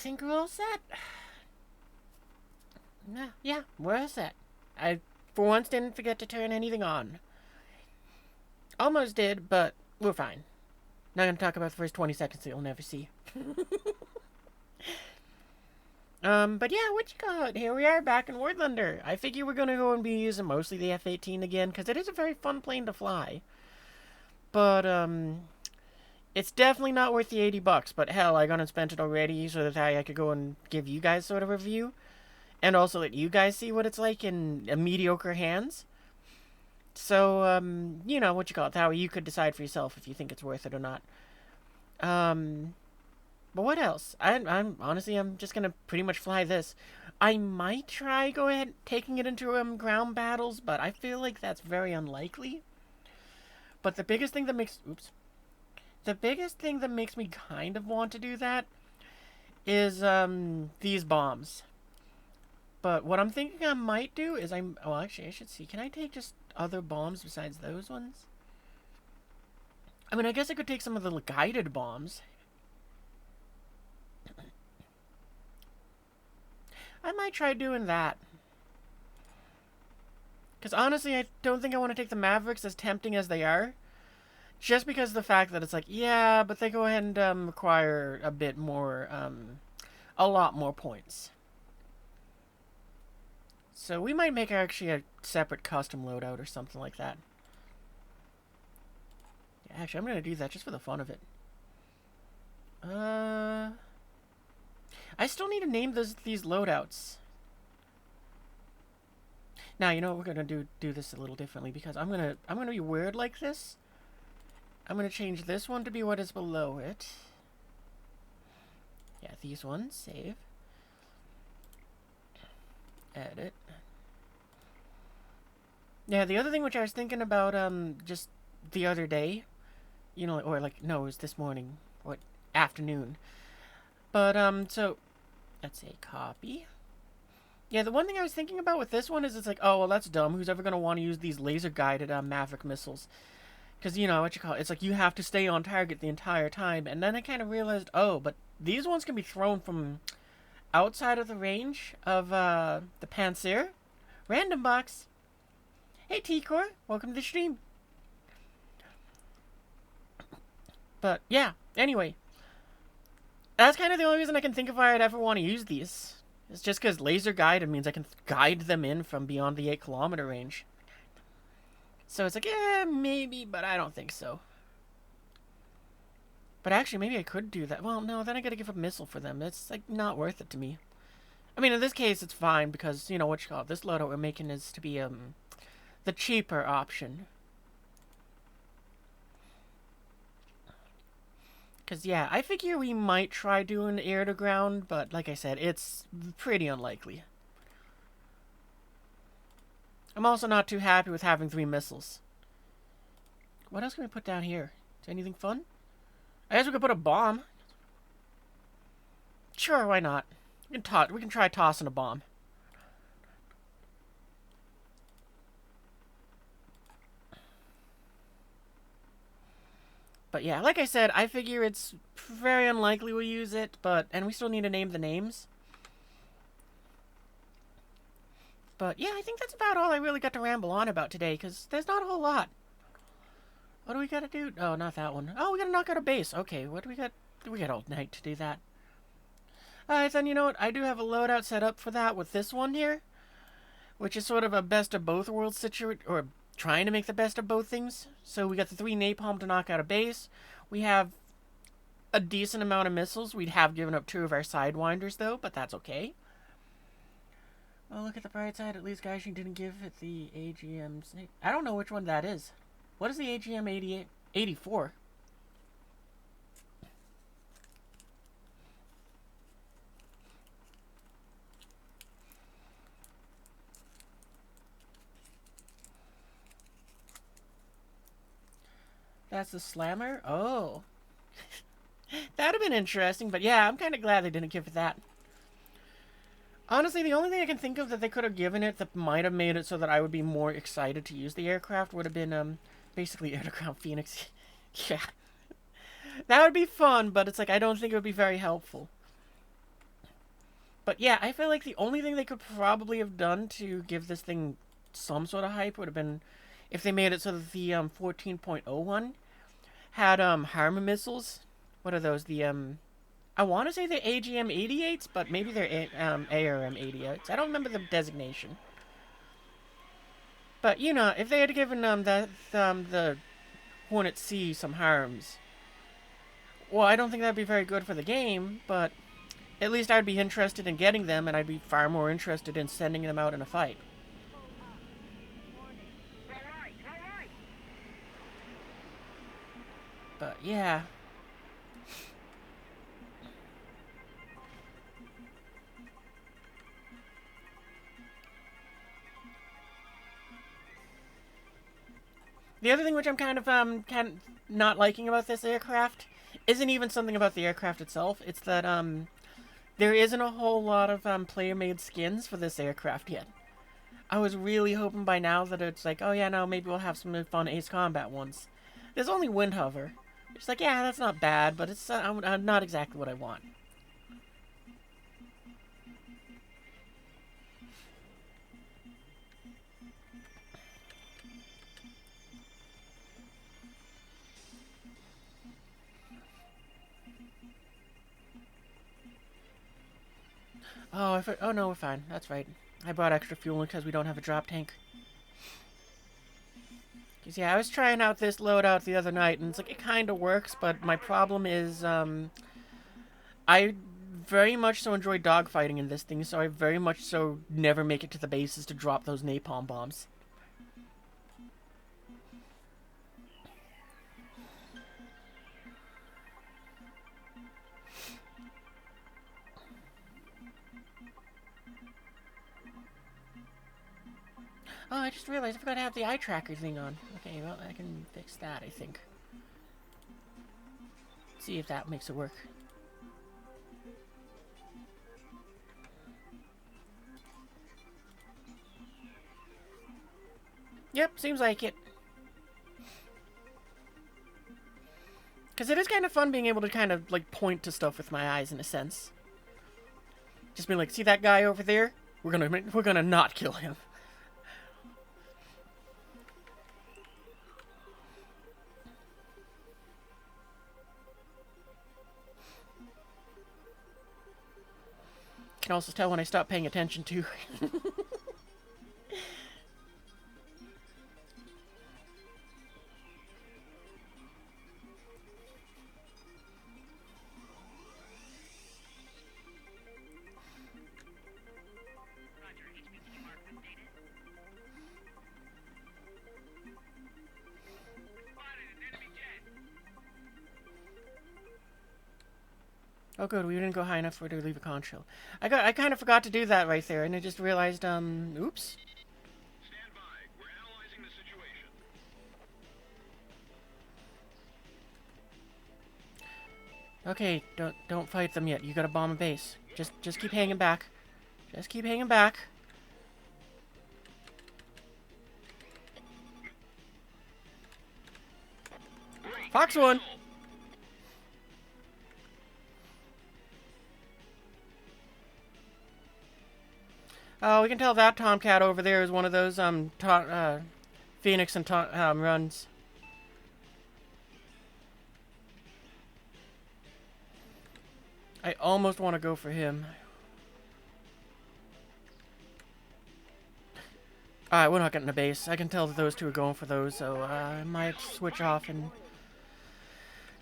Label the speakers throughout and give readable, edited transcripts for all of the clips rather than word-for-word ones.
Speaker 1: think we're all set. Yeah, we're all set. I, for once, didn't forget to turn anything on. Almost did, but we're fine. Not gonna talk about the first 20 seconds that you'll never see. But yeah, what you got? Here we are back in Wordlander. I figure we're gonna go and be using mostly the F-18 again, because it is a very fun plane to fly. But, it's definitely not worth the $80, but hell, I gone and spent it already so that I could go and give you guys sort of a review. And also let you guys see what it's like in mediocre hands. So, you know, what you call it, how you could decide for yourself if you think it's worth it or not. But what else? I'm honestly, I'm just gonna pretty much fly this. I might try go ahead taking it into ground battles, but I feel like that's very unlikely. But the biggest thing that makes the biggest thing that makes me kind of want to do that is these bombs. But what I'm thinking I might do is well, actually I should see. Can I take just other bombs besides those ones? I mean, I guess I could take some of the guided bombs. I might try doing that. Because honestly, I don't think I want to take the Mavericks, as tempting as they are. Just because of the fact that it's like, yeah, but they go ahead and require a bit more, a lot more points. So we might make actually a separate custom loadout or something like that. Yeah, actually, I'm going to do that just for the fun of it. I still need to name these loadouts. Now, you know what, we're going to do this a little differently, because I'm going to be weird like this. I'm going to change this one to be what is below it. Yeah, these ones, save. Edit. Yeah, the other thing which I was thinking about just the other day, you know, or like, no, it was this morning, or afternoon. But so let's say copy. Yeah, the one thing I was thinking about with this one is it's like, oh well, that's dumb. Who's ever gonna want to use these laser guided Maverick missiles? Because you know what you call it. It's like you have to stay on target the entire time. And then I kind of realized, oh, but these ones can be thrown from outside of the range of the Panzer. Random box. Hey T-Core, welcome to the stream. But yeah, anyway, that's kind of the only reason I can think of why I'd ever want to use these. It's just because laser guided means I can guide them in from beyond the 8-kilometer range. So it's like, yeah, maybe, but I don't think so. But actually, maybe I could do that. Well, no, then I gotta give a missile for them. It's like not worth it to me. I mean, in this case, it's fine because, you know, what you call it, this loadout we're making is to be the cheaper option. Because, yeah, I figure we might try doing air to ground, but like I said, it's pretty unlikely. I'm also not too happy with having 3 missiles. What else can we put down here? Is anything fun? I guess we could put a bomb. Sure, why not? We can try tossing a bomb. But yeah, like I said, I figure it's very unlikely we'll use it, and we still need to name the names. But yeah, I think that's about all I really got to ramble on about today, because there's not a whole lot. What do we gotta do? Oh, not that one. Oh, we gotta knock out a base. Okay, what do we got? We got all night to do that. Alright, then you know what? I do have a loadout set up for that with this one here, which is sort of a best of both worlds situation, or trying to make the best of both things. So we got the 3 napalm to knock out a base. We have a decent amount of missiles. We'd have given up 2 of our sidewinders though, but that's okay. Well, look at the bright side. At least Gaijin didn't give it the AGM. I don't know which one that is. What is the AGM 88? 84? That's the slammer? Oh. That'd have been interesting, but yeah, I'm kind of glad they didn't give it that. Honestly, the only thing I can think of that they could have given it that might have made it so that I would be more excited to use the aircraft would have been, basically Air to Ground Phoenix. Yeah. That would be fun, but it's like, I don't think it would be very helpful. But yeah, I feel like the only thing they could probably have done to give this thing some sort of hype would have been if they made it so that the 14.01 had Harma missiles. What are those? The I want to say they're AGM-88s, but maybe they're ARM-88s. I don't remember the designation. But you know, if they had given the Hornet C some harms, well, I don't think that'd be very good for the game. But at least I'd be interested in getting them, and I'd be far more interested in sending them out in a fight. But yeah. The other thing which I'm kind of not liking about this aircraft isn't even something about the aircraft itself. It's that there isn't a whole lot of player-made skins for this aircraft yet. I was really hoping by now that it's like, oh yeah, no, maybe we'll have some fun Ace Combat ones. There's only Wind Hover. It's like, yeah, that's not bad, but it's not exactly what I want. Oh no, we're fine. That's right. I brought extra fuel because we don't have a drop tank. Cause yeah, I was trying out this loadout the other night, and it's like it kind of works, but my problem is I very much so enjoy dogfighting in this thing, so I very much so never make it to the bases to drop those napalm bombs. Oh, I just realized I forgot to have the eye tracker thing on. Okay, well, I can fix that, I think. See if that makes it work. Yep, seems like it. Because it is kind of fun being able to kind of, like, point to stuff with my eyes, in a sense. Just being like, see that guy over there? We're gonna not kill him. Can also tell when I stop paying attention to. Oh good, we didn't go high enough for her to leave a conch shell. I kind of forgot to do that right there, and I just realized, oops.
Speaker 2: Stand by. We're analyzing the situation.
Speaker 1: Okay, don't fight them yet. You gotta bomb a base. Just keep hanging back. Just keep hanging back. Fox 1! Oh, we can tell that Tomcat over there is one of those, Phoenix and runs. I almost want to go for him. Alright, we're not getting a base. I can tell that those two are going for those, so I might switch off and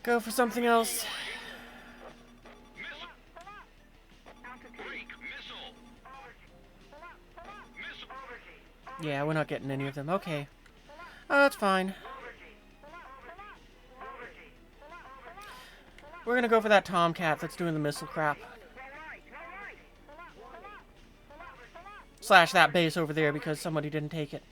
Speaker 1: go for something else. Yeah, we're not getting any of them. Okay. Oh, that's fine. We're gonna go for that Tomcat that's doing the missile crap. Slash that base over there because somebody didn't take it.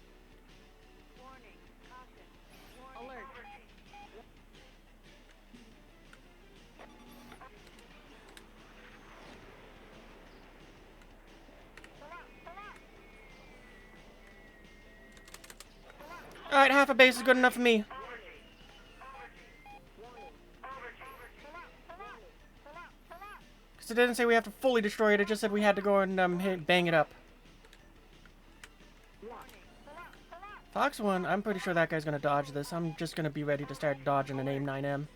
Speaker 1: Alright, half a base is good enough for me. Because it didn't say we have to fully destroy it. It just said we had to go and bang it up. Fox 1, I'm pretty sure that guy's gonna dodge this. I'm just gonna be ready to start dodging an AIM 9M.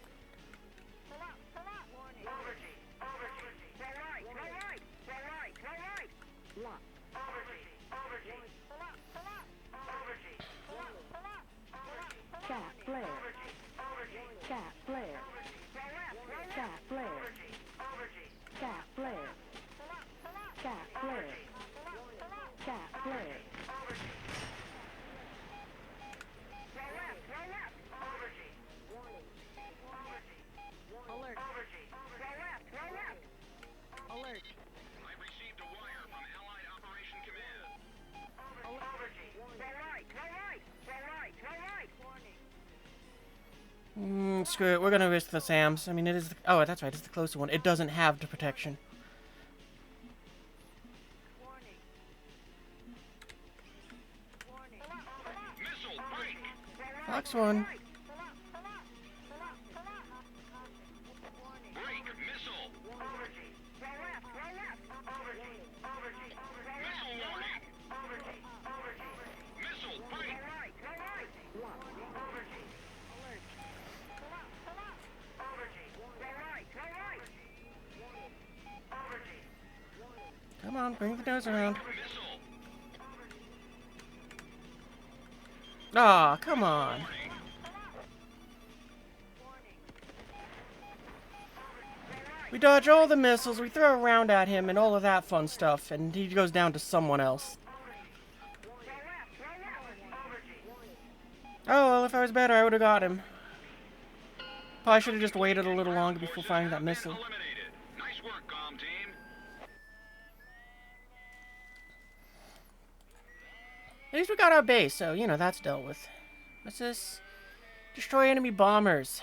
Speaker 2: I've received a wire from Allied Operation Command.
Speaker 1: Screw it. We're gonna risk the SAMs. I mean, it is. Oh, that's right. It's the closer one. It doesn't have the protection.
Speaker 2: Missile break!
Speaker 1: Fox 1.
Speaker 2: Break! Missile! Missile warning! Missile break!
Speaker 1: Come on, bring the nose around.
Speaker 2: Missile!
Speaker 1: Aw, come on. We dodge all the missiles, we throw a round at him, and all of that fun stuff, and he goes down to someone else. Oh, well, if I was better, I would have got him. Probably should have just waited a little longer before firing that missile.
Speaker 2: Eliminated. Nice work, comm team.
Speaker 1: At least we got our base, so, you know, that's dealt with. What's this? Destroy enemy bombers.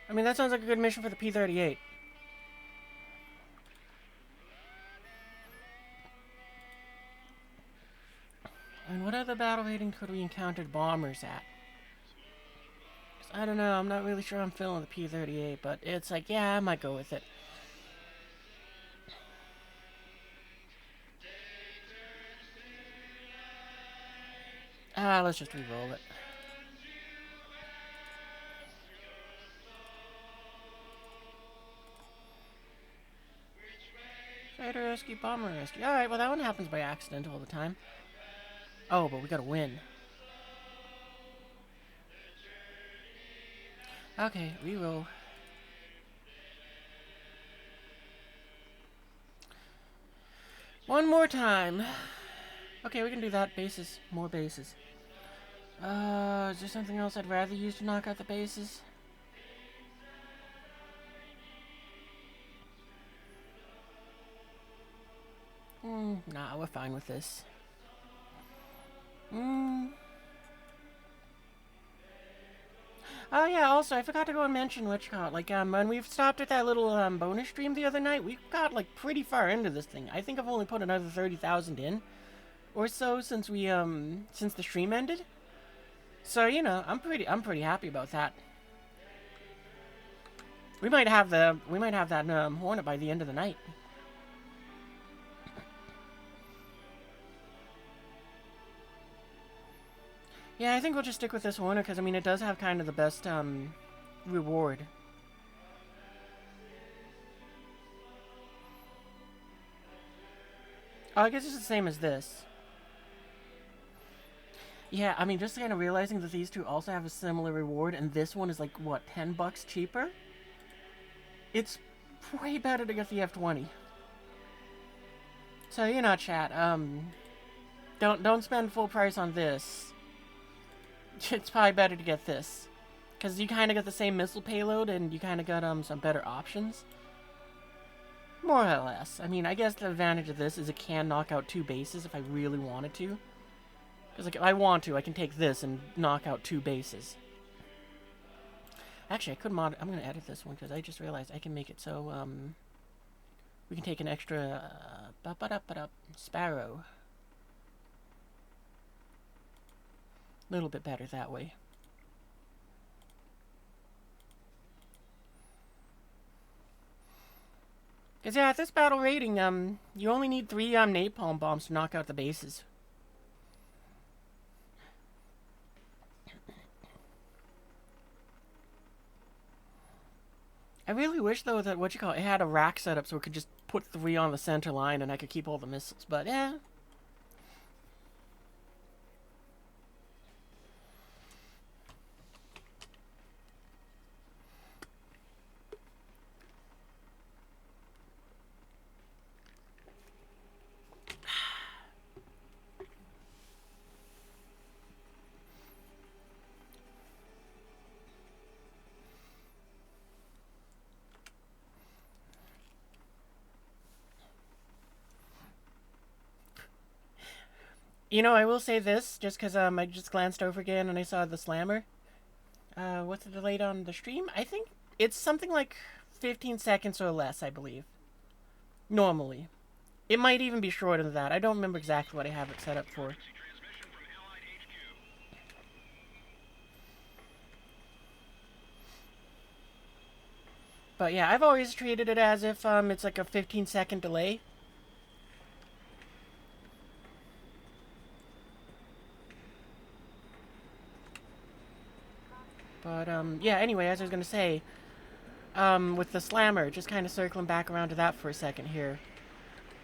Speaker 1: I mean, that sounds like a good mission for the P-38. And what other battle rating could we encounter bombers at? 'Cause I don't know, I'm not really sure I'm feeling the P-38, but it's like, yeah, I might go with it. Let's just re-roll it. Fighter rescue, bomber rescue. Alright, well that one happens by accident all the time. Oh, but we gotta win. Okay, re-roll. One more time. Okay, we can do that. Bases. More bases. Is there something else I'd rather use to knock out the bases? Nah, we're fine with this. Oh yeah, also, I forgot to go and mention when we've stopped at that little, bonus stream the other night, we got, like, pretty far into this thing. I think I've only put another 30,000 in, or so, since since the stream ended. So, you know, I'm pretty happy about that. We might have that, Hornet by the end of the night. Yeah, I think we'll just stick with this Hornet, because, I mean, it does have kind of the best, reward. Oh, I guess it's the same as this. Yeah, I mean, just kind of realizing that these two also have a similar reward, and this one is like, what, $10 cheaper? It's way better to get the F-20. So, you know, chat, don't spend full price on this. It's probably better to get this. Because you kind of get the same missile payload, and you kind of got, some better options. More or less. I mean, I guess the advantage of this is it can knock out 2 bases if I really wanted to. Because, like, if I want to, I can take this and knock out 2 bases. Actually, I could I'm going to edit this one, because I just realized I can make it so, we can take an extra, Sparrow. A little bit better that way. Cause yeah, at this battle rating, you only need 3 napalm bombs to knock out the bases. I really wish though that it had a rack setup so it could just put 3 on the center line and I could keep all the missiles. But yeah. You know, I will say this, just because I just glanced over again and I saw the slammer. What's the delay on the stream? I think it's something like 15 seconds or less, I believe. Normally. It might even be shorter than that. I don't remember exactly what I have it set up for.
Speaker 2: Transmission from Allied HQ.
Speaker 1: But yeah, I've always treated it as if it's like a 15-second delay. But yeah, anyway, as I was gonna say, with the slammer, just kind of circling back around to that for a second here.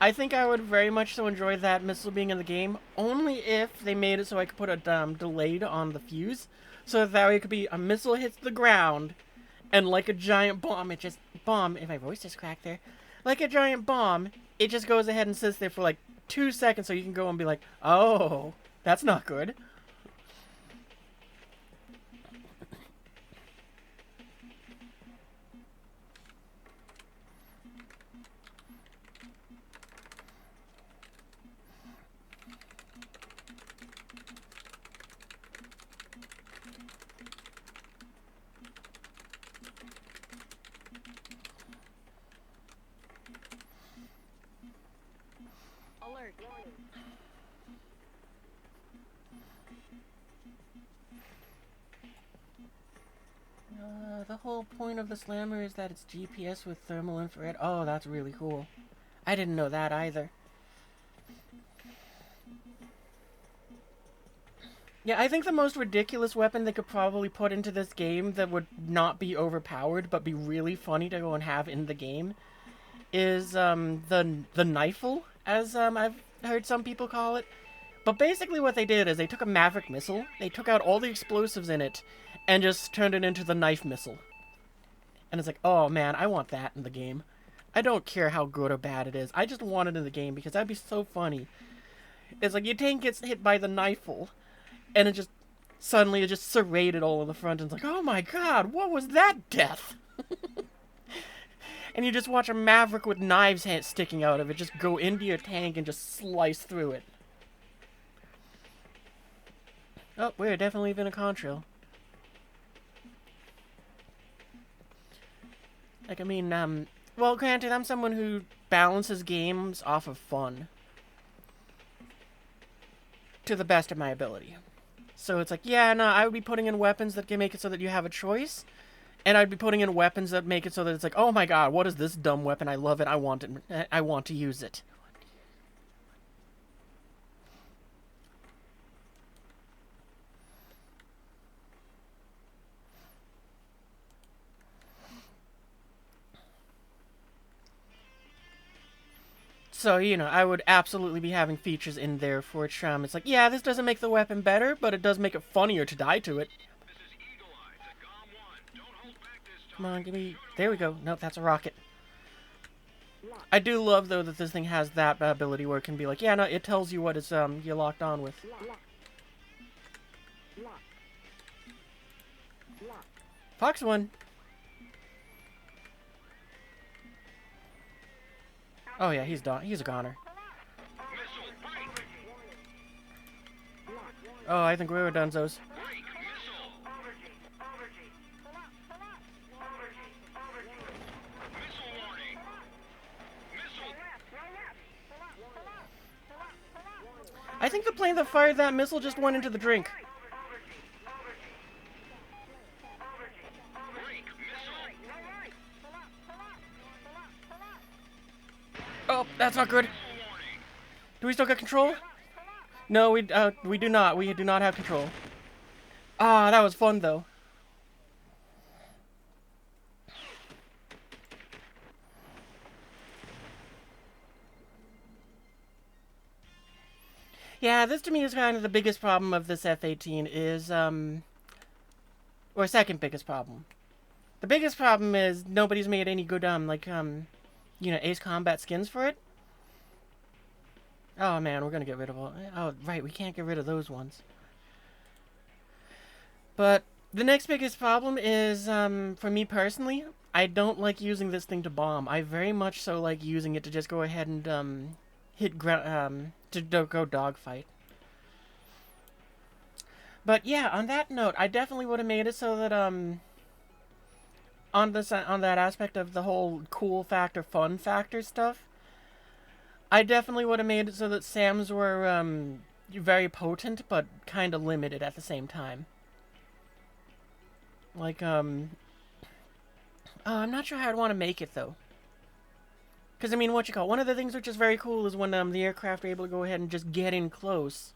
Speaker 1: I think I would very much so enjoy that missile being in the game, only if they made it so I could put a delayed on the fuse, so that way it could be a missile hits the ground, and like a giant bomb, it just if my voice just cracked there, like a giant bomb, it just goes ahead and sits there for like 2 seconds, so you can go and be like, oh, that's not good.
Speaker 3: Alert.
Speaker 1: The whole point of the slammer is that it's GPS with thermal infrared. Oh, that's really cool. I didn't know that either. Yeah, I think the most ridiculous weapon they could probably put into this game that would not be overpowered but be really funny to go and have in the game is the knifle, as I've heard some people call it. But basically what they did is they took a Maverick missile, they took out all the explosives in it, and just turned it into the knife missile. And it's like, oh man, I want that in the game. I don't care how good or bad it is. I just want it in the game because that'd be so funny. It's like your tank gets hit by the knifle, and it just suddenly it just serrated all in the front, and it's like, oh my god, what was that death? And you just watch a Maverick with knives sticking out of it just go into your tank and just slice through it. Oh, we're definitely leaving a contrail. Like, I mean, well, granted, I'm someone who balances games off of fun. To the best of my ability. So it's like, yeah, no, I would be putting in weapons that can make it so that you have a choice. And I'd be putting in weapons that make it so that it's like, oh my god, what is this dumb weapon? I love it, I want it, I want to use it. So, you know, I would absolutely be having features in there for its charm. It's like, yeah, this doesn't make the weapon better, but it does make it funnier to die to it.
Speaker 2: This is Eagle Eye to GOM 1. Don't hold back this time.
Speaker 1: Come on, give me... There we go. Nope, that's a rocket. I do love, though, that this thing has that ability where it can be like, yeah, no, it tells you what it's, you're locked on with. Fox one. Oh yeah, he's a goner.
Speaker 2: Missile, break!
Speaker 1: Oh, I think we were donezos.
Speaker 2: Break! Missile! Missile warning! Missile!
Speaker 1: I think the plane that fired that missile just went into the drink.
Speaker 2: Break! Missile!
Speaker 1: That's not good. Do we still get control? No, we do not. We do not have control. Ah, that was fun though. Yeah, this to me is kind of the biggest problem of this F-18 is, or second biggest problem. The biggest problem is nobody's made any good, Ace Combat skins for it. Oh man, we're gonna get rid of all. Oh, right, we can't get rid of those ones. But the next biggest problem is, for me personally, I don't like using this thing to bomb. I very much so like using it to just go ahead and, hit ground, to go dogfight. But yeah, on that note, I definitely would have made it so that, on that aspect of the whole cool factor, fun factor stuff, I definitely would have made it so that SAMs were, very potent, but kind of limited at the same time. Like, oh, I'm not sure how I'd want to make it, though. Because, I mean, one of the things which is very cool is when, the aircraft are able to go ahead and just get in close.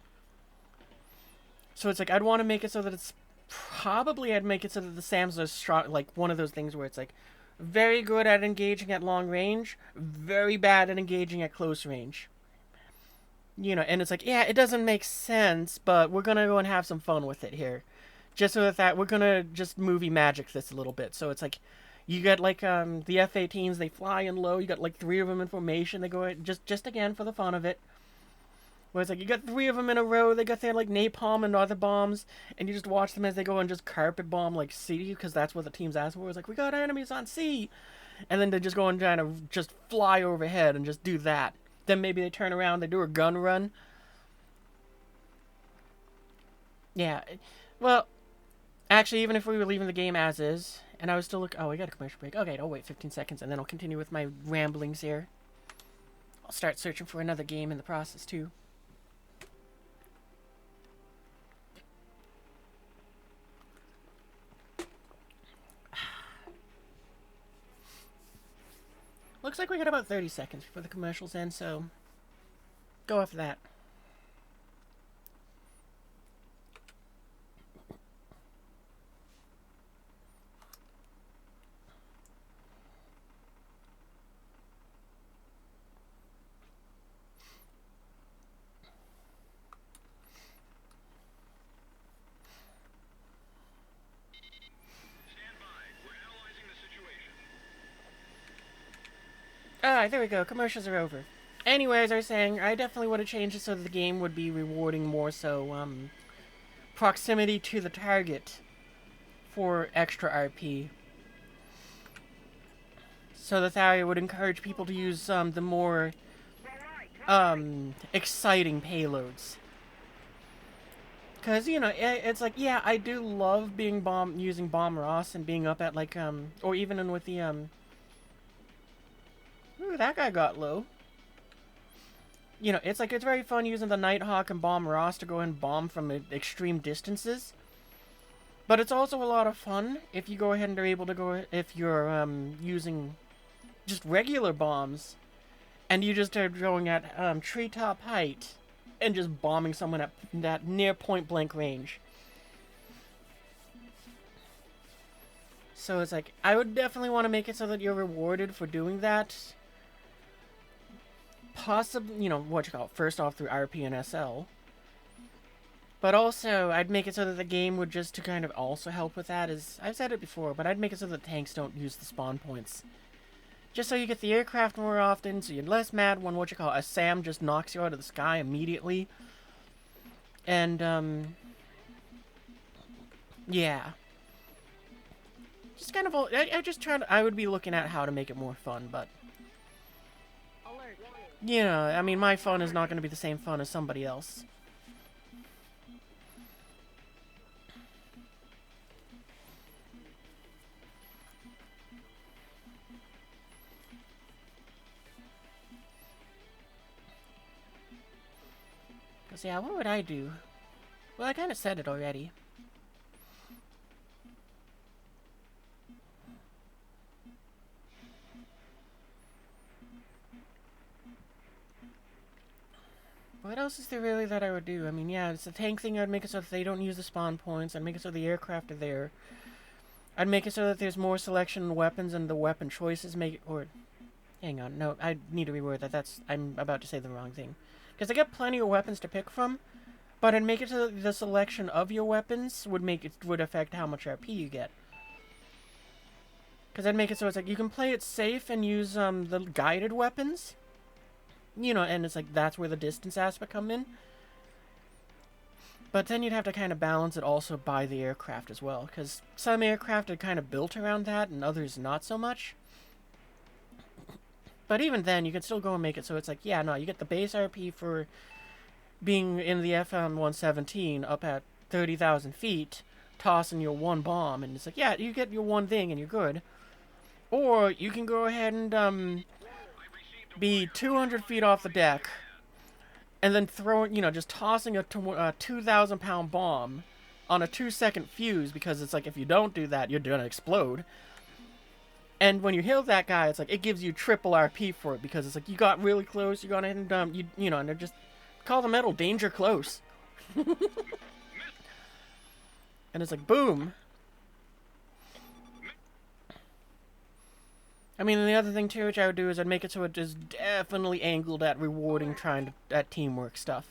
Speaker 1: So it's like, I'd want to make it so that it's, probably I'd make it so that the SAMs are strong, like, one of those things where it's like, very good at engaging at long range, very bad at engaging at close range. You know, and it's like, yeah, it doesn't make sense, but we're gonna go and have some fun with it here. Just so that we're gonna just movie magic this a little bit. So it's like, you got like the F-18s, they fly in low. You got like 3 of them in formation. They go just again for the fun of it. Where it's like you got 3 of them in a row. They got their like napalm and other bombs, and you just watch them as they go and just carpet bomb like C, because that's what the team's asked for. It's like, we got enemies on C, and then they just go and kind of just fly overhead and just do that. Then maybe they turn around, they do a gun run. Yeah, well, actually, even if we were leaving the game as is, and I was still oh, we got a commercial break. Okay, I'll wait 15 seconds, and then I'll continue with my ramblings here. I'll start searching for another game in the process, too. Looks like we got about 30 seconds before the commercials end, so go after that. Alright, there we go. Commercials are over. Anyways, I was saying, I definitely would have changed it so that the game would be rewarding more so, proximity to the target for extra RP. So that would encourage people to use, the more, exciting payloads. Because, you know, it's like, yeah, I do love being using Bomb Ross and being up at, like, or even with the, ooh, that guy got low. You know, it's like, it's very fun using the Nighthawk and Bomb Ross to go and bomb from extreme distances. But it's also a lot of fun if you go ahead and are able to go, if you're, using just regular bombs, and you just are going at, treetop height, and just bombing someone at that near point-blank range. So it's like, I would definitely want to make it so that you're rewarded for doing that. Possibly, you know, first off through RP and SL. But also, I'd make it so that the game would just to kind of also help with that is, I've said it before, but I'd make it so that tanks don't use the spawn points. Just so you get the aircraft more often, so you're less mad when a SAM just knocks you out of the sky immediately. And, yeah. Just kind of, I would be looking at how to make it more fun, but, you know, I mean, my fun is not going to be the same fun as somebody else. Because, yeah, what would I do? Well, I kind of said it already. What else is there really that I would do? I mean, yeah, it's the tank thing. I'd make it so that they don't use the spawn points. I'd make it so the aircraft are there. I'd make it so that there's more selection in weapons and the weapon choices make it... Or, hang on, no, I need to reword that. I'm about to say the wrong thing. Because they got plenty of weapons to pick from, but I'd make it so that the selection of your weapons would affect how much RP you get. Because I'd make it so it's like you can play it safe and use the guided weapons. You know, and it's like that's where the distance aspect come in. But then you'd have to kind of balance it also by the aircraft as well. Because some aircraft are kind of built around that and others not so much. But even then, you can still go and make it so it's like, yeah, no, you get the base RP for being in the FN-117 up at 30,000 feet, tossing your one bomb, and it's like, yeah, you get your one thing and you're good. Or you can go ahead and be 200 feet off the deck, and then throwing, you know, just tossing a 2,000-pound bomb on a 2-second fuse, because it's like, if you don't do that, you're gonna explode. And when you heal that guy, it's like, it gives you triple RP for it, because it's like, you got really close, you got in, you know, and they're just, call the metal danger close. And it's like, boom. I mean, and the other thing too, which I would do, is I'd make it so it is definitely angled at rewarding at teamwork stuff.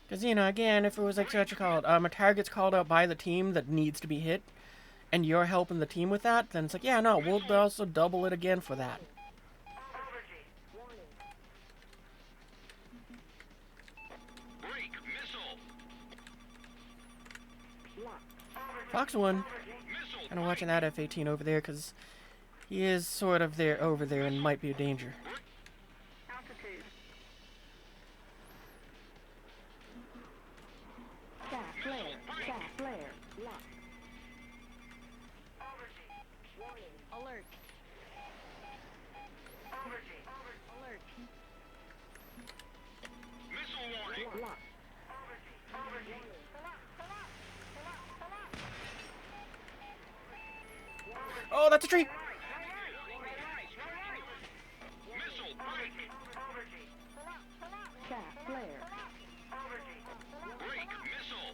Speaker 1: Because, you know, again, if it was like, what you call it, a target's called out by the team that needs to be hit, and you're helping the team with that, then it's like, yeah, no, we'll also double it again for that. Fox 1. Kind of watching that F-18 over there, because he is sort of there over there and might be a danger.
Speaker 3: Altitude. Flare. Lock. Alert. Alert.
Speaker 2: Missile warning.
Speaker 3: Lock.
Speaker 1: Oh, that's a tree!
Speaker 2: Missile break.
Speaker 3: Flare.
Speaker 2: Break. Missile.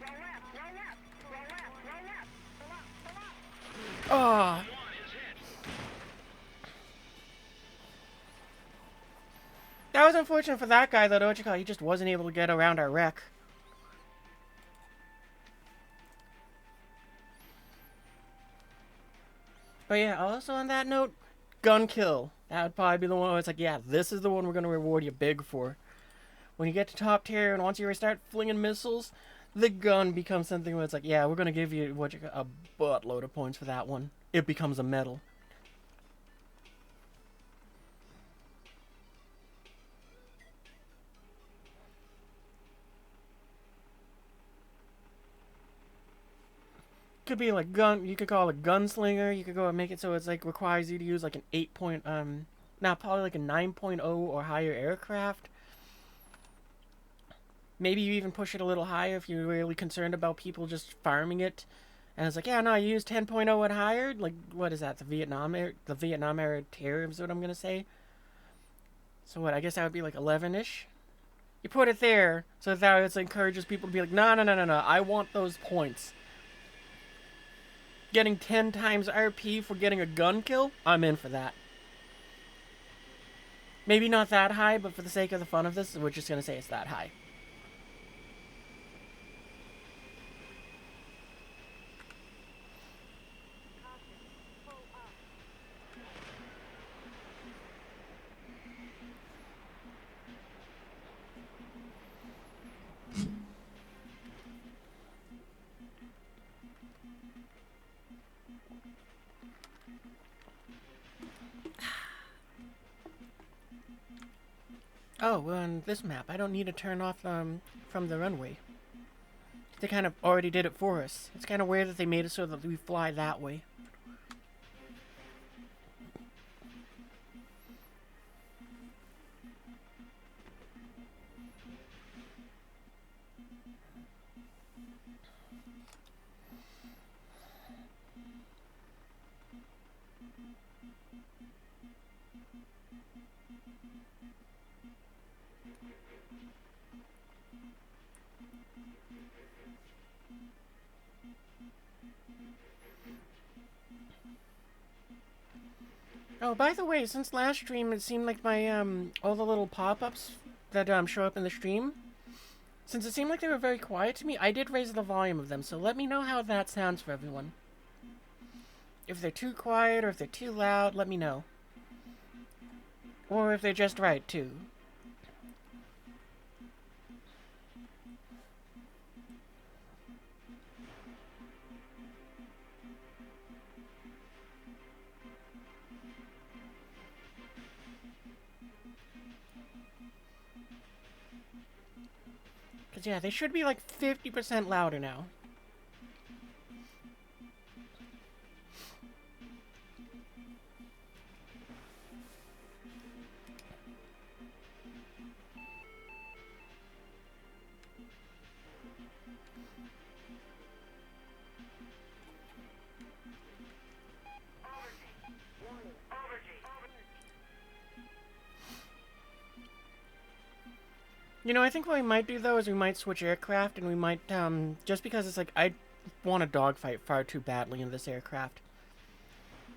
Speaker 1: Oh.
Speaker 2: One is hit.
Speaker 1: That was unfortunate for that guy, though, what you call it? He just wasn't able to get around our wreck. But yeah, also on that note, gun kill. That would probably be the one where it's like, yeah, this is the one we're going to reward you big for. When you get to top tier and once you start flinging missiles, the gun becomes something where it's like, yeah, we're going to give you a buttload of points for that one. It becomes a medal. Could be like you could call it a gunslinger. You could go and make it so it's like requires you to use like an 8 point, now probably like a 9.0 or higher aircraft. Maybe you even push it a little higher if you're really concerned about people just farming it. And it's like, yeah, no, you use 10.0 and higher. Like, what is that? The Vietnam era terror is what I'm gonna say. So what? I guess that would be like 11-ish. You put it there so that it encourages people to be like, no, I want those points. Getting 10 times RP for getting a gun kill? I'm in for that. Maybe not that high, but for the sake of the fun of this, we're just gonna say it's that high. Oh, well, on this map, I don't need to turn off from the runway. They kind of already did it for us. It's kind of weird that they made it so that we fly that way. Oh, by the way, since last stream, it seemed like my, all the little pop-ups that, show up in the stream, since it seemed like they were very quiet to me, I did raise the volume of them, so let me know how that sounds for everyone. If they're too quiet or if they're too loud, let me know. Or if they're just right, too. Because, yeah, they should be like 50% louder now. You know, I think what we might do, though, is we might switch aircraft, and we might, just because it's like, I want a dogfight far too badly in this aircraft.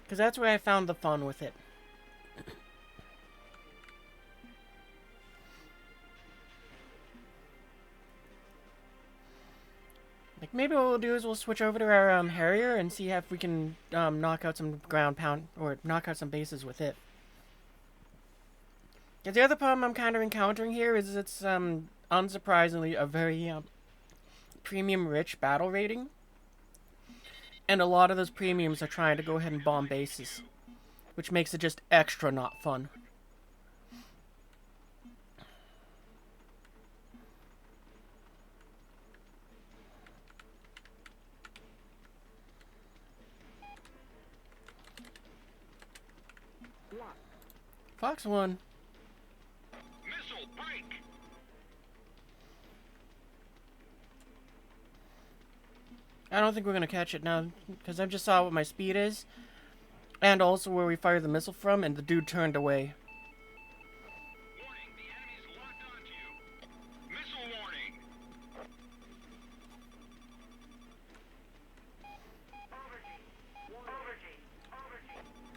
Speaker 1: Because that's where I found the fun with it. Like, maybe what we'll do is we'll switch over to our, Harrier and see if we can, knock out some ground pound, or knock out some bases with it. The other problem I'm kind of encountering here is it's, unsurprisingly, a very, premium-rich battle rating. And a lot of those premiums are trying to go ahead and bomb bases. Which makes it just extra not fun. Fox 1.
Speaker 2: Missile break.
Speaker 1: I don't think we're gonna catch it now, because I just saw what my speed is. And also where we fired the missile from, and the dude turned away.
Speaker 2: Warning, the enemy's locked onto you. Missile warning.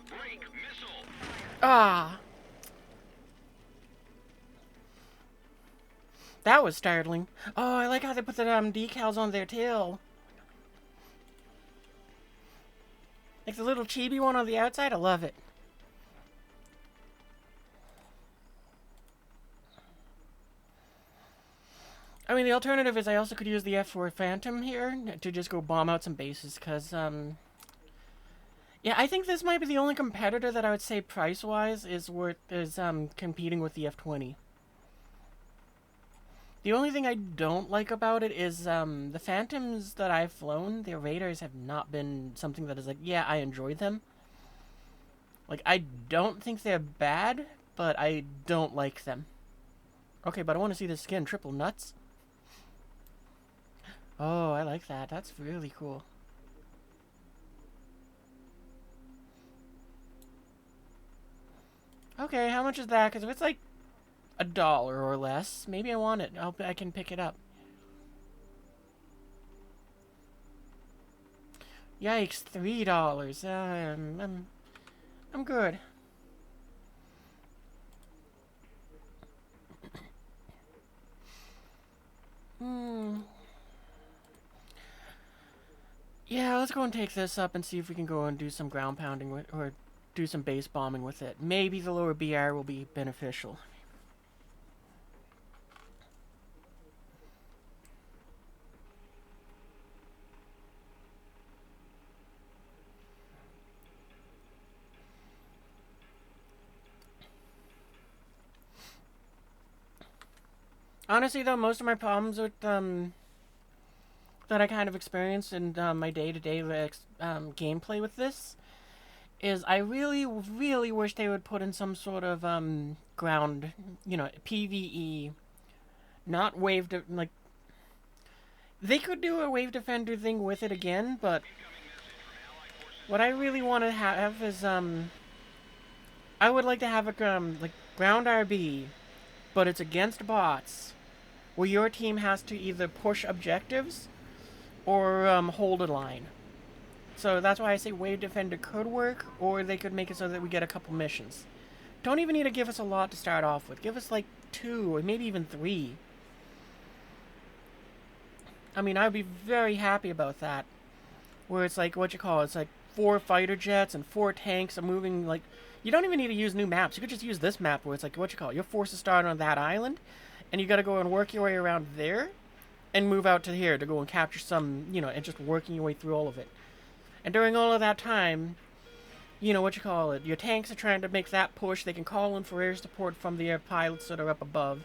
Speaker 2: Break missile.
Speaker 1: Ah! That was startling. Oh, I like how they put the decals on their tail. Like the little chibi one on the outside, I love it. I mean, the alternative is I also could use the F4 Phantom here to just go bomb out some bases, because, yeah, I think this might be the only competitor that I would say price-wise is competing with the F-20. The only thing I don't like about it is, the Phantoms that I've flown, their radars have not been something that is like, yeah, I enjoyed them. Like, I don't think they're bad, but I don't like them. Okay, but I want to see the skin. Triple nuts. Oh, I like that. That's really cool. Okay, how much is that? Because if it's like $1 or less, maybe I want it. I can pick it up. Yikes, $3. I'm good. Yeah, let's go and take this up and see if we can go and do some ground pounding with, or do some base bombing with it. Maybe the lower BR will be beneficial. Honestly, though, most of my problems with, that I kind of experienced in my day-to-day gameplay with this is I really, really wish they would put in some sort of ground, you know, PvE, not wave, like, they could do a wave defender thing with it again, but what I really want to have is, I would like to have a, like, ground RB, but it's against bots, where your team has to either push objectives or hold a line. So that's why I say Wave Defender could work, or they could make it so that we get a couple missions. Don't even need to give us a lot to start off with. Give us like 2 or maybe even 3. I mean, I would be very happy about that. Where it's like, it's like 4 fighter jets and 4 tanks are moving, like, you don't even need to use new maps. You could just use this map where it's like, your forces start on that island, and you gotta go and work your way around there, and move out to here to go and capture some, and just working your way through all of it. And during all of that time, your tanks are trying to make that push. They can call in for air support from the air pilots that are up above.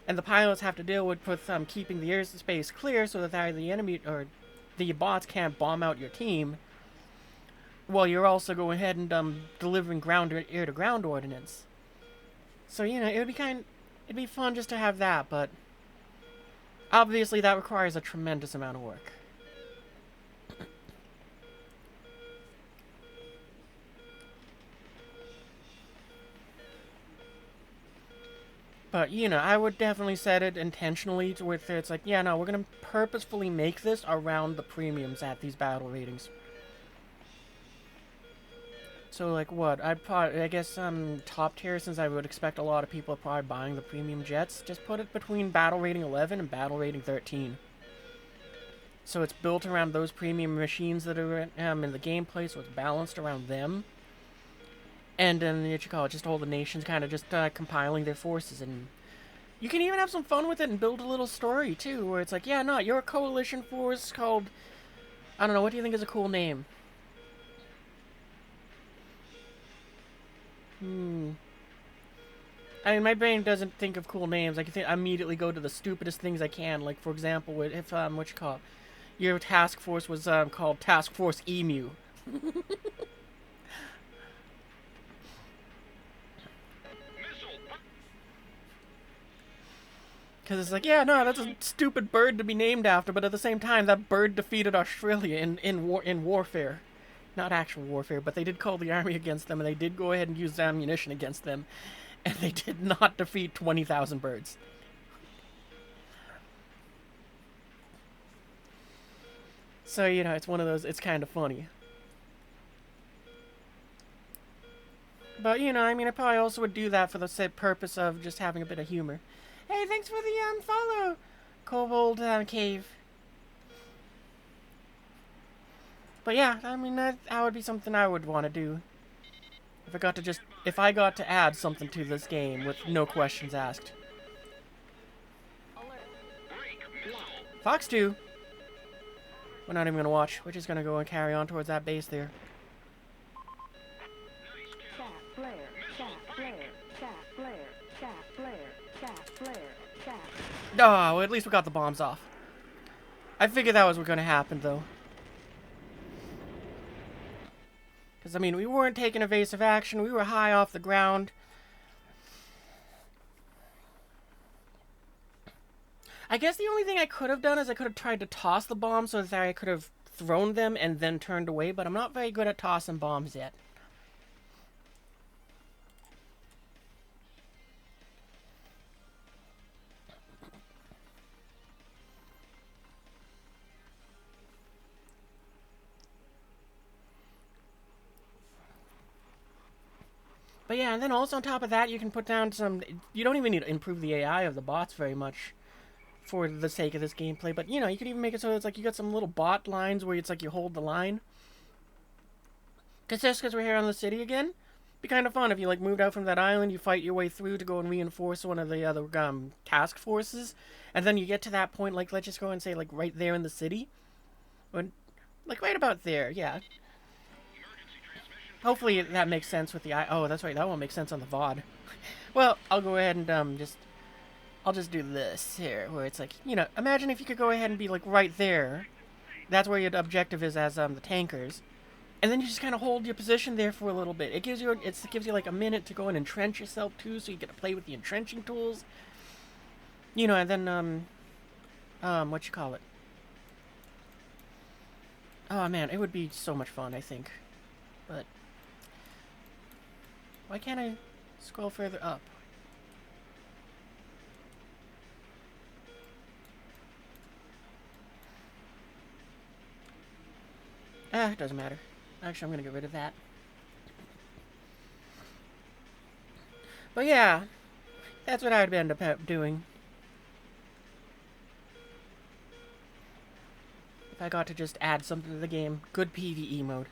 Speaker 1: And the pilots have to deal with keeping the airspace clear so that the enemy or the bots can't bomb out your team. While you're also going ahead and delivering air-to-ground ordnance. So it'd be fun just to have that, but obviously that requires a tremendous amount of work. But, I would definitely set it intentionally to where it's like, yeah, no, we're going to purposefully make this around the premiums at these battle ratings. So, like, what? I guess, top tier, since I would expect a lot of people are probably buying the premium jets, just put it between battle rating 11 and battle rating 13. So it's built around those premium machines that are in the gameplay, so it's balanced around them. And then, just all the nations kind of just compiling their forces. And you can even have some fun with it and build a little story, too, where it's like, yeah, no, your coalition force called, I don't know, what do you think is a cool name? I mean, my brain doesn't think of cool names. I can immediately go to the stupidest things I can. Like, for example, if, your task force was called Task Force Emu. Because it's like, yeah, no, that's a stupid bird to be named after, but at the same time, that bird defeated Australia in warfare. Not actual warfare, but they did call the army against them, and they did go ahead and use ammunition against them, and they did not defeat 20,000 birds. So, it's one of those, it's kind of funny. But, I mean, I probably also would do that for the said purpose of just having a bit of humor. Hey, thanks for the follow, Kobold Cave. But yeah, I mean that would be something I would want to do. If I got to add something to this game with no questions asked. Fox 2. We're not even gonna watch. We're just gonna go and carry on towards that base there. Oh, well, at least we got the bombs off. I figured that was going to happen, though. Because, I mean, we weren't taking evasive action. We were high off the ground. I guess the only thing I could have done is I could have tried to toss the bombs so that I could have thrown them and then turned away, but I'm not very good at tossing bombs yet. But yeah, and then also on top of that, you can put down some... You don't even need to improve the AI of the bots very much for the sake of this gameplay. But, you can even make it so it's like you got some little bot lines where it's like you hold the line. Because we're here on the city again, it'd be kind of fun if you, like, moved out from that island, you fight your way through to go and reinforce one of the other task forces. And then you get to that point, like, let's just go and say, like, right there in the city. Or, like, right about there, yeah. Hopefully that makes sense with the eye. Oh, that's right. That won't make sense on the VOD. Well, I'll go ahead and I'll just do this here, where it's like, imagine if you could go ahead and be like right there. That's where your objective is as the tankers, and then you just kind of hold your position there for a little bit. It gives you like a minute to go and entrench yourself too, so you get to play with the entrenching tools. And then what you call it? Oh man, it would be so much fun, I think, but. Why can't I scroll further up? It doesn't matter. Actually, I'm gonna get rid of that. But yeah, that's what I would end up doing. If I got to just add something to the game. Good PvE mode.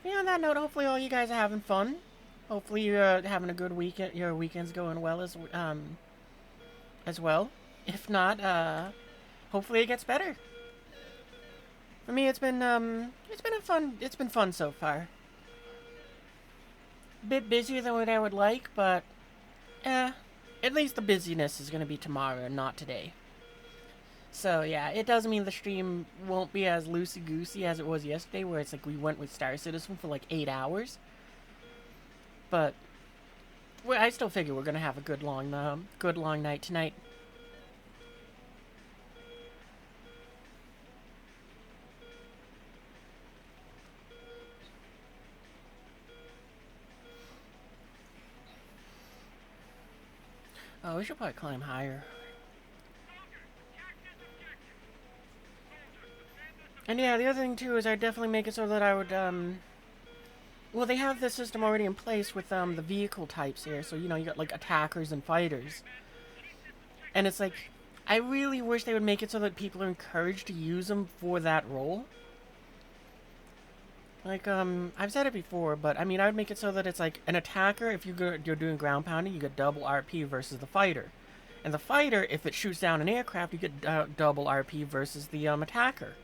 Speaker 1: Yeah, on that note, hopefully all you guys are having fun. Hopefully you're having a good weekend. Your weekend's going well as well. If not, hopefully it gets better. For me, it's been fun so far. A bit busier than what I would like, but at least the busyness is gonna be tomorrow and not today. So yeah, it does mean the stream won't be as loosey-goosey as it was yesterday, where it's like we went with Star Citizen for like 8 hours. But I still figure we're gonna have a good long night tonight. Oh, we should probably climb higher. And yeah, the other thing too is I'd definitely make it so that I would, well, they have this system already in place with, the vehicle types here. So, you know, you got, like, attackers and fighters. And it's like, I really wish they would make it so that people are encouraged to use them for that role. Like, I've said it before, but, I mean, I would make it so that it's like, an attacker, if you're doing ground pounding, you get double RP versus the fighter. And the fighter, if it shoots down an aircraft, you get double RP versus the, attacker.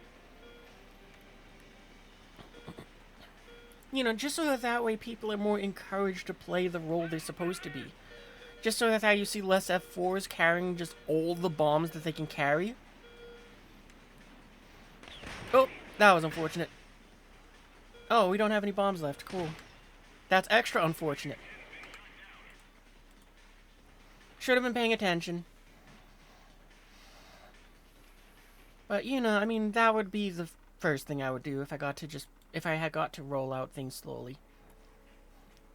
Speaker 1: You know, just so that way people are more encouraged to play the role they're supposed to be. Just so that you see less F4s carrying just all the bombs that they can carry. Oh, that was unfortunate. Oh, we don't have any bombs left. Cool. That's extra unfortunate. Should have been paying attention. But, you know, I mean, that would be the first thing I would do if I had got to roll out things slowly.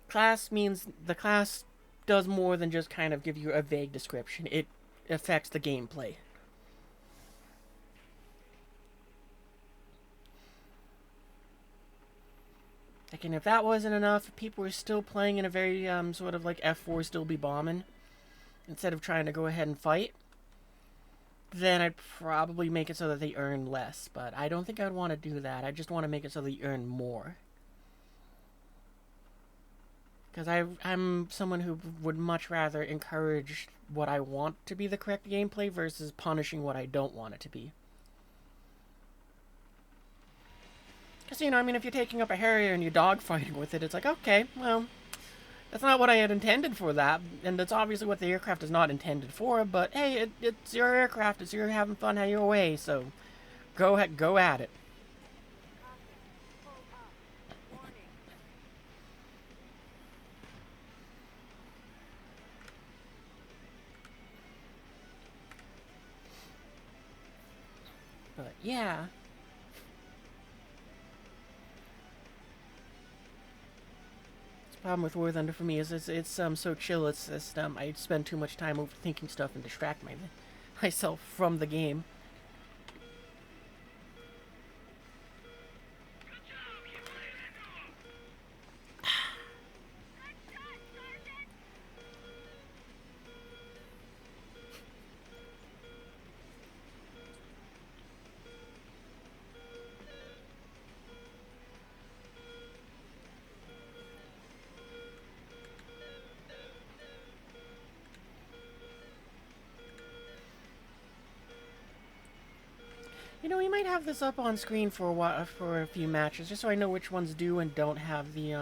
Speaker 1: Class means the class does more than just kind of give you a vague description. It affects the gameplay. Like, and if that wasn't enough, if people were still playing in a very, sort of like F4 still be bombing, instead of trying to go ahead and fight, then I'd probably make it so that they earn less. But I don't think I'd want to do that. I just want to make it so they earn more. Because I'm someone who would much rather encourage what I want to be the correct gameplay versus punishing what I don't want it to be. Because, you know, I mean, if you're taking up a Harrier and you're dogfighting with it, it's like, okay, well, that's not what I had intended for that, and that's obviously what the aircraft is not intended for, but hey, it's your aircraft, it's your having fun, have your way, so go at it. But yeah. Problem with War Thunder for me is it's so chill. It's just I spend too much time overthinking stuff and distract myself from the game. You know, we might have this up on screen for a while, for a few matches, just so I know which ones do and don't have the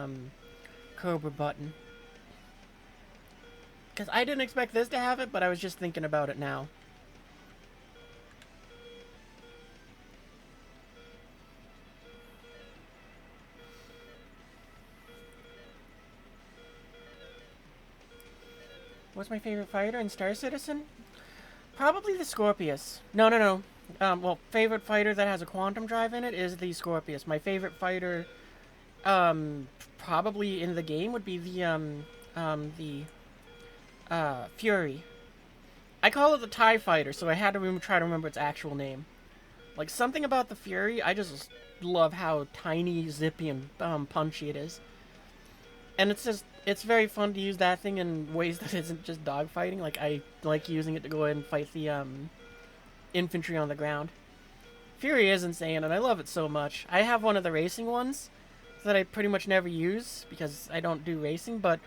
Speaker 1: Cobra button. Because I didn't expect this to have it, but I was just thinking about it now. What's my favorite fighter in Star Citizen? Probably the Scorpius. No. Well, favorite fighter that has a quantum drive in it is the Scorpius. My favorite fighter, probably in the game would be the Fury. I call it the TIE Fighter, so I had to try to remember its actual name. Like, something about the Fury, I just love how tiny, zippy, and punchy it is. And it's very fun to use that thing in ways that isn't just dogfighting. Like, I like using it to go ahead and fight the, infantry on the ground. Fury is insane, and I love it so much. I have one of the racing ones that I pretty much never use because I don't do racing, but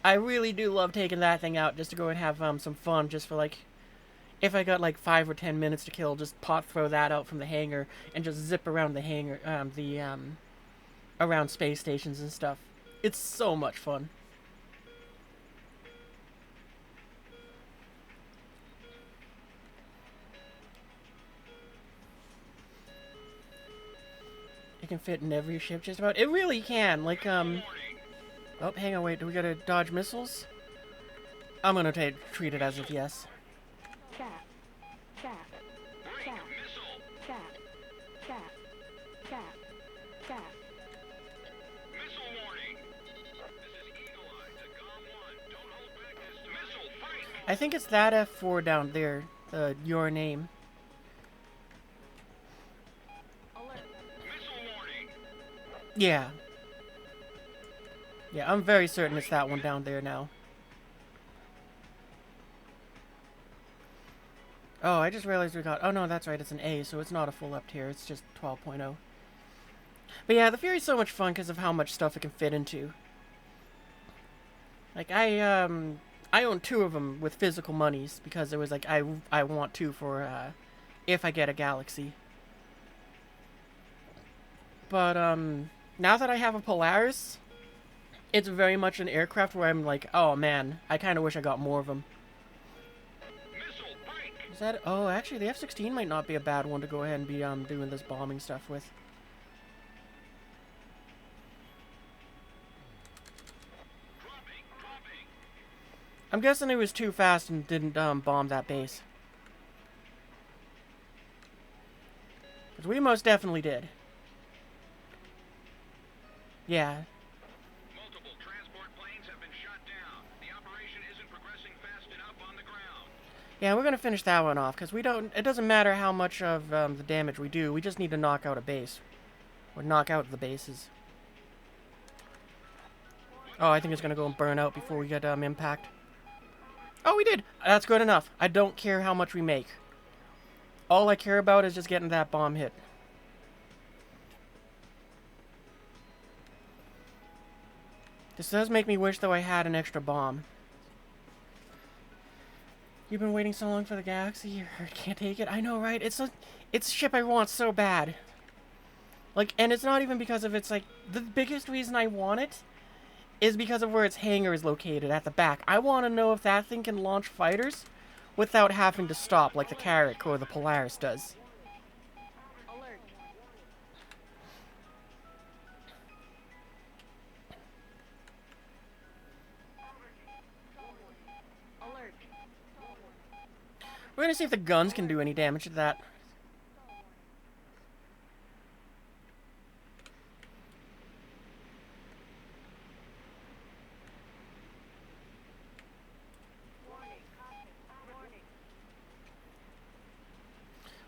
Speaker 1: I really do love taking that thing out just to go and have some fun, just for like, if I got like 5 or 10 minutes to kill, just throw that out from the hangar and just zip around the hangar, around space stations and stuff. It's so much fun. It can fit in every ship just about. It really can. Like, oh, hang on, wait, do we gotta dodge missiles? I'm gonna treat it as if yes.
Speaker 3: Chat. Chat. Chat. Chat. Chat. Chat. Chat.
Speaker 2: Missile warning. This is Eagle Eye to Com 1. Don't hold back this missile. Fight.
Speaker 1: I think it's that F4 down there, your name.
Speaker 3: Alert.
Speaker 2: Missile warning.
Speaker 1: Yeah. Yeah, I'm very certain it's that one down there now. Oh, I just realized we got... Oh, no, that's right. It's an A, so it's not a full up tier. It's just 12.0. But yeah, the Fury's so much fun because of how much stuff it can fit into. Like, I own 2 of them with physical monies because it was like, I want 2 for, if I get a Galaxy. But, now that I have a Polaris, it's very much an aircraft where I'm like, oh man, I kind of wish I got more of them.
Speaker 2: Missile. Fight.
Speaker 1: Is that... Oh, actually, the F-16 might not be a bad one to go ahead and be, doing this bombing stuff with.
Speaker 2: Dropping.
Speaker 1: I'm guessing it was too fast and didn't, bomb that base. Because we most definitely did. Yeah.
Speaker 2: Multiple transport planes have been shot down. The operation isn't progressing fast enough on the ground.
Speaker 1: Yeah, we're gonna finish that one off, because we don't... It doesn't matter how much of, the damage we do, we just need to knock out a base. Or knock out the bases. Oh, I think it's gonna go and burn out before we get, impact. Oh, we did! That's good enough. I don't care how much we make. All I care about is just getting that bomb hit. This does make me wish, though, I had an extra bomb. You've been waiting so long for the Galaxy, you can't take it? I know, right? It's a ship I want so bad. Like, and it's not even because of its, like, the biggest reason I want it is because of where its hangar is located, at the back. I want to know if that thing can launch fighters without having to stop, like the Carrack or the Polaris does.
Speaker 3: Alert. Alert.
Speaker 1: We're gonna see if the guns can do any damage to that.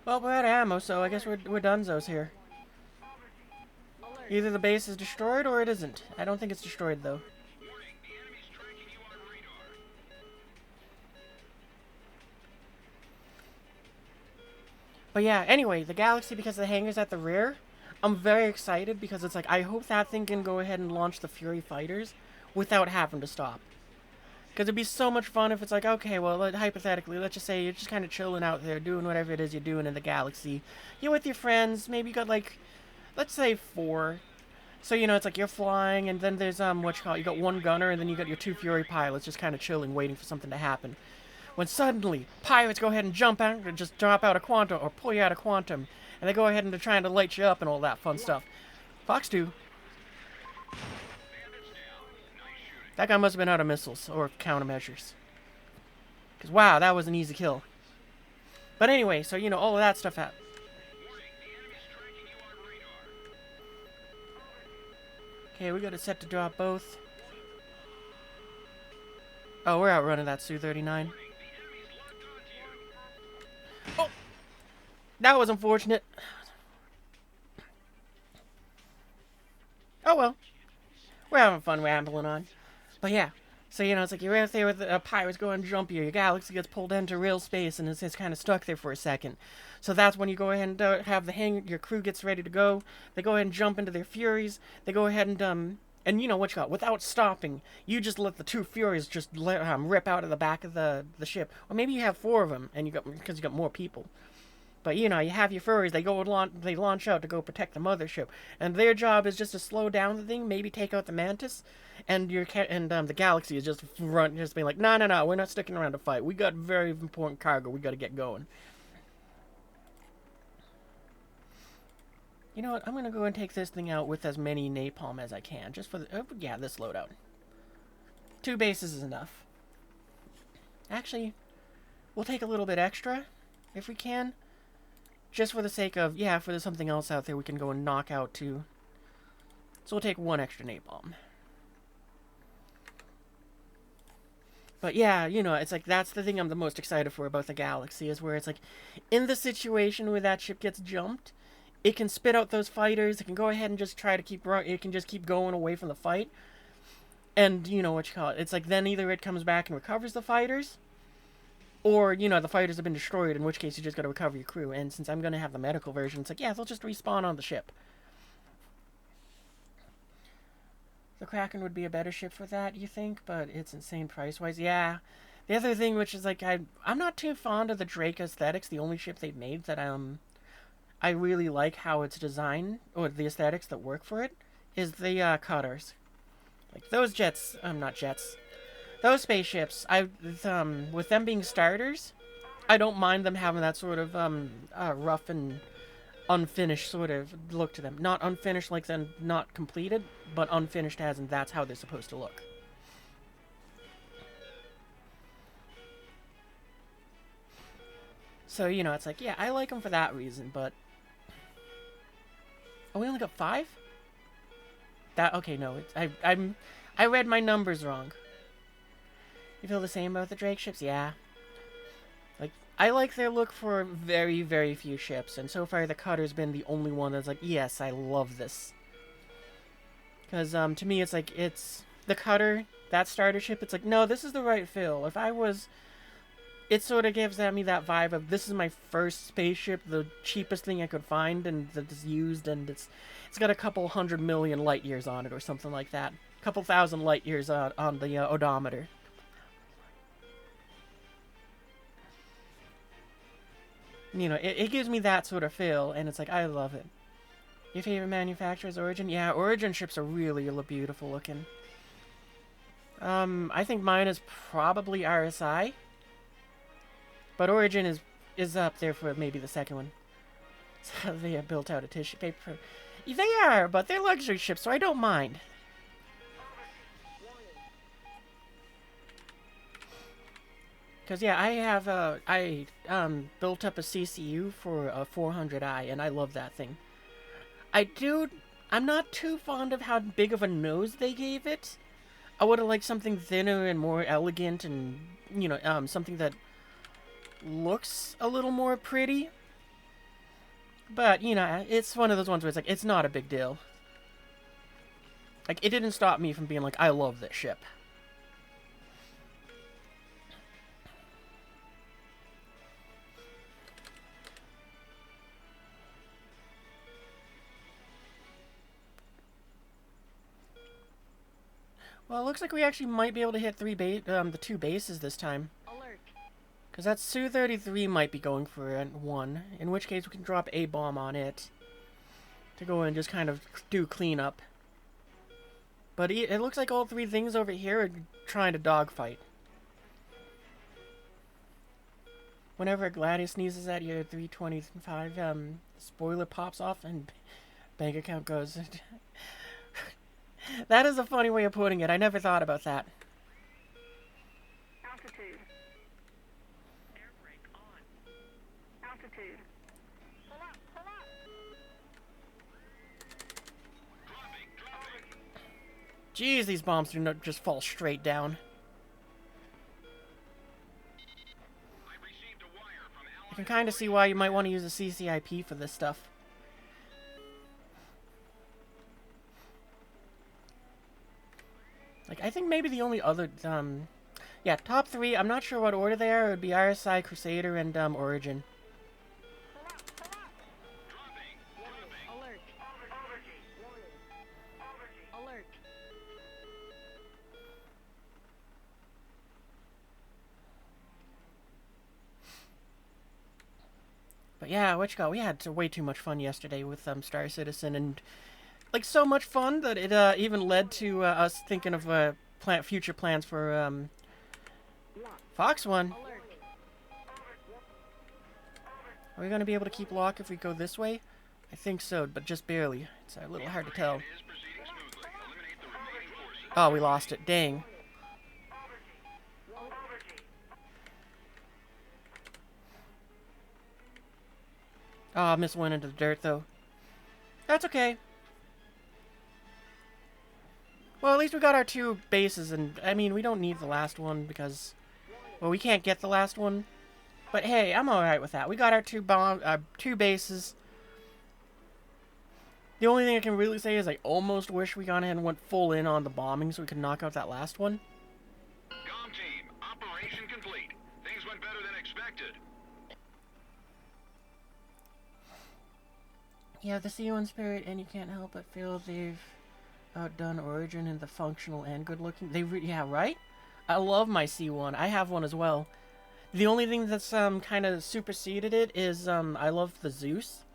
Speaker 1: Well, we're out of ammo, so I guess we're donezo's here.
Speaker 3: Alert.
Speaker 1: Either the base is destroyed or it isn't. I don't think it's destroyed, though.
Speaker 2: Warning, the enemy's tracking you on radar.
Speaker 1: But yeah, anyway, the Galaxy, because the hangar's at the rear, I'm very excited because it's like, I hope that thing can go ahead and launch the Fury fighters without having to stop. Because it'd be so much fun if it's like, okay, well, hypothetically, let's just say you're just kind of chilling out there, doing whatever it is you're doing in the Galaxy. You're with your friends, maybe you got like, let's say 4. So, you know, it's like you're flying, and then there's, you got 1 gunner, and then you got your 2 Fury pilots just kind of chilling, waiting for something to happen. When suddenly, pirates go ahead and jump out, or just drop out of Quantum, or pull you out of Quantum, and they go ahead and they're trying to light you up and all that fun stuff. Fox 2. That guy must have been out of missiles, or countermeasures. Because, wow, that was an easy kill. But anyway, so, you know, all of that stuff happened. Okay, we got it set to drop both. Oh, we're outrunning that Su-39. Oh! That was unfortunate. Oh well. We're having fun rambling on. But yeah. So, you know, it's like you're out there with the pirates going jumpy, or your galaxy gets pulled into real space and it's kind of stuck there for a second. So that's when you go ahead and have your crew gets ready to go. They go ahead and jump into their Furies. They go ahead and you know what you got, without stopping, you just let the two Furies just rip out of the back of the ship. Or maybe you have four of them, and because you got more people. But you know, you have your furries. They launch out to go protect the mothership, and their job is just to slow down the thing, maybe take out the mantis, and the galaxy is just being like, no, no, no, we're not sticking around to fight. We got very important cargo. We got to get going. You know what? I'm gonna go and take this thing out with as many napalm as I can, just for this loadout. 2 bases is enough. Actually, we'll take a little bit extra if we can. Just for the sake of, if there's something else out there we can go and knock out too. So we'll take 1 extra napalm. But yeah, you know, it's like, that's the thing I'm the most excited for about the Galaxy, is where it's like, in the situation where that ship gets jumped, it can spit out those fighters, it can go ahead and just try to it can just keep going away from the fight. And, you know what you call it, it's like, then either it comes back and recovers the fighters, or, you know, the fighters have been destroyed, in which case you just gotta recover your crew. And since I'm gonna have the medical version, it's like, they'll just respawn on the ship. The Kraken would be a better ship for that, you think? But it's insane price-wise. Yeah. The other thing, which is like, I'm not too fond of the Drake aesthetics. The only ship they've made that I really like how it's designed, or the aesthetics that work for it, is the cutters. Like those jets, not jets. Those spaceships, with them being starters, I don't mind them having that sort of rough and unfinished sort of look to them. Not unfinished like they're not completed, but unfinished as in that's how they're supposed to look. So, you know, it's like, I like them for that reason, but... Oh, we only got 5? Okay, no, I read my numbers wrong. You feel the same about the Drake ships? Yeah. Like, I like their look for very, very few ships, and so far the Cutter's been the only one that's like, yes, I love this. Because, to me, it's like, it's the Cutter, that starter ship, it's like, no, this is the right feel. If I was... It sort of gives me that vibe of, this is my first spaceship, the cheapest thing I could find, and that's used, and it's got a couple 100 million light years on it, or something like that. A couple thousand light years on the odometer. You know, it gives me that sort of feel, and it's like, I love it. Your favorite manufacturer's Origin? Yeah, Origin ships are really beautiful looking. I think mine is probably RSI. But Origin is up there for maybe the second one. So they have built out a tissue paper. They are, but they're luxury ships, so I don't mind. Because, I have, built up a CCU for a 400i, and I love that thing. I'm not too fond of how big of a nose they gave it. I would have liked something thinner and more elegant and, you know, something that looks a little more pretty. But, you know, it's one of those ones where it's like, it's not a big deal. Like, it didn't stop me from being like, I love this ship. Well, it looks like we actually might be able to hit the 2 bases this time.
Speaker 3: Alert.
Speaker 1: Because that Su-33 might be going for one, in which case we can drop a bomb on it to go and just kind of do cleanup. But it looks like all 3 things over here are trying to dogfight. Whenever a Gladius sneezes at you at 325, spoiler pops off and bank account goes. That is a funny way of putting it. I never thought about that.
Speaker 3: Altitude. Air brake on. Altitude. Pull up, pull up.
Speaker 2: Dropping.
Speaker 1: Jeez, these bombs do not just fall straight down. can kind of see why you might want to use a CCIP for this stuff. Like, I think maybe the only other, yeah, top 3, I'm not sure what order they are. It would be RSI, Crusader, and, Origin.
Speaker 3: Alert. Alert.
Speaker 1: But yeah, what you call, we had way too much fun yesterday with, Star Citizen, and, like, so much fun that it, even led to, us thinking of, future plans for, Fox One.
Speaker 3: Alert.
Speaker 1: Are we going to be able to keep lock if we go this way? I think so, but just barely. It's a little hard to tell.
Speaker 2: Is proceeding smoothly. Eliminate the remaining forces.
Speaker 1: Oh, we lost it. Dang. Oh, Miss went into the dirt, though. That's okay. Well, at least we got our 2 bases, and, I mean, we don't need the last one because, well, we can't get the last one. But hey, I'm alright with that. We got our 2 bases. The only thing I can really say is I almost wish we gone ahead and went full in on the bombing so we could knock out that last one.
Speaker 2: Comm team, operation complete. Things went better than expected.
Speaker 1: Yeah, the C1 spirit, and you can't help but feel they've outdone Origin in the functional and good-looking. Yeah, right? I love my C1. I have one as well. The only thing that's kind of superseded it is I love the Zeus.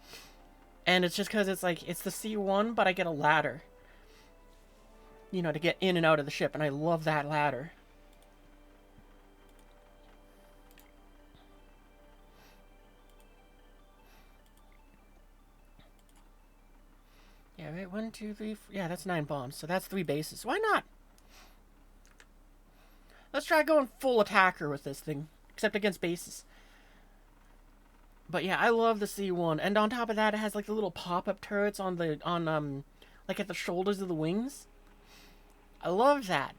Speaker 1: And it's just because it's like, it's the C1, but I get a ladder. You know, to get in and out of the ship, and I love that ladder. Yeah, right, 1, 2, 3, 4, yeah, that's 9 bombs, so that's 3 bases. Why not? Let's try going full attacker with this thing, except against bases. But yeah, I love the C1, and on top of that, it has like the little pop-up turrets on the, like at the shoulders of the wings. I love that.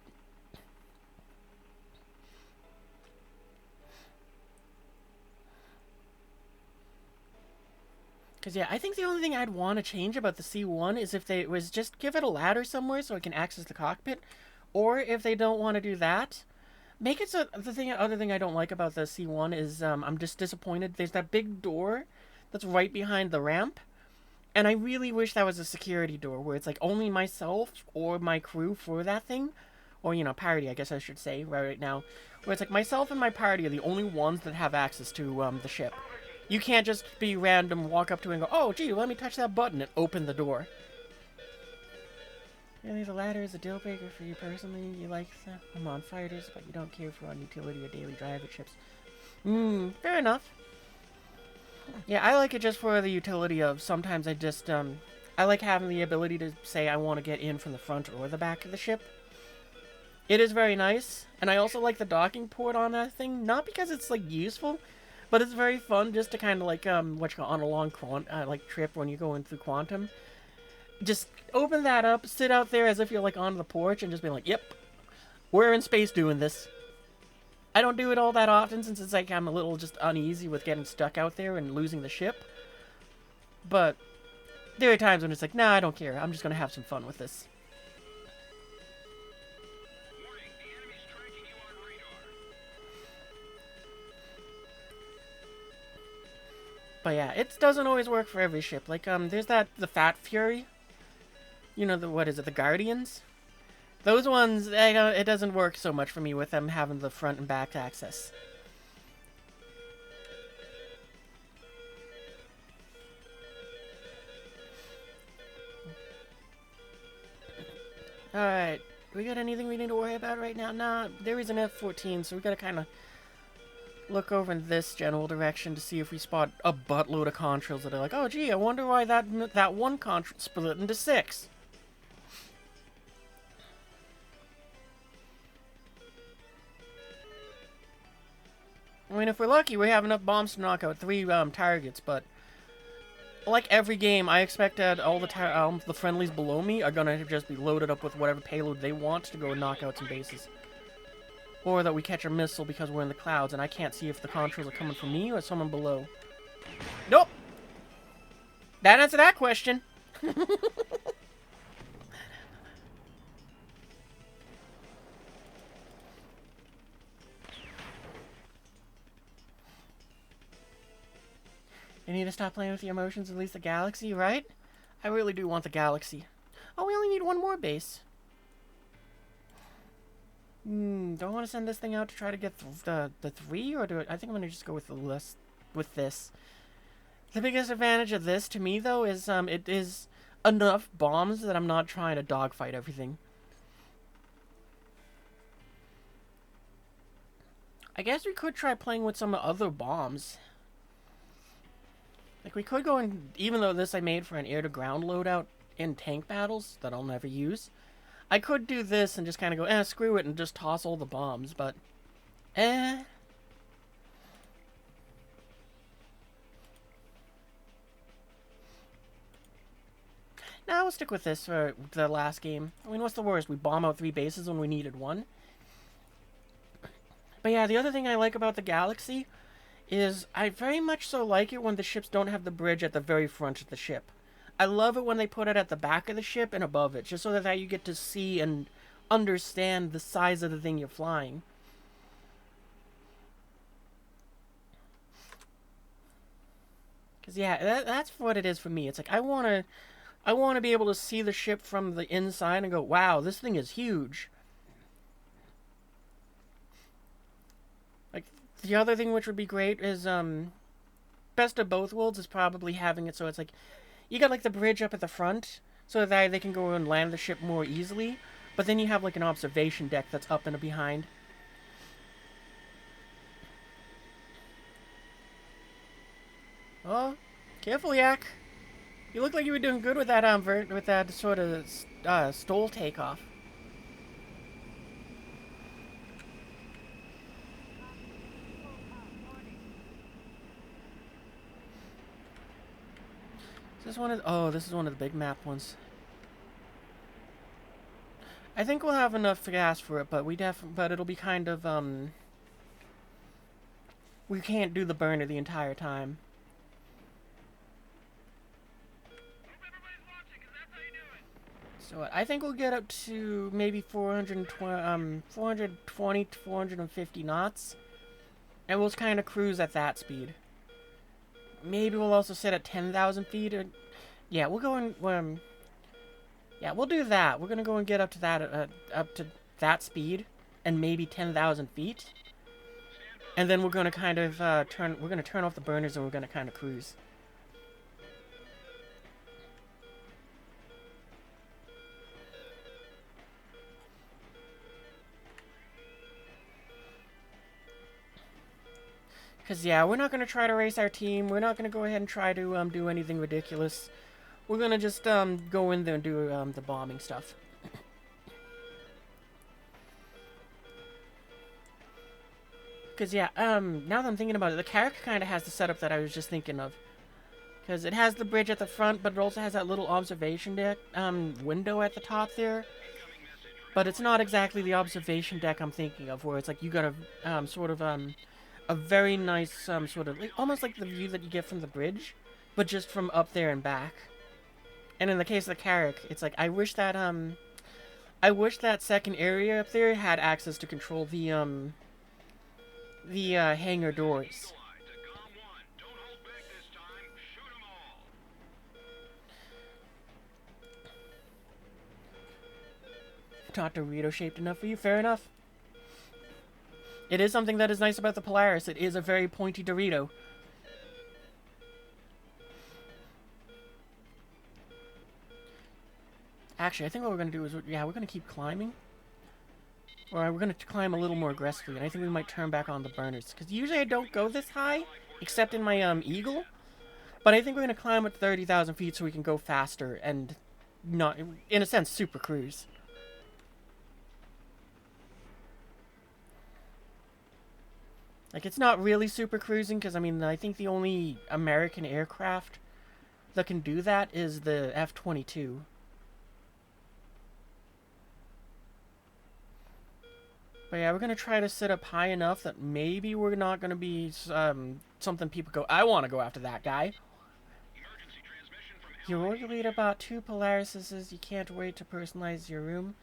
Speaker 1: Because, yeah, I think the only thing I'd want to change about the C1 is if they was just give it a ladder somewhere so I can access the cockpit. Or if they don't want to do that, make it so other thing I don't like about the C1 is I'm just disappointed. There's that big door that's right behind the ramp. And I really wish that was a security door where it's like only myself or my crew for that thing. Or, you know, party, I guess I should say, right now. Where it's like myself and my party are the only ones that have access to the ship. You can't just be random, walk up to it and go, oh, gee, let me touch that button and open the door. Really, the ladder is a deal breaker for you personally. You like them on fighters, but you don't care for on utility or daily driver ships. Fair enough. Yeah, I like it just for the utility of sometimes I just, I like having the ability to say I want to get in from the front or the back of the ship. It is very nice, and I also like the docking port on that thing, not because it's, like, useful, but it's very fun just to kind of like, on a long trip when you go in through Quantum. Just open that up, sit out there as if you're like on the porch and just be like, yep, we're in space doing this. I don't do it all that often since it's like I'm a little just uneasy with getting stuck out there and losing the ship. But there are times when it's like, nah, I don't care. I'm just going to have some fun with this.
Speaker 2: Warning, the enemy's tracking you on radar.
Speaker 1: But yeah, it doesn't always work for every ship. Like, there's the Fat Fury. You know, what is it, the Guardians? Those ones, it doesn't work so much for me with them having the front and back access. Alright, do we got anything we need to worry about right now? Nah, there is an F-14, so we gotta kind of look over in this general direction to see if we spot a buttload of contrails that are like, oh gee, I wonder why that one contrail split into 6. I mean, if we're lucky, we have enough bombs to knock out 3 targets, but like every game, I expect that all the friendlies below me are gonna just be loaded up with whatever payload they want to go and knock out some bases. Or that we catch a missile because we're in the clouds and I can't see if the contrails are coming from me or someone below. Nope! That answered that question! You need to stop playing with your emotions and release the galaxy, right? I really do want the galaxy. Oh, we only need one more base. Do I want to send this thing out to try to get the 3, or do I think I'm going to just go with the list with this. The biggest advantage of this to me though is it is enough bombs that I'm not trying to dogfight everything. I guess we could try playing with some other bombs. Like we could go in, even though this I made for an air-to-ground loadout in tank battles that I'll never use. I could do this and just kind of go, screw it, and just toss all the bombs, but, Now we'll stick with this for the last game. I mean, what's the worst? We bomb out 3 bases when we needed 1. But yeah, the other thing I like about the Galaxy is I very much so like it when the ships don't have the bridge at the very front of the ship. I love it when they put it at the back of the ship and above it, just so that you get to see and understand the size of the thing you're flying. Because yeah, that's what it is for me. It's like I want to be able to see the ship from the inside and go, wow, this thing is huge. Like, the other thing which would be great is, best of both worlds is probably having it so it's like, you got like the bridge up at the front, so that they can go and land the ship more easily, but then you have like an observation deck that's up and behind. Oh, careful, Yak. You look like you were doing good with that with that sort of stole takeoff. Is this one of this is one of the big map ones. I think we'll have enough gas for it, but but it'll be kind of we can't do the burner the entire time. So I think we'll get up to maybe 420 to 450 knots. And we'll kind of cruise at that speed. Maybe we'll also sit at 10,000 feet. Or, yeah, we'll go and... yeah, we'll do that. We're going to go and get up to that speed. And maybe 10,000 feet. And then we're going to kind of turn off the burners and we're going to kind of cruise. Because, yeah, we're not going to try to race our team. We're not going to go ahead and try to do anything ridiculous. We're going to just go in there and do the bombing stuff. Because, yeah, now that I'm thinking about it, the character kind of has the setup that I was just thinking of. Because it has the bridge at the front, but it also has that little observation deck window at the top there. But it's not exactly the observation deck I'm thinking of, where it's like you got a sort of a very nice sort of almost like the view that you get from the bridge, but just from up there and back. And in the case of the Carrack, it's like I wish that second area up there had access to control the hangar doors. Not Dorito shaped enough for you, fair enough. It is something that is nice about the Polaris. It is a very pointy Dorito. Actually, I think what we're going to do is, yeah, we're going to keep climbing. Or we're going to climb a little more aggressively, and I think we might turn back on the burners. Because usually I don't go this high, except in my Eagle. But I think we're going to climb at 30,000 feet so we can go faster and not, in a sense, super cruise. Like, it's not really super cruising, because, I mean, I think the only American aircraft that can do that is the F-22. But yeah, we're gonna try to sit up high enough that maybe we're not gonna be something people go, I want to go after that guy.
Speaker 2: Emergency transmission from
Speaker 1: You're worried about 2 Polarises. You can't wait to personalize your room.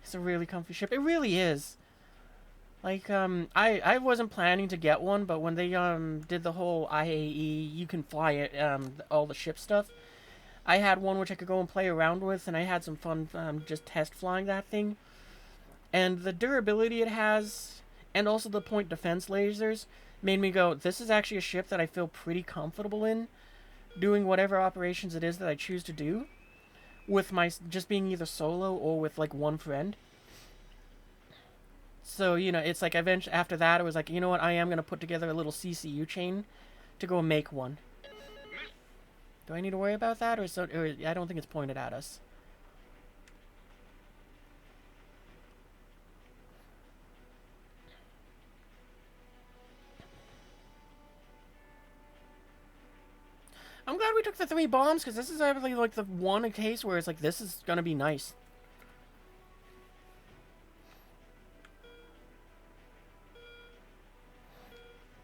Speaker 1: It's a really comfy ship. It really is. Like, I wasn't planning to get one, but when they, did the whole IAE, you can fly it, all the ship stuff, I had one which I could go and play around with, and I had some fun, just test flying that thing. And the durability it has, and also the point defense lasers, made me go, this is actually a ship that I feel pretty comfortable in, doing whatever operations it is that I choose to do, with my, just being either solo or with, like, one friend. So, you know, it's like eventually after that, it was like, you know what, I am going to put together a little CCU chain to go make one. Do I need to worry about that, or I don't think it's pointed at us. I'm glad we took the 3 bombs, because this is actually like the one case where it's like, this is going to be nice.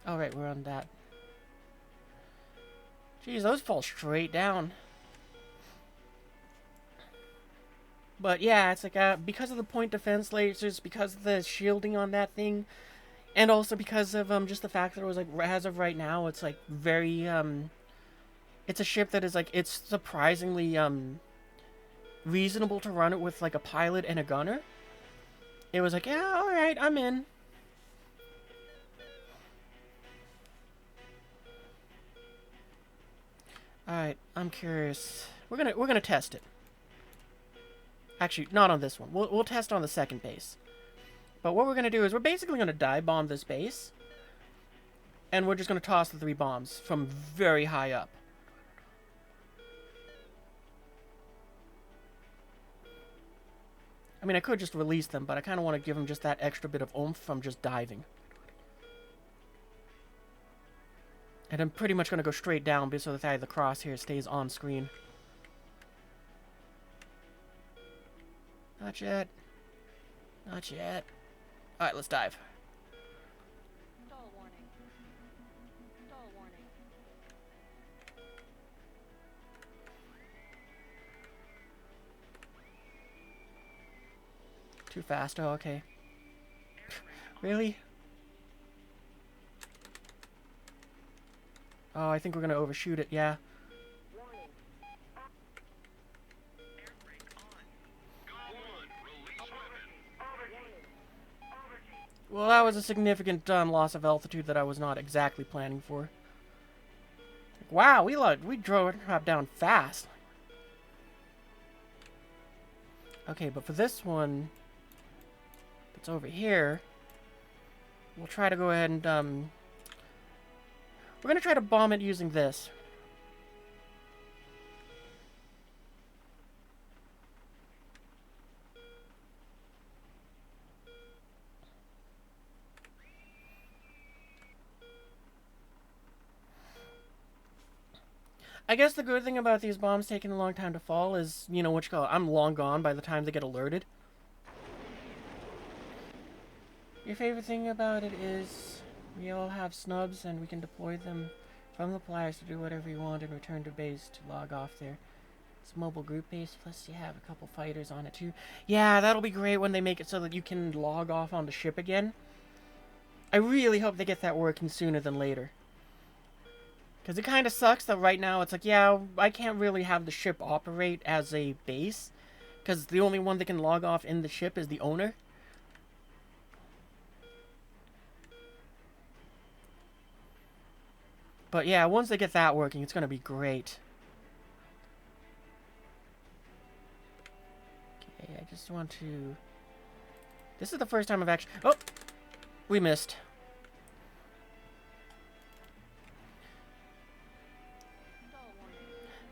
Speaker 1: Alright, we're on that. Jeez, those fall straight down. But yeah, it's like, because of the point defense lasers, because of the shielding on that thing, and also because of, just the fact that it was like, as of right now, it's like very, it's a ship that is like, it's surprisingly, reasonable to run it with like a pilot and a gunner. It was like, yeah, alright, I'm in. Alright, I'm curious. We're gonna test it. Actually, not on this one. We'll test on the second base. But what we're gonna do is we're basically gonna dive bomb this base, and we're just gonna toss the 3 bombs from very high up. I mean, I could just release them, but I kind of want to give them just that extra bit of oomph from just diving. And I'm pretty much going to go straight down so that the crosshair stays on screen. Not yet. Not yet. Alright, let's dive.
Speaker 3: Stall warning. Stall warning.
Speaker 1: Too fast. Oh, okay. Really? Oh, I think we're going to overshoot it, yeah. Well, that was a significant loss of altitude that I was not exactly planning for. Wow, we drove it down fast. Okay, but for this one, it's over here. We'll try to go ahead and we're gonna try to bomb it using this. I guess the good thing about these bombs taking a long time to fall is, you know, what you call it, I'm long gone by the time they get alerted. Your favorite thing about it is we all have snubs and we can deploy them from the pliers to do whatever you want and return to base to log off there. It's a mobile group base, plus you have a couple fighters on it too. Yeah, that'll be great when they make it so that you can log off on the ship again. I really hope they get that working sooner than later. Because it kind of sucks that right now it's like, yeah, I can't really have the ship operate as a base. Because the only one that can log off in the ship is the owner. But yeah, once they get that working, it's going to be great. Okay, I just want to... This is the first time I've actually... Oh! We missed.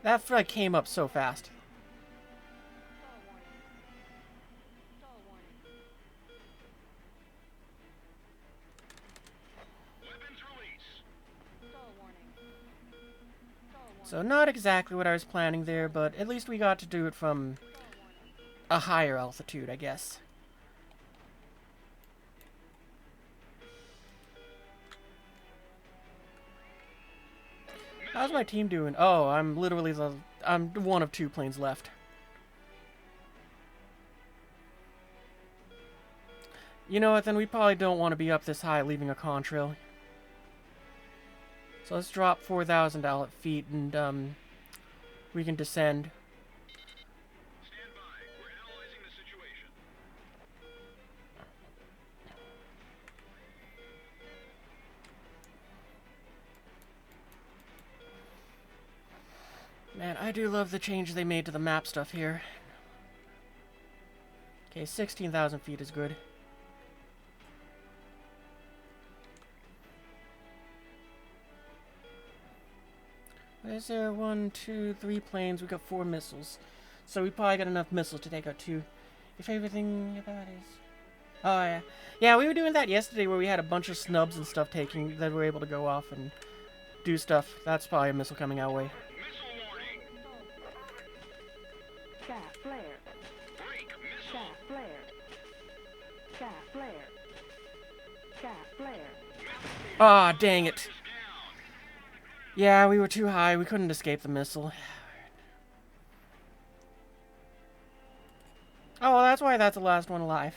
Speaker 1: That frag came up so fast. So not exactly what I was planning there, but at least we got to do it from a higher altitude, I guess. How's my team doing? Oh, I'm one of 2 planes left. You know what, then we probably don't want to be up this high leaving a contrail. So let's drop 4,000 feet and we can descend.
Speaker 2: Stand by. We're analyzing the situation.
Speaker 1: Man, I do love the change they made to the map stuff here. Okay, 16,000 feet is good. Is there 1, 2, 3 planes? We got 4 missiles. So we probably got enough missiles to take out 2. If everything about is... Oh, yeah. Yeah, we were doing that yesterday where we had a bunch of snubs and stuff taking that were able to go off and do stuff. That's probably a missile coming our way.
Speaker 2: Missile warning.
Speaker 3: Shaft flare.
Speaker 2: Break missile.
Speaker 3: Shaft flare. Shaft flare. Shaft flare.
Speaker 1: Ah, dang it.
Speaker 2: Is down.
Speaker 1: Yeah, we were too high. We couldn't escape the missile. Oh, well, that's why that's the last one alive.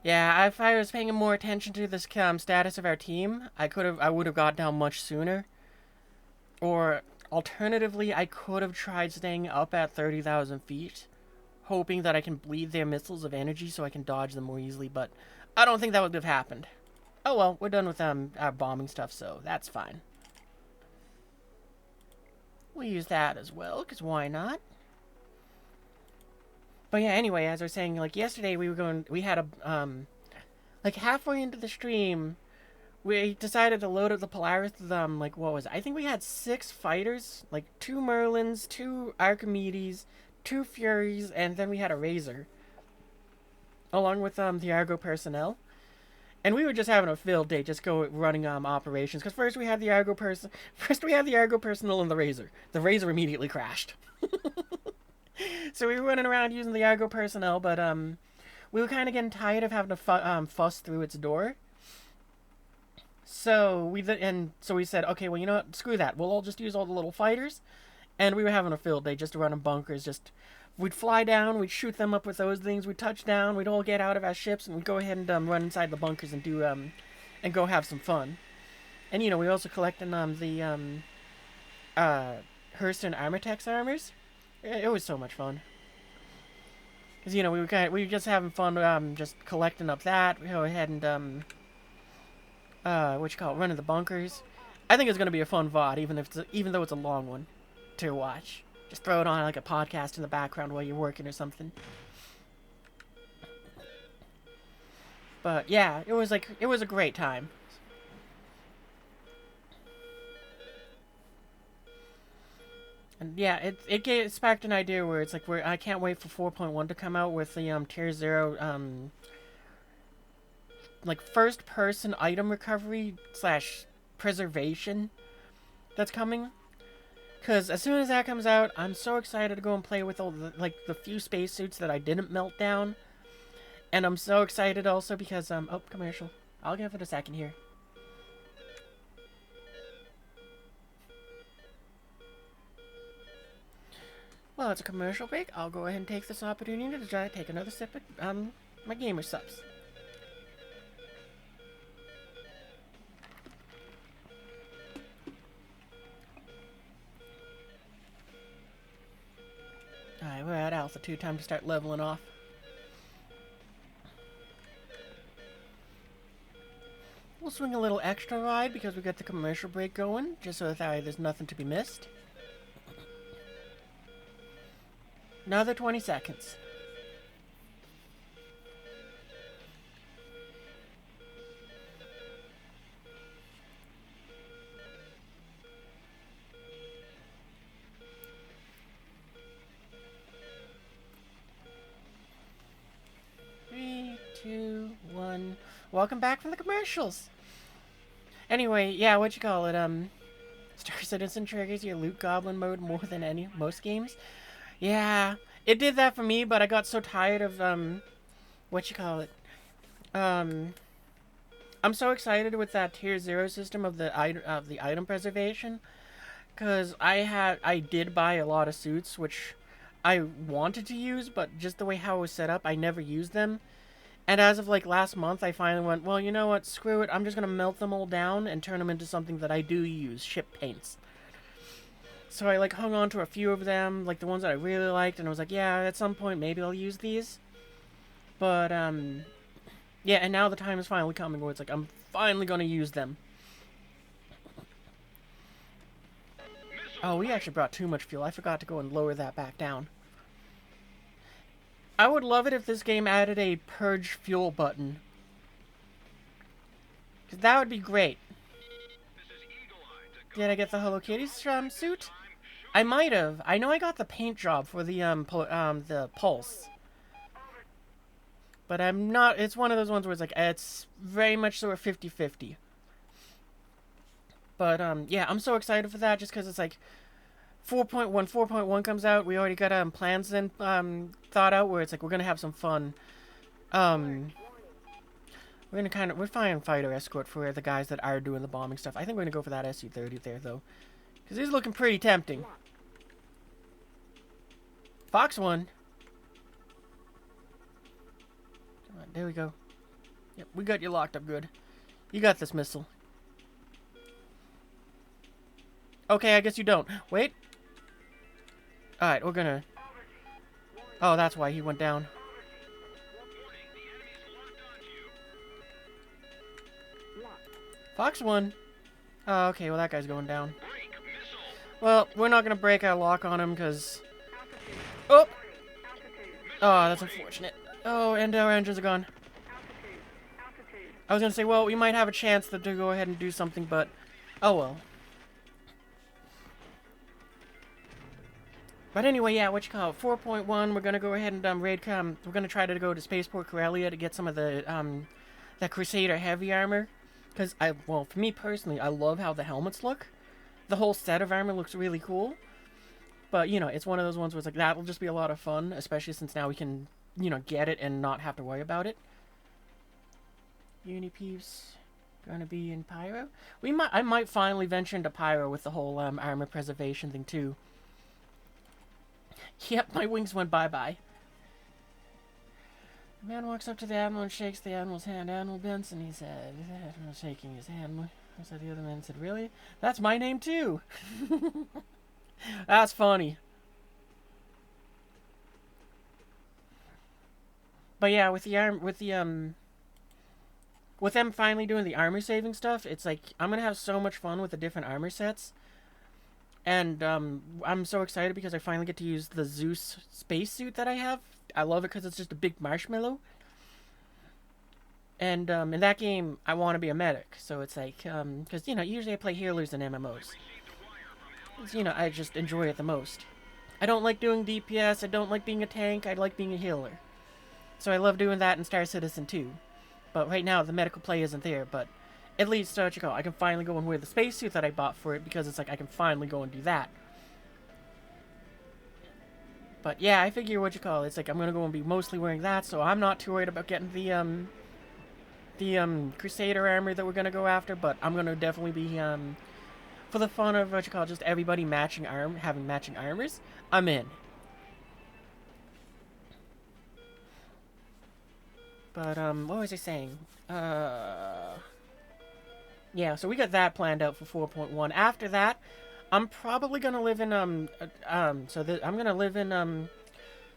Speaker 1: Yeah, if I was paying more attention to this status of our team, I would have got down much sooner. Or alternatively, I could have tried staying up at 30,000 feet, hoping that I can bleed their missiles of energy so I can dodge them more easily. But I don't think that would have happened. Oh well, we're done with our bombing stuff, so that's fine. We'll use that as well, because why not? But yeah, anyway, as I was saying, like yesterday we had a, like halfway into the stream, we decided to load up the Polaris with, like what was it? I think we had 6 fighters, like 2 Merlins, 2 Archimedes, 2 Furies, and then we had a Razor. Along with, the Argo personnel. And we were just having a field day, just running operations. Because first we had the Argo personnel and the Razor. The Razor immediately crashed. So we were running around using the Argo personnel, but we were kind of getting tired of having to fuss through its door. So we said, okay, well, you know what? Screw that. We'll all just use all the little fighters. And we were having a field day, just running bunkers. We'd fly down, we'd shoot them up with those things, we'd touch down, we'd all get out of our ships, and we'd go ahead and run inside the bunkers and do and go have some fun. And you know, we also collected the Hurston Armortex armors. It was so much fun. Cause you know we were just having fun, just collecting up that. We go ahead and running the bunkers. I think it's gonna be a fun VOD, even though it's a long one to watch. Just throw it on like a podcast in the background while you're working or something. But yeah, it was a great time. And yeah, it sparked an idea where it's like I can't wait for 4.1 to come out with the Tier 0 like first person item recovery / preservation that's coming. Because as soon as that comes out, I'm so excited to go and play with all the few spacesuits that I didn't melt down. And I'm so excited also because, oh, commercial. I'll give it a second here. Well, it's a commercial break. I'll go ahead and take this opportunity to try to take another sip of, my gamer subs. Alright, we're at altitude. Time to start leveling off. We'll swing a little extra ride because we got the commercial break going, just so that there's nothing to be missed. Another 20 seconds. Three, two, one. Welcome back from the commercials. Anyway, yeah, Star Citizen triggers your loot goblin mode more than most games. Yeah, it did that for me, but I got so tired of, I'm so excited with that tier 0 system of the item preservation, because I did buy a lot of suits which I wanted to use, but just the way how it was set up, I never used them. And as of like last month, I finally went, well, you know what, screw it, I'm just gonna melt them all down and turn them into something that I do use, ship paints. So I like hung on to a few of them, like the ones that I really liked, and I was like, yeah, at some point maybe I'll use these. But yeah, and now the time is finally coming where it's like I'm finally gonna use them. Oh, we actually brought too much fuel. I forgot to go and lower that back down. I would love it if this game added a purge fuel button. Because that would be great. Did I get the Hello Kitty suit? I might have. I know I got the paint job for the Pulse. But I'm not... It's one of those ones where it's like, it's very much so a 50-50. But, yeah, I'm so excited for that just because it's like 4.1 comes out. We already got plans and thought out where it's like we're going to have some fun. We're finding fighter escort for the guys that are doing the bombing stuff. I think we're going to go for that SU-30 there, though. Because he's looking pretty tempting. Fox 1. Come on, there we go. Yep, we got you locked up good. You got this missile. Okay, I guess you don't. Wait. Alright, we're gonna... Oh, that's why he went down. Fox 1. Oh, okay, well that guy's going down. Well, we're not gonna break our lock on him, because... Oh! Oh, that's unfortunate. Oh, and our engines are gone. I was gonna say, well, we might have a chance to go ahead and do something, but... Oh well. But anyway, yeah, what you call it, 4.1, we're gonna go ahead and we're gonna try to go to Spaceport Corellia to get some of the that Crusader heavy armor, because well, for me personally, I love how the helmets look. The whole set of armor looks really cool. But you know, it's one of those ones where it's like that'll just be a lot of fun, especially since now we can, you know, get it and not have to worry about it. Unipeeps gonna be in Pyro. I might finally venture into Pyro with the whole armor preservation thing too. Yep, my wings went bye-bye. The man walks up to the Admiral and shakes the Admiral's hand. Admiral Benson, he said. The Admiral shaking his hand. So the other man said, really? That's my name too! That's funny. But yeah, with them finally doing the armor saving stuff, it's like, I'm gonna have so much fun with the different armor sets. And I'm so excited because I finally get to use the Zeus spacesuit that I have. I love it because it's just a big marshmallow. And in that game, I want to be a medic. So it's like, because, you know, usually I play healers in MMOs. You know, I just enjoy it the most. I don't like doing DPS, I don't like being a tank, I like being a healer. So I love doing that in Star Citizen 2. But right now, the medical play isn't there, but... At least, I can finally go and wear the spacesuit that I bought for it, because it's like, I can finally go and do that. But yeah, I figure it's like, I'm gonna go and be mostly wearing that, so I'm not too worried about getting the Crusader armor that we're gonna go after, but I'm gonna definitely be, for the fun of, just everybody having matching armors, I'm in. But, what was I saying? Yeah, so we got that planned out for 4.1. After that, I'm probably gonna live in, I'm gonna live in,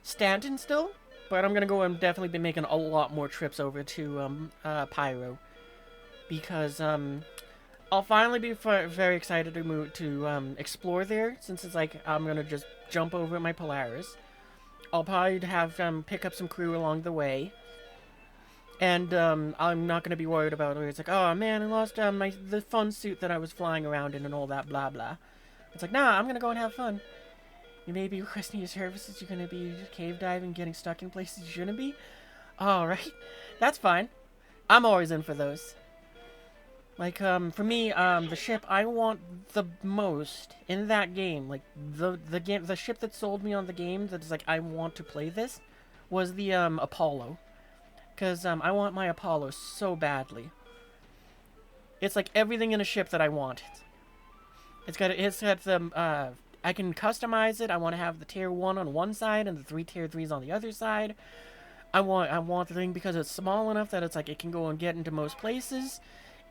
Speaker 1: Stanton still, but I'm gonna go and definitely be making a lot more trips over to, Pyro. Because, I'll finally be very excited to move to, explore there, since it's like, I'm gonna just jump over at my Polaris. I'll probably have, pick up some crew along the way. And, I'm not gonna be worried about it. It's like, oh man, I lost, the fun suit that I was flying around in and all that blah blah. It's like, nah, I'm gonna go and have fun. You may be requesting your services, you're gonna be cave diving, getting stuck in places you shouldn't be. Alright, that's fine. I'm always in for those. Like, for me, the ship I want the most in that game, like, the ship that sold me on the game, that's like, I want to play this, was the, Apollo. Because, I want my Apollo so badly. It's like everything in a ship that I want. It's got the I can customize it. I want to have the tier 1 on one side and the 3 tier 3s on the other side. I want the thing because it's small enough that it's like it can go and get into most places.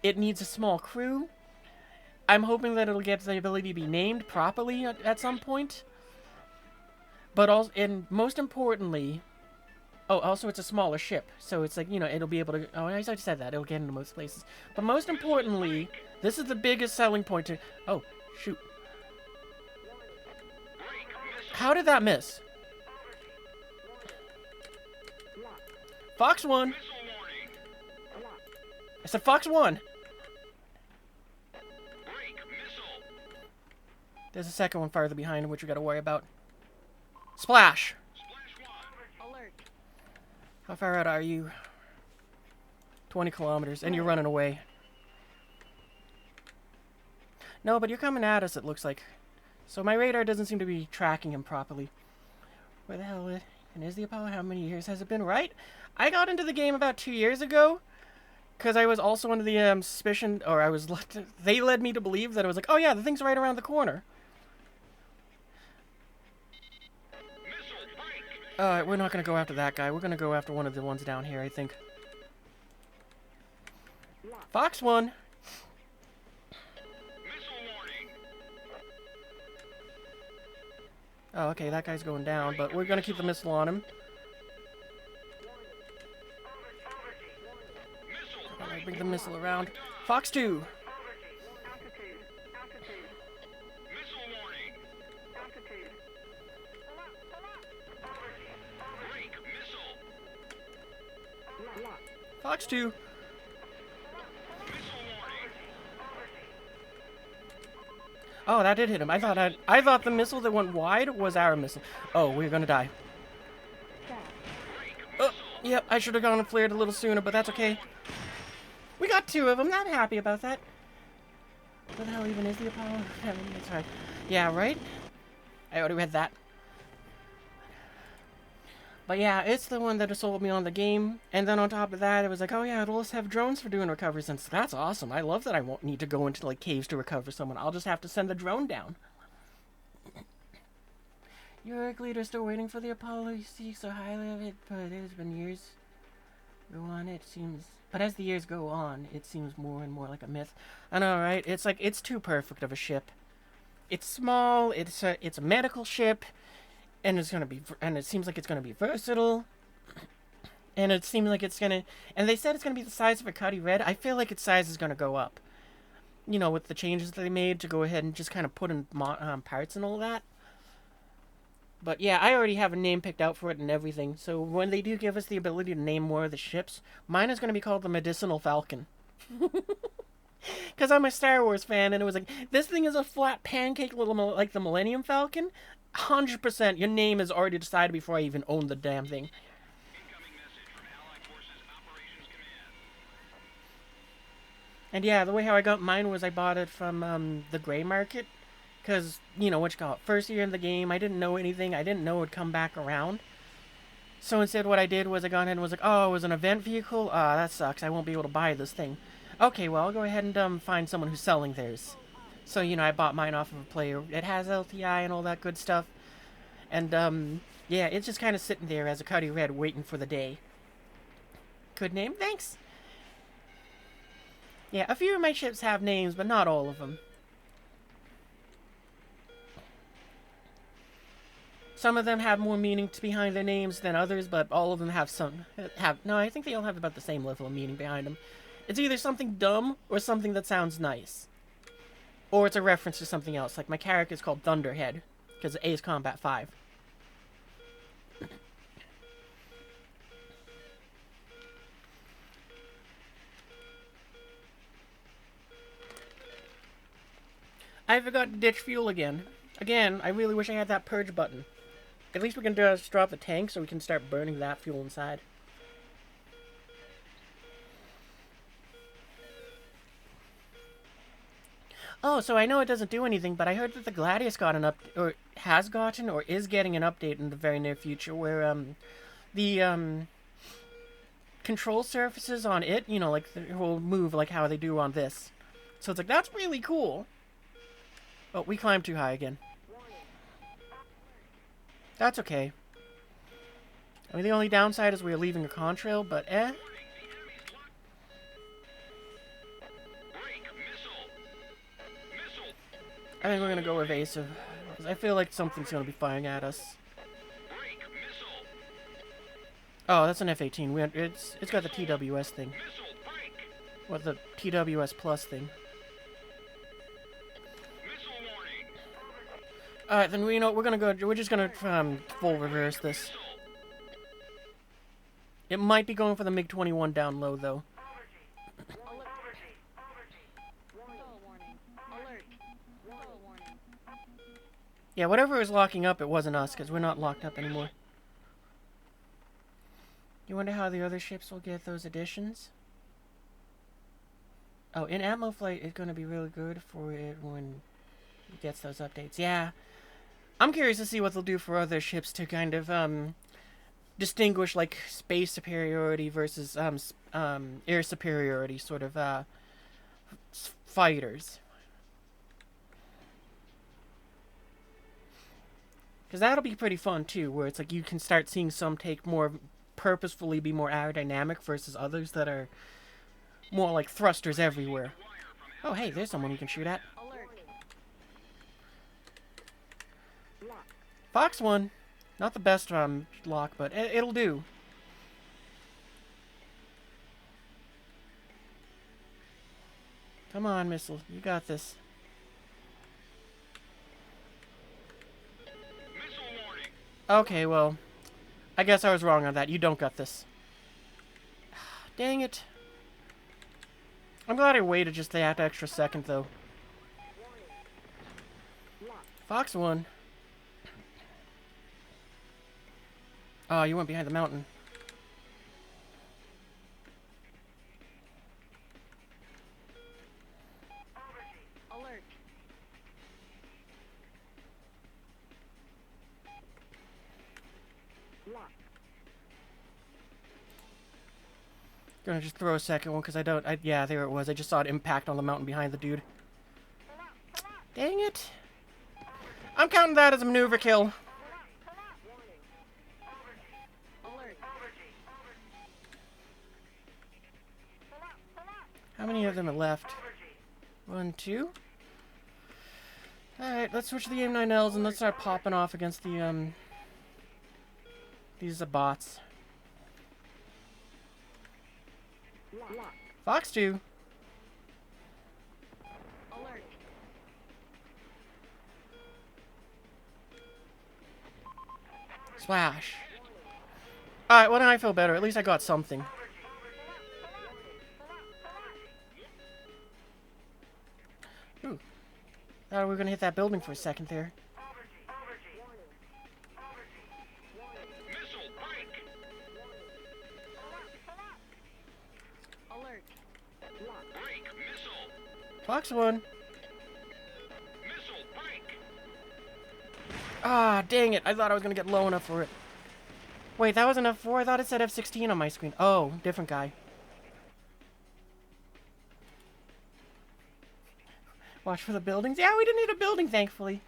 Speaker 1: It needs a small crew. I'm hoping that it'll get the ability to be named properly at some point. But also, and most importantly, also it's a smaller ship, so it's like, you know, it'll be able to. Oh, I already said that it'll get into most places. But most importantly, this is the biggest selling point to. Oh, shoot! How did that miss? Fox 1.
Speaker 2: Missile warning.
Speaker 1: I said Fox 1.
Speaker 2: Break missile.
Speaker 1: There's a second one farther behind, which we got to worry about. Splash.
Speaker 2: Splash 1.
Speaker 3: Alert.
Speaker 1: How far out are you? 20 kilometers, and you're running away. No, but you're coming at us, it looks like. So my radar doesn't seem to be tracking him properly. Where the hell is... And is the Apollo? How many years has it been? Right? I got into the game about 2 years ago. Because I was also under the suspicion... Or I was... They led me to believe that it was like, oh yeah, the thing's right around the corner.
Speaker 2: Missile break.
Speaker 1: Alright, we're not going to go after that guy. We're going to go after one of the ones down here, I think. Fox 1.
Speaker 2: Missile warning.
Speaker 1: Oh, okay, that guy's going down, but we're going to keep the missile on him.
Speaker 2: Missile
Speaker 1: Alright, bring the missile around. Fox 2.
Speaker 3: Altitude. Altitude.
Speaker 2: Missile warning.
Speaker 3: Altitude.
Speaker 2: Break missile.
Speaker 3: Lock.
Speaker 1: Fox 2.
Speaker 2: Missile warning.
Speaker 1: Oh, that did hit him. I thought the missile that went wide was our missile. Oh, we're gonna die.
Speaker 3: Staff.
Speaker 1: Oh, yep, I should have gone and flared a little sooner, but that's okay. We got 2 of them. I'm happy about that. What the hell even is the Apollo? That's right. Yeah, right? I already read that. But yeah, it's the one that sold me on the game. And then on top of that, it was like, oh yeah, it'll also have drones for doing recoveries. And that's awesome. I love that I won't need to go into like caves to recover someone. I'll just have to send the drone down. Your Earth leader still waiting for the Apollo. You speak so highly of it, but it has been years. Go on, it seems. But as the years go on, it seems more and more like a myth. I know, right? It's like it's too perfect of a ship. It's small. It's a medical ship. And it's gonna be, and it seems like it's gonna be versatile. And it seems like it's gonna, and they said it's gonna be the size of a Cuddy Red. I feel like its size is gonna go up. You know, with the changes that they made to go ahead and just kind of put in parts and all that. But yeah, I already have a name picked out for it and everything. So when they do give us the ability to name more of the ships, mine is gonna be called the Medicinal Falcon. Because I'm a Star Wars fan, and it was like, this thing is a flat pancake little like the Millennium Falcon. 100%, your name is already decided before I even own the damn thing.
Speaker 2: Incoming message from Allied Forces Operations Command.
Speaker 1: And yeah, the way how I got mine was I bought it from the gray market. Because, you know, what you call it, first year in the game, I didn't know anything. I didn't know it would come back around. So instead what I did was I got ahead and was like, oh, it was an event vehicle? Ah, that sucks. I won't be able to buy this thing. Okay, well, I'll go ahead and find someone who's selling theirs. So, you know, I bought mine off of a player. It has LTI and all that good stuff. And, yeah, it's just kind of sitting there as a Cuddy Red waiting for the day. Good name? Thanks. Yeah, a few of my ships have names, but not all of them. Some of them have more meaning behind their names than others, but all of them have some... No, I think they all have about the same level of meaning behind them. It's either something dumb or something that sounds nice. Or it's a reference to something else. Like my character is called Thunderhead, because of Ace Combat 5. I forgot to ditch fuel again. Again, I really wish I had that purge button. At least we can just drop the tank so we can start burning that fuel inside. Oh, so I know it doesn't do anything, but I heard that the Gladius got an or has gotten, or is getting an update in the very near future, where the control surfaces on it, you know, like will move like how they do on this. So it's like, that's really cool. Oh, we climbed too high again. That's okay. I mean, the only downside is we're leaving a contrail, but eh.
Speaker 2: Break missile. Missile.
Speaker 1: I think we're gonna go evasive. 'Cause I feel like something's gonna be firing at us.
Speaker 2: Break missile.
Speaker 1: Oh, that's an F-18. It's got the TWS thing.
Speaker 2: Missile break.
Speaker 1: What, the TWS plus thing.
Speaker 2: Missile warning.
Speaker 1: Alright, then we're just gonna full reverse this.
Speaker 2: Missile.
Speaker 1: It might be going for the MiG-21 down low, though. Yeah, whatever was locking up, it wasn't us, because we're not locked up anymore. You wonder how the other ships will get those additions? Oh, in Atmo Flight, it's going to be really good for it when it gets those updates. Yeah. I'm curious to see what they'll do for other ships to kind of, distinguish, like, space superiority versus, air superiority sort of, fighters. Because that'll be pretty fun, too, where it's like you can start seeing some take more, purposefully be more aerodynamic versus others that are more like thrusters everywhere. Oh, hey, there's someone we can shoot at. Fox 1. Not the best lock, but it'll do. Come on, missile. You got this.
Speaker 2: Missile warning.
Speaker 1: Okay, well, I guess I was wrong on that. You don't got this. Dang it. I'm glad I waited just that extra second, though. Fox 1. Oh, you went behind the mountain.
Speaker 3: Alert. Lock.
Speaker 1: Gonna just throw a second one, because yeah, there it was. I just saw it impact on the mountain behind the dude. Dang it. I'm counting that as a maneuver kill.
Speaker 3: Alert.
Speaker 1: How many of them are left? 1, 2. Alright, let's switch to the AIM-9Ls and let's start popping off against the, these bots.
Speaker 3: Lock.
Speaker 1: Fox 2.
Speaker 3: Alert.
Speaker 1: Splash. Alright, well now I feel better. At least I got something. Ooh. Thought we were gonna hit that building for a second there.
Speaker 2: Missile break.
Speaker 3: Alert. Lock.
Speaker 2: Break missile.
Speaker 1: Fox 1.
Speaker 2: Missile break.
Speaker 1: Ah, dang it. I thought I was gonna get low enough for it. Wait, that was an F4? I thought it said F16 on my screen. Oh, different guy. Watch for the buildings. Yeah, we didn't need a building, thankfully.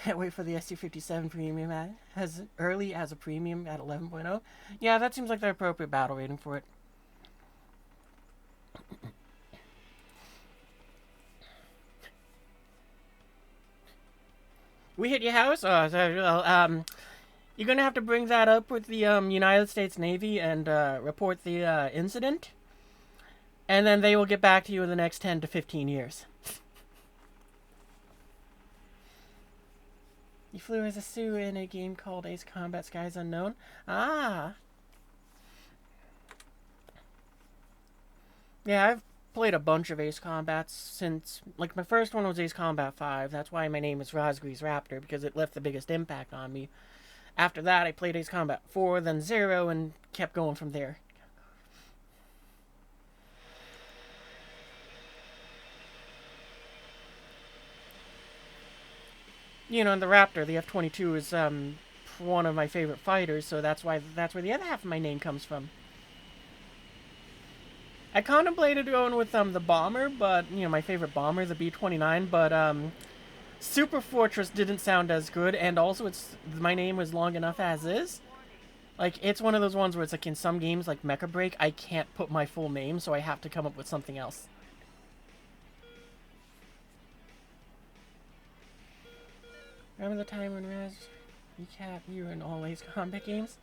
Speaker 1: Can't wait for the SU-57 premium as early as a premium at 11.0. Yeah, that seems like the appropriate battle rating for it. We hit your house? Oh, well, you're gonna have to bring that up with the United States Navy and report the incident. And then they will get back to you in the next 10 to 15 years. You flew as a Sioux in a game called Ace Combat Skies Unknown? Ah! Yeah, I've played a bunch of Ace Combats since... Like, my first one was Ace Combat 5. That's why my name is Rosgrees Raptor, because it left the biggest impact on me. After that, I played Ace Combat 4, then 0, and kept going from there. You know, and the Raptor, the F-22, is one of my favorite fighters, so that's where the other half of my name comes from. I contemplated going with the bomber, but you know my favorite bomber, the B-29, but Super Fortress didn't sound as good, and also it's my name was long enough as is. Like it's one of those ones where it's like in some games like Mecha Break, I can't put my full name, so I have to come up with something else. Remember the time when Raz recap you in all Ace Combat games?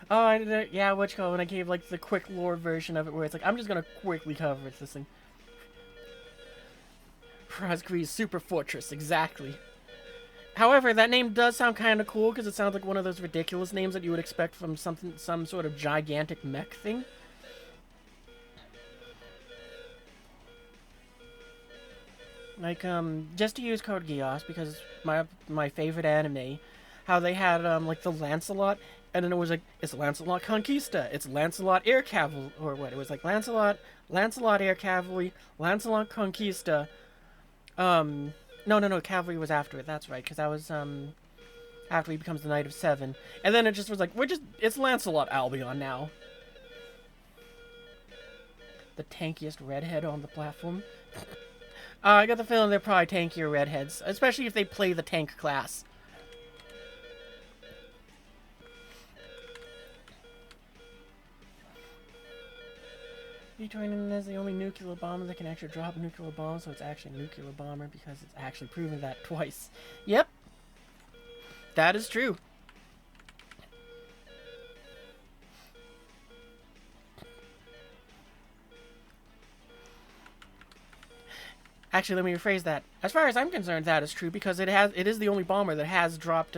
Speaker 1: Oh, yeah, when I gave like the quick lore version of it, where it's like I'm just gonna quickly cover this thing. Razgree's Super Fortress, exactly. However, that name does sound kind of cool because it sounds like one of those ridiculous names that you would expect from some sort of gigantic mech thing. Like, just to use Code Geass, because my favorite anime, how they had, like, the Lancelot, and then it was like, it's Lancelot Conquista, it's Lancelot Air Cavalry, or what, it was like Lancelot Air Cavalry, Lancelot Conquista, no, Cavalry was after it, that's right, because that was, after he becomes the Knight of Seven, and then it just was like, it's Lancelot Albion now. The tankiest redhead on the platform. I got the feeling they're probably tankier redheads, especially if they play the tank class. B-29 is the only nuclear bomber that can actually drop nuclear bombs, so it's actually a nuclear bomber because it's actually proven that twice. Yep. That is true. Actually, let me rephrase that. As far as I'm concerned, that is true because it is the only bomber that has dropped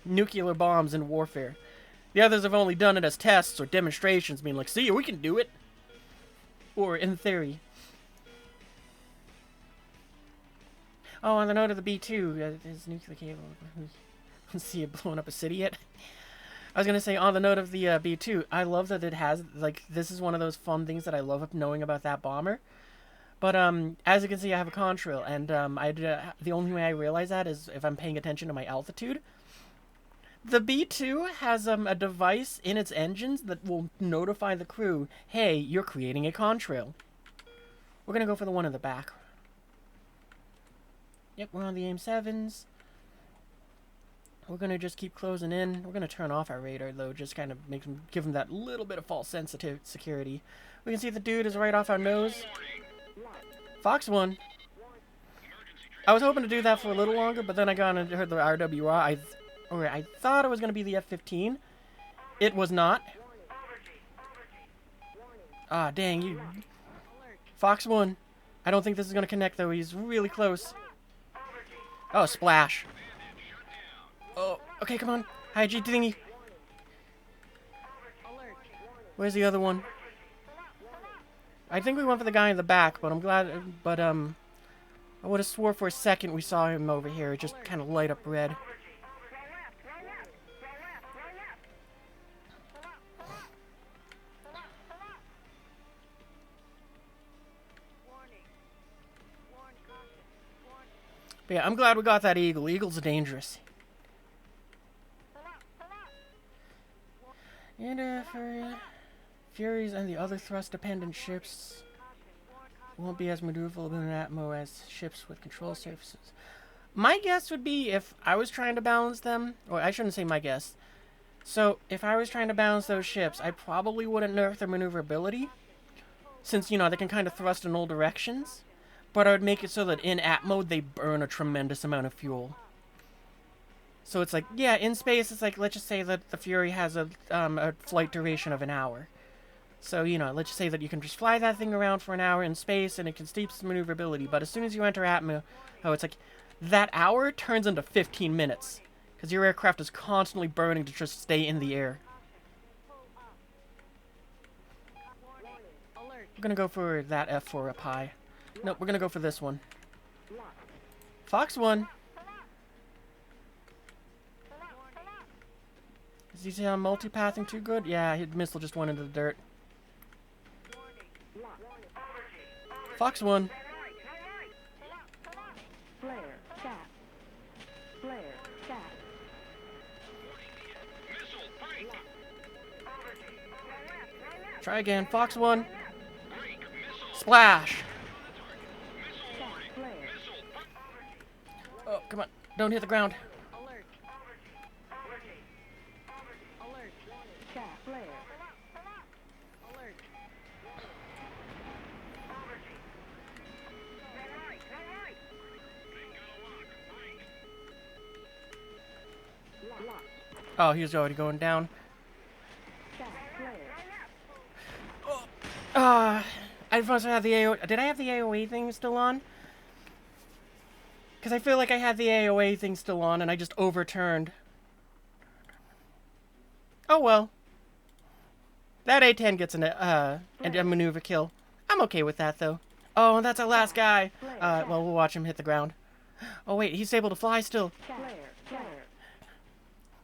Speaker 1: nuclear bombs in warfare. The others have only done it as tests or demonstrations, being like, "See, we can do it," or in theory. Oh, on the note of the B2, is nuclear cable. See it blowing up a city yet? I was gonna say, on the note of the B2, I love that it has, like, this is one of those fun things that I love knowing about that bomber. But as you can see, I have a contrail, and the only way I realize that is if I'm paying attention to my altitude. The B2 has a device in its engines that will notify the crew, hey, you're creating a contrail. We're going to go for the one in the back. Yep, we're on the AIM-7s. We're going to just keep closing in. We're going to turn off our radar, though, just kind of give them that little bit of false sensitive security. We can see the dude is right off our nose. Fox 1. I was hoping to do that for a little longer, but then I got and heard the RWR. I thought it was going to be the F-15. It was not. Ah, dang, you. Fox 1. I don't think this is going to connect, though. He's really close. Oh, splash. Oh, okay, come on. Hi, G thingy. Where's the other one? I think we went for the guy in the back, but I'm glad. But, I would have swore for a second we saw him over here. It just kind of light up red. But yeah, I'm glad we got that eagle. Eagles are dangerous. And for Furies and the other thrust-dependent ships won't be as maneuverable in Atmo as ships with control surfaces. My guess would be if I was trying to balance them, or I shouldn't say my guess. So if I was trying to balance those ships, I probably wouldn't nerf their maneuverability, since, you know, they can kind of thrust in all directions. But I would make it so that in at mode they burn a tremendous amount of fuel. So it's like, yeah, in space it's like, let's just say that the Fury has a flight duration of an hour. So, you know, let's just say that you can just fly that thing around for an hour in space and it can steep some maneuverability. But as soon as you enter Atmo, oh, it's like, that hour turns into 15 minutes. Because your aircraft is constantly burning to just stay in the air. We're going to go for that F4 up high. Nope, we're going to go for this one. Fox 1. Is he multipathing too good? Yeah, his missile just went into the dirt. Fox 1.
Speaker 3: Flare, cap. Flare, cap.
Speaker 2: Missile, break!
Speaker 1: Try again. Fox 1. Splash.
Speaker 3: Scat. Flare.
Speaker 1: Oh, come on. Don't hit the ground.
Speaker 4: Alert. Alert.
Speaker 3: Scat. Flare.
Speaker 4: Alert.
Speaker 3: Lock.
Speaker 1: Oh, he's already going down.
Speaker 3: Scat. Flare.
Speaker 1: I must have the AOA. Did I have the AOA thing still on? Because I feel like I had the AOA thing still on and I just overturned. Oh well. That A10 gets a maneuver kill. I'm okay with that though. Oh, and that's our last guy. Well, we'll watch him hit the ground. Oh wait, he's able to fly still.
Speaker 3: Flare. Flare.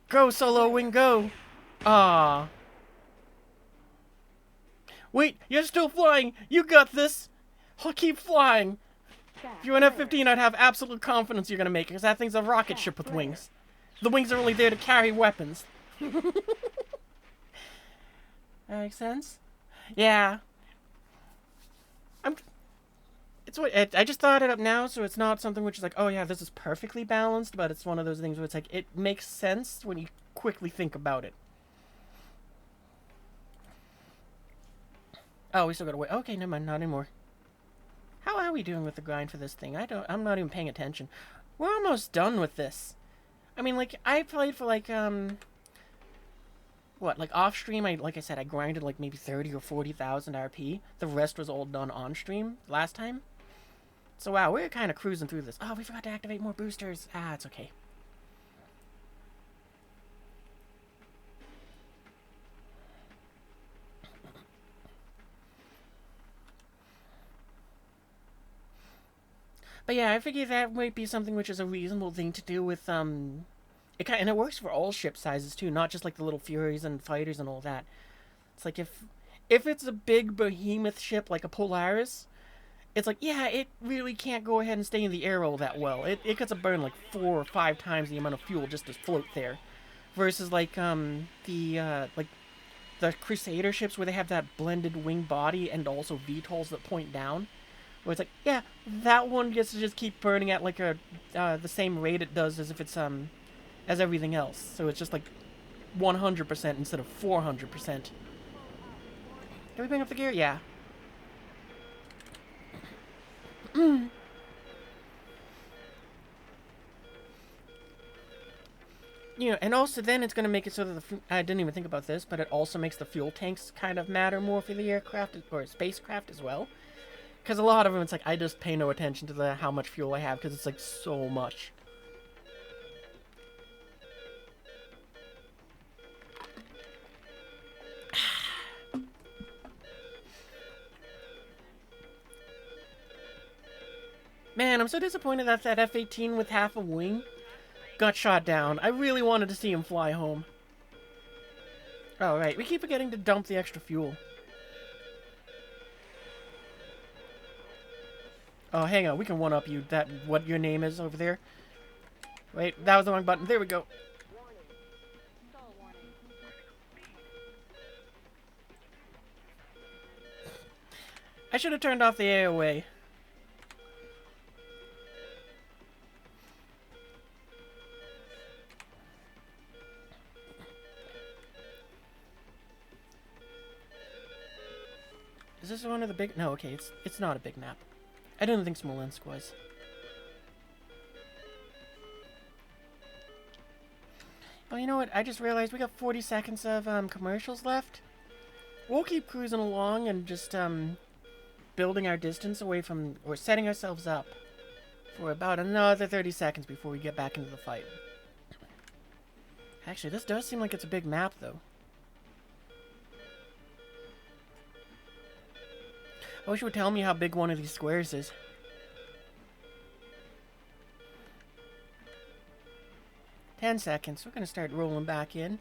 Speaker 1: Go, Solo Wing, go! Ah. Wait, you're still flying! You got this! I'll keep flying!
Speaker 3: Scat.
Speaker 1: If you're an F-15, I'd have absolute confidence you're gonna make it, because that thing's a rocket ship with wings. The wings are only there to carry weapons. That makes sense? Yeah. I just thought it up now, so it's not something which is like, oh yeah, this is perfectly balanced, but it's one of those things where it's like, it makes sense when you quickly think about it. Oh, we still gotta wait. Okay, never mind, not anymore. How are we doing with the grind for this thing? I'm not even paying attention. We're almost done with this. I mean, like, I played for like, what, like off stream, like I said, I grinded like maybe 30 or 40,000 RP. The rest was all done on stream last time. So wow, we're kind of cruising through this. Oh, we forgot to activate more boosters. Ah, it's okay. But yeah, I figure that might be something which is a reasonable thing to do with, and it works for all ship sizes too, not just like the little Furies and fighters and all that. It's like if it's a big behemoth ship like a Polaris, it's like, yeah, it really can't go ahead and stay in the air all that well. It gets a burn like 4 or 5 times the amount of fuel just to float there. Versus like the Crusader ships where they have that blended wing body and also VTOLs that point down. Where it's like, yeah, that one gets to just keep burning at like the same rate it does as if it's as everything else. So it's just like 100% instead of 400%. Can we bring up the gear? Yeah. You know, and also then it's going to make it so that I didn't even think about this, but it also makes the fuel tanks kind of matter more for the aircraft or spacecraft as well. Because a lot of them, it's like, I just pay no attention to how much fuel I have, because it's like so much. Man, I'm so disappointed that F-18 with half a wing got shot down. I really wanted to see him fly home. Oh, right. We keep forgetting to dump the extra fuel. Oh, hang on. We can one-up you. What your name is over there. Wait, that was the wrong button. There we go.
Speaker 4: Stall warning.
Speaker 1: I should have turned off the AOA. Is this one of the big... No, okay, it's not a big map. I didn't think Smolensk was. Oh, you know what? I just realized we got 40 seconds of commercials left. We'll keep cruising along and just building our distance away from... or setting ourselves up for about another 30 seconds before we get back into the fight. Actually, this does seem like it's a big map, though. I wish you would tell me how big one of these squares is. Ten seconds. We're gonna start rolling back in.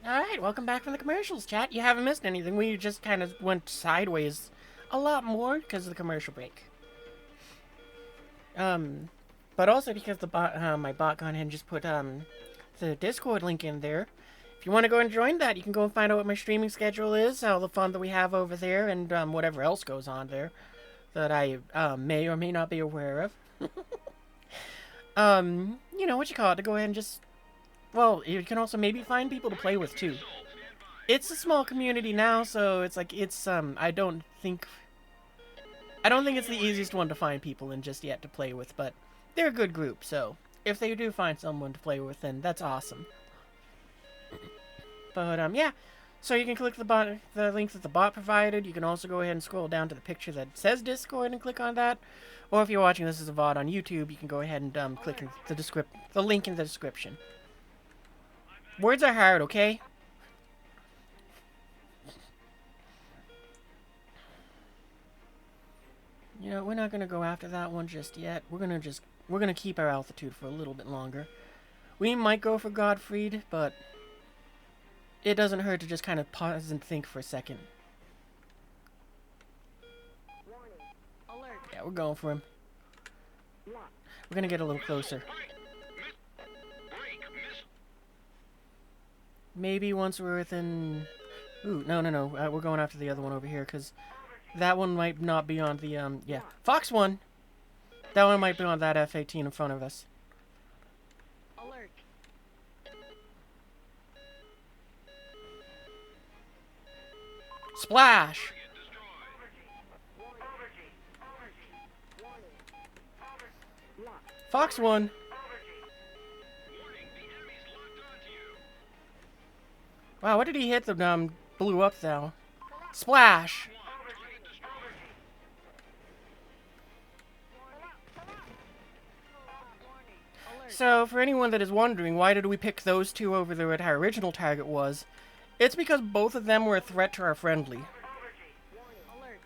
Speaker 1: Alright, welcome back from the commercials, chat. You haven't missed anything. We just kind of went sideways a lot more because of the commercial break. But also because the bot, my bot gone ahead and just put the Discord link in there. If you want to go and join that, you can go and find out what my streaming schedule is, all the fun that we have over there, and whatever else goes on there that I may or may not be aware of. You know what you call it, to go ahead and just, well, you can also maybe find people to play with too. It's a small community now, so it's like it's I don't think it's the easiest one to find people in just yet to play with, but they're a good group, so if they do find someone to play with, then that's awesome. But yeah, so you can click the link that the bot provided. You can also go ahead and scroll down to the picture that says Discord and click on that. Or if you're watching this as a VOD on YouTube, you can go ahead and click the link in the description. Words are hard, okay? You know, we're not gonna go after that one just yet. We're gonna keep our altitude for a little bit longer. We might go for Godfried, but it doesn't hurt to just kind of pause and think for a second.
Speaker 4: Alert.
Speaker 1: Yeah, we're going for him. We're gonna get a little closer. Maybe once we're within... Ooh, no. We're going after the other one over here, because that one might not be on the, yeah. Fox 1! That one might be on that F-18 in front of us.
Speaker 4: Alert.
Speaker 1: Splash! Fox 1! Wow, what did he hit that blew up though? Splash! So, for anyone that is wondering, why did we pick those two over there what our original target was, it's because both of them were a threat to our friendly.
Speaker 4: Alert.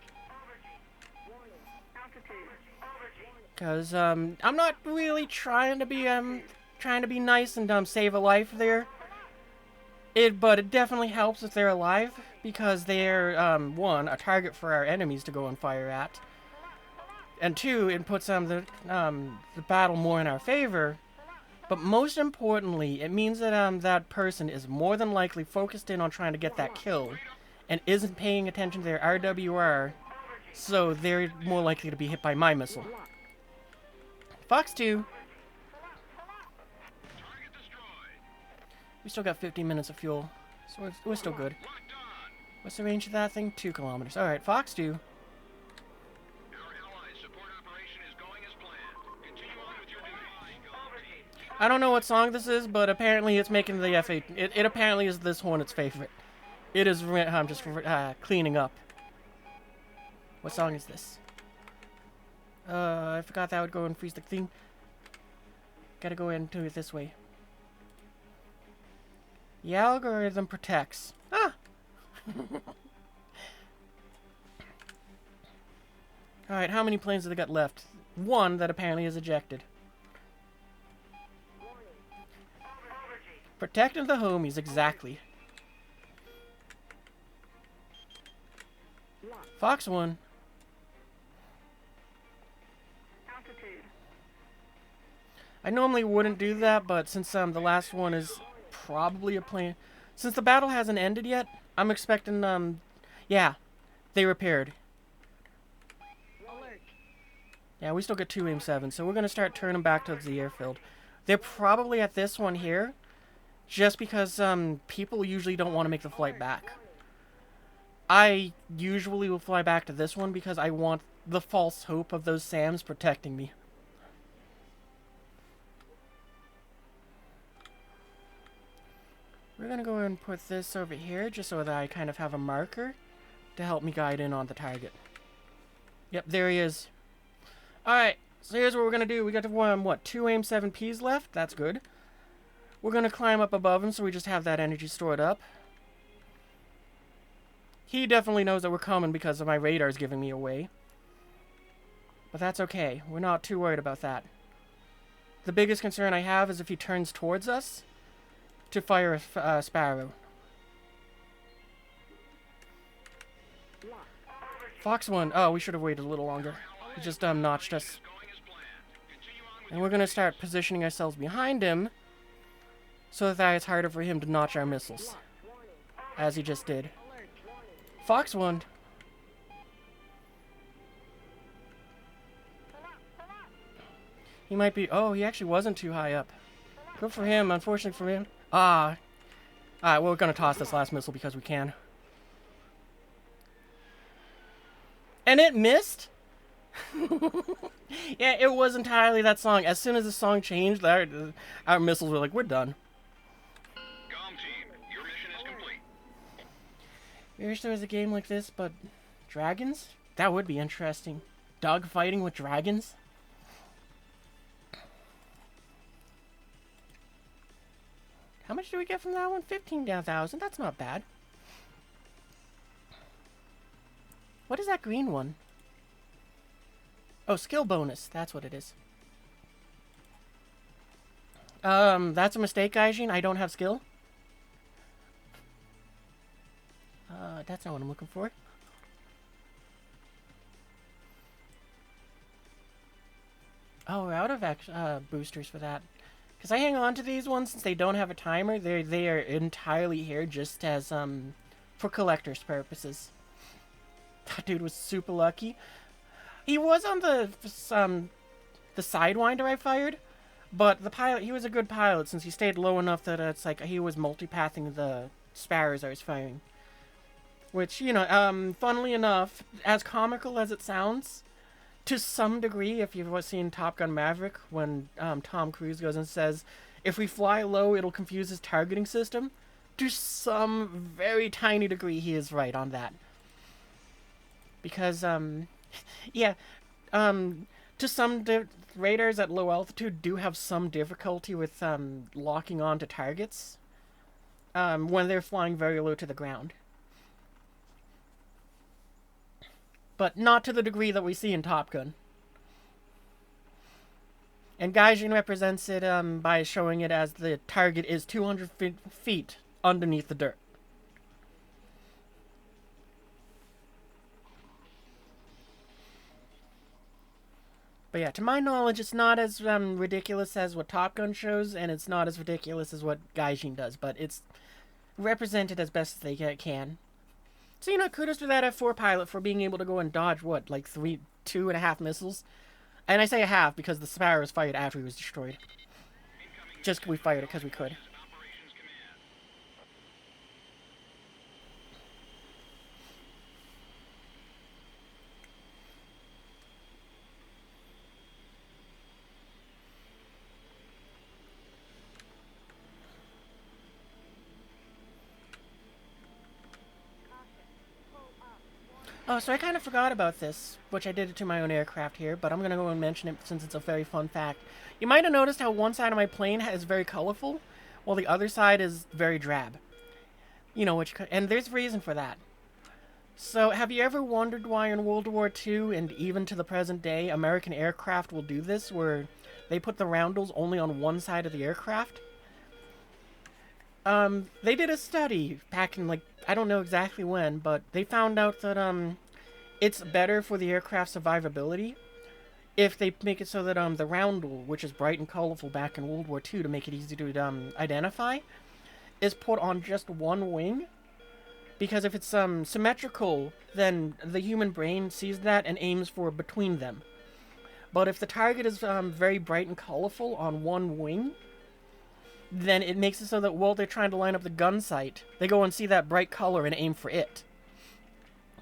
Speaker 1: Because, I'm not really trying to be nice and, save a life there. But it definitely helps if they're alive, because they're, one, a target for our enemies to go and fire at. And two, it puts, the battle more in our favor. But most importantly, it means that, that person is more than likely focused in on trying to get that kill, and isn't paying attention to their RWR, so they're more likely to be hit by my missile. Fox 2. We still got 15 minutes of fuel, so we're still good. What's the range of that thing? 2 kilometers. Alright, Fox 2. I don't know what song this is, but apparently it's making the F8. It apparently is this Hornet's favorite. It is just cleaning up. What song is this? I forgot that would go and freeze the thing. Gotta go into it this way. The algorithm protects. Ah! Alright, how many planes have they got left? One that apparently is ejected. Protecting the homies, exactly. Fox 1. I normally wouldn't do that, but since the last one is probably a plane... Since the battle hasn't ended yet, I'm expecting, yeah, they repaired.
Speaker 4: Alert.
Speaker 1: Yeah, we still get 2 AIM-7, so we're going to start turning back towards the airfield. They're probably at this one here, just because, people usually don't want to make the flight back. I usually will fly back to this one because I want the false hope of those SAMs protecting me. We're going to go ahead and put this over here just so that I kind of have a marker to help me guide in on the target. Yep, there he is. Alright, so here's what we're going to do. We got, what, 2 AIM-7Ps left? That's good. We're going to climb up above him so we just have that energy stored up. He definitely knows that we're coming because of my radar's giving me away. But that's okay. We're not too worried about that. The biggest concern I have is if he turns towards us to fire a Sparrow. Fox 1. Oh, we should have waited a little longer. He just notched us. And we're going to start positioning ourselves behind him so that it's harder for him to notch our missiles. As he just did.
Speaker 4: Alert.
Speaker 1: Fox 1. He might be... Oh, he actually wasn't too high up. Good for him. Unfortunately for him. Ah. Alright, we're going to toss this last missile because we can. And it missed? Yeah, it was entirely that song. As soon as the song changed, our missiles were like, we're done.
Speaker 2: Com team, your mission is complete.
Speaker 1: I wish there was a game like this, but dragons? That would be interesting. Dog fighting with dragons? How much do we get from that one? 15,000. That's not bad. What is that green one? Oh, skill bonus. That's what it is. That's a mistake, Gaijin. I don't have skill. That's not what I'm looking for. Oh, we're out of boosters for that. Because I hang on to these ones since they don't have a timer. They are entirely here just as, for collector's purposes. That dude was super lucky. He was on the Sidewinder I fired, but the pilot, he was a good pilot since he stayed low enough that it's like he was multipathing the sparrows I was firing. Which, you know, funnily enough, as comical as it sounds, to some degree, if you've seen Top Gun Maverick, when Tom Cruise goes and says, if we fly low, it'll confuse his targeting system, to some very tiny degree, he is right on that. Because, yeah, to some radars at low altitude do have some difficulty with locking onto targets when they're flying very low to the ground. But not to the degree that we see in Top Gun. And Gaijin represents it by showing it as the target is 200 feet underneath the dirt. But yeah, to my knowledge, it's not as ridiculous as what Top Gun shows, and it's not as ridiculous as what Gaijin does, but it's represented as best as they can. So, you know, kudos to that F4 pilot for being able to go and dodge, what, like 2.5 missiles? And I say a half because the Sparrow was fired after he was destroyed. Just we fired it because we could.
Speaker 2: Operations command.
Speaker 1: Oh, so I kind of forgot about this, which I did it to my own aircraft here, but I'm going to go and mention it since it's a very fun fact. You might have noticed how one side of my plane is very colorful, while the other side is very drab. You know, and there's reason for that. So, have you ever wondered why in World War II, and even to the present day, American aircraft will do this, where they put the roundels only on one side of the aircraft? They did a study back in, like, I don't know exactly when, but they found out that, it's better for the aircraft survivability if they make it so that, the roundel, which is bright and colorful back in World War II to make it easy to, identify, is put on just one wing. Because if it's, symmetrical, then the human brain sees that and aims for between them. But if the target is, very bright and colorful on one wing, then it makes it so that while they're trying to line up the gun sight, they go and see that bright color and aim for it.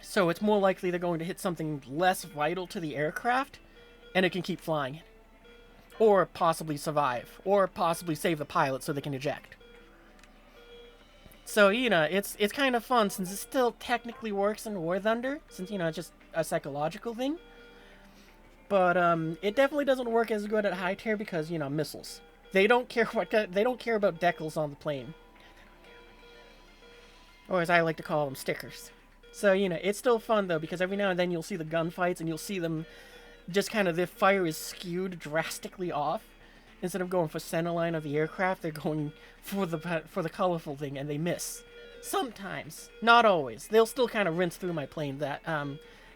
Speaker 1: So it's more likely they're going to hit something less vital to the aircraft, and it can keep flying. Or possibly survive. Or possibly save the pilot so they can eject. So, you know, it's kind of fun since it still technically works in War Thunder, since, you know, it's just a psychological thing. But, it definitely doesn't work as good at high tier because, you know, missiles. They don't care about decals on the plane. Or as I like to call them, stickers. So, you know, it's still fun though, because every now and then you'll see the gunfights and you'll see them just kind of, their fire is skewed drastically off. Instead of going for center line of the aircraft, they're going for the colorful thing and they miss. Sometimes. Not always. They'll still kind of rinse through my plane that,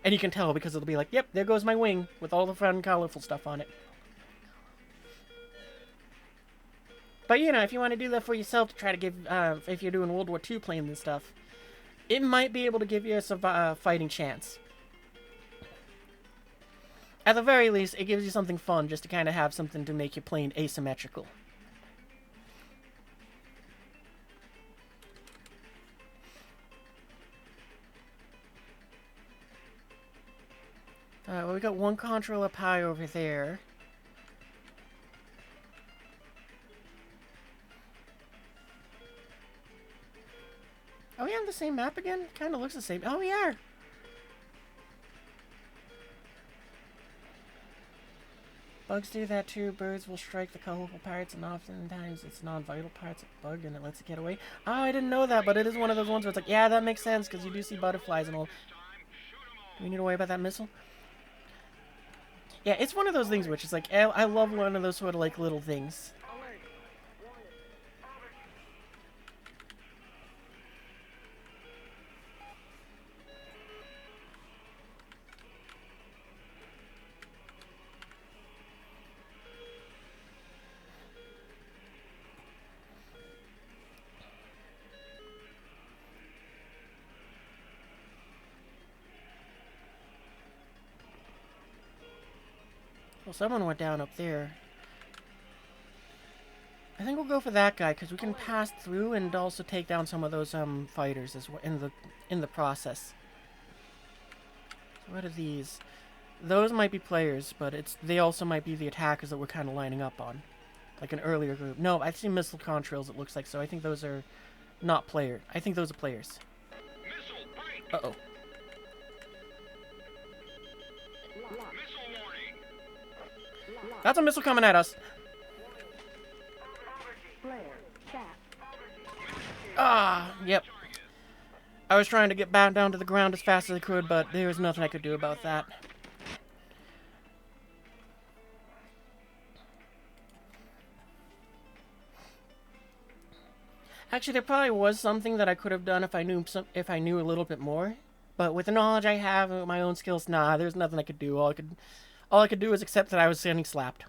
Speaker 1: And you can tell because it'll be like, yep, there goes my wing with all the fun, colorful stuff on it. But, you know, if you want to do that for yourself to try to give, if you're doing World War II planes and stuff, it might be able to give you a fighting chance. At the very least, it gives you something fun just to kind of have something to make your plane asymmetrical. Alright, well, we got one controller pie over there. Are we on the same map again? Kind of looks the same. Oh, we are! Bugs do that too. Birds will strike the colorful parts, and oftentimes it's non-vital parts of the bug, and it lets it get away. Oh, I didn't know that, but it is one of those ones where it's like, yeah, that makes sense, because you do see butterflies and all. Do we need to worry about that missile? Yeah, it's one of those things which is like, I love one of those sort of like little things.
Speaker 4: Alert.
Speaker 1: Well, someone went down up there. I think we'll go for that guy because we can pass through and also take down some of those fighters as well in the process. So what are these? Those might be players, but they also might be the attackers that we're kind of lining up on, like an earlier group. No, I've seen missile contrails. It looks like so. I think those are not player. I think those are players.
Speaker 2: Missile break.
Speaker 1: Uh oh.
Speaker 2: Missile warning.
Speaker 1: That's a missile coming at us.
Speaker 3: Flare. Cap.
Speaker 1: Ah, yep. I was trying to get back down to the ground as fast as I could, but there was nothing I could do about that. Actually, there probably was something that I could have done if I knew a little bit more. But with the knowledge I have and my own skills, nah, there's nothing I could do. All I could do is accept that I was getting slapped.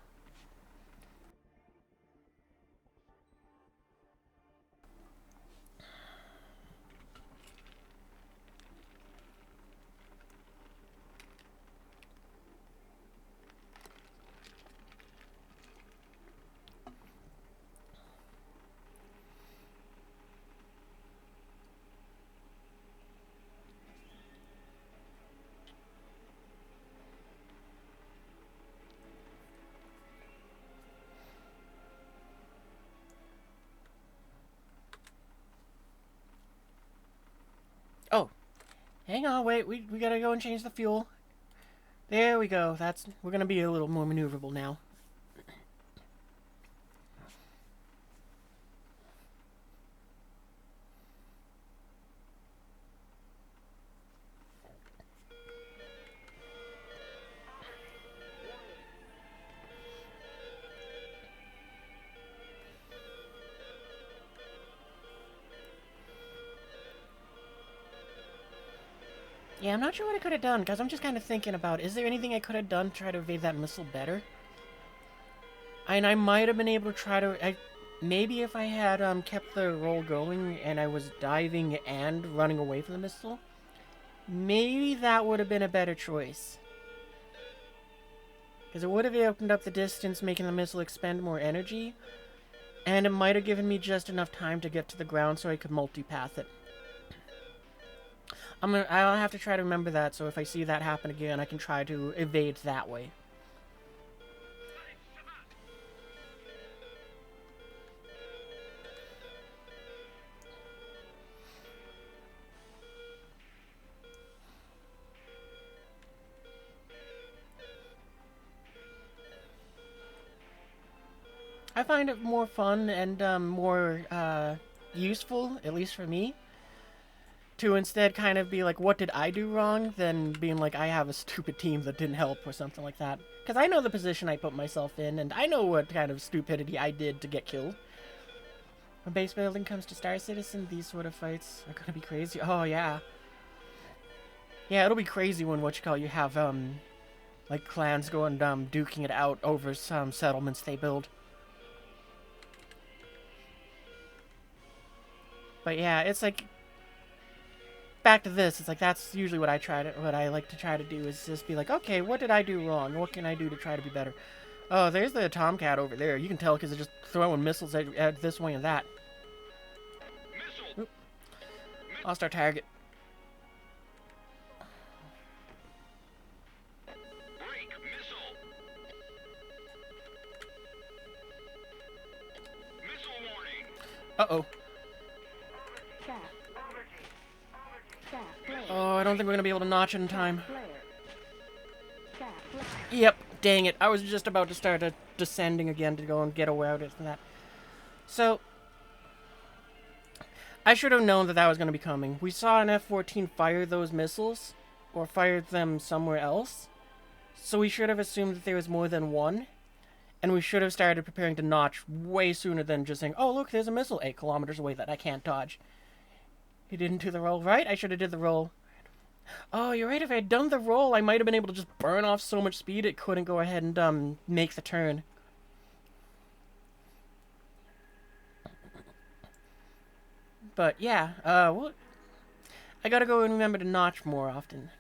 Speaker 1: Oh, hang on, wait, we gotta go and change the fuel. There we go, we're gonna be a little more maneuverable now. Yeah, I'm not sure what I could have done, because I'm just kind of thinking about, is there anything I could have done to try to evade that missile better? And I might have been able to try to... maybe if I had kept the roll going and I was diving and running away from the missile, maybe that would have been a better choice. Because it would have opened up the distance, making the missile expend more energy, and it might have given me just enough time to get to the ground so I could multipath it. I'll have to try to remember that, so if I see that happen again, I can try to evade that way. I find it more fun and more useful, at least for me, to instead kind of be like, what did I do wrong, than being like, I have a stupid team that didn't help or something like that. Because I know the position I put myself in, and I know what kind of stupidity I did to get killed. When base building comes to Star Citizen, these sort of fights are gonna be crazy. Oh, yeah. Yeah, it'll be crazy when you have like clans going duking it out over some settlements they build. But yeah, it's like back to this. It's like that's usually what I like to try to do is just be like, okay, what did I do wrong? What can I do to try to be better? Oh, there's the Tomcat over there. You can tell because they're just throwing missiles at this way and that.
Speaker 2: Missile.
Speaker 1: Oop. Lost our target.
Speaker 2: Break. Missile. Missile warning.
Speaker 1: Uh-oh.
Speaker 3: Chaff. Chaff. Flare.
Speaker 1: Oh, I don't think we're going to be able to notch it in time.
Speaker 3: Flare. Chaff. Flare.
Speaker 1: Yep, dang it. I was just about to start descending again to go and get away out of that. So, I should have known that that was going to be coming. We saw an F-14 fire those missiles, or fired them somewhere else. So we should have assumed that there was more than one. And we should have started preparing to notch way sooner than just saying, oh, look, there's a missile 8 kilometers away that I can't dodge. He didn't do the roll right. I should have did the roll. Oh, you're right. If I had done the roll, I might have been able to just burn off so much speed it couldn't go ahead and make the turn. But yeah, well, I gotta go and remember to notch more often.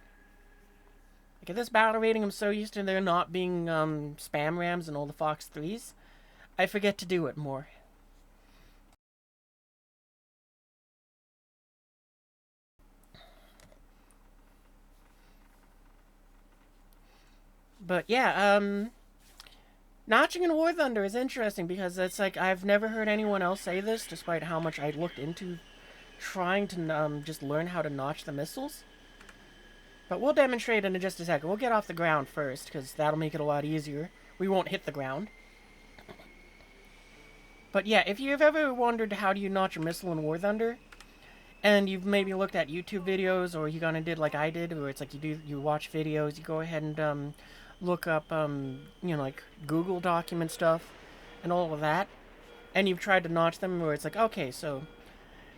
Speaker 1: Like at this battle rating, I'm so used to there not being spam rams and all the Fox 3s, I forget to do it more. But yeah, notching in War Thunder is interesting because it's like I've never heard anyone else say this, despite how much I looked into trying to just learn how to notch the missiles. But we'll demonstrate in just a second. We'll get off the ground first, because that'll make it a lot easier. We won't hit the ground. But yeah, if you've ever wondered how do you notch a missile in War Thunder, and you've maybe looked at YouTube videos, or you kind of did like I did, where it's like you watch videos, you go ahead and look up, like Google document stuff, and all of that, and you've tried to notch them, where it's like, okay, so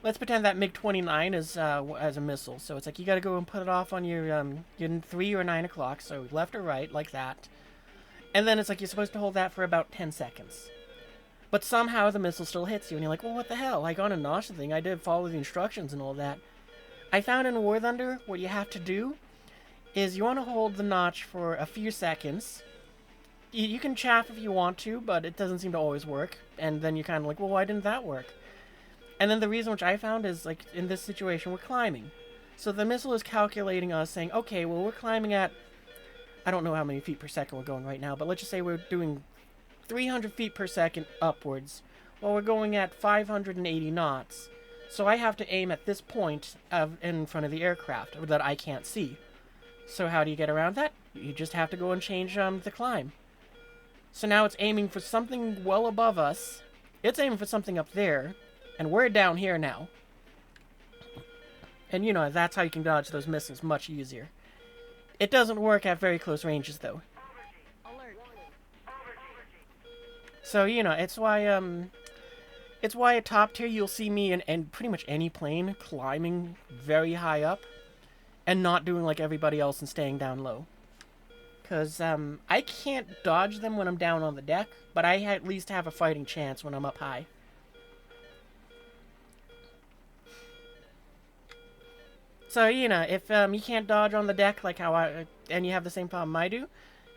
Speaker 1: let's pretend that MiG-29 is as a missile. So it's like you got to go and put it off on your 3 or 9 o'clock, so left or right, like that. And then it's like you're supposed to hold that for about 10 seconds. But somehow the missile still hits you, and you're like, well, what the hell? I got to notch the thing. I did follow the instructions and all that. I found in War Thunder, what you have to do is you want to hold the notch for a few seconds. You can chaff if you want to, but it doesn't seem to always work. And then you're kind of like, well, why didn't that work? And then the reason which I found is, like, in this situation, we're climbing. So the missile is calculating us, saying, okay, well, we're climbing at, I don't know how many feet per second we're going right now, but let's just say we're doing 300 feet per second upwards. Well, we're going at 580 knots. So I have to aim at this point in front of the aircraft that I can't see. So how do you get around that? You just have to go and change the climb. So now it's aiming for something well above us. It's aiming for something up there. And we're down here now. And that's how you can dodge those missiles much easier. It doesn't work at very close ranges, though.
Speaker 4: Alert.
Speaker 1: So, it's why at top tier you'll see me in pretty much any plane climbing very high up and not doing like everybody else and staying down low. Because I can't dodge them when I'm down on the deck, but I at least have a fighting chance when I'm up high. So, if you can't dodge on the deck like and you have the same problem I do,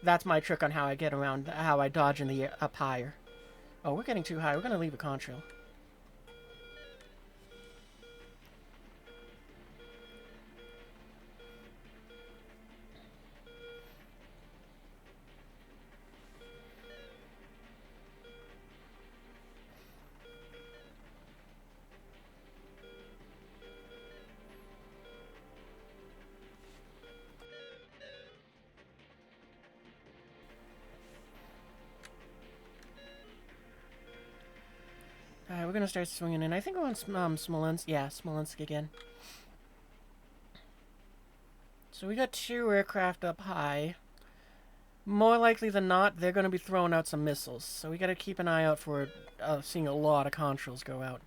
Speaker 1: that's my trick on how I get around, how I dodge in the up higher. Oh, we're getting too high. We're going to leave a contrail. Alright, we're gonna start swinging in. I think we're on Smolensk. Yeah, Smolensk again. So we got 2 aircraft up high. More likely than not, they're gonna be throwing out some missiles. So we gotta keep an eye out for seeing a lot of contrails go out.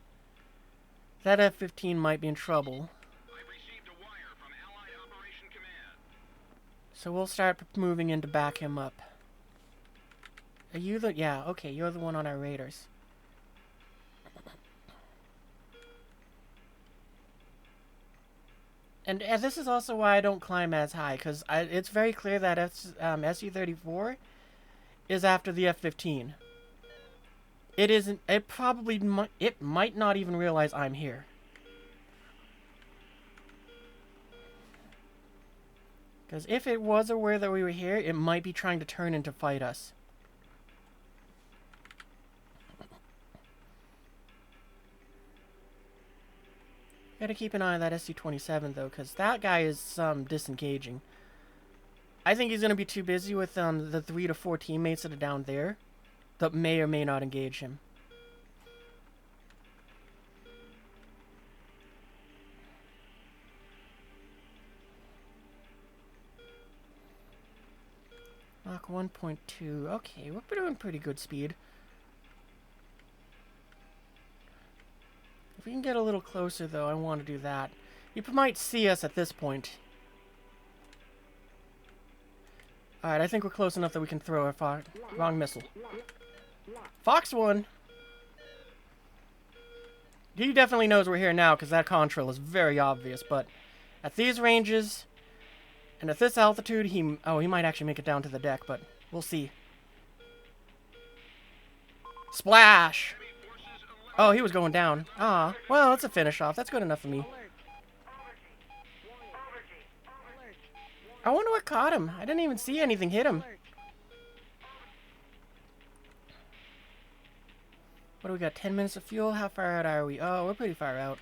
Speaker 1: That F-15 might be in trouble.
Speaker 2: I received a wire from Allied Operation Command.
Speaker 1: So we'll start moving in to back him up. Are you the... Yeah, okay, you're the one on our radars. And this is also why I don't climb as high, because it's very clear that SU-34 is after the F-15. It isn't... It probably... It might not even realize I'm here. Because if it was aware that we were here, it might be trying to turn in to fight us. Gotta keep an eye on that SC-27 though, because that guy is disengaging. I think he's gonna be too busy with the 3 to 4 teammates that are down there that may or may not engage him. Mach 1.2. Okay, we're doing pretty good speed. If we can get a little closer, though, I want to do that. You might see us at this point. Alright, I think we're close enough that we can throw a wrong missile. Fox 1! He definitely knows we're here now, because that contrail is very obvious, but at these ranges, and at this altitude, he might actually make it down to the deck, but we'll see. Splash! Oh, he was going down. Ah, well, that's a finish off. That's good enough for me.
Speaker 4: Alert. Alert.
Speaker 1: I wonder what caught him. I didn't even see anything hit him.
Speaker 4: Alert.
Speaker 1: What do we got? 10 minutes of fuel? How far out are we? Oh, we're pretty far out.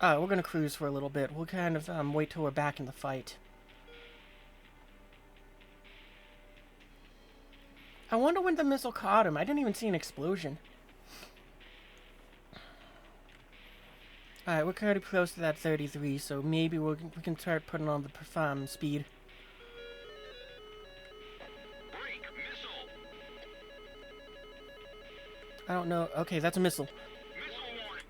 Speaker 1: We're gonna cruise for a little bit. We'll kind of wait till we're back in the fight. I wonder when the missile caught him. I didn't even see an explosion. Alright, we're kind of close to that 33, so maybe we can start putting on the speed.
Speaker 2: Break missile.
Speaker 1: I don't know. Okay, that's a missile.
Speaker 2: Missile warning.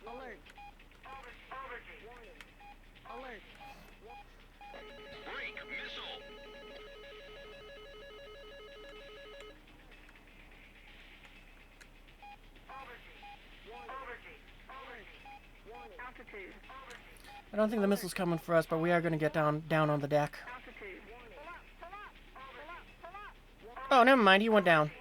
Speaker 4: Alert. Alert.
Speaker 2: Break missile.
Speaker 3: Altitude.
Speaker 1: I don't think the missile's coming for us, but we are going to get down on the deck.
Speaker 3: Altitude.
Speaker 1: Oh, never mind. He went down.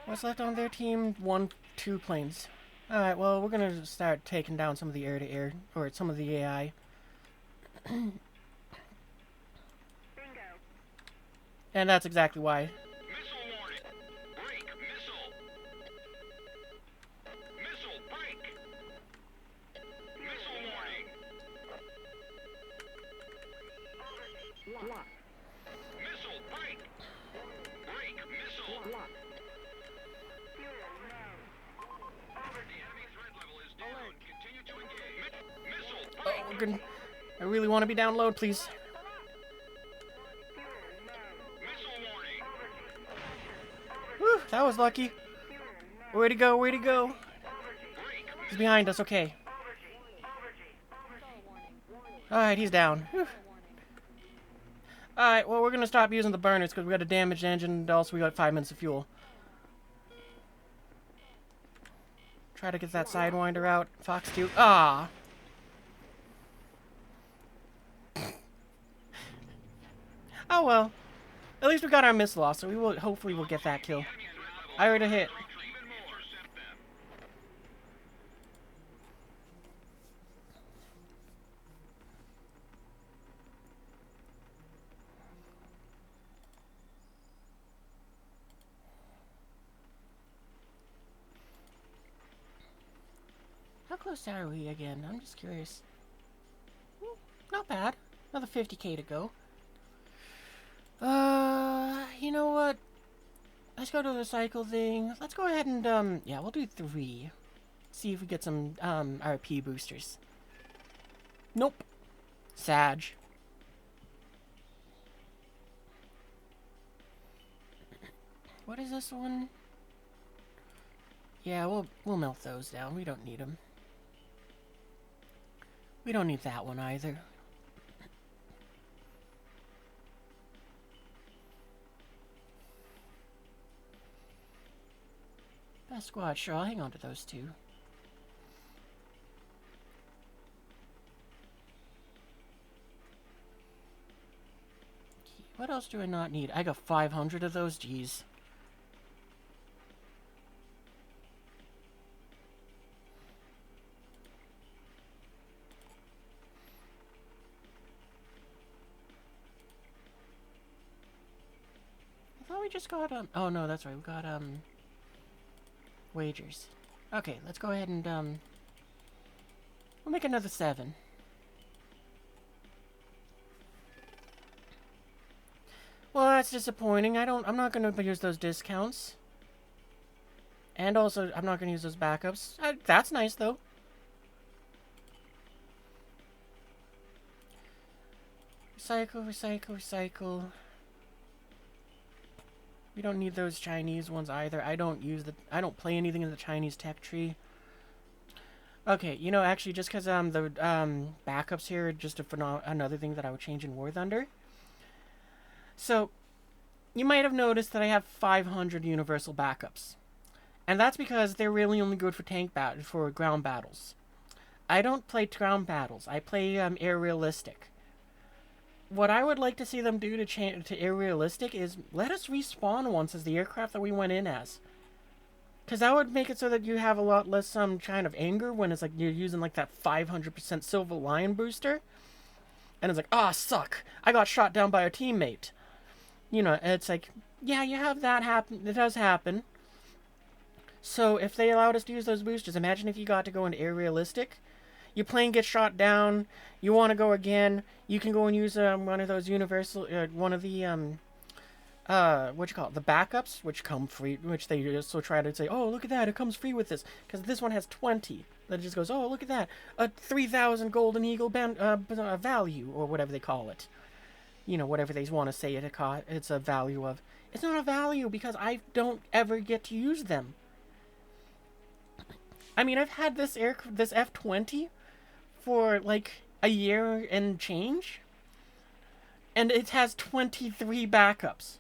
Speaker 1: What's left on their team? 1, 2 planes. Alright, well, we're going to start taking down some of the air-to-air, or some of the AI.
Speaker 3: Bingo.
Speaker 1: And that's exactly why.
Speaker 2: Missile warning. Break missile. Missile break. Missile warning.
Speaker 3: Lock.
Speaker 2: Missile break. Break missile.
Speaker 3: Lock.
Speaker 2: The enemy threat level is down. Continue to engage. Missile
Speaker 1: Oh,
Speaker 2: break.
Speaker 1: we're gonna... I really want to be down low, please.
Speaker 2: Missile warning.
Speaker 1: Whew, that was lucky. Way to go, way to go.
Speaker 2: Break.
Speaker 1: He's behind us, okay. Alright, he's down. Whew. Alright, well, we're going to stop using the burners because we got a damaged engine and also we got 5 minutes of fuel. Try to get that Sidewinder out. Fox 2. Ah! Oh well. At least we got our missile off, so hopefully we'll get that kill. I heard a hit.
Speaker 2: Even more. Intercept them.
Speaker 1: How close are we again? I'm just curious. Not bad. Another 50k to go. You know what? Let's go to the cycle thing. Let's go ahead and, yeah, we'll do 3. See if we get some, RP boosters. Nope. Sag. What is this one? Yeah, we'll melt those down. We don't need them. We don't need that one either. Best squad, sure, I'll hang on to those two. What else do I not need? I got 500 of those, jeez. I thought we just got, oh no, that's right, we got, wagers. Okay, let's go ahead and, we'll make another 7. Well, that's disappointing. I'm not gonna use those discounts. And also, I'm not gonna use those backups. That's nice, though. Recycle, recycle, recycle. We don't need those Chinese ones either. I don't play anything in the Chinese tech tree. Okay, you know, actually, just because the backups here are just another thing that I would change in War Thunder. So, you might have noticed that I have 500 universal backups. And that's because they're really only good for ground battles. I don't play ground battles. I play air realistic. What I would like to see them do to air realistic is let us respawn once as the aircraft that we went in as. Because that would make it so that you have a lot less kind of anger when it's like you're using like that 500% Silver Lion booster. And it's like, ah, suck. I got shot down by a teammate. You know, it's like, yeah, you have that happen. It does happen. So if they allowed us to use those boosters, imagine if you got to go into air realistic. Your plane gets shot down. You want to go again. You can go and use one of those universal, one of the what you call it, the backups, which come free, which they also try to say, oh, look at that, it comes free with this, because this one has 20. That just goes, oh, look at that, a 3,000 Golden Eagle value, or whatever they call it. You know, whatever they want to say it's a value of. It's not a value because I don't ever get to use them. I mean, I've had this F-20 for like a year and change, and it has 23 backups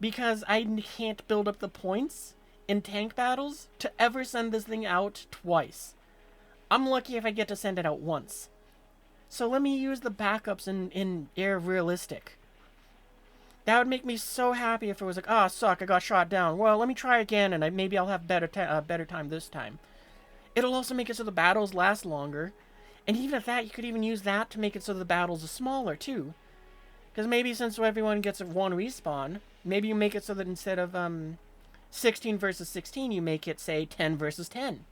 Speaker 1: because I can't build up the points in tank battles to ever send this thing out twice. I'm lucky if I get to send it out once. So let me use the backups in air realistic. That would make me so happy if it was like, ah, suck, I got shot down. Well, let me try again, and maybe I'll have better time this time. It'll also make it so the battles last longer. And even at that, you could even use that to make it so the battles are smaller, too. Because maybe since everyone gets one respawn, maybe you make it so that instead of 16 versus 16, you make it, say, 10 versus 10.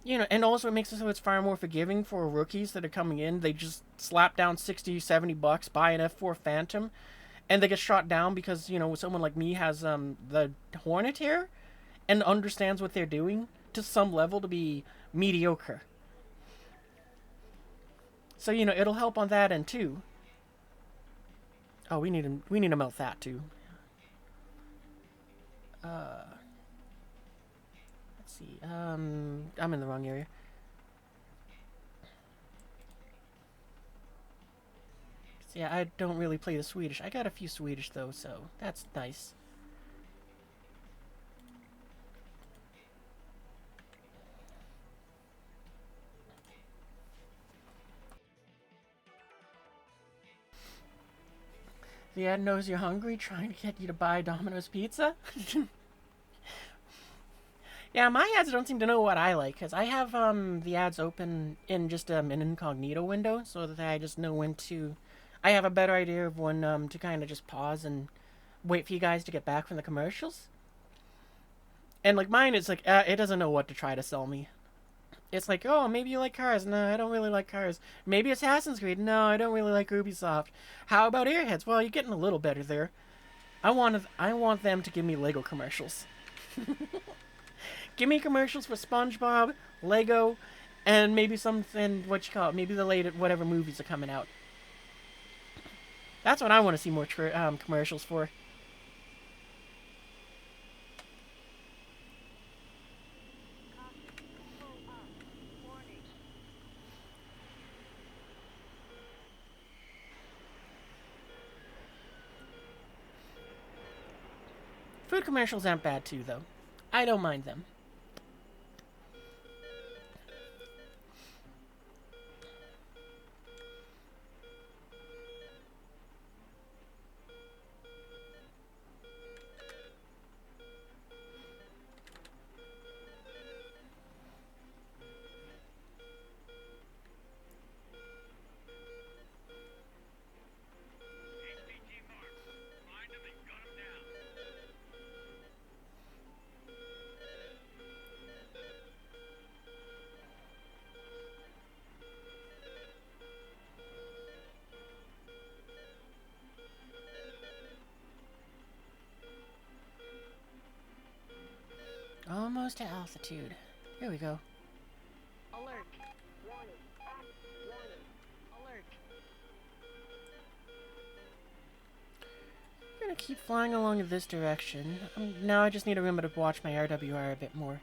Speaker 1: You know, and also it makes it so it's far more forgiving for rookies that are coming in. They just slap down $60-$70, buy an F4 Phantom, and they get shot down because, you know, someone like me has the Hornet here and understands what they're doing to some level to be mediocre. So, you know, it'll help on that end too. Oh, we need to melt that too. Let's see. I'm in the wrong area. Yeah, I don't really play the Swedish. I got a few Swedish though, so that's nice. The ad knows you're hungry, trying to get you to buy Domino's pizza? Yeah, my ads don't seem to know what I like, because I have the ads open in just an incognito window, so that I just know when to... I have a better idea of when to kind of just pause and wait for you guys to get back from the commercials. And like mine, it's like, it doesn't know what to try to sell me. It's like, oh, maybe you like cars. No, I don't really like cars. Maybe Assassin's Creed. No, I don't really like Ubisoft. How about Airheads? Well, you're getting a little better there. I want them to give me Lego commercials. Give me commercials for SpongeBob, Lego, and maybe something, what you call it, maybe the latest, whatever movies are coming out. That's what I want to see more commercials for. Food commercials aren't bad too, though. I don't mind them.
Speaker 2: HDG mark. Find them and gun them down.
Speaker 1: Almost to altitude. Here we go.
Speaker 4: Alert.
Speaker 3: Warning. Warning.
Speaker 4: Alert.
Speaker 1: I'm gonna keep flying along in this direction. Now I just need to remember to watch my RWR a bit more.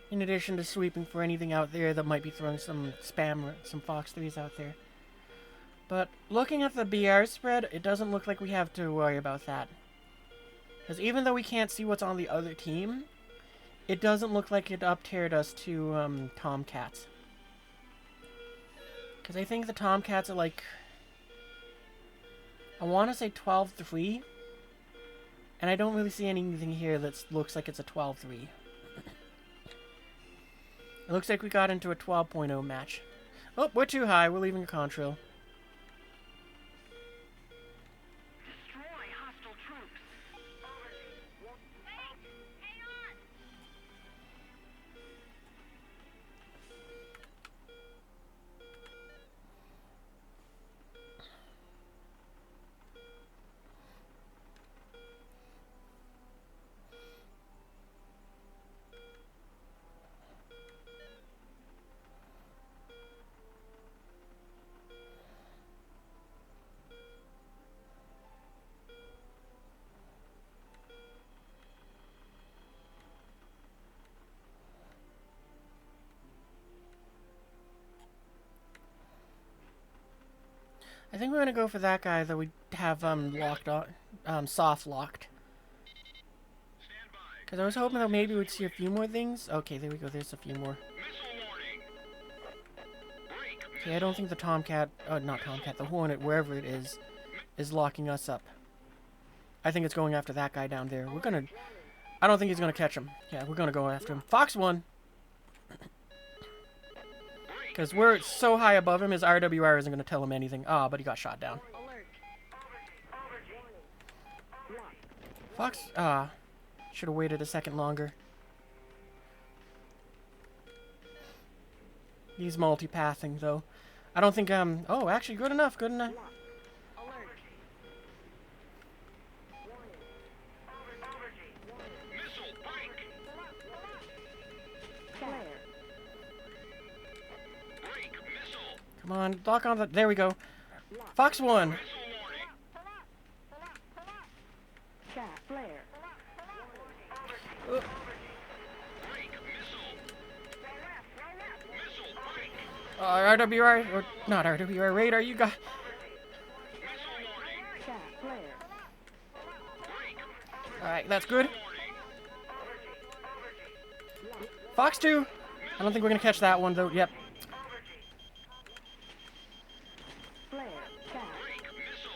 Speaker 1: In addition to sweeping for anything out there that might be throwing some spam or some Fox 3s out there. But looking at the BR spread, it doesn't look like we have to worry about that. Because even though we can't see what's on the other team, it doesn't look like it up-tiered us to Tomcats. Because I think the Tomcats are like, I want to say 12-3, and I don't really see anything here that looks like it's a 12-3. It looks like we got into a 12.0 match. Oh, we're too high. We're leaving a contrail.
Speaker 2: Destroy hostile troops.
Speaker 3: Hang on.
Speaker 1: I think we're gonna go for that guy that we have locked on, soft locked.
Speaker 2: Stand by.
Speaker 1: Because I was hoping that maybe we'd see a few more things. Okay, there we go. There's a few more.
Speaker 2: Missile warning. Break.
Speaker 1: Okay, I don't think the Tomcat, not Tomcat, the Hornet, wherever it is locking us up. I think it's going after that guy down there. We're gonna, I don't think he's gonna catch him. Yeah, we're gonna go after him. Fox 1. Because we're so high above him, his RWR isn't gonna tell him anything. Ah, but he got shot down.
Speaker 4: Alert.
Speaker 1: Fox, should have waited a second longer. He's multipathing, though. I don't think, oh, actually, good enough, good enough.
Speaker 4: Alert.
Speaker 2: Missile break.
Speaker 3: Flare.
Speaker 2: Break. Missile.
Speaker 1: Come on, lock on the, there we go. Fox 1.
Speaker 2: Missile warning.
Speaker 3: Chat. Flare.
Speaker 1: Uh,
Speaker 2: Break. Missile. Missile break.
Speaker 1: RWR, or not RWR, radar, you got,
Speaker 2: Missile warning.
Speaker 3: Chat. Flare.
Speaker 2: Break.
Speaker 1: alright, that's good.
Speaker 2: Warning.
Speaker 1: Fox 2. I don't think we're gonna catch that one, though. Yep.
Speaker 3: Flare. Chat.
Speaker 2: Break. Missile.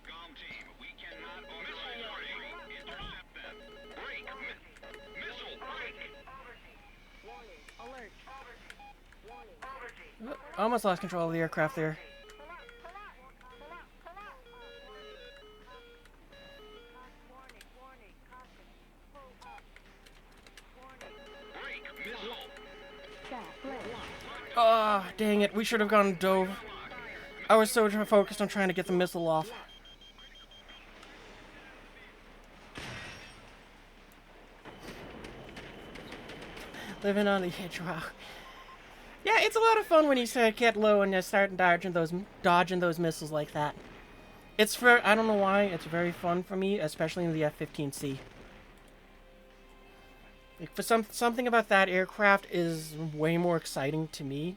Speaker 2: Comm team, we cannot. Missile warning. Intercept them. Break. Missile break.
Speaker 4: Alert.
Speaker 1: Almost lost control of the aircraft there.
Speaker 2: Break. Missile.
Speaker 3: Chat. Flare.
Speaker 1: Ah, dang it. We should have gone dove. I was so focused on trying to get the missile off. Living on the edge, wow. Yeah, it's a lot of fun when you get low and you start dodging those missiles like that. It's for, I don't know why, it's very fun for me, especially in the F-15C. Like, for something about that aircraft is way more exciting to me.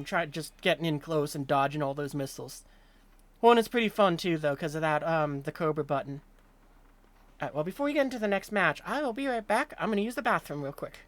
Speaker 1: try just getting in close and dodging all those missiles. Hornet's pretty fun too, though, because of that the Cobra button. Alright, well, before we get into the next match, I will be right back. I'm gonna use the bathroom real quick.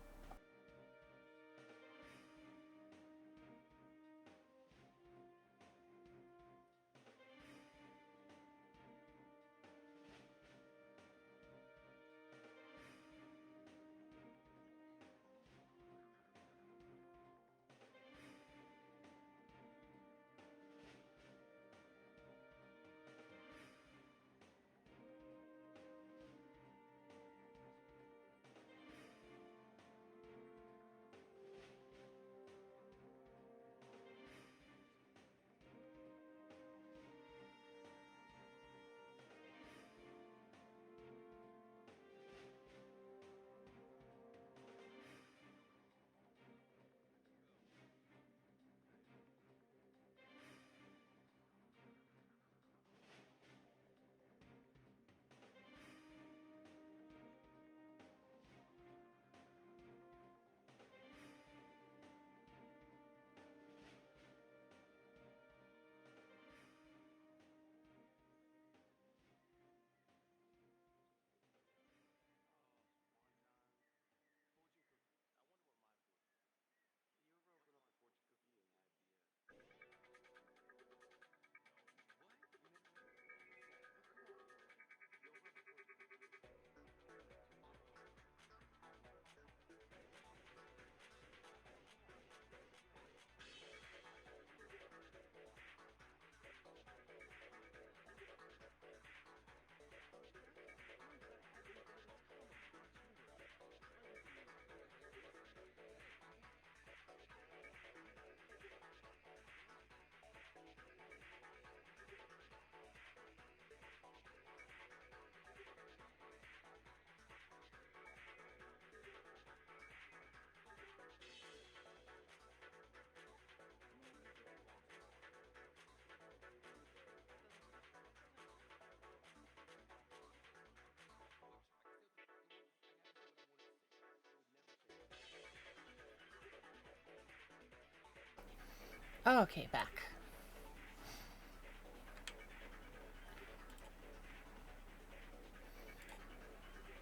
Speaker 1: Okay, back.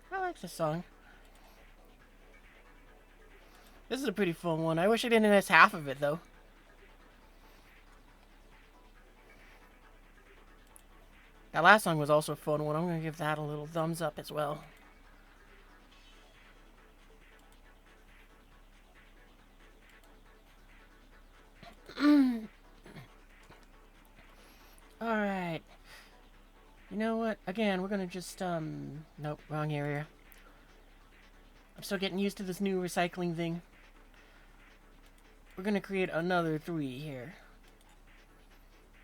Speaker 1: I like this song. This is a pretty fun one. I wish I didn't miss half of it, though. That last song was also a fun one. I'm going to give that a little thumbs up as well. Alright. You know what? Again, we're going to just, nope, wrong area. I'm still getting used to this new recycling thing. We're going to create another 3 here.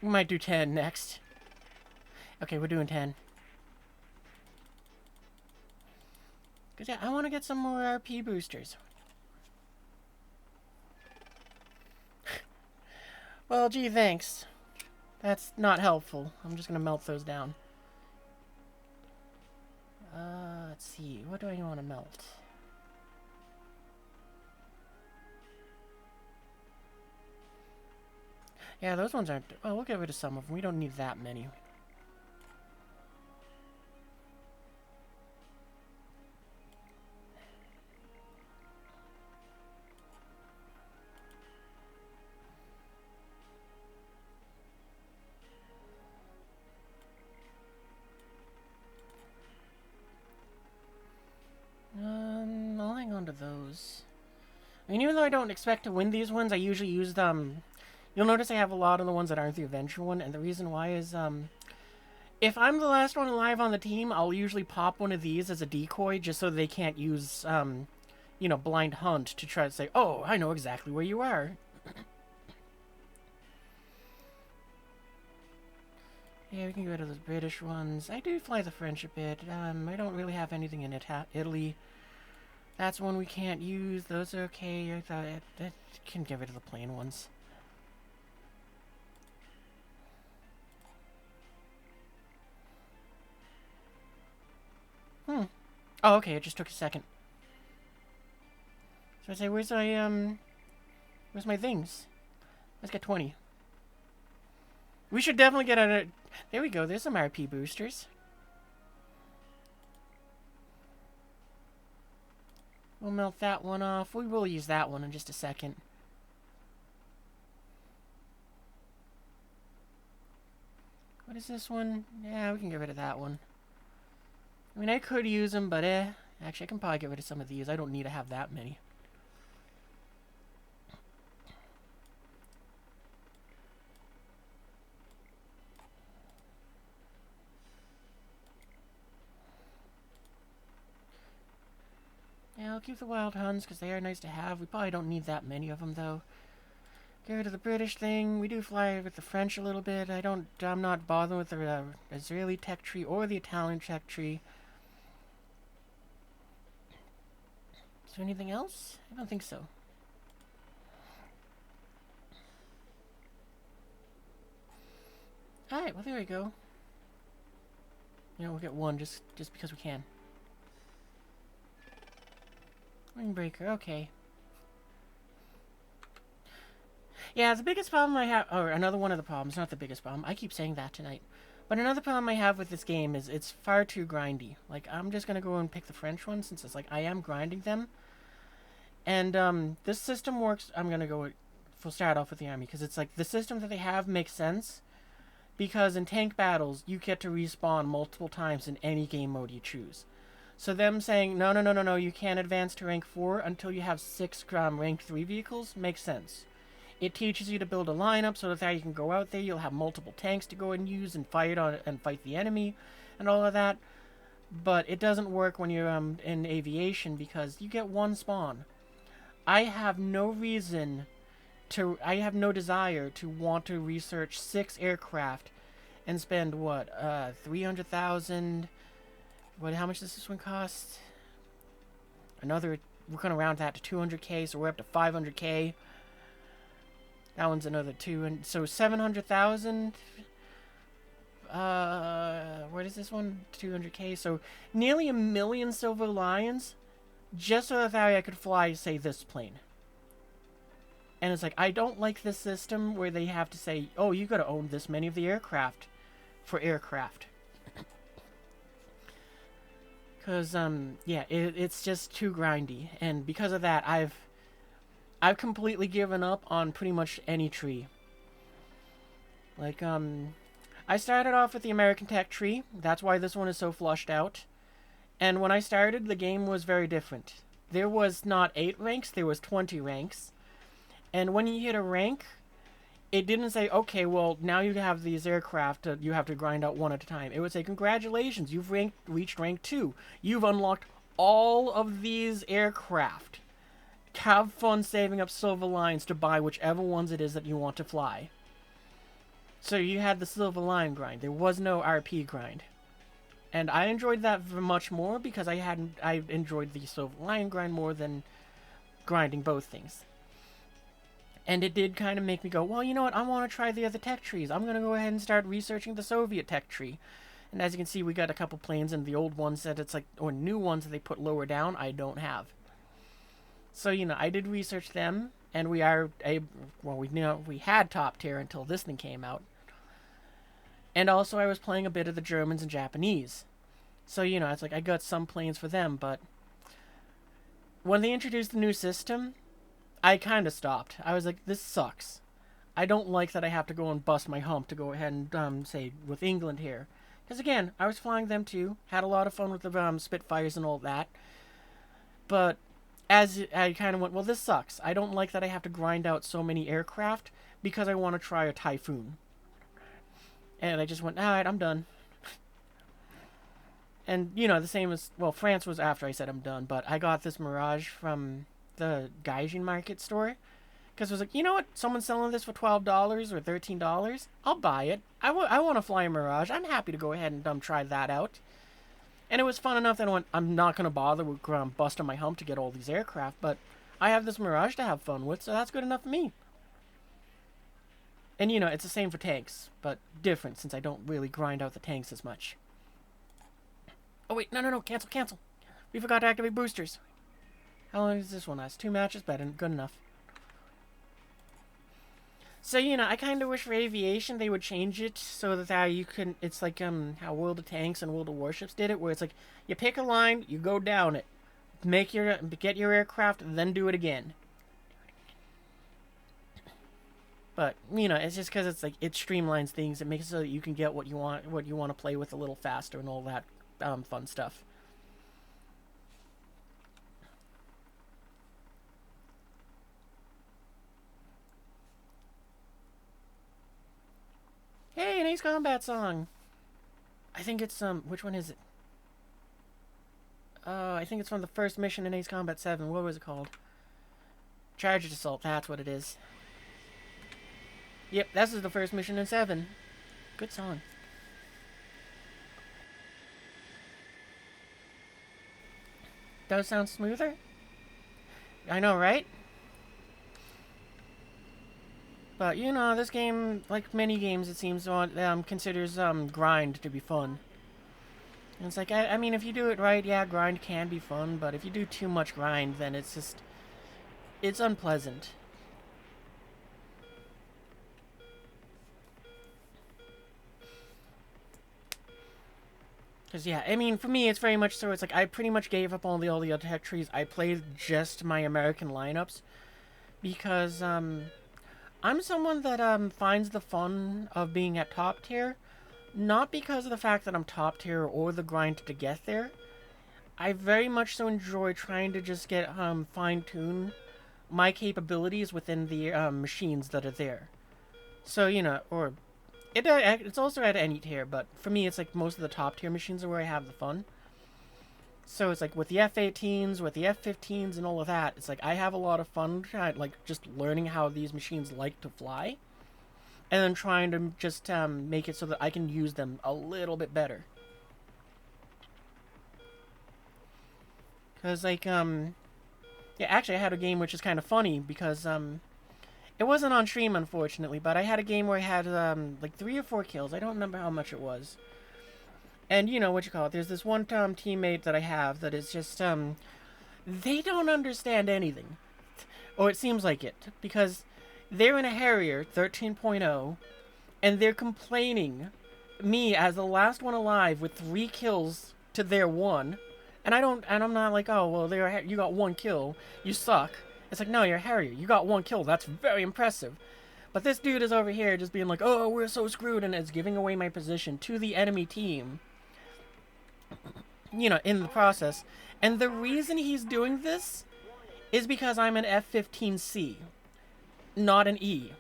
Speaker 1: We might do 10 next. Okay, we're doing 10. Because, yeah, I want to get some more RP boosters. Well, gee, thanks. That's not helpful. I'm just going to melt those down. Let's see. What do I want to melt? Yeah, those ones aren't... Well, we'll get rid of some of them. We don't need that many. I'll hang on to those. I mean, even though I don't expect to win these ones, I usually use them... You'll notice I have a lot of the ones that aren't the Adventure one, and the reason why is, if I'm the last one alive on the team, I'll usually pop one of these as a decoy, just so they can't use, you know, blind hunt to try to say, oh, I know exactly where you are. Yeah, we can get rid of those British ones. I do fly the French a bit. I don't really have anything in Italy. That's one we can't use. Those are okay. I thought I can get rid of the plain ones. Oh, okay. It just took a second. So I say, where's my things? Let's get 20. We should definitely get a... There we go. There's some RP boosters. We'll melt that one off. We will use that one in just a second. What is this one? Yeah, we can get rid of that one. I mean, I could use them, but Actually, I can probably get rid of some of these. I don't need to have that many. Yeah, I'll keep the wild Huns because they are nice to have. We probably don't need that many of them, though. Get rid of the British thing. We do fly with the French a little bit. I'm not bothering with the Israeli tech tree or the Italian tech tree. Is there anything else? I don't think so. Alright, well there we go. You know, we'll get one just because we can. Windbreaker, okay. Yeah, the biggest problem I have, or another one of the problems, not the biggest problem, I keep saying that tonight. But another problem I have with this game is it's far too grindy. Like, I'm just gonna go and pick the French one since it's like, I am grinding them. And, this system works, I'm gonna go, we'll start off with the army, because it's like, the system that they have makes sense. Because in tank battles, you get to respawn multiple times in any game mode you choose. So them saying, no, you can't advance to rank 4 until you have 6 rank 3 vehicles, makes sense. It teaches you to build a lineup so that you can go out there, you'll have multiple tanks to go and use and fight the enemy and all of that. But it doesn't work when you're in aviation because you get one spawn. I have no desire to want to research 6 aircraft and spend what, 300,000. How much does this one cost? We're gonna round that to 200k, so we're up to 500k. That one's another 2, and so 700,000. What is this one? 200k, so nearly 1 million silver lions, just so that I could fly, say, this plane. And it's like, I don't like this system where they have to say, oh, you gotta own this many of the aircraft for aircraft. Because, yeah, it's just too grindy. And because of that, I've completely given up on pretty much any tree. Like, I started off with the American Tech tree. That's why this one is so flushed out. And when I started, the game was very different. There was not 8 ranks, there was 20 ranks. And when you hit a rank, it didn't say, okay, well, now you have these aircraft, you have to grind out one at a time. It would say, congratulations, you've reached rank 2. You've unlocked all of these aircraft. Have fun saving up silver lines to buy whichever ones it is that you want to fly. So you had the silver line grind. There was no RP grind. And I enjoyed that much more because I enjoyed the silver line grind more than grinding both things. And it did kind of make me go, well, you know what? I want to try the other tech trees. I'm going to go ahead and start researching the Soviet tech tree. And as you can see, we got a couple planes, and the old ones that it's like, or new ones that they put lower down, I don't have. So, you know, I did research them, and we had top tier until this thing came out. And also I was playing a bit of the Germans and Japanese. So, you know, it's like I got some planes for them, but when they introduced the new system, I kind of stopped. I was like, this sucks. I don't like that I have to go and bust my hump to go ahead and, say, with England here. Because, again, I was flying them too. Had a lot of fun with the Spitfires and all that. But as I kind of went, well, this sucks. I don't like that I have to grind out so many aircraft because I want to try a Typhoon. And I just went, alright, I'm done. And, you know, the same as, well, France was after I said I'm done. But I got this Mirage from the Gaijin market store, because I was like, you know what, someone's selling this for $12 or $13, I'll buy it. I want to fly a Mirage. I'm happy to go ahead and try that out. And it was fun enough that I went, I'm not going to bother with busting my hump to get all these aircraft, but I have this Mirage to have fun with, so that's good enough for me. And you know, it's the same for tanks, but different since I don't really grind out the tanks as much. Oh wait, no, cancel. We forgot to activate boosters. How long does this one last? 2 matches? Good enough. So, you know, I kind of wish for aviation they would change it so that you can. It's like how World of Tanks and World of Warships did it, where it's like you pick a line, you go down it, get your aircraft, then do it again. But you know, it's just because it's like it streamlines things. It makes it so that you can get what you want to play with a little faster, and all that fun stuff. Hey, an Ace Combat song. I think it's which one is it? I think it's from the first mission in Ace Combat 7. What was it called? Charged Assault. That's what it is. Yep, this is the first mission in 7. Good song. Does sound smoother? I know, right? But, you know, this game, like many games, it seems, considers grind to be fun. And it's like, I mean, if you do it right, yeah, grind can be fun, but if you do too much grind, then it's just, it's unpleasant. Because, yeah, I mean, for me, it's very much so, it's like, I pretty much gave up on all the other tech trees. I played just my American lineups. Because, I'm someone that, finds the fun of being at top tier. Not because of the fact that I'm top tier or the grind to get there. I very much so enjoy trying to just get, fine-tune my capabilities within the, machines that are there. So, you know, or... It's also at any tier, but for me, it's like most of the top tier machines are where I have the fun. So it's like with the F-18s, with the F-15s, and all of that, it's like I have a lot of fun, like just learning how these machines like to fly, and then trying to just make it so that I can use them a little bit better. Cause like yeah, actually I had a game which is kind of funny because it wasn't on stream, unfortunately, but I had a game where I had, like 3 or 4 kills. I don't remember how much it was. And, you know, what you call it, there's this one teammate that I have that is just, they don't understand anything. Or it seems like it. Because they're in a Harrier 13.0, and they're complaining, me as the last one alive with 3 kills to their 1. And I'm not like, oh, well, you got 1 kill, you suck. It's like, no, you're a Harrier. You got 1 kill. That's very impressive. But this dude is over here just being like, oh, we're so screwed, and it's giving away my position to the enemy team. You know, in the process. And the reason he's doing this is because I'm an F-15C, not an E.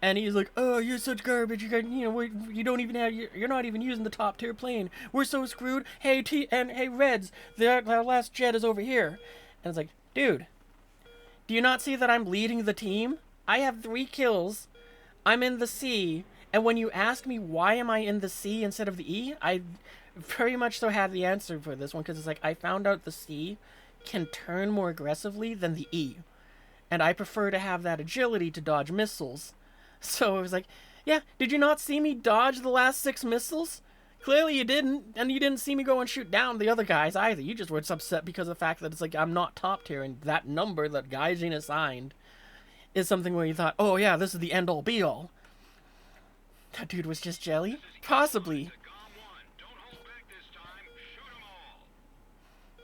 Speaker 1: And he's like, oh, you're such garbage. You don't even have, you're not even using the top tier plane. We're so screwed. Hey, hey, Reds, their last jet is over here. And it's like, dude. Do you not see that I'm leading the team? I have 3 kills. I'm in the C. And when you ask me why am I in the C instead of the E, I very much so have the answer for this one. Because it's like, I found out the C can turn more aggressively than the E. And I prefer to have that agility to dodge missiles. So it was like, yeah, did you not see me dodge the last 6 missiles? Clearly you didn't, and you didn't see me go and shoot down the other guys either. You just were upset because of the fact that it's like I'm not top tier, and that number that Gaijin assigned is something where you thought, oh yeah, this is the end-all be-all. That dude was just jelly? Possibly.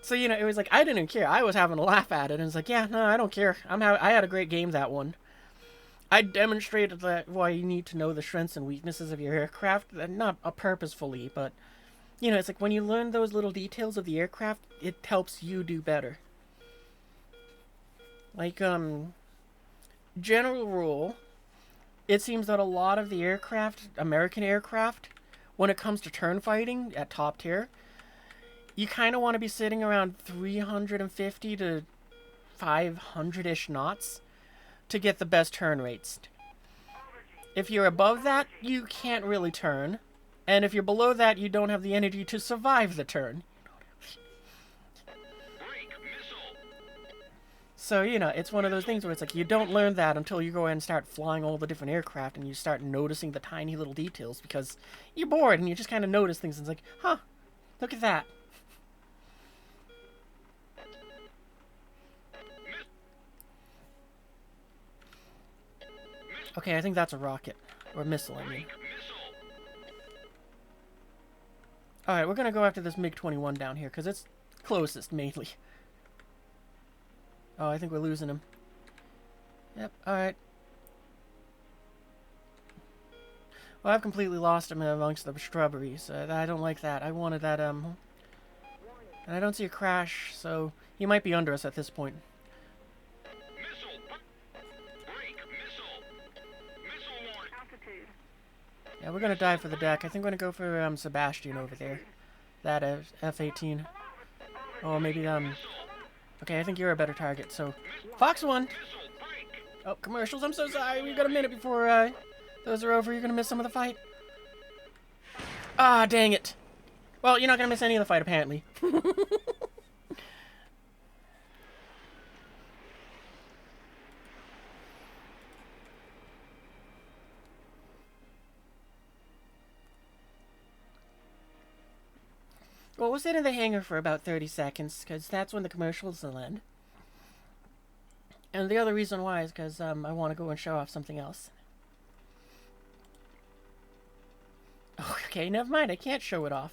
Speaker 1: So, you know, it was like, I didn't care. I was having a laugh at it, and it's like, yeah, no, I don't care. I had a great game that one. I demonstrated that why you need to know the strengths and weaknesses of your aircraft, not purposefully, but, you know, it's like when you learn those little details of the aircraft, it helps you do better. Like, general rule, it seems that a lot of the aircraft, American aircraft, when it comes to turn fighting at top tier, you kind of want to be sitting around 350 to 500-ish knots to get the best turn rates. If you're above that, you can't really turn. And if you're below that, you don't have the energy to survive the turn. So, you know, it's one of those things where it's like, you don't learn that until you go ahead and start flying all the different aircraft and you start noticing the tiny little details because you're bored and you just kind of notice things and it's like, huh, look at that. Okay, I think that's a rocket. Or a missile, I mean.
Speaker 2: Break missile.
Speaker 1: Alright, we're gonna go after this MiG-21 down here, because it's closest, mainly. Oh, I think we're losing him. Yep, alright. Well, I've completely lost him amongst the shrubberies. I don't like that. I wanted that, And I don't see a crash, so he might be under us at this point.
Speaker 2: Missile. Break missile. Missile warning.
Speaker 3: Altitude.
Speaker 1: Yeah, we're gonna dive for the deck. I think we're gonna go for, Sebastian over there. That, F-18. Oh, maybe, Okay, I think you're a better target, so... Fox 1!
Speaker 2: Missile. Break.
Speaker 1: Oh, commercials, I'm so sorry. We've got a minute before, those are over. You're gonna miss some of the fight. Ah, dang it. Well, you're not gonna miss any of the fight, apparently. Well, we'll sit in the hangar for about 30 seconds, because that's when the commercials will end. And the other reason why is because I want to go and show off something else. Okay, never mind. I can't show it off.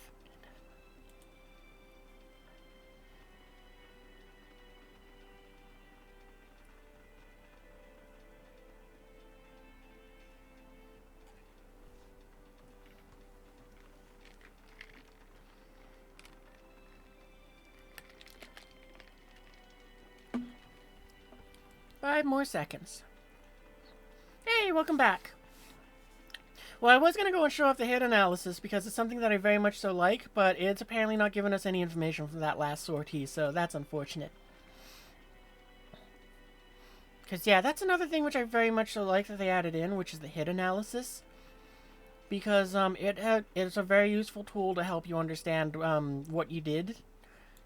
Speaker 1: Five more seconds. Hey, welcome back. Well, I was going to go and show off the hit analysis because it's something that I very much so like, but it's apparently not giving us any information from that last sortie, so that's unfortunate. Because, yeah, that's another thing which I very much so like that they added in, which is the hit analysis. Because it's a very useful tool to help you understand what you did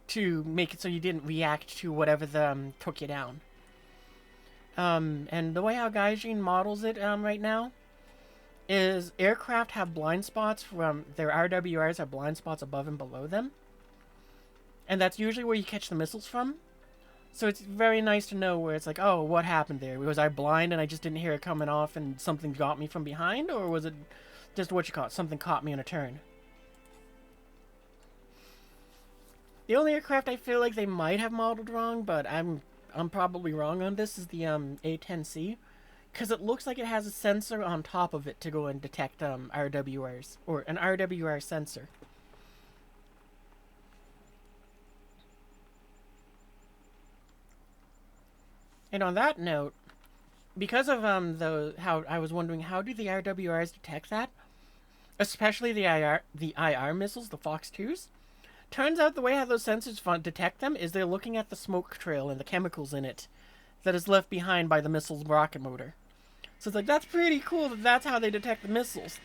Speaker 1: to make it so you didn't react to whatever took you down. And the way how Gaijin models it right now is aircraft have blind spots from their RWRs have blind spots above and below them. And that's usually where you catch the missiles from. So it's very nice to know where it's like, oh, what happened there? Was I blind and I just didn't hear it coming off and something got me from behind? Or was it just something caught me in a turn? The only aircraft I feel like they might have modeled wrong, but I'm probably wrong on this, is the A-10C. Because it looks like it has a sensor on top of it to go and detect RWRs, or an RWR sensor. And on that note, because of how I was wondering how do the RWRs detect that, especially the IR missiles, the Fox 2s. Turns out the way how those sensors detect them is they're looking at the smoke trail and the chemicals in it that is left behind by the missile's rocket motor. So it's like, that's pretty cool that that's how they detect the missiles.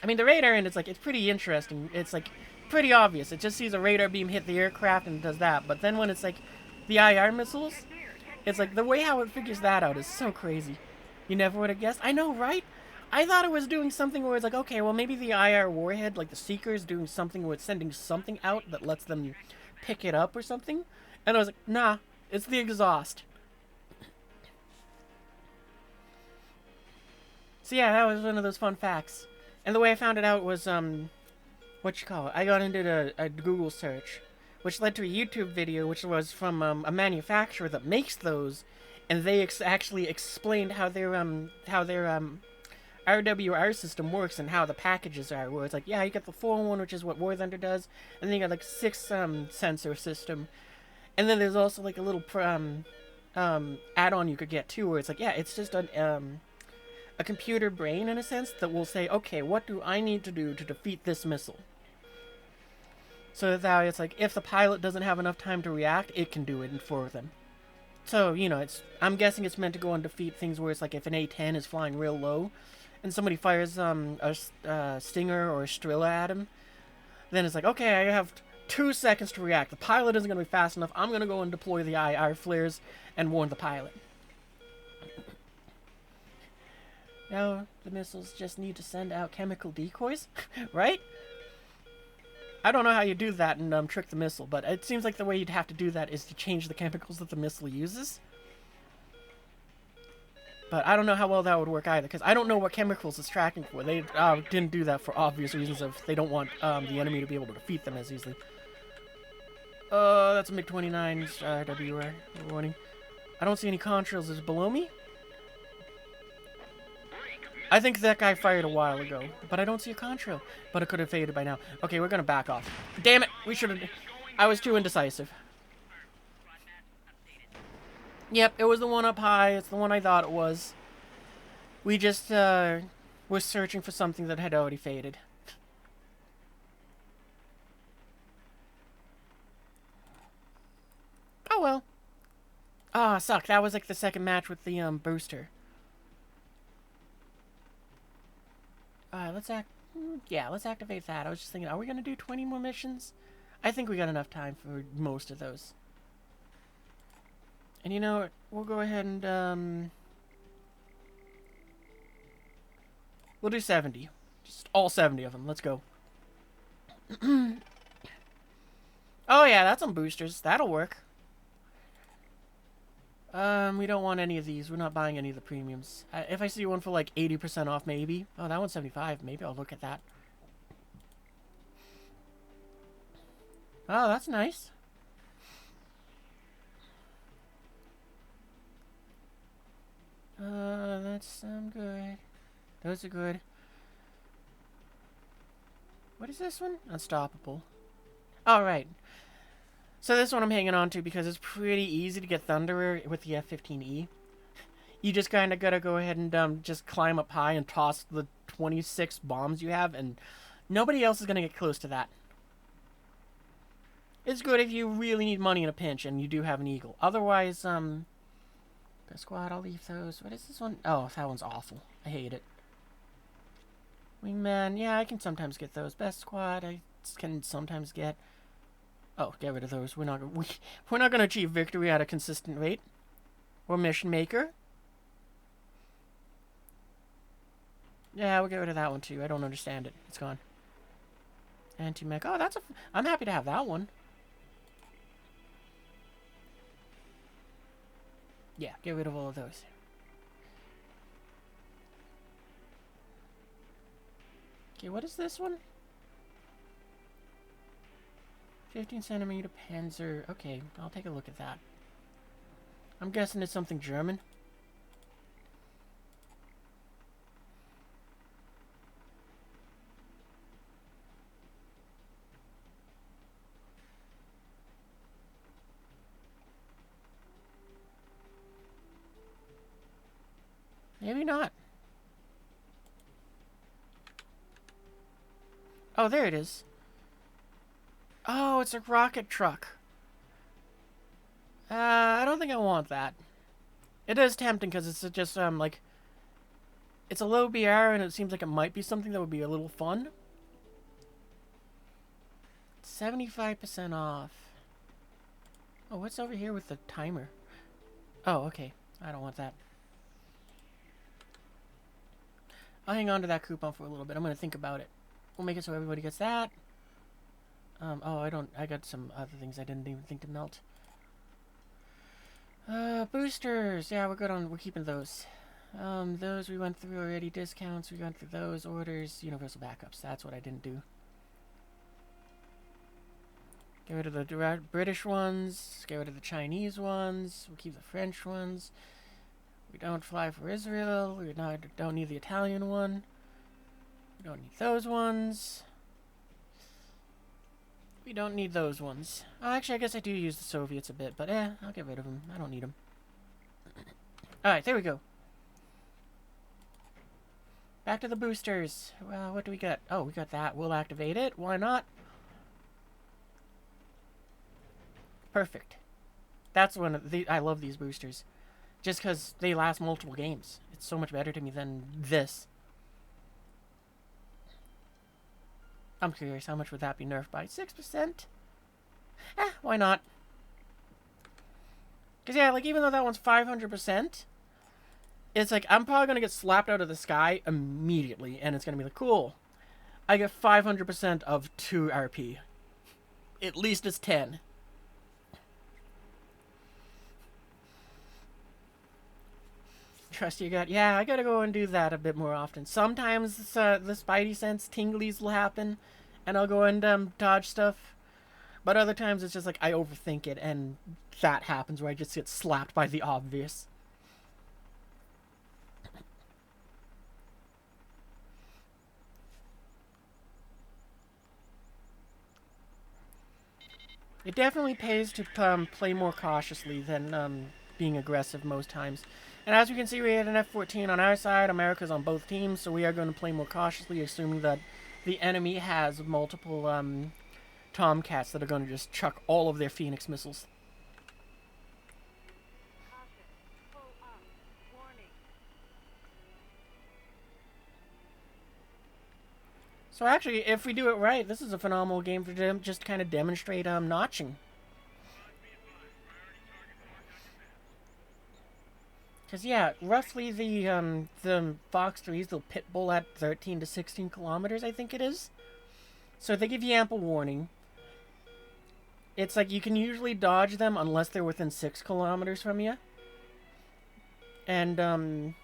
Speaker 1: I mean, the radar end, it's pretty interesting. It's like pretty obvious. It just sees a radar beam hit the aircraft and does that. But then when it's like the IR missiles, it's like the way how it figures that out is so crazy. You never would have guessed. I know, right? I thought it was doing something where it's like, okay, well maybe the IR warhead, like the Seeker, is doing something where it's sending something out that lets them pick it up or something. And I was like, nah, it's the exhaust. So yeah, that was one of those fun facts. And the way I found it out was, I got into a Google search, which led to a YouTube video, which was from a manufacturer that makes those, and they actually explained how their RWR system works and how the packages are. Where it's like, yeah, you get the full one, which is what War Thunder does, and then you got like 6 sensor system, and then there's also like a little add-on you could get too, where it's like, yeah, it's just a computer brain in a sense that will say, okay, what do I need to do to defeat this missile? So that it's like, if the pilot doesn't have enough time to react, it can do it for them. So, you know, I'm guessing it's meant to go and defeat things where it's like if an A-10 is flying real low, and somebody fires a Stinger or a Strela at him, then it's like, okay, I have 2 seconds to react. The pilot isn't going to be fast enough. I'm going to go and deploy the IR flares and warn the pilot. Now, the missiles just need to send out chemical decoys, right? I don't know how you do that and trick the missile, but it seems like the way you'd have to do that is to change the chemicals that the missile uses. But I don't know how well that would work either, because I don't know what chemicals it's tracking for. They didn't do that for obvious reasons of they don't want the enemy to be able to defeat them as easily. That's a MiG-29's RWR warning. I don't see any contrails. Is it below me? I think that guy fired a while ago, but I don't see a contrail. But it could have faded by now. Okay, we're gonna back off. Damn it! We should have... I was too indecisive. Yep, it was the one up high. It's the one I thought it was. We just, was searching for something that had already faded. Oh well. Ah, suck. That was like the second match with the, booster. Alright, let's let's activate that. I was just thinking, are we gonna do 20 more missions? I think we got enough time for most of those. And you know what? We'll go ahead and, we'll do 70. Just all 70 of them. Let's go. Oh yeah, that's on boosters. That'll work. We don't want any of these. We're not buying any of the premiums. If I see one for like 80% off, maybe. Oh, that one's 75. Maybe I'll look at that. Oh, that's nice. That's good. Those are good. What is this one? Unstoppable. Alright. So this one I'm hanging on to because it's pretty easy to get Thunderer with the F-15E. You just kind of gotta go ahead and just climb up high and toss the 26 bombs you have, and nobody else is gonna get close to that. It's good if you really need money in a pinch and you do have an Eagle. Otherwise, best squad, I'll leave those. What is this one? Oh, that one's awful. I hate it. Wingman, yeah, I can sometimes get those. Best squad, I can sometimes get. Oh, get rid of those. We're not gonna achieve victory at a consistent rate. Or mission maker. Yeah, we'll get rid of that one too. I don't understand it. It's gone. Anti-mech. Oh, I'm happy to have that one. Yeah, get rid of all of those. Okay, what is this one? 15 centimeter Panzer. Okay, I'll take a look at that. I'm guessing it's something German. Maybe not. Oh, there it is. Oh, it's a rocket truck. I don't think I want that. It is tempting because it's just, like... It's a low BR and it seems like it might be something that would be a little fun. 75% off. Oh, what's over here with the timer? Oh, okay. I don't want that. I'll hang on to that coupon for a little bit. I'm going to think about it. We'll make it so everybody gets that. Oh, I got some other things I didn't even think to melt. Boosters. Yeah, we're keeping those. Those we went through already. Discounts, we went through those. Orders, universal backups. That's what I didn't do. Get rid of the British ones. Get rid of the Chinese ones. We'll keep the French ones. We don't fly for Israel. We don't need the Italian one. We don't need those ones. We don't need those ones. Oh, actually, I guess I do use the Soviets a bit, but I'll get rid of them. I don't need them. Alright, there we go. Back to the boosters. Well, what do we got? Oh, we got that. We'll activate it. Why not? Perfect. That's one of the... I love these boosters. Just because they last multiple games. It's so much better to me than this. I'm curious, how much would that be nerfed by? 6%? Why not? Because, yeah, like, even though that one's 500%, it's like, I'm probably going to get slapped out of the sky immediately, and it's going to be like, cool. I get 500% of 2 RP. At least it's 10. Trust your gut. Yeah, I gotta go and do that a bit more often. Sometimes the spidey sense tinglies will happen, and I'll go and dodge stuff. But other times it's just like I overthink it, and that happens where I just get slapped by the obvious. It definitely pays to play more cautiously than being aggressive most times. And as we can see, we had an F-14 on our side. America's on both teams, so we are going to play more cautiously, assuming that the enemy has multiple Tomcats that are going to just chuck all of their Phoenix missiles.
Speaker 4: Caution. Pull up. Warning.
Speaker 1: So actually, if we do it right, this is a phenomenal game for them just kind of demonstrate notching. Because, yeah, roughly the Fox 3s, they'll pit bull at 13 to 16 kilometers, I think it is. So they give you ample warning. It's like you can usually dodge them unless they're within 6 kilometers from you. And,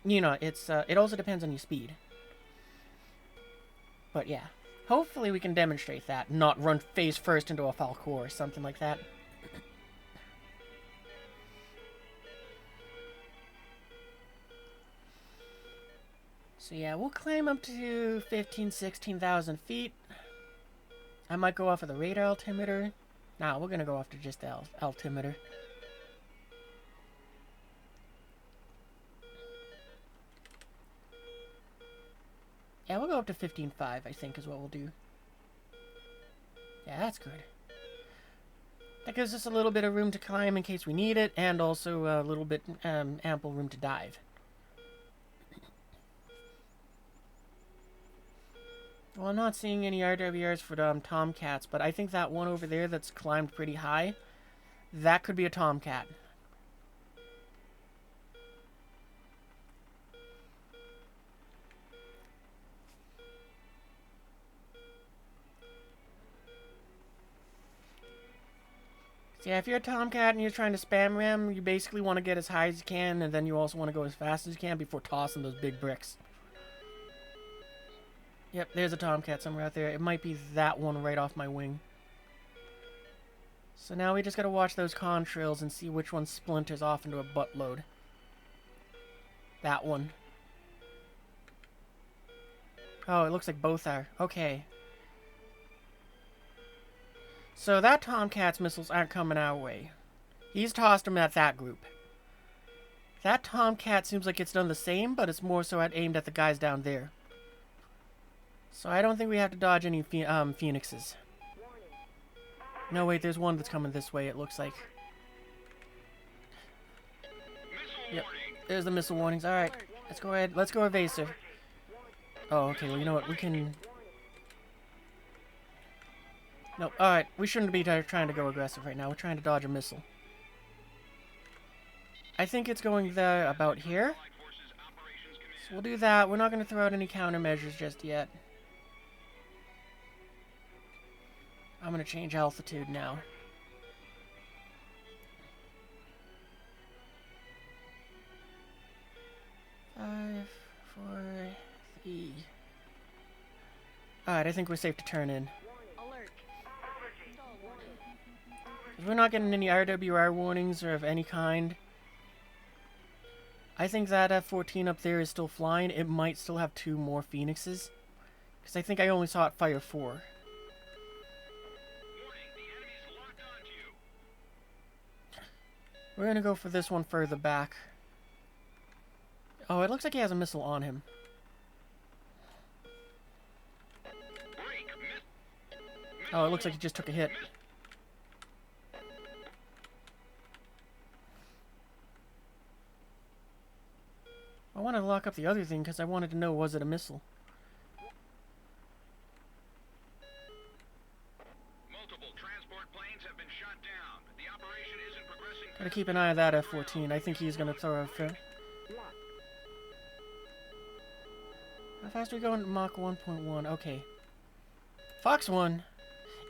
Speaker 1: you know, it also depends on your speed. But, yeah. Hopefully we can demonstrate that, not run face first into a Falcor or something like that. So yeah, we'll climb up to 16,000 feet. I might go off of the radar altimeter. Nah, we're gonna go off to just the altimeter. Yeah, we'll go up to 15.5, I think is what we'll do. Yeah, that's good. That gives us a little bit of room to climb in case we need it, and also a little bit ample room to dive. Well, I'm not seeing any RWRs for Tomcats, but I think that one over there that's climbed pretty high, that could be a Tomcat. So yeah, if you're a Tomcat and you're trying to spam ram, you basically want to get as high as you can, and then you also want to go as fast as you can before tossing those big bricks. Yep, there's a Tomcat somewhere out there. It might be that one right off my wing. So now we just gotta watch those contrails and see which one splinters off into a buttload. That one. Oh, it looks like both are. Okay. So that Tomcat's missiles aren't coming our way. He's tossed them at that group. That Tomcat seems like it's done the same, but it's more so aimed at the guys down there. So I don't think we have to dodge any Phoenixes. No, wait, there's one that's coming this way, it looks like. Yep, there's the missile warnings. Alright, let's go ahead. Let's go evasive. Oh, okay, well, you know what? We can... No, alright, we shouldn't be trying to go aggressive right now. We're trying to dodge a missile. I think it's going there about here. So we'll do that. We're not going to throw out any countermeasures just yet. I'm going to change altitude now. Five, 4, 3. Alright, I think we're safe to turn in.
Speaker 4: Alert. Stall warning.
Speaker 1: 'Cause we're not getting any RWR warnings or of any kind. I think that F-14 up there is still flying. It might still have 2 more Phoenixes. Because I think I only saw it fire 4. We're gonna go for this one further back. Oh, it looks like he has a missile on him. Oh, it looks like he just took a hit. I wanted to lock up the other thing because I wanted to know, was it a missile?
Speaker 2: Multiple transport planes have been shot down. The operation isn't progressing.
Speaker 1: Gotta keep an eye on that F-14. I think he's gonna throw a fin. How fast are we going? Mach 1.1. Okay. Fox 1.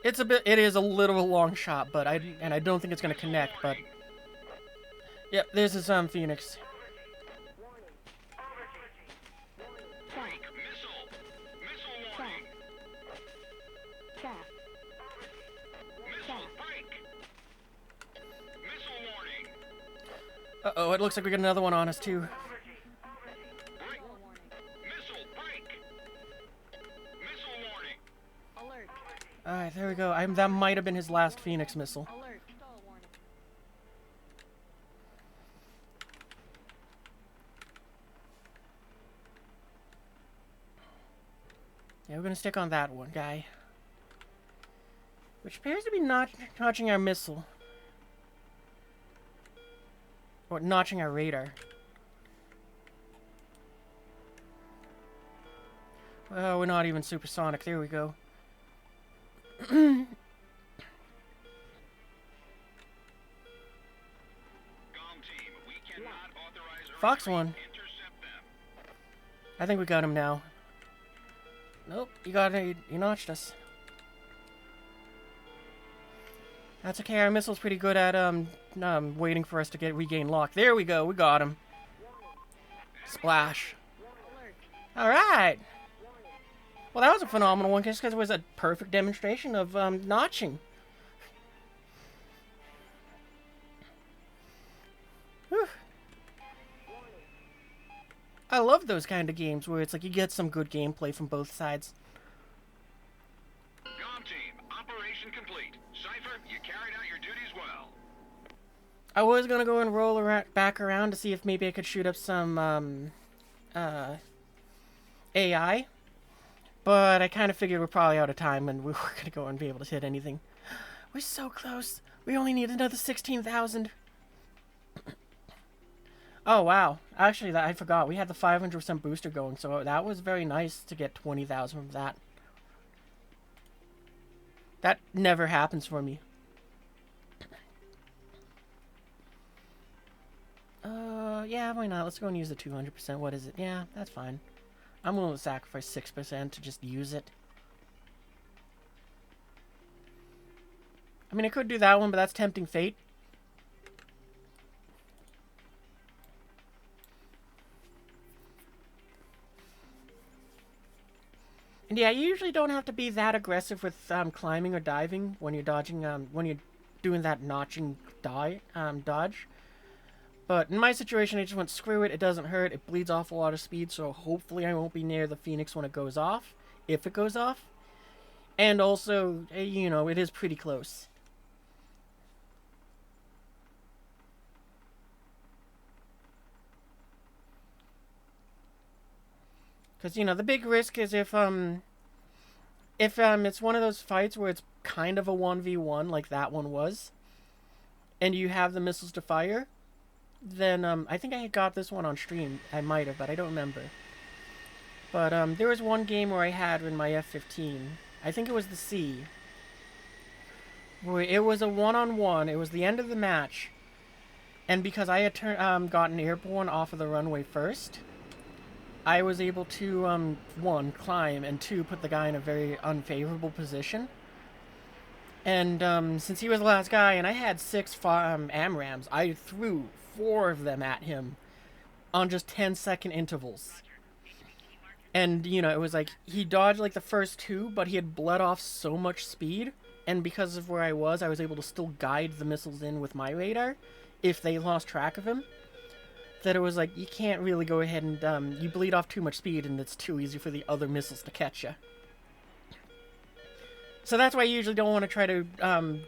Speaker 1: It is a little long shot, but I don't think it's gonna connect, but... Yep, there's his, Phoenix.
Speaker 2: Break. Missile. Missile warning.
Speaker 3: Trap.
Speaker 2: Missile break. Missile warning.
Speaker 1: Uh-oh, it looks like we got another one on us, too.
Speaker 2: Break. Missile break. Missile warning.
Speaker 4: Alert.
Speaker 1: Alright, there we go. That might have been his last Phoenix missile.
Speaker 4: Alert. Stall warning.
Speaker 1: Yeah, we're gonna stick on that one guy. Which appears to be notching our missile. Or notching our radar. Well, we're not even supersonic. There we go.
Speaker 2: GOM team, we cannot authorize
Speaker 1: Fox
Speaker 2: retreat.
Speaker 1: one.
Speaker 2: Intercept them.
Speaker 1: I think we got him now. Nope, he notched us. That's okay, our missile's pretty good at, waiting for us to regain lock. There we go, we got him. Splash.
Speaker 4: Alert.
Speaker 1: Alright! Well, that was a phenomenal one, just because it was a perfect demonstration of, notching. Whew. I love those kind of games where it's like you get some good gameplay from both sides.
Speaker 2: GOM team, operation complete. Cypher, you carried out your duties well.
Speaker 1: I was gonna go and roll back around to see if maybe I could shoot up some, AI. But I kind of figured we're probably out of time and we weren't gonna go and be able to hit anything. We're so close. We only need another 16,000. Oh, wow. Actually, I forgot. We had the 500% booster going, so that was very nice to get 20,000 from that. That never happens for me. Yeah, why not? Let's go and use the 200%. What is it? Yeah, that's fine. I'm willing to sacrifice 6% to just use it. I mean, I could do that one, but that's tempting fate. And yeah, you usually don't have to be that aggressive with climbing or diving when you're dodging, when you're doing that notching dodge. But in my situation, I just went, screw it, it doesn't hurt, it bleeds off a lot of speed, so hopefully I won't be near the Phoenix when it goes off, if it goes off. And also, you know, it is pretty close. Because, you know, the big risk is if it's one of those fights where it's kind of a 1v1, like that one was, and you have the missiles to fire, then, I think I got this one on stream. I might have, but I don't remember. But, there was one game where I had in my F-15, I think it was the C, where it was a one-on-one, it was the end of the match, and because I had gotten airborne off of the runway first, I was able to, one, climb, and two, put the guy in a very unfavorable position. And, since he was the last guy, and I had 6 AMRAAMs, I threw 4 of them at him on just 10-second intervals. And, you know, it was like, he dodged, like, the first 2, but he had bled off so much speed, and because of where I was able to still guide the missiles in with my radar, if they lost track of him. That it was like, you can't really go ahead and, you bleed off too much speed and it's too easy for the other missiles to catch you. So that's why you usually don't want to try to,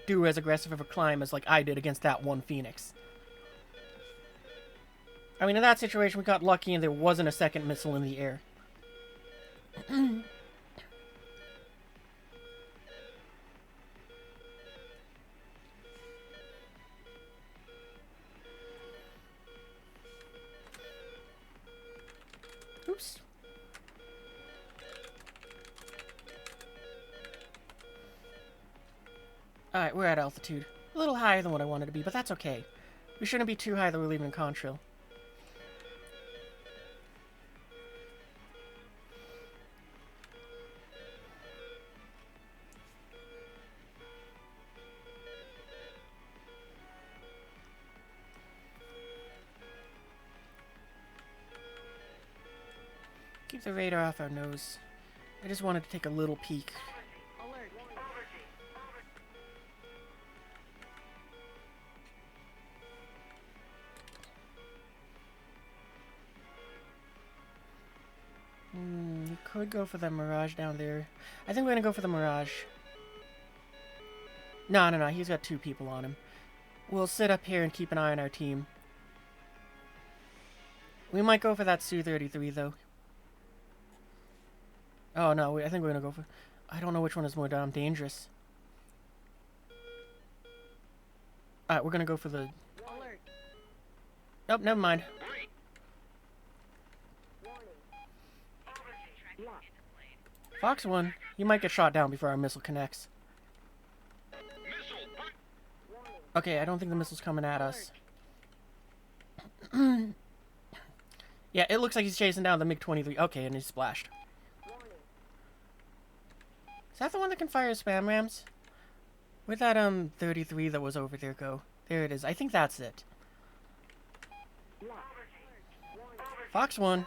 Speaker 1: do as aggressive of a climb as like I did against that one Phoenix. I mean, in that situation we got lucky and there wasn't a second missile in the air. Oops. Alright, we're at altitude. A little higher than what I wanted to be, but that's okay. We shouldn't be too high that we're leaving contrail. keep the radar off our nose. I just wanted to take a little peek.
Speaker 4: Alert.
Speaker 1: You could go for the Mirage down there. I think we're gonna go for the Mirage. No, no, no. He's got 2 people on him. We'll sit up here and keep an eye on our team. We might go for that Su-33, though. Oh, no. I think we're gonna go for... I don't know which one is more dangerous. Alright, we're gonna go for the...
Speaker 4: Alert.
Speaker 1: Oh, never mind. Fox 1, you might get shot down before our missile connects.
Speaker 2: Missile, fight!
Speaker 1: Okay, I don't think the missile's coming at us. Yeah, it looks like he's chasing down the MiG-23. Okay, and he splashed. Is that the one that can fire spam rams? Where'd that 33 that was over there go? There it is. I think that's it. Fox 1.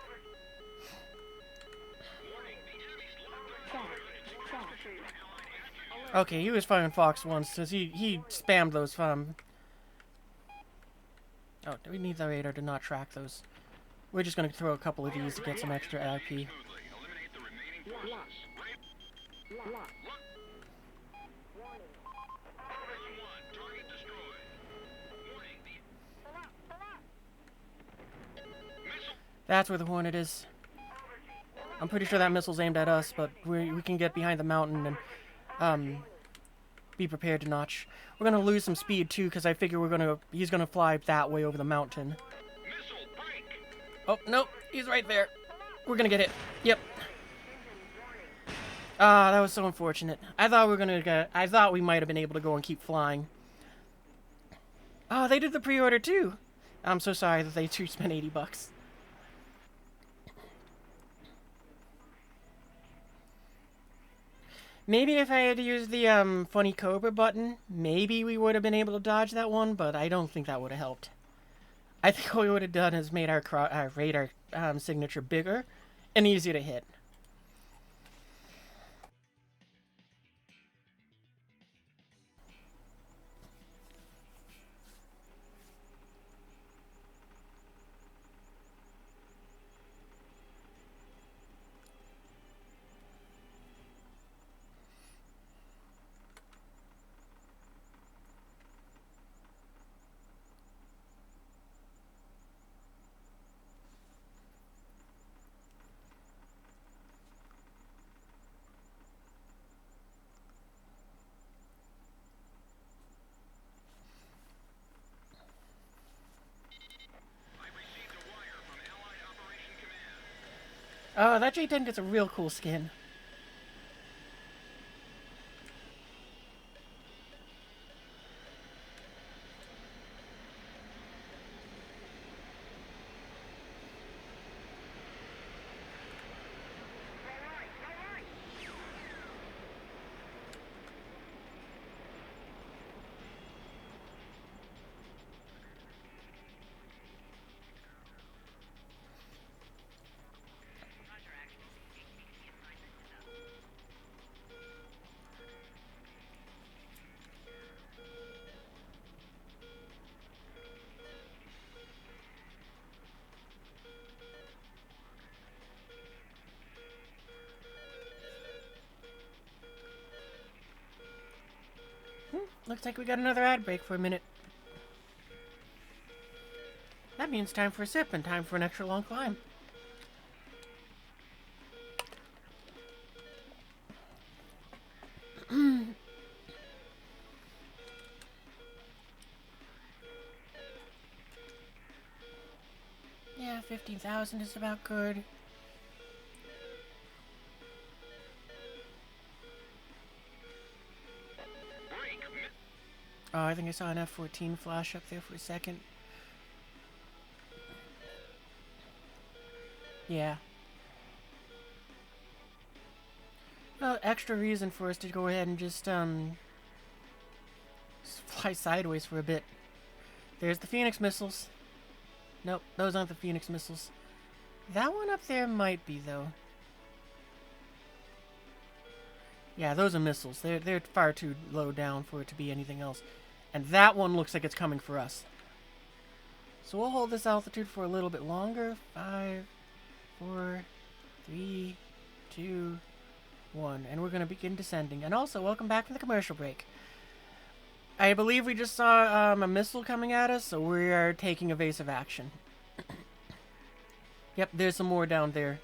Speaker 1: Okay, he was firing Fox once because he spammed those. Oh, do we need the radar to not track those? We're just gonna throw a couple of these to get some extra IP.
Speaker 2: Eliminate the remaining forces. Operation 1, target destroyed. Warning, missile.
Speaker 1: That's where the Hornet is. I'm pretty sure that missile's aimed at us, but we can get behind the mountain and be prepared to notch. We're gonna lose some speed too, because I figure he's gonna fly that way over the mountain.
Speaker 2: Missile, break!
Speaker 1: Oh nope, he's right there. We're gonna get hit. Yep. Ah, that was so unfortunate. I thought we might have been able to go and keep flying. Oh, they did the pre-order too. I'm so sorry that they too spent $80. Maybe if I had used the funny Cobra button, maybe we would have been able to dodge that one, but I don't think that would have helped. I think what we would have done is made our radar signature bigger and easier to hit. Oh, that J-10 gets a real cool skin. Looks like we got another ad break for a minute. That means time for a sip and time for an extra long climb. Yeah, 15,000 is about good. Oh, I think I saw an F-14 flash up there for a second. Yeah. Well, extra reason for us to go ahead and just fly sideways for a bit. There's the Phoenix missiles. Nope, those aren't the Phoenix missiles. That one up there might be, though. Yeah, those are missiles. They're far too low down for it to be anything else. And that one looks like it's coming for us. So we'll hold this altitude for a little bit longer. 5, 4, 3, 2, 1. And we're going to begin descending. And also, welcome back from the commercial break. I believe we just saw a missile coming at us, so we are taking evasive action. Yep, there's some more down there.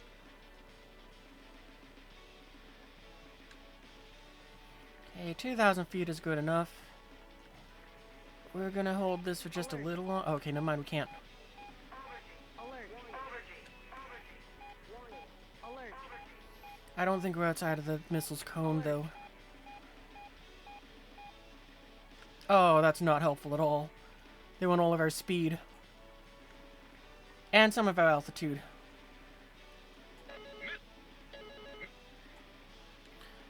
Speaker 1: Okay, 2,000 feet is good enough. We're gonna hold this for just a little long. Oh, okay, never mind, we can't.
Speaker 4: Alert. Alert.
Speaker 1: I don't think we're outside of the missile's cone, though. Oh, that's not helpful at all. They want all of our speed. And some of our altitude.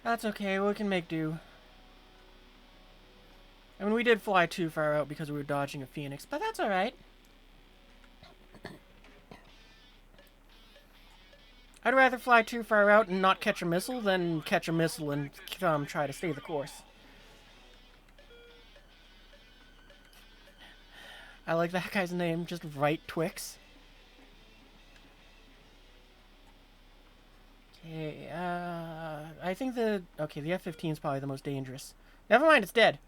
Speaker 1: That's okay, we can make do. I mean, we did fly too far out because we were dodging a Phoenix, but that's alright. I'd rather fly too far out and not catch a missile than catch a missile and try to stay the course. I like that guy's name, just Right Twix. Okay, I think the F-15 is probably the most dangerous. Never mind, it's dead.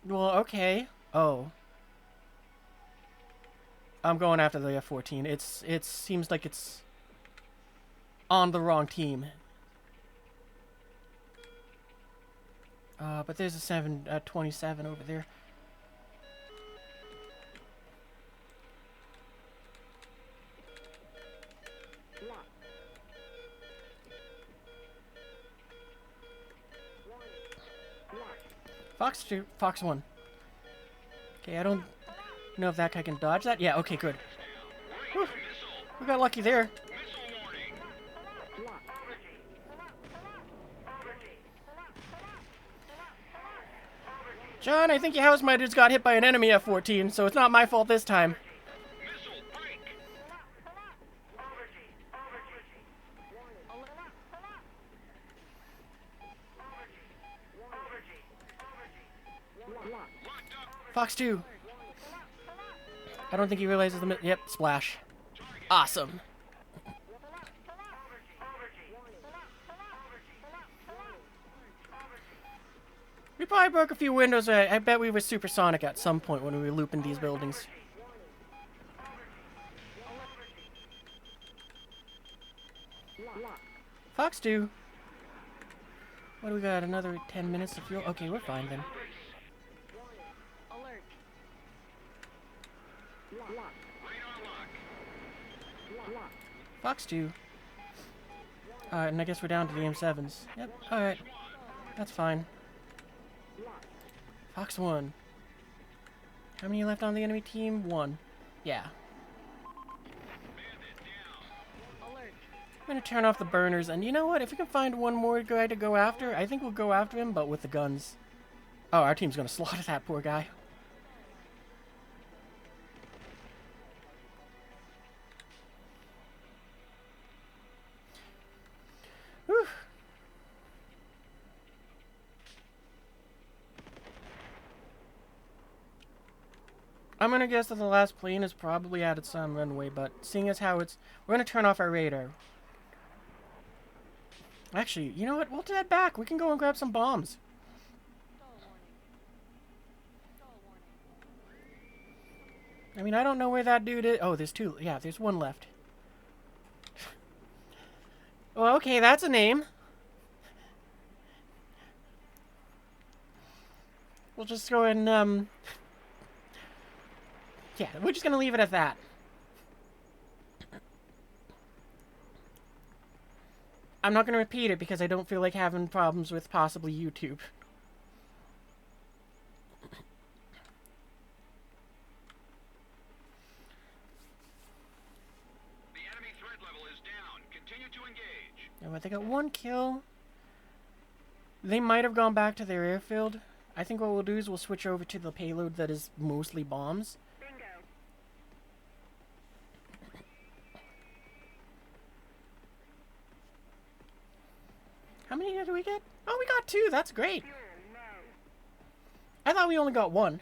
Speaker 1: Well, okay. Oh. I'm going after the F-14. It seems like it's on the wrong team. But there's a 27 over there. Fox 2, Fox 1. Okay, I don't know if that guy can dodge that. Yeah, okay, good. Whew. We got lucky there. John, I think your house might have just got hit by an enemy F-14, so it's not my fault this time. Fox 2. I don't think he realizes the... Yep, splash. Awesome. We probably broke a few windows. I bet we were supersonic at some point when we were looping these buildings. Fox 2. What do we got? Another 10 minutes of fuel? Okay, we're fine then.
Speaker 4: Alert.
Speaker 1: Fox 2. And I guess we're down to the M7s. Yep, alright. That's fine. Fox 1. How many left on the enemy team? 1. Yeah.
Speaker 4: Alert.
Speaker 1: I'm gonna turn off the burners, and you know what? If we can find one more guy to go after, I think we'll go after him, but with the guns. Oh, our team's gonna slaughter that poor guy. Whew. I'm gonna guess that the last plane is probably out at some runway, but seeing as how it's... We're gonna turn off our radar. Actually, you know what? We'll head back. We can go and grab some bombs.
Speaker 4: Stall warning. Stall warning.
Speaker 1: I mean, I don't know where that dude is. Oh, there's two. Yeah, there's one left. Well, okay, that's a name. We'll just go and, yeah, we're just gonna leave it at that. I'm not gonna repeat it because I don't feel like having problems with possibly YouTube.
Speaker 2: The enemy threat level is down. Continue to engage.
Speaker 1: Oh, they got one kill. They might have gone back to their airfield. I think what we'll do is we'll switch over to the payload that is mostly bombs.
Speaker 3: Bingo.
Speaker 1: How many did we get? Oh, we got 2. That's great.
Speaker 3: Fuel low.
Speaker 1: I thought we only got 1.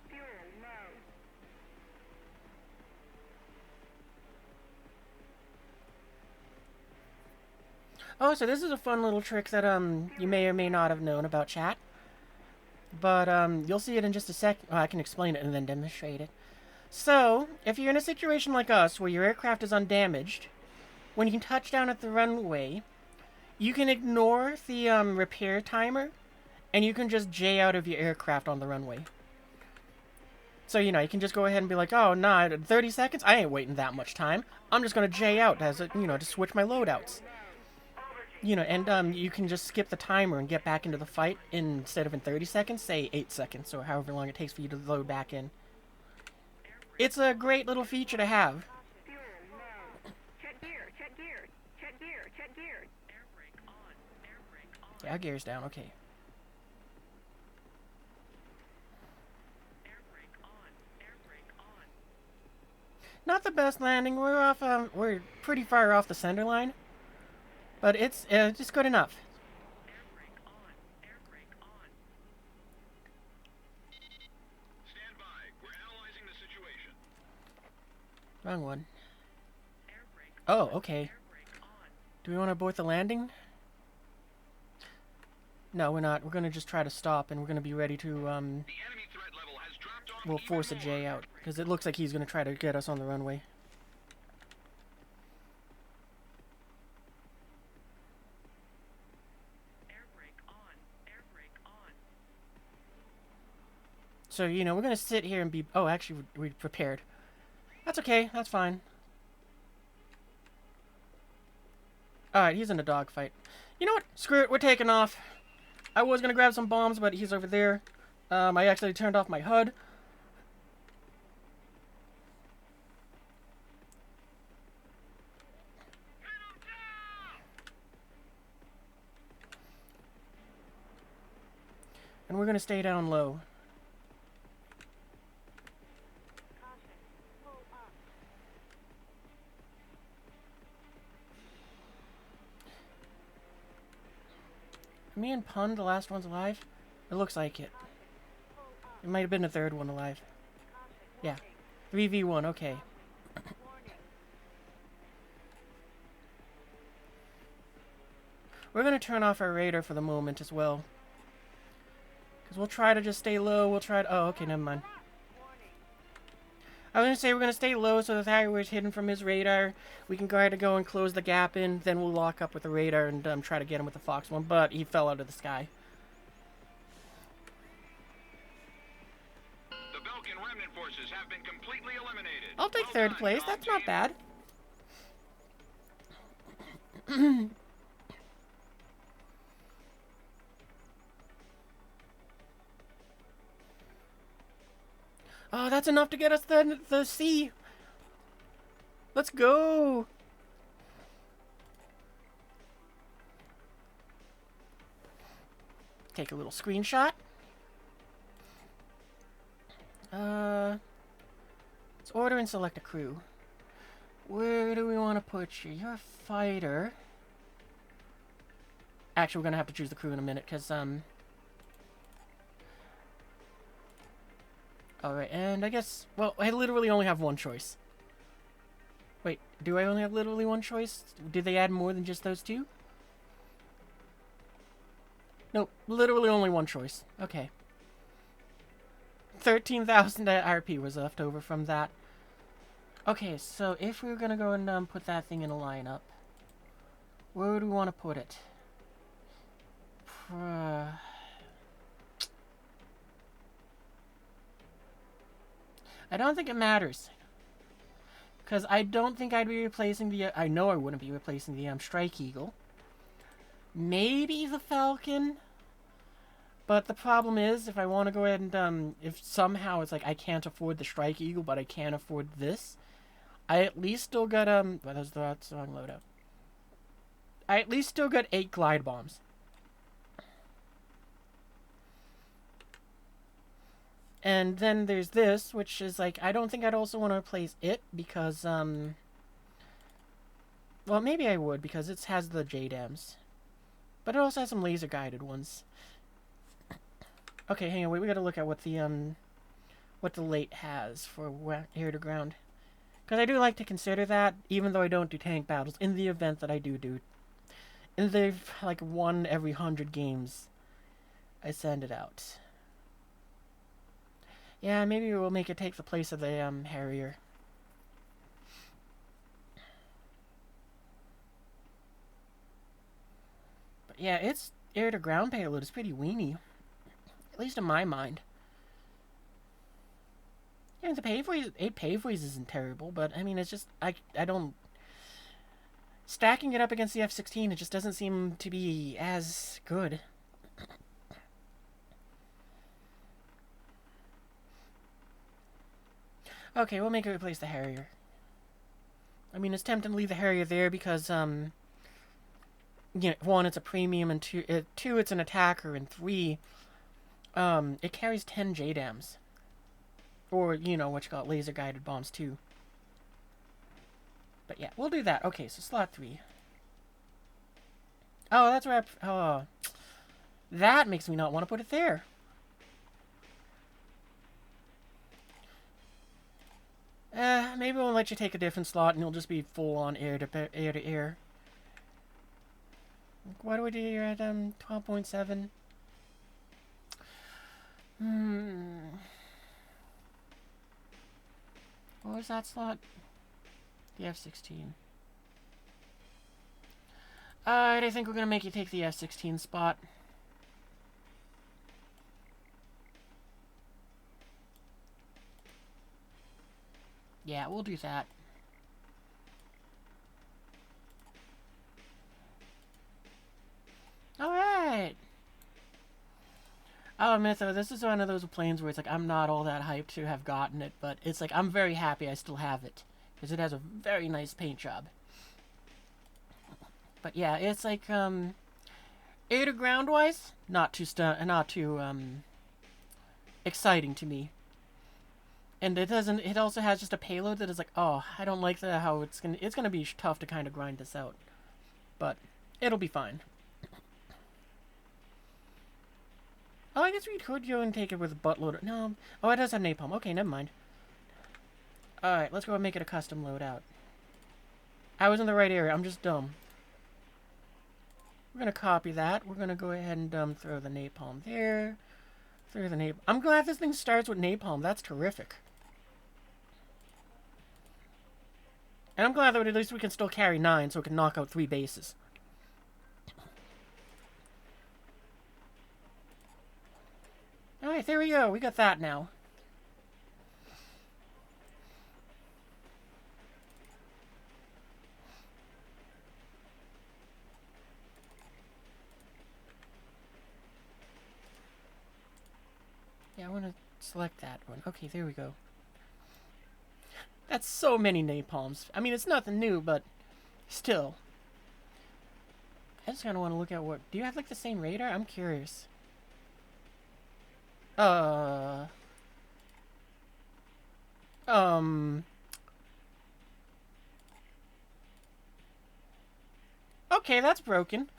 Speaker 3: Fuel low.
Speaker 1: Oh, so this is a fun little trick that you may or may not have known about, chat. But you'll see it in just a sec. Oh, I can explain it and then demonstrate it. So, if you're in a situation like us where your aircraft is undamaged, when you touch down at the runway, you can ignore the repair timer, and you can just J out of your aircraft on the runway. So, you know, you can just go ahead and be like, oh, nah, 30 seconds? I ain't waiting that much time. I'm just going to J out as, to switch my loadouts. You know, and you can just skip the timer and get back into the fight instead of in 30 seconds, say 8 seconds, or however long it takes for you to load back in. It's a great little feature to have.
Speaker 3: Fuel low. Check gear. Check gear. Check gear. Check gear.
Speaker 2: Air brake on. Air brake on.
Speaker 1: Yeah, gear's down, okay.
Speaker 2: Air brake on. Air brake on.
Speaker 1: Not the best landing. We're off. We're pretty far off the center line, but it's just good enough.
Speaker 2: Air brake on. Air brake on. Stand by. We're analyzing the situation.
Speaker 1: Wrong one.
Speaker 2: Air brake.
Speaker 1: Oh, okay.
Speaker 2: Air brake on.
Speaker 1: Do we want to abort the landing? No, we're not. We're gonna just try to stop, and we're gonna be ready to
Speaker 2: The enemy threat level has dropped off.
Speaker 1: we'll
Speaker 2: even
Speaker 1: force a
Speaker 2: more.
Speaker 1: J out because it looks like he's gonna try to get us on the runway.
Speaker 2: Air brake on. Air brake on.
Speaker 1: So we're gonna sit here and be. Oh, actually, we prepared. That's okay. That's fine. All right, he's in a dogfight. You know what? Screw it. We're taking off. I was gonna grab some bombs, but he's over there. I actually turned off my HUD. And we're gonna stay down low.
Speaker 4: Caution. Pull up.
Speaker 1: Are me and Pun the last ones alive? It looks like it.
Speaker 4: Pull up.
Speaker 1: It might have been the third one alive.
Speaker 4: Caution.
Speaker 1: Yeah. 3v1, okay.
Speaker 4: Warning.
Speaker 1: We're gonna turn off our radar for the moment as well. Because we'll try to just stay low. We'll try to... Oh, okay, never mind.
Speaker 4: Warning.
Speaker 1: I was gonna say we're gonna stay low so that Harry was hidden from his radar. We can try to go and close the gap in. Then we'll lock up with the radar and try to get him with the Fox one. But he fell out of the sky.
Speaker 2: The Belkin remnant forces have been completely eliminated.
Speaker 1: I'll take
Speaker 2: Well
Speaker 1: third
Speaker 2: done,
Speaker 1: place.
Speaker 2: Dom
Speaker 1: That's not
Speaker 2: team.
Speaker 1: bad. Oh, that's enough to get us the C. Let's go. Take a little screenshot. Let's order and select a crew. Where do we want to put you? You're a fighter. Actually, we're gonna have to choose the crew in a minute, cause Alright, and I guess, well, I literally only have one choice. Wait, do I only have literally one choice? Did they add more than just those two? Nope, literally only one choice. Okay. 13,000 RP was left over from that. Okay, so if we were gonna go and put that thing in a lineup, where do we want to put it? I don't think it matters. Because I don't think I'd be replacing the... I know I wouldn't be replacing the Strike Eagle. Maybe the Falcon. But the problem is, if I want to go ahead and... if somehow it's like I can't afford the Strike Eagle, but I can't afford this, I at least still got... well, that's the wrong loadout. I at least still got 8 glide bombs. And then there's this, which is like, I don't think I'd also want to replace it because, well, maybe I would because it has the JDAMs. But it also has some laser guided ones. Okay, hang on, wait, we gotta look at what the late has for air to ground. Because I do like to consider that, even though I don't do tank battles, in the event that I do. In the, like, 1 every 100 games, I send it out. Yeah, maybe we'll make it take the place of the, Harrier. But yeah, its air-to-ground payload is pretty weenie. At least in my mind. Yeah, the pay-freeze, 8 pay-freeze isn't terrible, but, I mean, it's just, I don't... Stacking it up against the F-16, it just doesn't seem to be as good. Okay, we'll make it replace the Harrier. I mean, it's tempting to leave the Harrier there because, you know, 1, it's a premium, and 2, it's an attacker, and 3, it carries 10 JDAMs. Or, you know, what you call it, laser-guided bombs, too. But yeah, we'll do that. Okay, so slot 3. Oh, that's where oh. That makes me not want to put it there. Maybe we'll let you take a different slot and it'll just be full-on air to air. What do we do here at 12.7? What was that slot? The F-16. Alright, I think we're gonna make you take the F-16 spot. Yeah, we'll do that. Alright! I'll admit though, this is one of those planes where it's like, I'm not all that hyped to have gotten it, but it's like, I'm very happy I still have it. Because it has a very nice paint job. But yeah, it's like, air to ground wise, not too exciting to me. And it also has just a payload that is like, oh, I don't like how it's gonna be tough to kind of grind this out. But it'll be fine. Oh, I guess we could go and take it with a buttload. No. Oh, it does have napalm. Okay, never mind. Alright, let's go and make it a custom loadout. I was in the right area. I'm just dumb. We're going to copy that. We're going to go ahead and throw the napalm there. Throw the napalm. I'm glad this thing starts with napalm. That's terrific. And I'm glad that at least we can still carry 9 so we can knock out 3 bases. Alright, there we go. We got that now. Yeah, I want to select that one. Okay, there we go. That's so many napalms. I mean, it's nothing new, but still. I just kind of want to look at what... Do you have, like, the same radar? I'm curious. Okay, that's broken.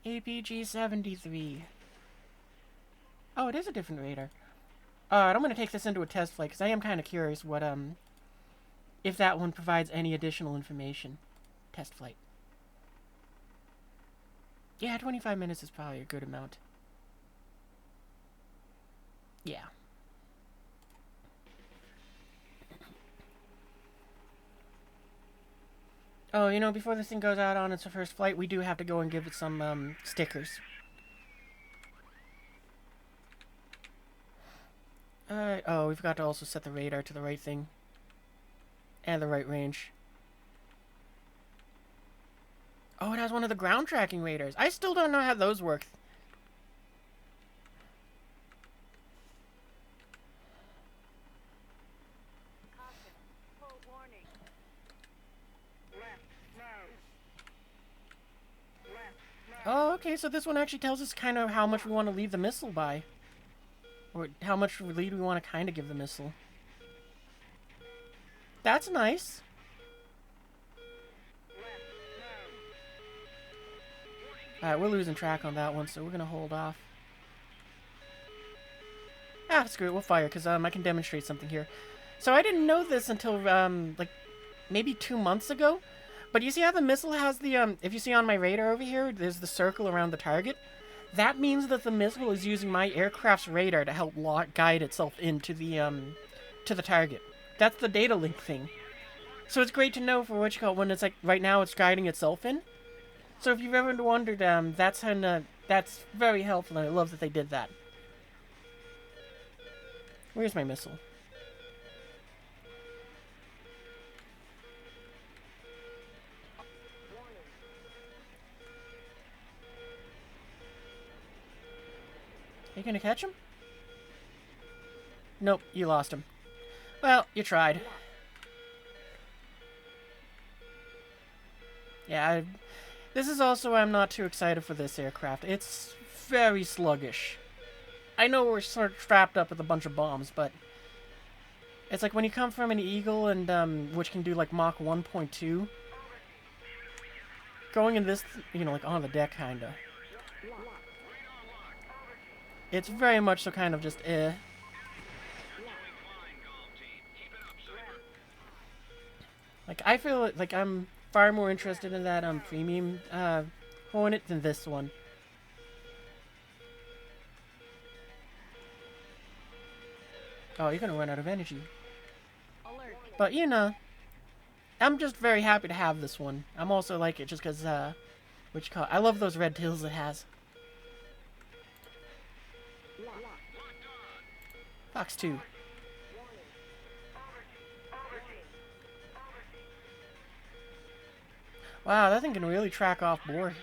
Speaker 1: APG-73. Oh, it is a different radar. Alright, I'm gonna take this into a test flight, because I am kind of curious what, if that one provides any additional information. Test flight. Yeah, 25 minutes is probably a good amount. Yeah. Oh, you know, before this thing goes out on its first flight, we do have to go and give it some, stickers. Oh, we forgot to also set the radar to the right thing. And the right range. Oh, it has one of the ground tracking radars. I still don't know how those work.
Speaker 4: Caution.
Speaker 1: Oh, okay, so this one actually tells us kind of how much we want to leave the missile by. Or how much lead we want to kind of give the missile. That's nice. Alright, we're losing track on that one, so we're going to hold off. Ah, screw it, we'll fire, because I can demonstrate something here. So I didn't know this until, like, maybe 2 months ago. But you see how the missile has the, if you see on my radar over here, there's the circle around the target? That means that the missile is using my aircraft's radar to help guide itself into the, to the target. That's the data link thing. So it's great to know for what you call it, when it's like, right now it's guiding itself in. So if you've ever wondered, that's very helpful, and I love that they did that. Where's my missile? Are you gonna catch him? Nope, you lost him. Well, you tried. Yeah, this is also why I'm not too excited for this aircraft. It's very sluggish. I know we're sort of trapped up with a bunch of bombs, but it's like when you come from an Eagle and which can do like Mach 1.2, going in this, you know, like on the deck kinda. It's very much so kind of just Like I feel like I'm far more interested in that premium Hornet than this one. Oh, you're gonna run out of energy.
Speaker 4: Alert.
Speaker 1: But you know, I'm just very happy to have this one. I'm also like it just because what you call it? I love those red tails it has. Fox 2. Wow, that thing can really track off board.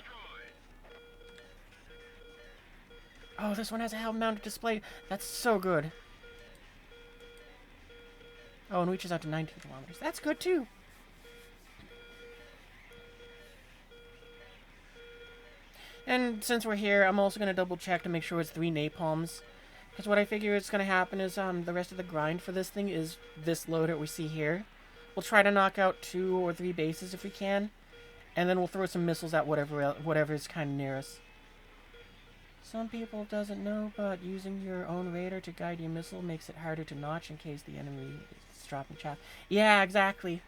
Speaker 1: Oh, this one has a helmet-mounted display. That's so good. Oh, and reaches out to 19 kilometers. That's good, too. And since we're here, I'm also going to double-check to make sure it's 3 napalms. Because what I figure is going to happen is the rest of the grind for this thing is this loader we see here. We'll try to knock out 2 or 3 bases if we can. And then we'll throw some missiles at whatever is kind of near us. Some people doesn't know, but using your own radar to guide your missile makes it harder to notch in case the enemy is dropping chaff. Yeah, exactly.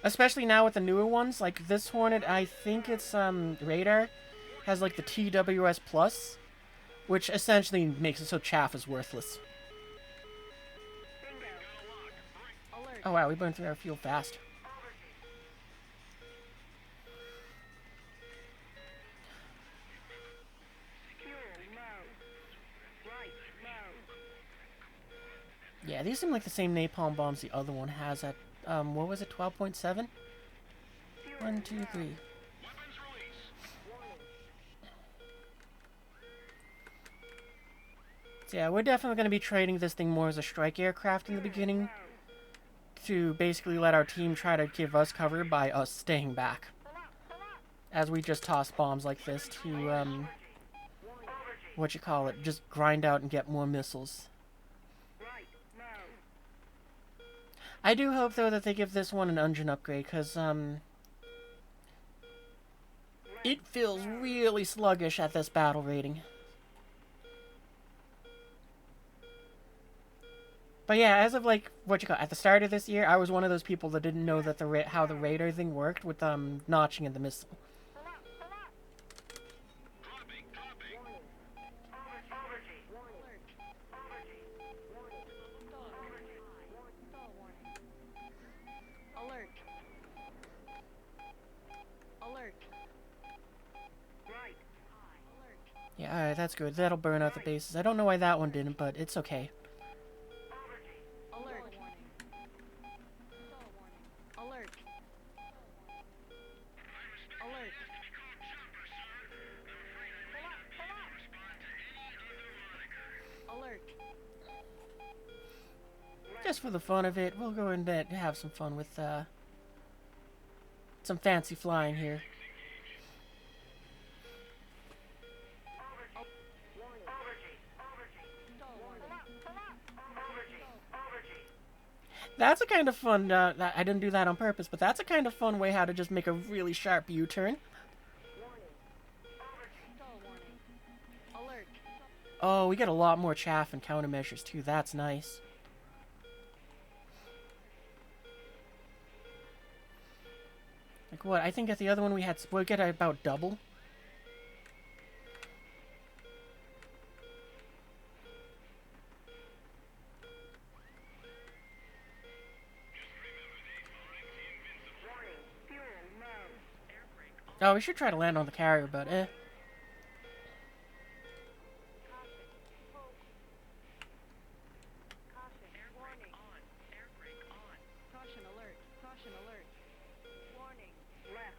Speaker 1: Especially now with the newer ones, like this Hornet, I think its radar has like the TWS Plus, which essentially makes it so chaff is worthless.
Speaker 4: Alert.
Speaker 1: Oh wow, we burned through our fuel fast. Yeah, these seem like the same napalm bombs the other one has at, what was it, 12.7? 1, 2, 3. So yeah, we're definitely going to be trading this thing more as a strike aircraft in the beginning, to basically let our team try to give us cover by us staying back. As we just toss bombs like this to, what you call it, just grind out and get more missiles. I do hope, though, that they give this one an engine upgrade, because, it feels really sluggish at this battle rating. But yeah, as of, like, what you call at the start of this year, I was one of those people that didn't know that how the radar thing worked with, notching in the missile.
Speaker 4: Alert. Alert.
Speaker 1: Yeah, alright, that's good. That'll burn out the bases. I don't know why that one didn't, but it's okay.
Speaker 4: Alert. Alert. Alert. Alert.
Speaker 1: Just for the fun of it, we'll go and have some fun with, some fancy flying here. That's a kind of fun, I didn't do that on purpose, but that's a kind of fun way how to just make a really sharp U-turn.
Speaker 4: Stall warning. Alert.
Speaker 1: Oh, we get a lot more chaff and countermeasures too. That's nice. Like what? I think at the other one we'll get about double.
Speaker 3: Fuel low.
Speaker 1: Oh, we should try to land on the carrier, but eh.
Speaker 4: Caution alert. Caution alert. Warning.
Speaker 3: Left.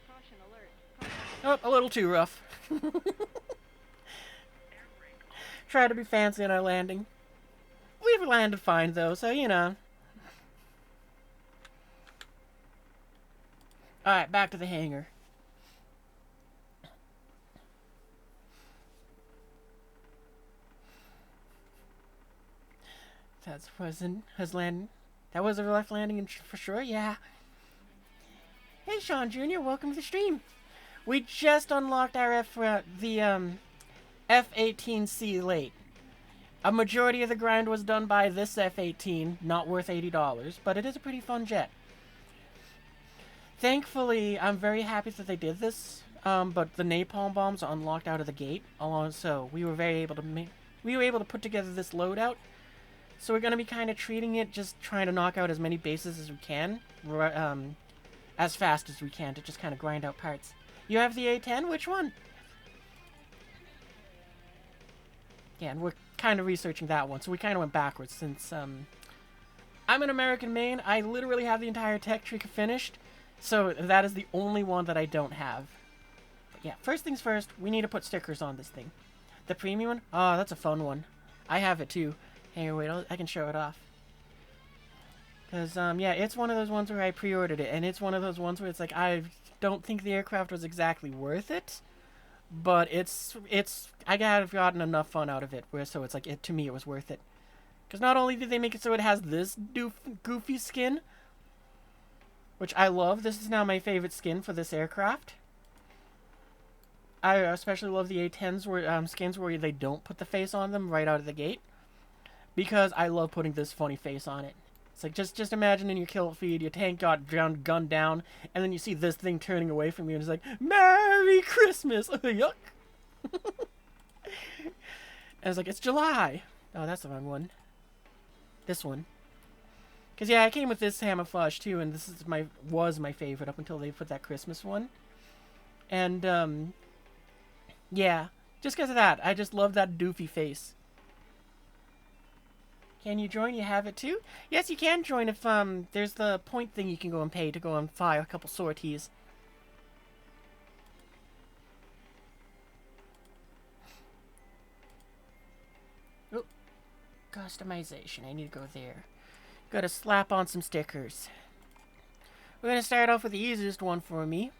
Speaker 4: Caution alert.
Speaker 1: Oh, a little too rough. Try to be fancy in our landing. We've landed fine though, so you know. Alright, back to the hangar. That was a rough landing for sure, yeah. Hey Sean Jr., welcome to the stream. We just unlocked our F-18C late. A majority of the grind was done by this F-18, not worth $80, but it is a pretty fun jet. Thankfully, I'm very happy that they did this, but the napalm bombs are unlocked out of the gate, so we were able to put together this loadout. So we're going to be kind of treating it, just trying to knock out as many bases as we can, as fast as we can, to just kind of grind out parts. You have the A-10? Which one? Yeah, and we're kind of researching that one, so we kind of went backwards, since, I'm an American main. I literally have the entire tech tree finished, so that is the only one that I don't have. But yeah, first things first, we need to put stickers on this thing. The premium one? Oh, that's a fun one. I have it too. Hey, wait, I can show it off. Because, yeah, it's one of those ones where I pre-ordered it, and it's one of those ones where it's like, I don't think the aircraft was exactly worth it, but I have gotten enough fun out of it, so it's like, to me, it was worth it. Because not only did they make it so it has this goofy skin, which I love. This is now my favorite skin for this aircraft. I especially love the A-10s where, skins where they don't put the face on them right out of the gate. Because I love putting this funny face on it. It's like, just imagine in your kill feed, your tank got gunned down, and then you see this thing turning away from you, and it's like, Merry Christmas! Yuck! And it's like, it's July! Oh, that's the wrong one. This one. Because, yeah, I came with this camouflage, too, and this is was my favorite up until they put that Christmas one. And, yeah, just because of that, I just love that doofy face. Can you join? You have it too? Yes, you can join if, there's the point thing you can go and pay to go and fire a couple sorties. Oh, customization. I need to go there. Gotta slap on some stickers. We're gonna start off with the easiest one for me.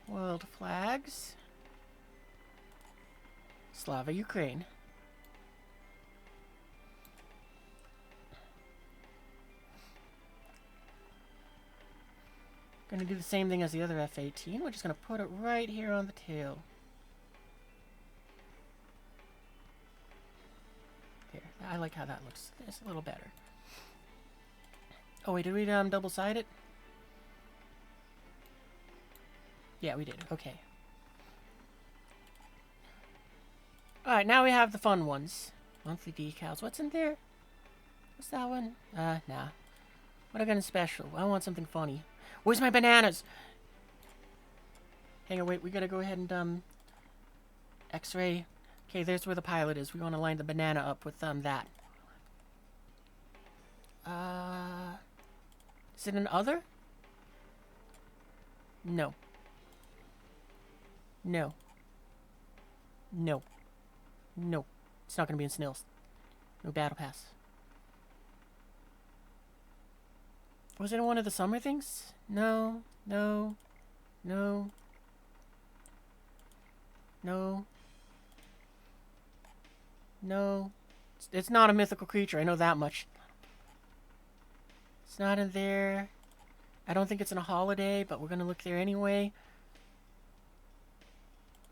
Speaker 1: World flags. Slava, Ukraine. Gonna do the same thing as the other F-18. We're just gonna put it right here on the tail. There. I like how that looks. It's a little better. Oh wait, did we double-side it? Yeah, we did. Okay. Alright, now we have the fun ones. Monthly decals. What's in there? What's that one? Nah. What I got in special? I want something funny. Where's my bananas? Hang on, wait. We gotta go ahead and, X-ray. Okay, there's where the pilot is. We want to line the banana up with, that. Is it an other? No. No. No. No. It's not gonna be in Snills. No battle pass. Was it in one of the summer things? No. No. No. No. No. It's not a mythical creature, I know that much. It's not in there. I don't think it's in a holiday, but we're gonna look there anyway.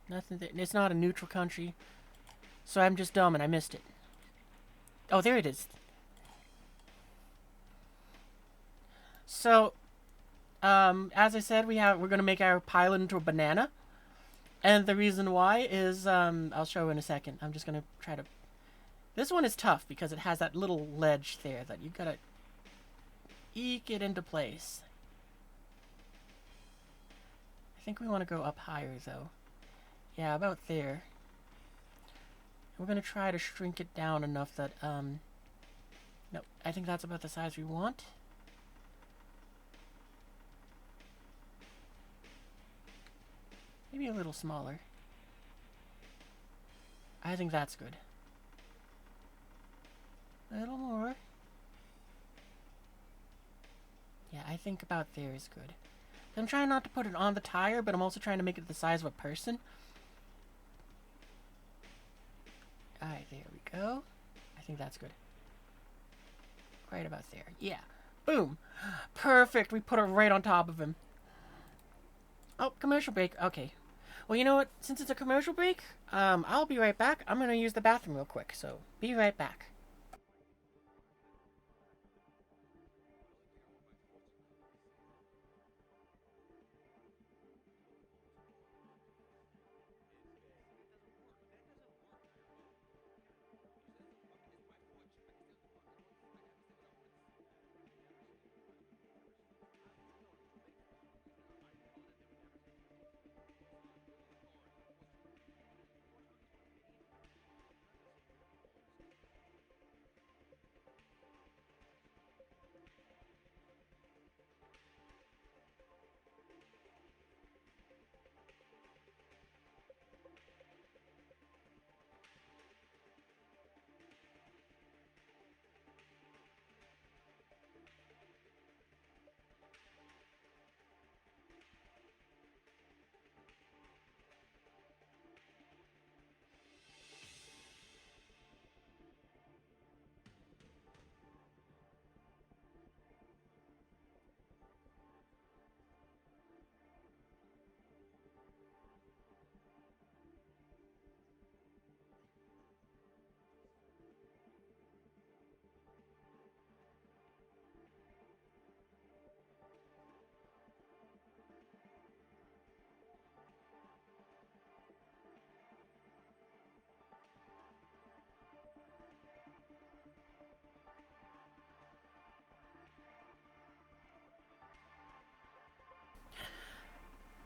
Speaker 1: Nothing there. It's not a neutral country. So I'm just dumb and I missed it. Oh, there it is. So, as I said, we're gonna make our pilot into a banana. And the reason why is, I'll show you in a second. I'm just gonna try to... This one is tough because it has that little ledge there that you gotta eke it into place. I think we want to go up higher, though. Yeah, about there. We're gonna try to shrink it down enough that, no, I think that's about the size we want. Maybe a little smaller. I think that's good. A little more. Yeah, I think about there is good. I'm trying not to put it on the tire, but I'm also trying to make it the size of a person. Alright, there we go. I think that's good. Right about there. Yeah. Boom. Perfect. We put it right on top of him. Oh, commercial break. Okay. Well, you know what? Since it's a commercial break, I'll be right back. I'm going to use the bathroom real quick, so be right back.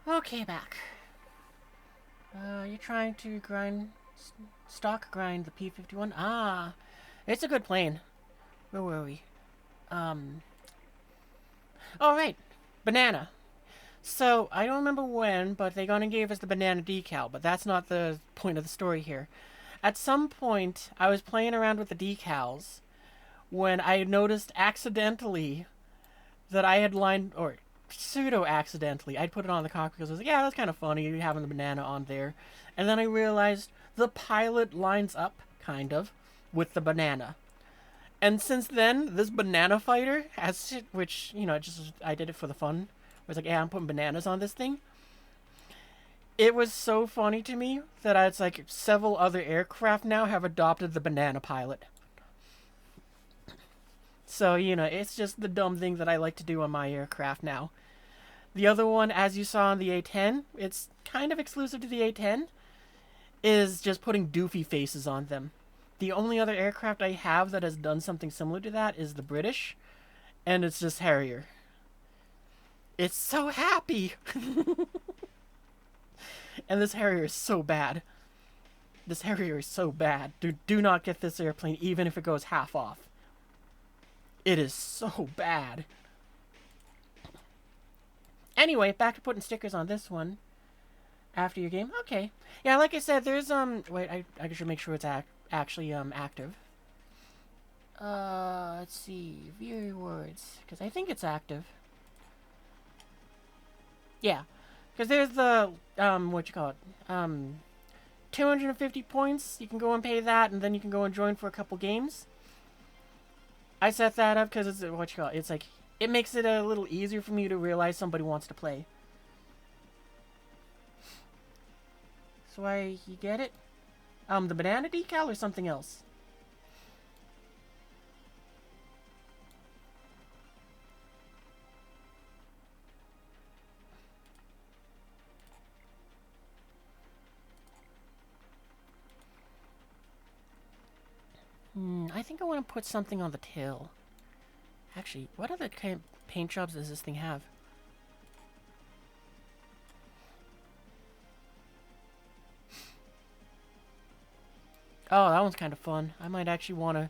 Speaker 1: Okay, back. You're trying to stock grind the P-51? Ah, it's a good plane. Where were we? Oh, right. Banana. So, I don't remember when, but they gonna gave us the banana decal, but that's not the point of the story here. At some point, I was playing around with the decals when I noticed accidentally that I had lined, or pseudo-accidentally, I'd put it on the cockpit because I was like, yeah, that's kind of funny, having the banana on there. And then I realized the pilot lines up, kind of, with the banana. And since then, this banana fighter has, which, you know, I did it for the fun. I was like, yeah, I'm putting bananas on this thing. It was so funny to me that it's like several other aircraft now have adopted the banana pilot. So, you know, it's just the dumb thing that I like to do on my aircraft now. The other one, as you saw on the A-10, it's kind of exclusive to the A-10, is just putting doofy faces on them. The only other aircraft I have that has done something similar to that is the British, and it's just Harrier. It's so happy! And this Harrier is so bad. This Harrier is so bad. Do not get this airplane even if it goes half off. It is so bad. Anyway, back to putting stickers on this one. After your game? Okay. Yeah, like I said, there's, wait, I should make sure it's actually, active. Let's see. View rewards. Because I think it's active. Yeah. Because there's the, what you call it? 250 points. You can go and pay that, and then you can go and join for a couple games. I set that up because it's what you call it. It's like it makes it a little easier for me to realize somebody wants to play. So you get it? The banana decal or something else? I think I want to put something on the tail. Actually, what other kind of paint jobs does this thing have? Oh, that one's kind of fun. I might actually want to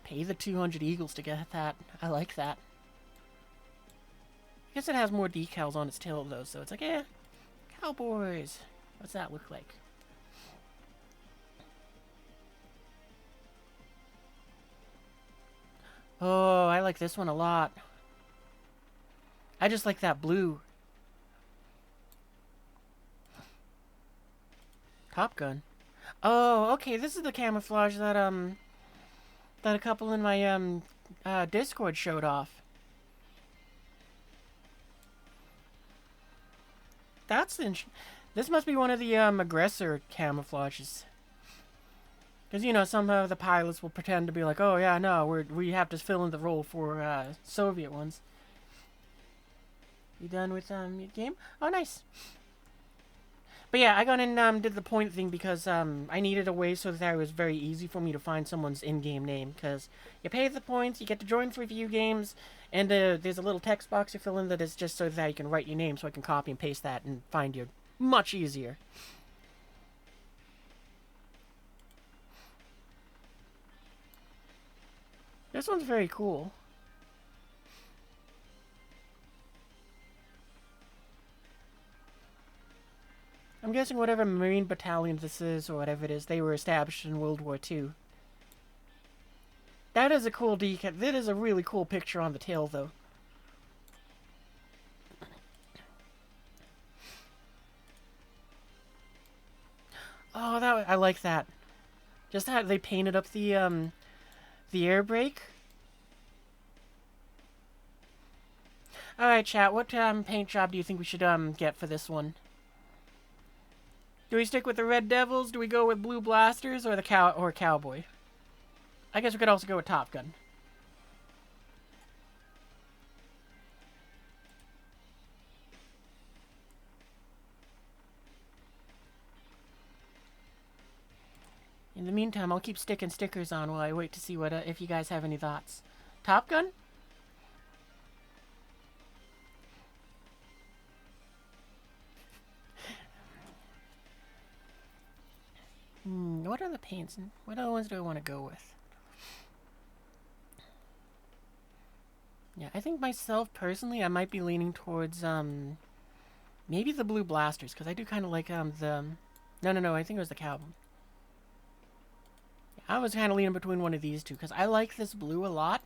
Speaker 1: pay the 200 eagles to get that. I like that. I guess it has more decals on its tail, though, so it's like, eh, cowboys. What's that look like? Oh, I like this one a lot. I just like that blue. Top Gun. Oh, okay, this is the camouflage that that a couple in my Discord showed off. This must be one of the aggressor camouflages. Because, you know, some of the pilots will pretend to be like, oh, yeah, no, we have to fill in the role for Soviet ones. You done with your game? Oh, nice. But yeah, I got in, did the point thing because I needed a way so that it was very easy for me to find someone's in-game name. Because you pay the points, you get to join for a few games, and there's a little text box you fill in that is just so that you can write your name so I can copy and paste that and find you much easier. This one's very cool. I'm guessing whatever Marine battalion this is, or whatever it is, they were established in World War II. That is a cool decal. That is a really cool picture on the tail, though. Oh, I like that. Just how they painted up the air brake. Alright, chat, what paint job do you think we should get for this one? Do we stick with the Red Devils? Do we go with Blue Blasters or the Cowboy? I guess we could also go with Top Gun. In the meantime, I'll keep sticking stickers on while I wait to see what if you guys have any thoughts. Top Gun? What are the paints? What other ones do I want to go with? Yeah, I think myself, personally, I might be leaning towards, maybe the Blue Blasters, because I do kind of like, the... No, I think it was the Cowboy. I was kind of leaning between one of these two, because I like this blue a lot.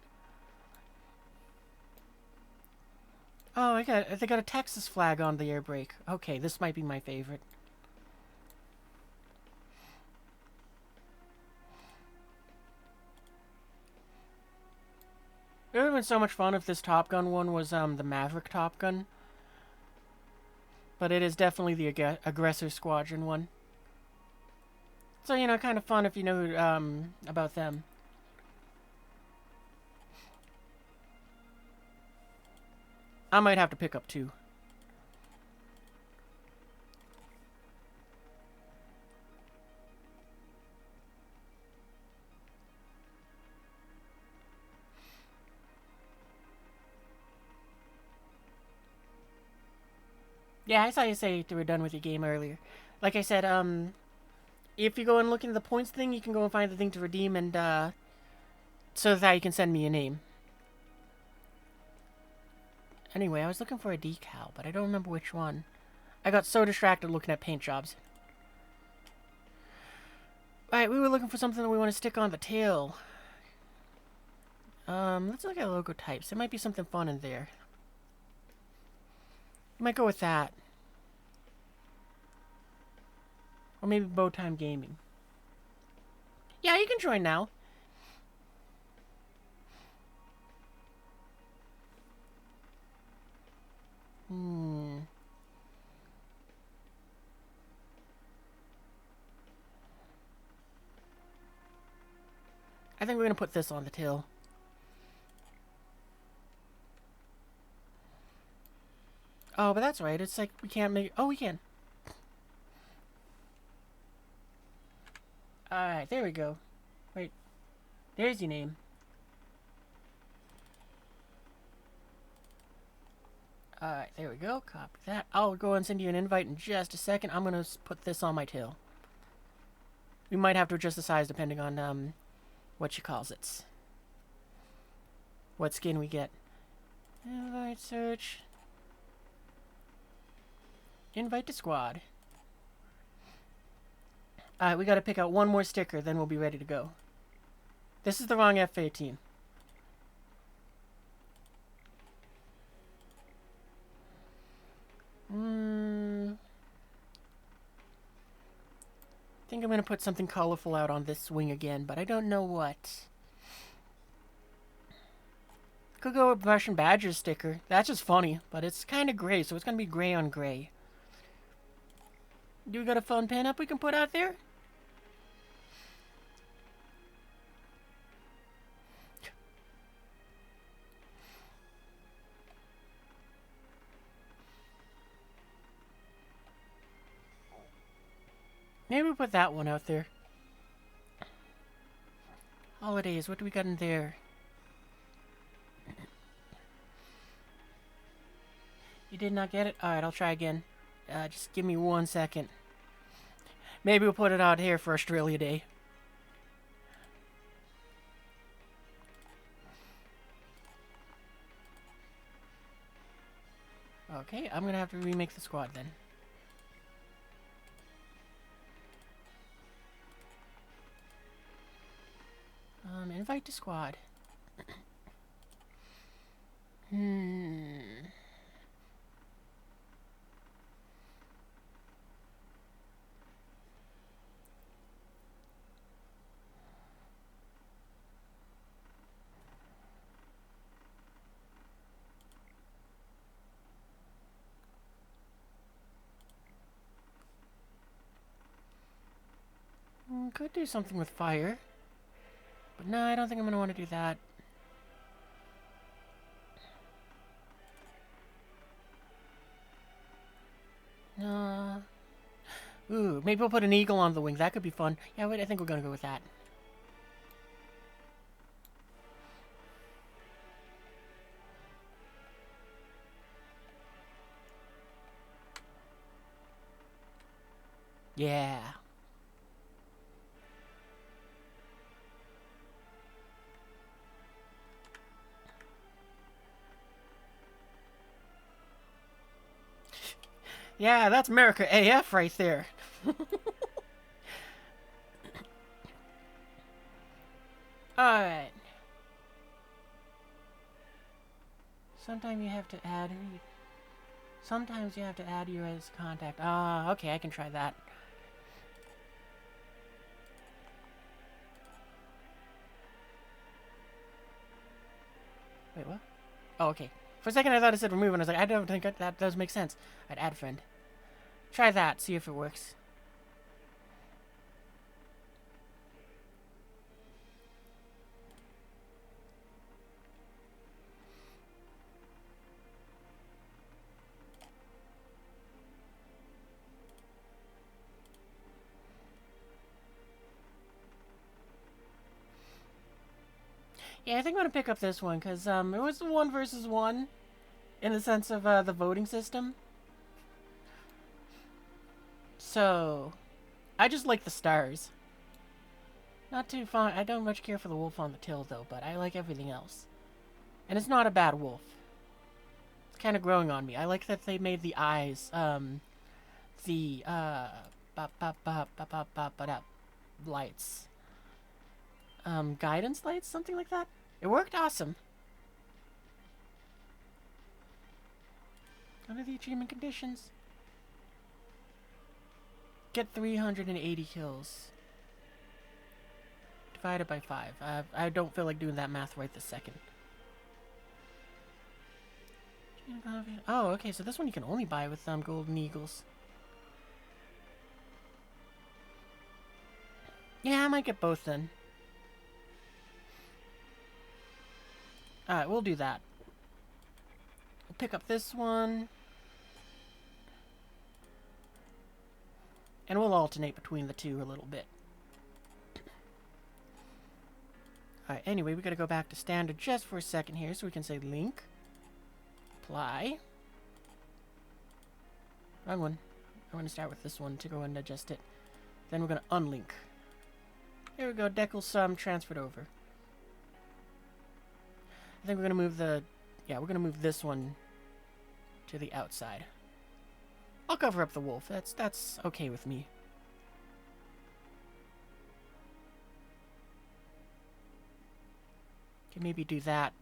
Speaker 1: Oh, they got a Texas flag on the air brake. Okay, this might be my favorite. It would have been so much fun if this Top Gun one was the Maverick Top Gun. But it is definitely the Aggressor Squadron one. So, you know, kind of fun if you know about them. I might have to pick up two. Yeah, I saw you say you were done with your game earlier. Like I said, if you go and look into the points thing, you can go and find the thing to redeem and, so that you can send me your name. Anyway, I was looking for a decal, but I don't remember which one. I got so distracted looking at paint jobs. Alright, we were looking for something that we want to stick on the tail. Let's look at logo types. There might be something fun in there. Might go with that. Or maybe Bowtime Gaming. Yeah, you can join now. I think we're gonna put this on the till. Oh, but that's right. It's like we can't make... Oh, we can. Alright, there we go. Wait. There's your name. Alright, there we go. Copy that. I'll go and send you an invite in just a second. I'm gonna put this on my tail. We might have to adjust the size depending on, what she calls it. What skin we get. Invite search. Invite to squad. Alright, we gotta pick out one more sticker, then we'll be ready to go. This is the wrong F-18. I think I'm gonna put something colorful out on this wing again, but I don't know what. Could go with Russian Badger sticker. That's just funny, but it's kind of gray, so it's gonna be gray on gray. Do we got a fun pin-up we can put out there? Maybe we'll put that one out there. Holidays, what do we got in there? You did not get it? Alright, I'll try again. Just give me 1 second. Maybe we'll put it out here for Australia Day. Okay, I'm gonna have to remake the squad then. Invite to squad. Could do something with fire. But no, I don't think I'm going to want to do that. Ooh, maybe we'll put an eagle on the wing. That could be fun. Yeah, wait, I think we're going to go with that. Yeah. Yeah, that's America AF right there. Alright. Sometimes you have to add... Sometimes you have to add you as contact. Ah, okay, I can try that. Wait, what? Oh, okay. For a second I thought it said remove, and I was like, I don't think that does make sense. I'd add friend. Try that, see if it works. Yeah, I think I'm gonna pick up this one, because it was 1 versus 1 in the sense of the voting system. So, I just like the stars. Not too fun. I don't much care for the wolf on the till, though, but I like everything else. And it's not a bad wolf. It's kind of growing on me. I like that they made the eyes, lights. Guidance lights? Something like that? It worked awesome. Under the achievement conditions. get 380 kills. Divided by 5. I don't feel like doing that math right this second. Oh, okay, so this one you can only buy with golden eagles. Yeah, I might get both then. Alright, we'll do that. We'll pick up this one. And we'll alternate between the two a little bit. Alright, anyway, we gotta go back to standard just for a second here so we can say link. Apply. Wrong one. I'm gonna start with this one to go and adjust it. Then we're gonna unlink. There we go, Deckel sum transferred over. I think we're gonna move the... Yeah, we're gonna move this one to the outside. I'll cover up the wolf. That's okay with me. Can maybe do that.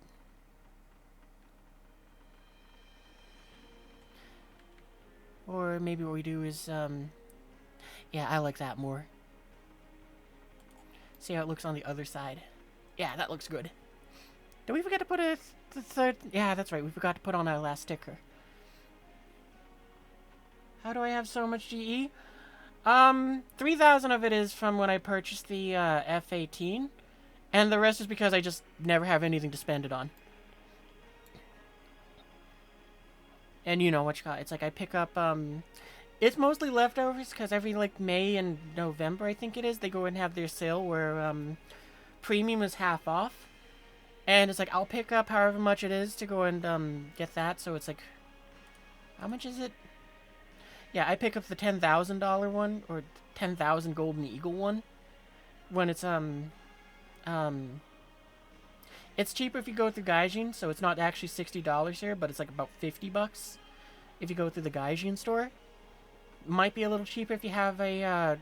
Speaker 1: Or maybe what we do is, yeah, I like that more. See how it looks on the other side. Yeah, that looks good. Did we forget to put the third... Yeah, that's right. We forgot to put on our last sticker. How do I have so much GE? 3,000 of it is from when I purchased the F-18. And the rest is because I just never have anything to spend it on. And you know what you got. It's like I pick up... It's mostly leftovers because every like May and November, I think it is, they go and have their sale where premium is half off. And it's like I'll pick up however much it is to go and get that. So it's like, how much is it? Yeah, I pick up the $10,000 one or 10,000 Golden Eagle one when it's cheaper if you go through Gaijin, so it's not actually $60 here, but it's like about $50 if you go through the Gaijin store. Might be a little cheaper if you have a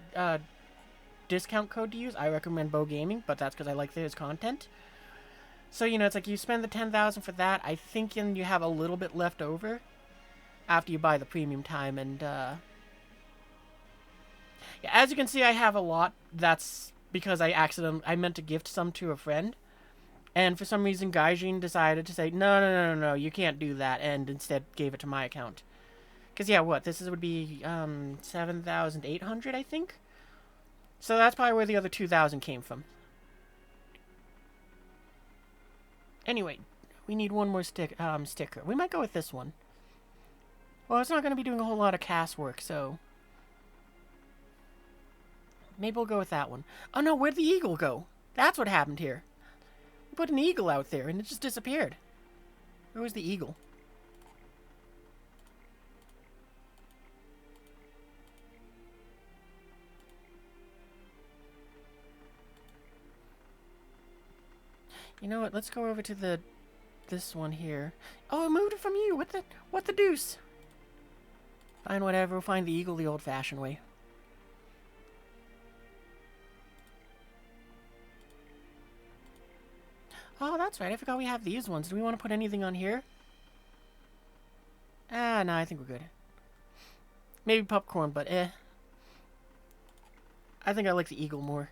Speaker 1: discount code to use. I recommend Bow Gaming, but that's because I like his content. So, you know, it's like you spend the $10,000 for that. I think you have a little bit left over after you buy the premium time. And, yeah, as you can see, I have a lot. That's because I meant to gift some to a friend. And for some reason, Gaijin decided to say, no, you can't do that. And instead gave it to my account. Because, yeah, what? This would be 7,800, I think? So that's probably where the other 2,000 came from. Anyway, we need one more sticker. We might go with this one. Well, it's not going to be doing a whole lot of cast work, so... Maybe we'll go with that one. Oh, no, where'd the eagle go? That's what happened here. We put an eagle out there, and it just disappeared. Where was the eagle? You know what? Let's go over to this one here. Oh, I moved it from you. What the deuce? Fine, whatever. We'll find the eagle the old-fashioned way. Oh, that's right. I forgot we have these ones. Do we want to put anything on here? Ah, no, I think we're good. Maybe popcorn, but eh. I think I like the eagle more.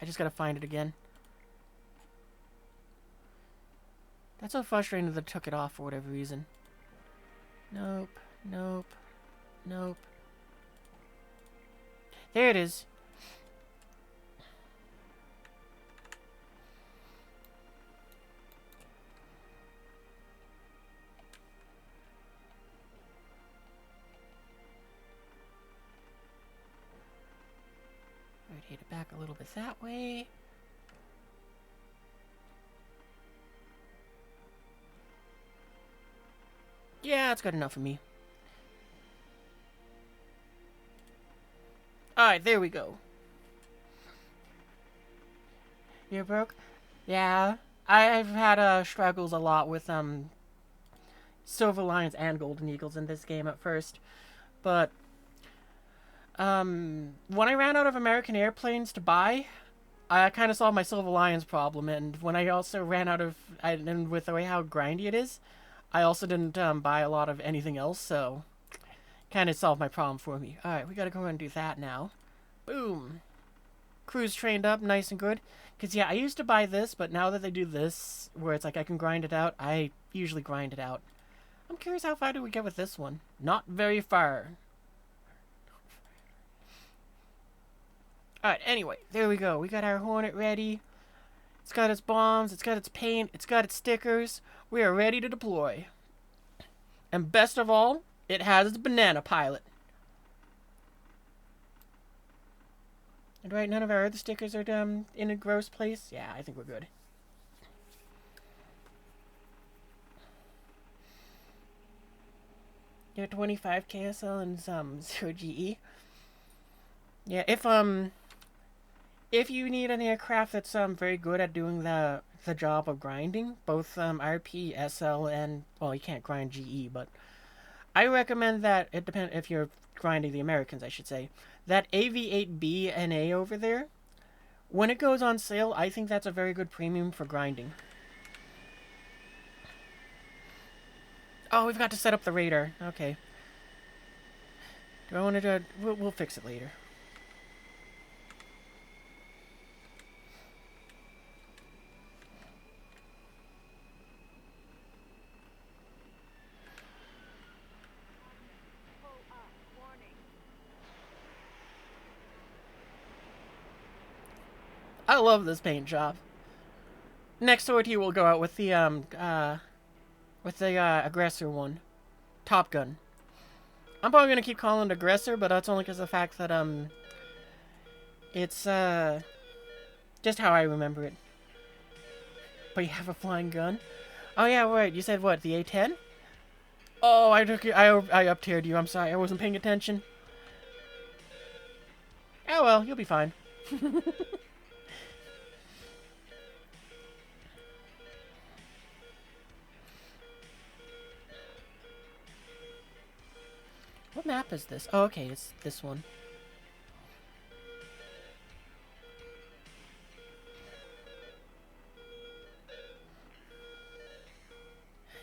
Speaker 1: I just gotta find it again. That's so frustrating that I took it off for whatever reason. Nope. There it is. Rotate it back a little bit that way. Yeah, that's good enough for me. Alright, there we go. You're broke? Yeah. I've had struggles a lot with Silver Lions and Golden Eagles in this game at first. But when I ran out of American airplanes to buy, I kind of solved my Silver Lions problem. And when I also ran out of... and with the way how grindy it is, I also didn't buy a lot of anything else, so kind of solved my problem for me. Alright, we gotta go and do that now. Boom. Crew's trained up, nice and good. Because, yeah, I used to buy this, but now that they do this, where it's like I can grind it out, I usually grind it out. I'm curious how far do we get with this one? Not very far. Alright, anyway, there we go. We got our Hornet ready. It's got its bombs, it's got its paint, it's got its stickers. We are ready to deploy. And best of all, it has its banana pilot. And right, none of our other stickers are in a gross place? Yeah, I think we're good. You're 25 KSL and 0 GE. Yeah, if you need an aircraft that's very good at doing the job of grinding, both RP, SL, and well, you can't grind GE, but I recommend that. It depends if you're grinding the Americans, I should say. That AV8B NA over there, when it goes on sale, I think that's a very good premium for grinding. Oh, we've got to set up the radar. Okay. Do I want to do it? We'll fix it later. I love this paint job. Next sortie will go out with the aggressor one, Top Gun. I'm probably gonna keep calling it aggressor, but that's only because of the fact that it's just how I remember it. But you have a flying gun. Oh yeah, right. You said what? The A10? Oh, I took you. I up-tiered you. I'm sorry. I wasn't paying attention. Oh well, you'll be fine. What map is this? Oh, okay, it's this one.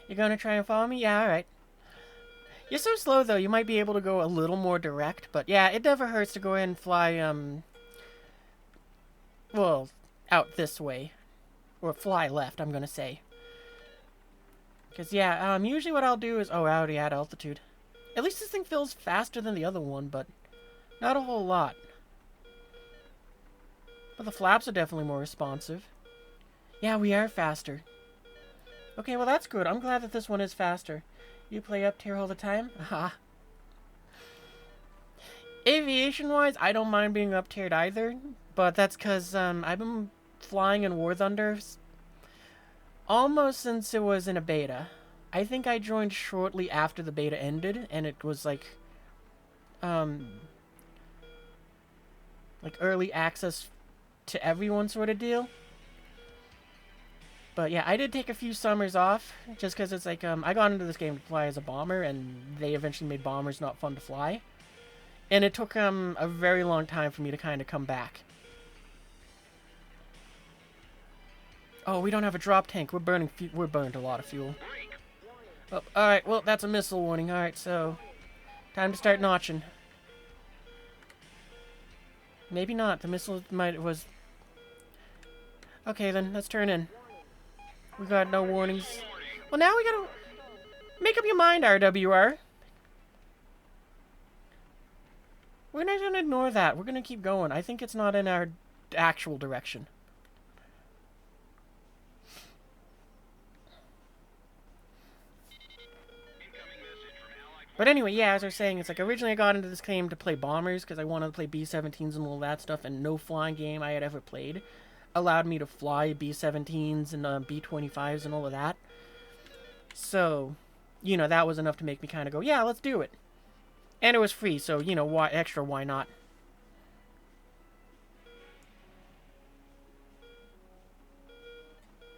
Speaker 1: You're gonna try and follow me? Yeah, alright. You're so slow, though. You might be able to go a little more direct, but yeah, it never hurts to go ahead and fly, well, out this way. Or fly left, I'm gonna say. Because, yeah, usually what I'll do is... Oh, I already at altitude. At least this thing feels faster than the other one, but not a whole lot. But the flaps are definitely more responsive. Yeah, we are faster. Okay, well that's good. I'm glad that this one is faster. You play up tier all the time? Aha. Aviation-wise, I don't mind being up tiered either, but that's because I've been flying in War Thunder almost since it was in a beta. I think I joined shortly after the beta ended, and it was like early access to everyone sort of deal. But yeah, I did take a few summers off, just because it's like, I got into this game to fly as a bomber, and they eventually made bombers not fun to fly. And it took a very long time for me to kind of come back. Oh, we don't have a drop tank. We're burning a lot of fuel. Oh, alright, well, that's a missile warning. Alright, so... time to start notching. Maybe not. The missile was... Okay, then. Let's turn in. We got no warnings. Well, now we gotta... make up your mind, RWR. We're not gonna ignore that. We're gonna keep going. I think it's not in our actual direction. But anyway, yeah, as I was saying, it's like originally I got into this game to play bombers because I wanted to play B-17s and all that stuff, and no flying game I had ever played allowed me to fly B-17s and B-25s and all of that. So, you know, that was enough to make me kind of go, yeah, let's do it. And it was free, so, you know, why not?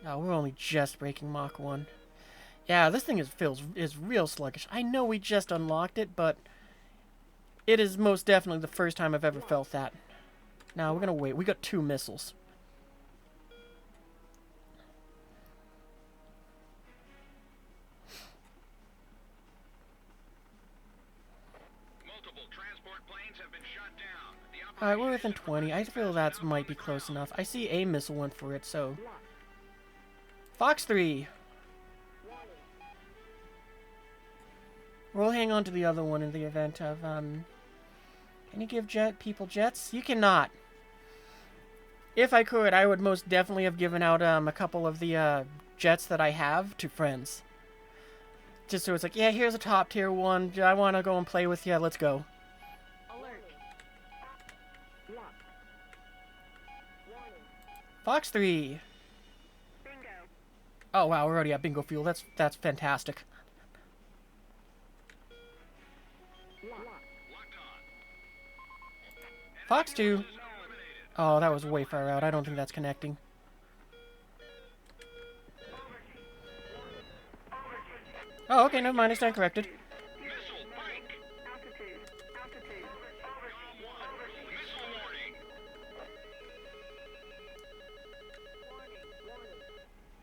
Speaker 1: Oh, we're only just breaking Mach 1. Yeah, this thing is real sluggish. I know we just unlocked it, but it is most definitely the first time I've ever felt that. Now, we're gonna wait. We got 2 missiles.
Speaker 2: Multiple transport planes have been shot down. The
Speaker 1: Alright, we're within 20. I feel that might be close enough. I see a missile went for it, so... Fox 3! We'll hang on to the other one in the event of, Can you give people jets? You cannot! If I could, I would most definitely have given out, a couple of the, jets that I have to friends. Just so it's like, yeah, here's a top tier one. I want to go and play with you. Let's go.
Speaker 4: Alert.
Speaker 1: Fox 3.
Speaker 3: Bingo.
Speaker 1: Oh wow, we're already at bingo fuel. That's fantastic.
Speaker 2: Locked on.
Speaker 1: Fox 2.
Speaker 2: Eliminated.
Speaker 1: Oh, that was way far out. I don't think that's connecting. Oh, okay, never mind. I stand corrected.
Speaker 2: Missile break.
Speaker 3: Altitude. Altitude.
Speaker 2: Calm 1. Missile warning.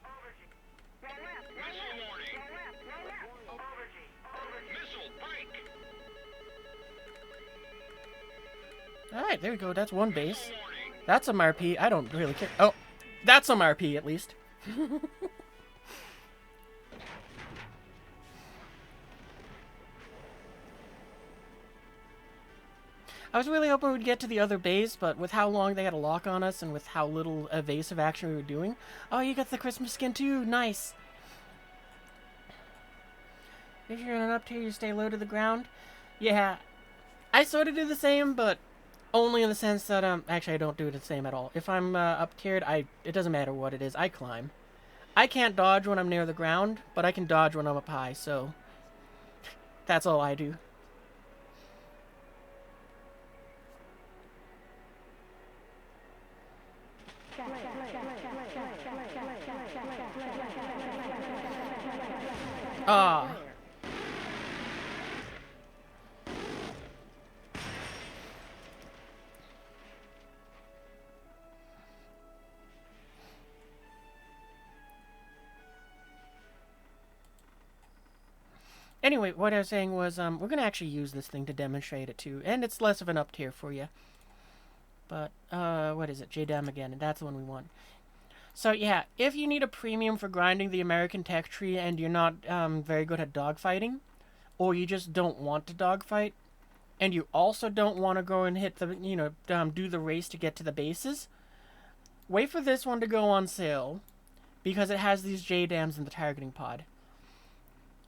Speaker 3: Roll left.
Speaker 2: Missile warning.
Speaker 3: Roll left. Roll left.
Speaker 2: Missile break.
Speaker 1: Alright, there we go. That's one base.
Speaker 2: Missile warning.
Speaker 1: That's some RP. I don't really care. Oh, that's some RP at least. I was really hoping we'd get to the other base, but with how long they had a lock on us and with how little evasive action we were doing... Oh, you got the Christmas skin too! Nice! If you're in an up tier, you stay low to the ground. Yeah, I sort of do the same, but only in the sense that, actually I don't do it the same at all. If I'm up tiered, it doesn't matter what it is, I climb. I can't dodge when I'm near the ground, but I can dodge when I'm up high, so that's all I do. Ah. Anyway, what I was saying was, we're going to actually use this thing to demonstrate it too, and it's less of an up tier for you. But, what is it? JDAM again, and that's the one we want. So, yeah, if you need a premium for grinding the American tech tree and you're not very good at dogfighting, or you just don't want to dogfight, and you also don't want to go and hit the, do the race to get to the bases, wait for this one to go on sale, because it has these JDAMs in the targeting pod.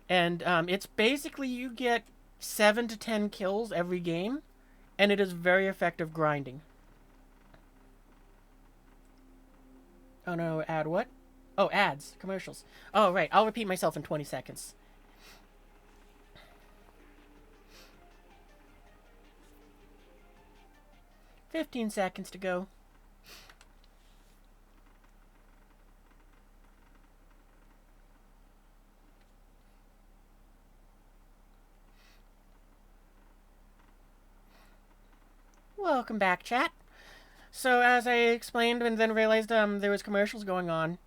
Speaker 1: And it's basically you get 7 to 10 kills every game, and it is very effective grinding. Oh no, ad what? Oh, ads, commercials. Oh, right, I'll repeat myself in 20 seconds. "15 seconds to go. Welcome back, chat. So, as I explained and then realized there was commercials going on,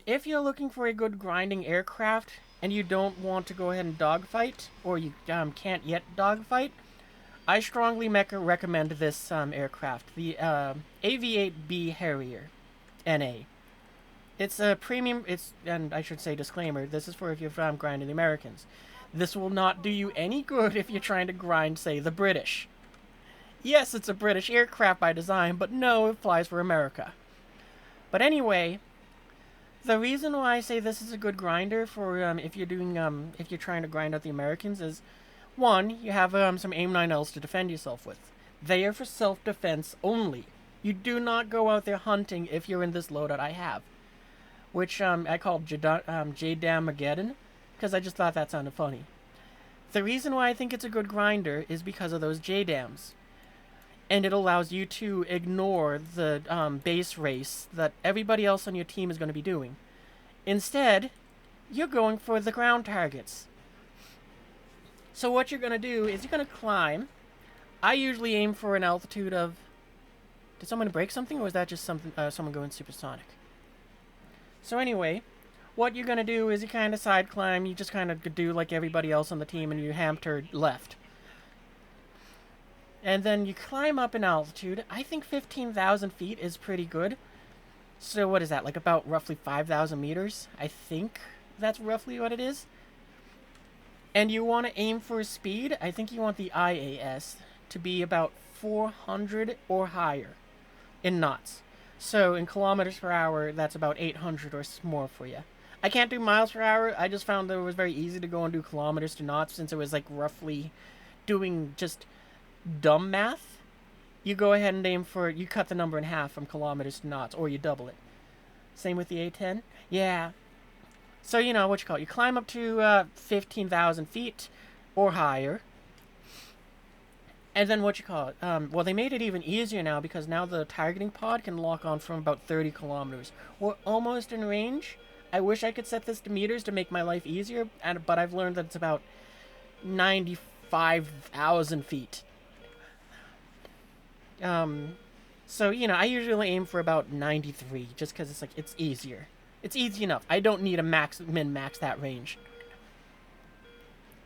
Speaker 1: if you're looking for a good grinding aircraft and you don't want to go ahead and dogfight, or you can't yet dogfight, I strongly recommend this aircraft, the AV-8B Harrier NA. It's a premium, and I should say disclaimer, this is for if you're grinding the Americans. This will not do you any good if you're trying to grind, say, the British. Yes, it's a British aircraft by design, but no, it flies for America. But anyway, the reason why I say this is a good grinder for if you're trying to grind out the Americans is, one, you have some AIM-9Ls to defend yourself with. They are for self-defense only. You do not go out there hunting if you're in this loadout I have, which I called JDAM-mageddon, because I just thought that sounded funny. The reason why I think it's a good grinder is because of those JDAMs. And it allows you to ignore the base race that everybody else on your team is going to be doing. Instead, you're going for the ground targets. So what you're going to do is you're going to climb. I usually aim for an altitude of... Did someone break something, or was that just someone going supersonic? So anyway, what you're going to do is you kind of side climb. You just kind of do like everybody else on the team, and you ham to left. And then you climb up in altitude. I think 15,000 feet is pretty good. So what is that, like about roughly 5,000 meters? I think that's roughly what it is. And you want to aim for speed. I think you want the IAS to be about 400 or higher in knots. So in kilometers per hour, that's about 800 or more for you. I can't do miles per hour. I just found that it was very easy to go and do kilometers to knots since it was like roughly doing just dumb math. You go ahead and aim for, you cut the number in half from kilometers to knots, or you double it. Same with the A10. Yeah. So, you know, what you call it. You climb up to 15,000 feet or higher. And then what you call it. Well, they made it even easier now because now the targeting pod can lock on from about 30 kilometers. We're almost in range. I wish I could set this to meters to make my life easier, but I've learned that it's about 95,000 feet. So, you know, I usually aim for about 93, just because it's like, it's easier. It's easy enough. I don't need a min-max that range.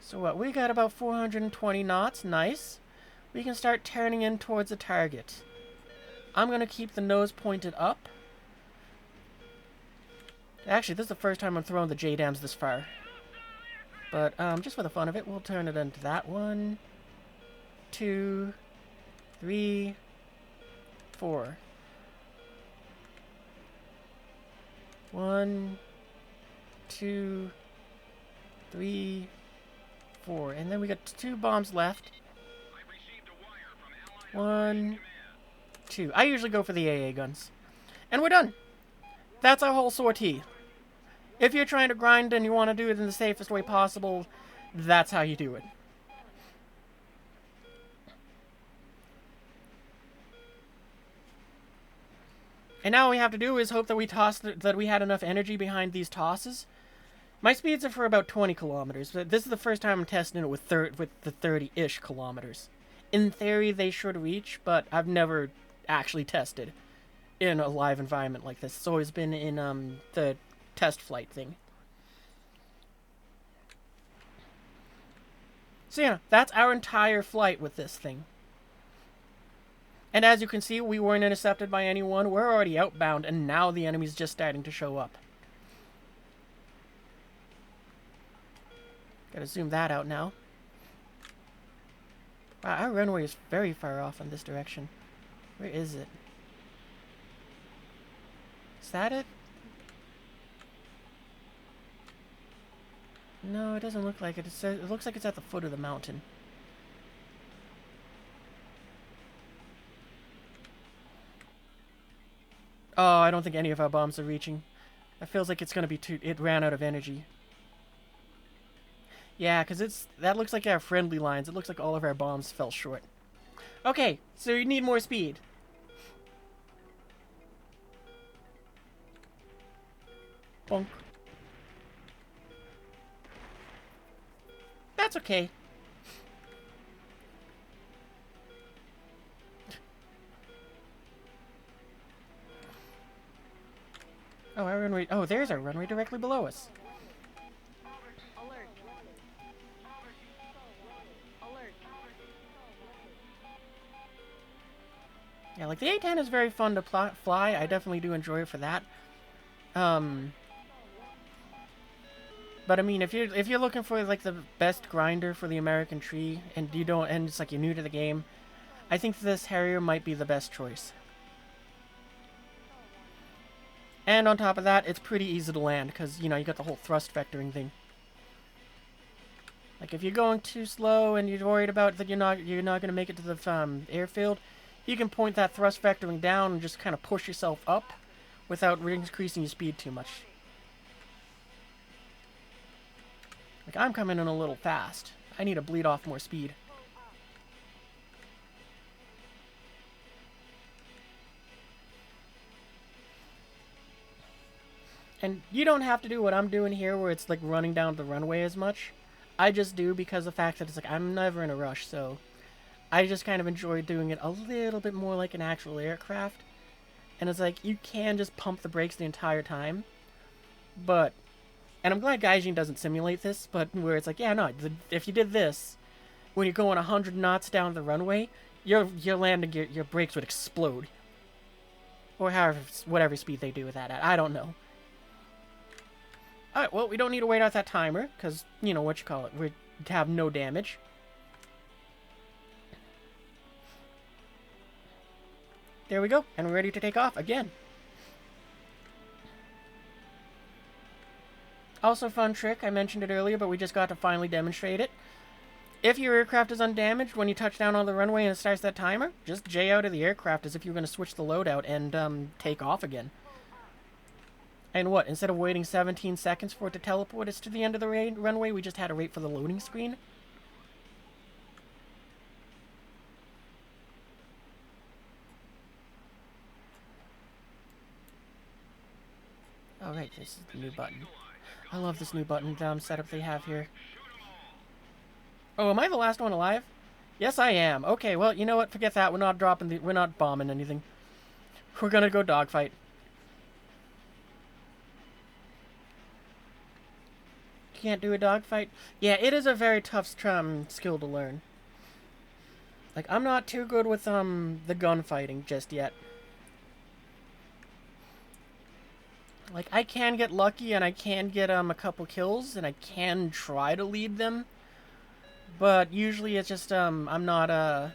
Speaker 1: So what, we got about 420 knots, nice. We can start turning in towards the target. I'm going to keep the nose pointed up. Actually, this is the first time I'm throwing the J-dams this far. But, just for the fun of it, we'll turn it into that. 1, 2, 3, 4. 1, 2, 3, 4. And then we got 2 bombs left. 1, 2. I usually go for the AA guns. And we're done. That's our whole sortie. If you're trying to grind and you want to do it in the safest way possible, that's how you do it. And now all we have to do is hope that that we had enough energy behind these tosses. My speeds are for about 20 kilometers, but this is the first time I'm testing it with the 30-ish kilometers. In theory, they should reach, but I've never actually tested in a live environment like this. It's always been in the test flight thing. So yeah, that's our entire flight with this thing. And as you can see, we weren't intercepted by anyone. We're already outbound, and now the enemy's just starting to show up. Gotta zoom that out now. Wow, our runway is very far off in this direction. Where is it? Is that it? No, it doesn't look like it. It looks like it's at the foot of the mountain. Oh, I don't think any of our bombs are reaching. That feels like it's gonna be too... It ran out of energy. Yeah, because that looks like our friendly lines. It looks like all of our bombs fell short. Okay, so you need more speed. Bonk. That's okay. Oh, our runway... Oh, there's our runway directly below us.
Speaker 4: Alert. Alert.
Speaker 1: Yeah, like the A10 is very fun to fly. I definitely do enjoy it for that. But I mean, if you're looking for like the best grinder for the American tree, and it's like you're new to the game, I think this Harrier might be the best choice. And on top of that, it's pretty easy to land because you know you got the whole thrust vectoring thing. Like if you're going too slow and you're worried about that you're not going to make it to the airfield, you can point that thrust vectoring down and just kind of push yourself up without increasing your speed too much. Like, I'm coming in a little fast. I need to bleed off more speed. And you don't have to do what I'm doing here where it's like running down the runway as much. I just do because of the fact that it's like I'm never in a rush, so I just kind of enjoy doing it a little bit more like an actual aircraft. And it's like, you can just pump the brakes the entire time. But... And I'm glad Gaijin doesn't simulate this, but where it's like, yeah, no, if you did this, when you're going 100 knots down the runway, your landing your brakes would explode. Or however, whatever speed they do with that at. I don't know. Alright, well, we don't need to wait out that timer, because, you know, what you call it, we have no damage. There we go, and we're ready to take off again. Also, fun trick, I mentioned it earlier, but we just got to finally demonstrate it. If your aircraft is undamaged, when you touch down on the runway and it starts that timer, just J out of the aircraft as if you were going to switch the loadout and take off again. And what, instead of waiting 17 seconds for it to teleport us to the end of the runway, we just had to wait for the loading screen? Alright, this is the new button. I love this new button setup they have here. Oh, am I the last one alive? Yes, I am. Okay, well, you know what? Forget that. We're not bombing anything. We're gonna go dogfight. Can't do a dogfight? Yeah, it is a very tough skill to learn. Like, I'm not too good with the gunfighting just yet. Like, I can get lucky and I can get a couple kills and I can try to lead them. But usually it's just I'm not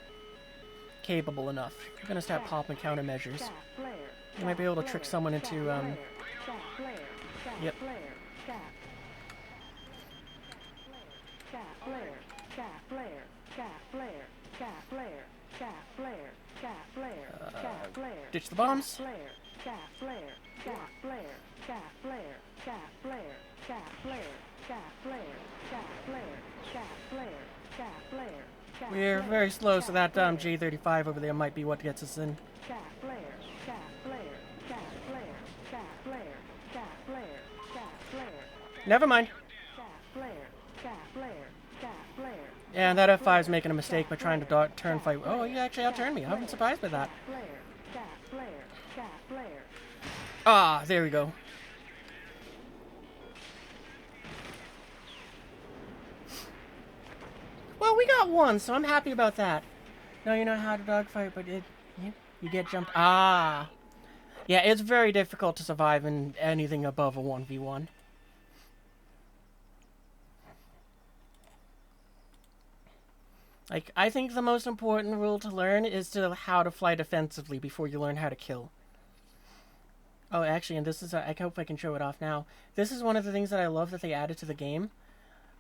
Speaker 1: capable enough. I'm gonna start popping countermeasures. You might be able to trick someone into yep. Ditch the bombs. We're very slow, so that J35 over there might be what gets us in. Never mind. Yeah, that F5's making a mistake by trying to turn fight. Oh, you actually outturned me. I'm surprised by that. Ah, there we go. Well, we got one, so I'm happy about that. Now you know how to dogfight, but you get jumped. Ah. Yeah, it's very difficult to survive in anything above a 1v1. Like, I think the most important rule to learn is how to fly defensively before you learn how to kill. Oh, actually, and this is, I hope I can show it off now. This is one of the things that I love that they added to the game.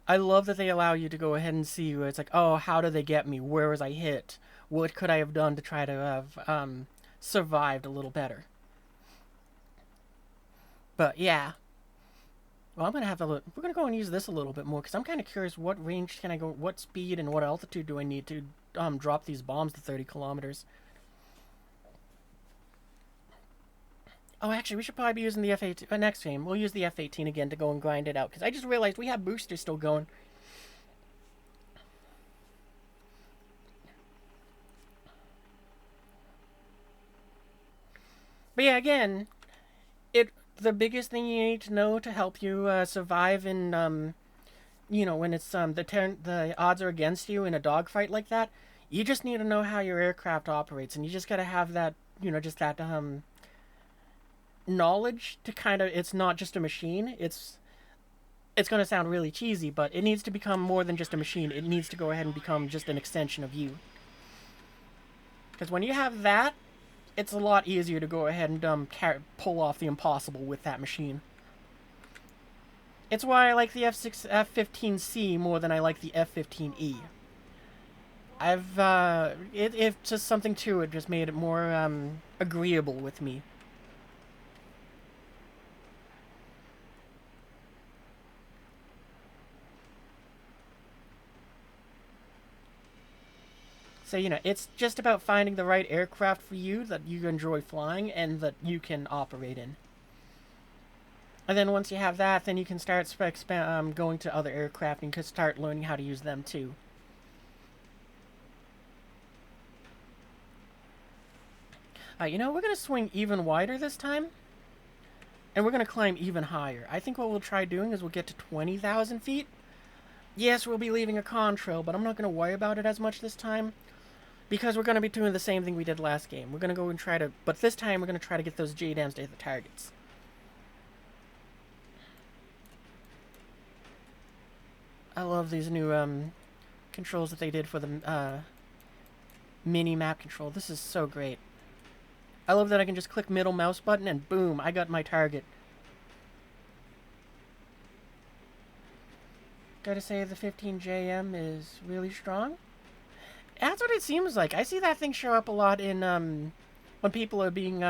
Speaker 1: I love that they allow you to go ahead and see where it's like, oh, how did they get me? Where was I hit? What could I have done to try to have survived a little better? But, yeah. Well, I'm going to have to look. We're going to go and use this a little bit more, because I'm kind of curious what range can I go, what speed and what altitude do I need to drop these bombs to 30 kilometers. Oh, actually, we should probably be using the F-18. Next game, we'll use the F-18 again to go and grind it out, because I just realized we have boosters still going. But yeah, again, the biggest thing you need to know to help you survive in, you know, when it's the odds are against you in a dogfight like that, you just need to know how your aircraft operates, and you just gotta have that, you know, just that knowledge to kind of, it's not just a machine. It's gonna sound really cheesy, but it needs to become more than just a machine. It needs to go ahead and become just an extension of you. Because when you have that, it's a lot easier to go ahead and pull off the impossible with that machine. It's why I like the F-15C more than I like the F-15E. It's just something to it just made it more agreeable with me. So, you know, it's just about finding the right aircraft for you that you enjoy flying and that you can operate in. And then once you have that, then you can start going to other aircraft and you can start learning how to use them too. You know, we're going to swing even wider this time. And we're going to climb even higher. I think what we'll try doing is we'll get to 20,000 feet. Yes, we'll be leaving a contrail, but I'm not going to worry about it as much this time. Because we're going to be doing the same thing we did last game. We're going to go and try to... But this time we're going to try to get those JDAMs to hit the targets. I love these new controls that they did for the mini map control. This is so great. I love that I can just click middle mouse button and boom, I got my target. Gotta say the 15JM is really strong. That's what it seems like. I see that thing show up a lot in when people are being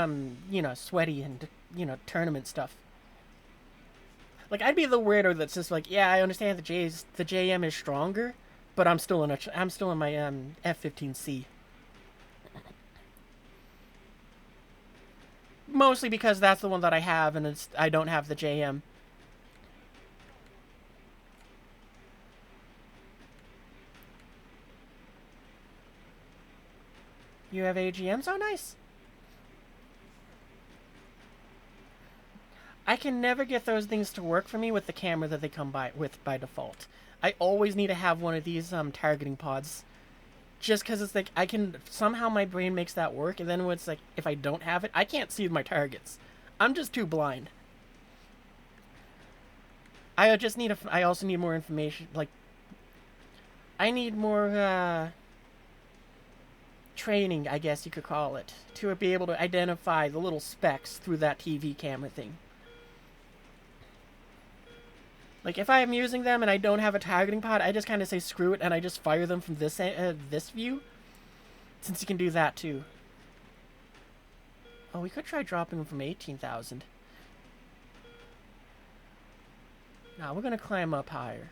Speaker 1: you know, sweaty and, you know, tournament stuff. Like, I'd be the weirdo that's just like, yeah, I understand the JM is stronger, but I'm still in my F15C. Mostly because that's the one that I have, and I don't have the JM. You have AGMs? Oh, nice. I can never get those things to work for me with the camera that they come with by default. I always need to have one of these targeting pods. Just because it's like, I can, somehow my brain makes that work, and then when it's like, if I don't have it, I can't see my targets. I'm just too blind. I also need more information, like, I need more, training, I guess you could call it, to be able to identify the little specks through that TV camera thing. Like, if I am using them and I don't have a targeting pod, I just kind of say screw it and I just fire them from this this view. Since you can do that too. Oh, we could try dropping them from 18,000. Nah, we're gonna climb up higher.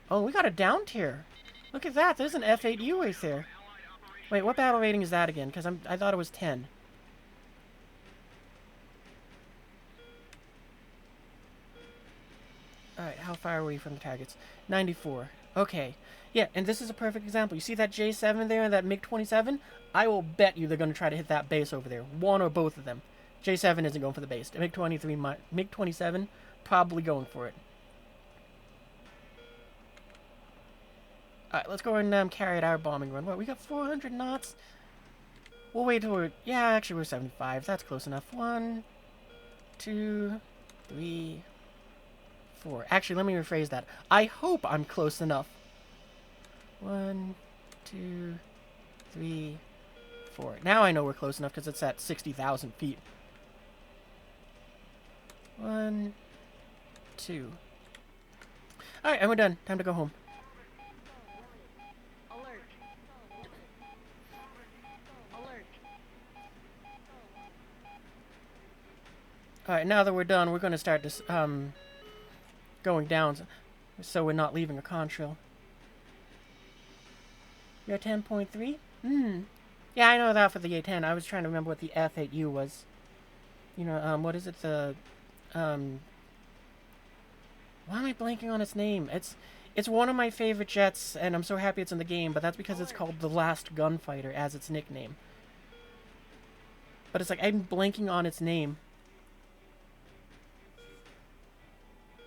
Speaker 1: Oh, we got a down tier. Look at that, there's an F8U right there. Wait, what battle rating is that again? Because I thought it was 10. Alright, how far are we from the targets? 94. Okay. Yeah, and this is a perfect example. You see that J7 there and that MiG-27? I will bet you they're going to try to hit that base over there. One or both of them. J7 isn't going for the base. MiG-27, probably going for it. Alright, let's go and carry out our bombing run. What, we got 400 knots? We'll wait till we're... Yeah, actually we're 75. That's close enough. 1, 2, 3... 4. Actually, let me rephrase that. I hope I'm close enough. 1, 2, 3, 4. Now I know we're close enough because it's at 60,000 feet. 1, 2. Alright, and we're done. Time to go home.
Speaker 4: Alert. Alert.
Speaker 1: Alright, now that we're done, we're going to start this, going down so we're not leaving a contrail. You're 10.3? Yeah, I know that for the A10. I was trying to remember what the F8U was. You know, what is it? The, why am I blanking on its name? It's one of my favorite jets, and I'm so happy it's in the game, but that's because it's called the Last Gunfighter as its nickname. But it's like, I'm blanking on its name.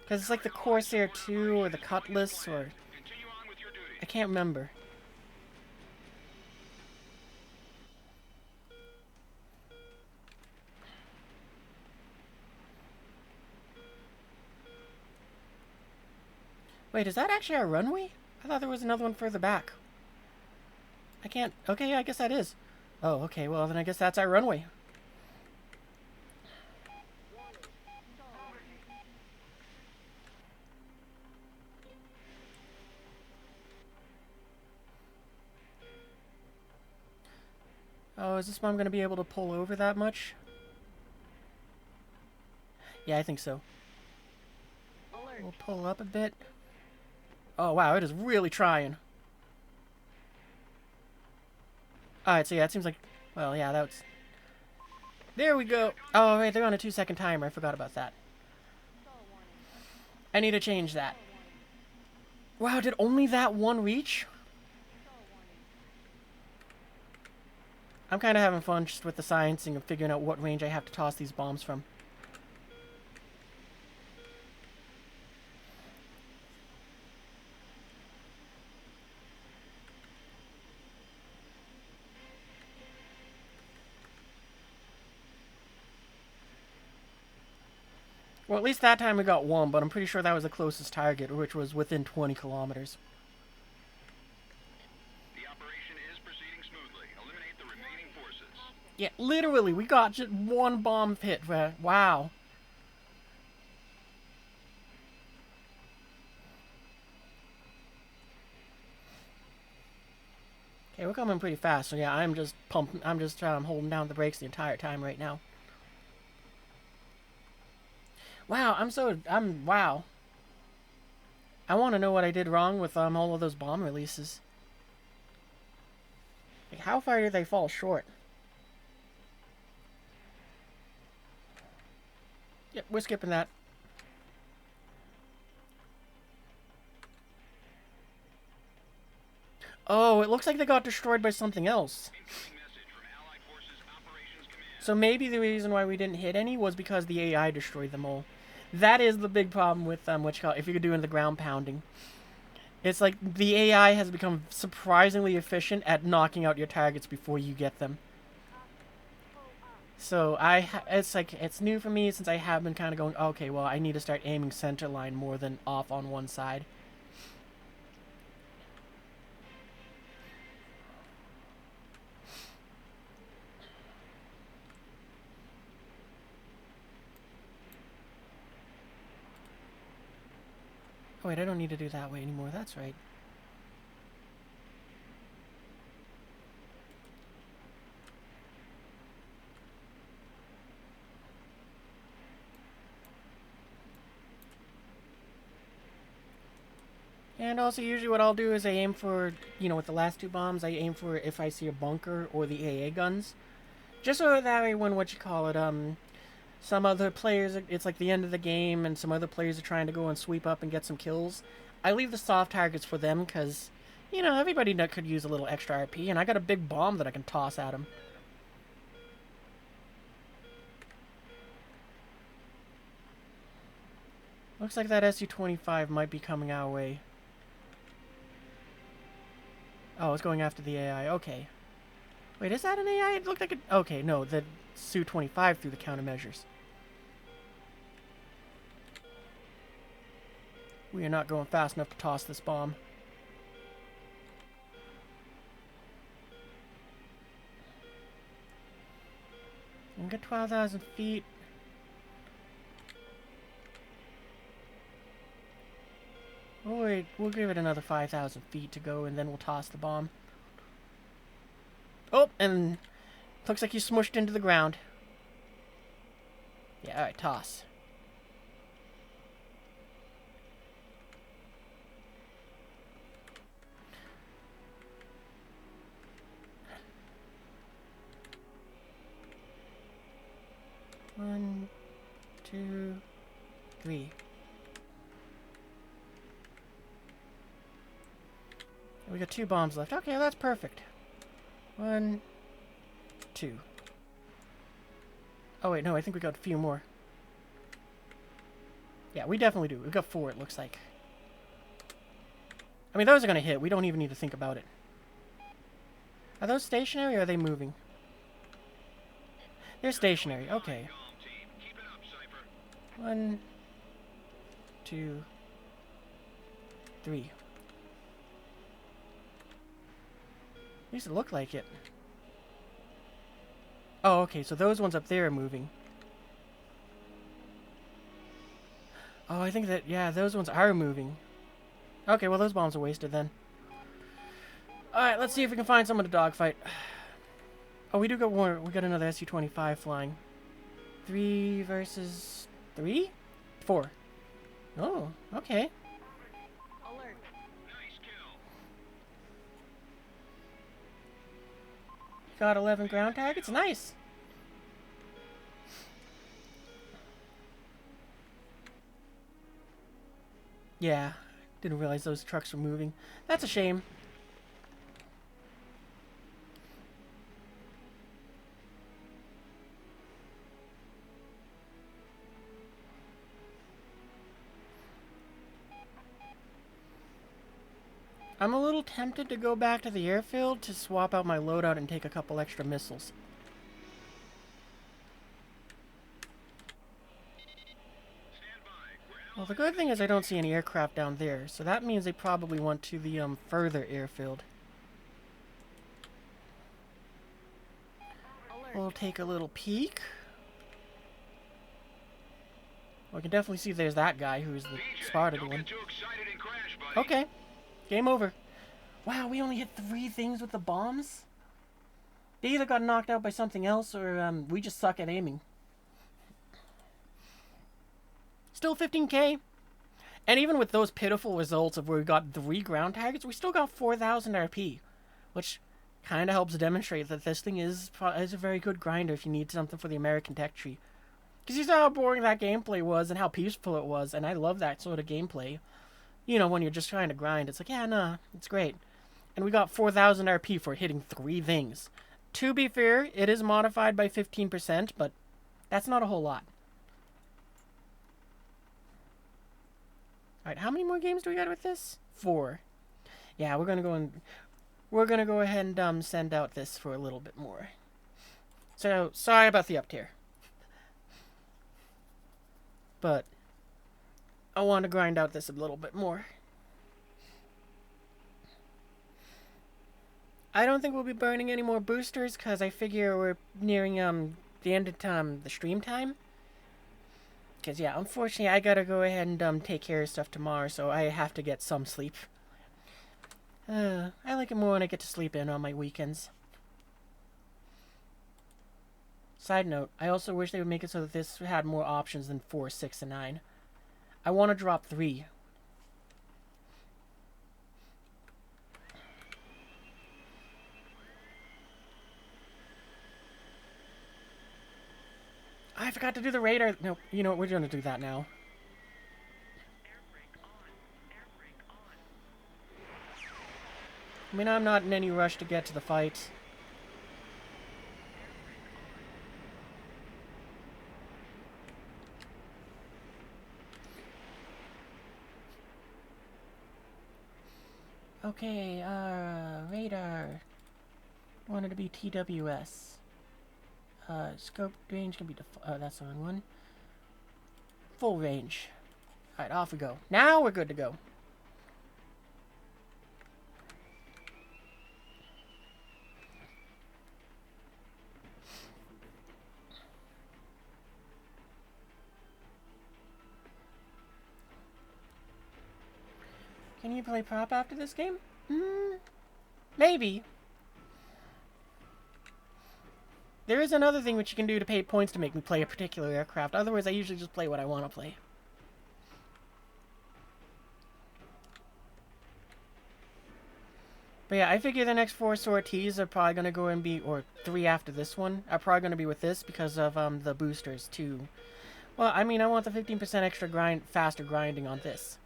Speaker 1: Because it's like the Corsair 2 or the Cutlass or... I can't remember. Wait, is that actually our runway? I thought there was another one further back. I can't... Okay, I guess that is. Oh, okay, well then I guess that's our runway. Oh, is this bomb going to be able to pull over that much? Yeah, I think so.
Speaker 4: Alert.
Speaker 1: We'll pull up a bit. Oh, wow, it is really trying. Alright, so yeah, it seems like... Well, yeah, that was... There we go! Oh, right, they're on a 2-second timer. I forgot about that. I need to change that. Wow, did only that one reach? I'm kind of having fun just with the sciencing of figuring out what range I have to toss these bombs from. Well, at least that time we got one, but I'm pretty sure that was the closest target, which was within 20 kilometers.
Speaker 2: The operation is proceeding smoothly. Eliminate the remaining forces.
Speaker 1: Yeah, literally, we got just one bomb hit. Wow. Okay, we're coming pretty fast, so yeah, I'm just pumping. I'm just holding down the brakes the entire time right now. Wow, wow. I want to know what I did wrong with all of those bomb releases. Like, how far did they fall short? Yep, we're skipping that. Oh, it looks like they got destroyed by something else.
Speaker 2: Incoming message from Allied Forces Operations Command.
Speaker 1: So maybe the reason why we didn't hit any was because the AI destroyed them all. That is the big problem with if you're doing the ground pounding. It's like the AI has become surprisingly efficient at knocking out your targets before you get them. So it's new for me since I have been kind of going, okay, well, I need to start aiming center line more than off on one side. Oh, wait, I don't need to do that way anymore. That's right. And also, usually what I'll do is I aim for, with the last two bombs, I aim for if I see a bunker or the AA guns. Just so that way when, some other players, it's like the end of the game and some other players are trying to go and sweep up and get some kills. I leave the soft targets for them because, everybody could use a little extra RP, and I got a big bomb that I can toss at them. Looks like that SU-25 might be coming our way. Oh, it's going after the AI. Okay. Wait, is that an AI? It looked like it. Okay, no, the Su-25 through the countermeasures. We are not going fast enough to toss this bomb. We can get 12,000 feet. Oh, wait, we'll give it another 5,000 feet to go, and then we'll toss the bomb. Oh, and looks like you smushed into the ground. Yeah, alright, toss. One, two, three. We got 2 bombs left. Okay, that's perfect. 1, 2. Oh wait, no, I think we got a few more. Yeah, we definitely do. We've got 4, it looks like. I mean, those are gonna hit. We don't even need to think about it. Are those stationary or are they moving? They're stationary. Okay. 1, 2, 3. At least it looked like it. Oh, okay, so those ones up there are moving. Oh, I think that, yeah, those ones are moving. Okay, well, those bombs are wasted then. Alright, let's see if we can find someone to dogfight. Oh, we do got one. We got another Su-25 flying. 3 versus 3? 4. Oh, okay.
Speaker 4: Alert.
Speaker 2: Nice kill.
Speaker 1: Got 11 ground targets. Nice. Yeah, didn't realize those trucks were moving. That's a shame. I'm a little tempted to go back to the airfield to swap out my loadout and take a couple extra missiles. Well, the good thing is I don't see any aircraft down there, so that means they probably went to the further airfield.
Speaker 4: Alert.
Speaker 1: We'll take a little peek. We can definitely see there's that guy who's the spotted
Speaker 2: Don't
Speaker 1: one.
Speaker 2: get too excited and crash, buddy.
Speaker 1: Okay, game over. Wow, we only hit 3 things with the bombs? They either got knocked out by something else or we just suck at aiming. Still 15k. And even with those pitiful results of where we got 3 ground targets, we still got 4,000 RP. Which kind of helps demonstrate that this thing is a very good grinder if you need something for the American tech tree. Because you saw how boring that gameplay was and how peaceful it was, and I love that sort of gameplay. You know, when you're just trying to grind, it's like, yeah, nah, it's great. And we got 4,000 RP for hitting 3 things. To be fair, it is modified by 15%, but that's not a whole lot. Alright, how many more games do we got with this? 4. Yeah, we're gonna go ahead and send out this for a little bit more. So, sorry about the up tier. But I want to grind out this a little bit more. I don't think we'll be burning any more boosters because I figure we're nearing the end of the stream time. Because yeah, unfortunately I gotta go ahead and take care of stuff tomorrow, so I have to get some sleep. I like it more when I get to sleep in on my weekends. Side note, I also wish they would make it so that this had more options than 4, 6, and 9. I want to drop 3. I forgot to do the radar. No, you know what? We're going to do that now. I mean, I'm not in any rush to get to the fight. Okay, radar. Wanted to be TWS. Scope range can be that's the wrong one. Full range. Alright, off we go. Now we're good to go. Can you play prop after this game? Maybe. There is another thing which you can do to pay points to make me play a particular aircraft. Otherwise, I usually just play what I want to play. But yeah, I figure the next 4 sorties are probably going to go and be, or 3 after this one, are probably going to be with this because of the boosters too. Well, I mean, I want the 15% extra faster grinding on this.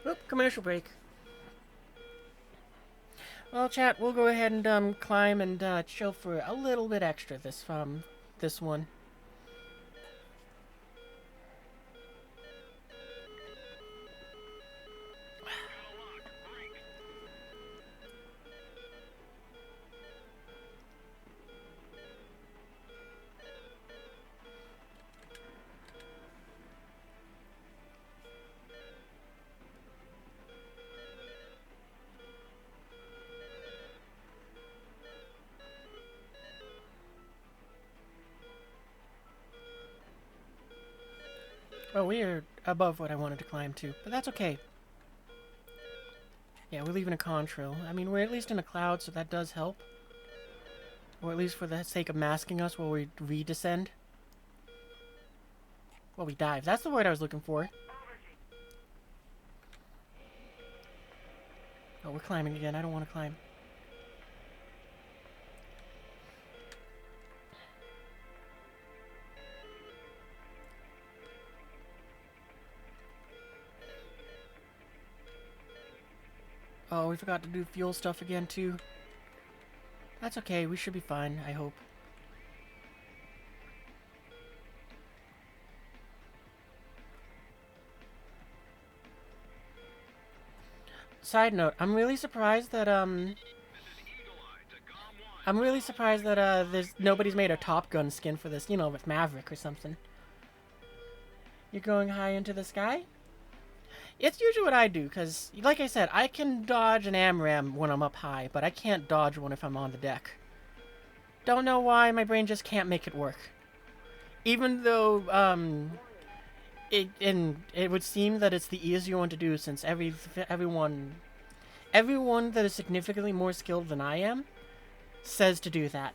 Speaker 1: Oop, commercial break. Well, chat, we'll go ahead and climb and chill for a little bit extra this one. Oh, we are above what I wanted to climb to, but that's okay. Yeah, we're leaving a contrail. I mean, we're at least in a cloud, so that does help. Or at least for the sake of masking us while we redescend. Well, we dive. That's the word I was looking for. Oh, we're climbing again. I don't want to climb. Oh, we forgot to do fuel stuff again, too. That's okay. We should be fine, I hope. Side note, I'm really surprised that, I'm really surprised that nobody's made a Top Gun skin for this, you know, with Maverick or something. You're going high into the sky? It's usually what I do, because, like I said, I can dodge an AMRAM when I'm up high, but I can't dodge one if I'm on the deck. Don't know why, my brain just can't make it work. Even though, it would seem that it's the easier one to do, since everyone that is significantly more skilled than I am says to do that.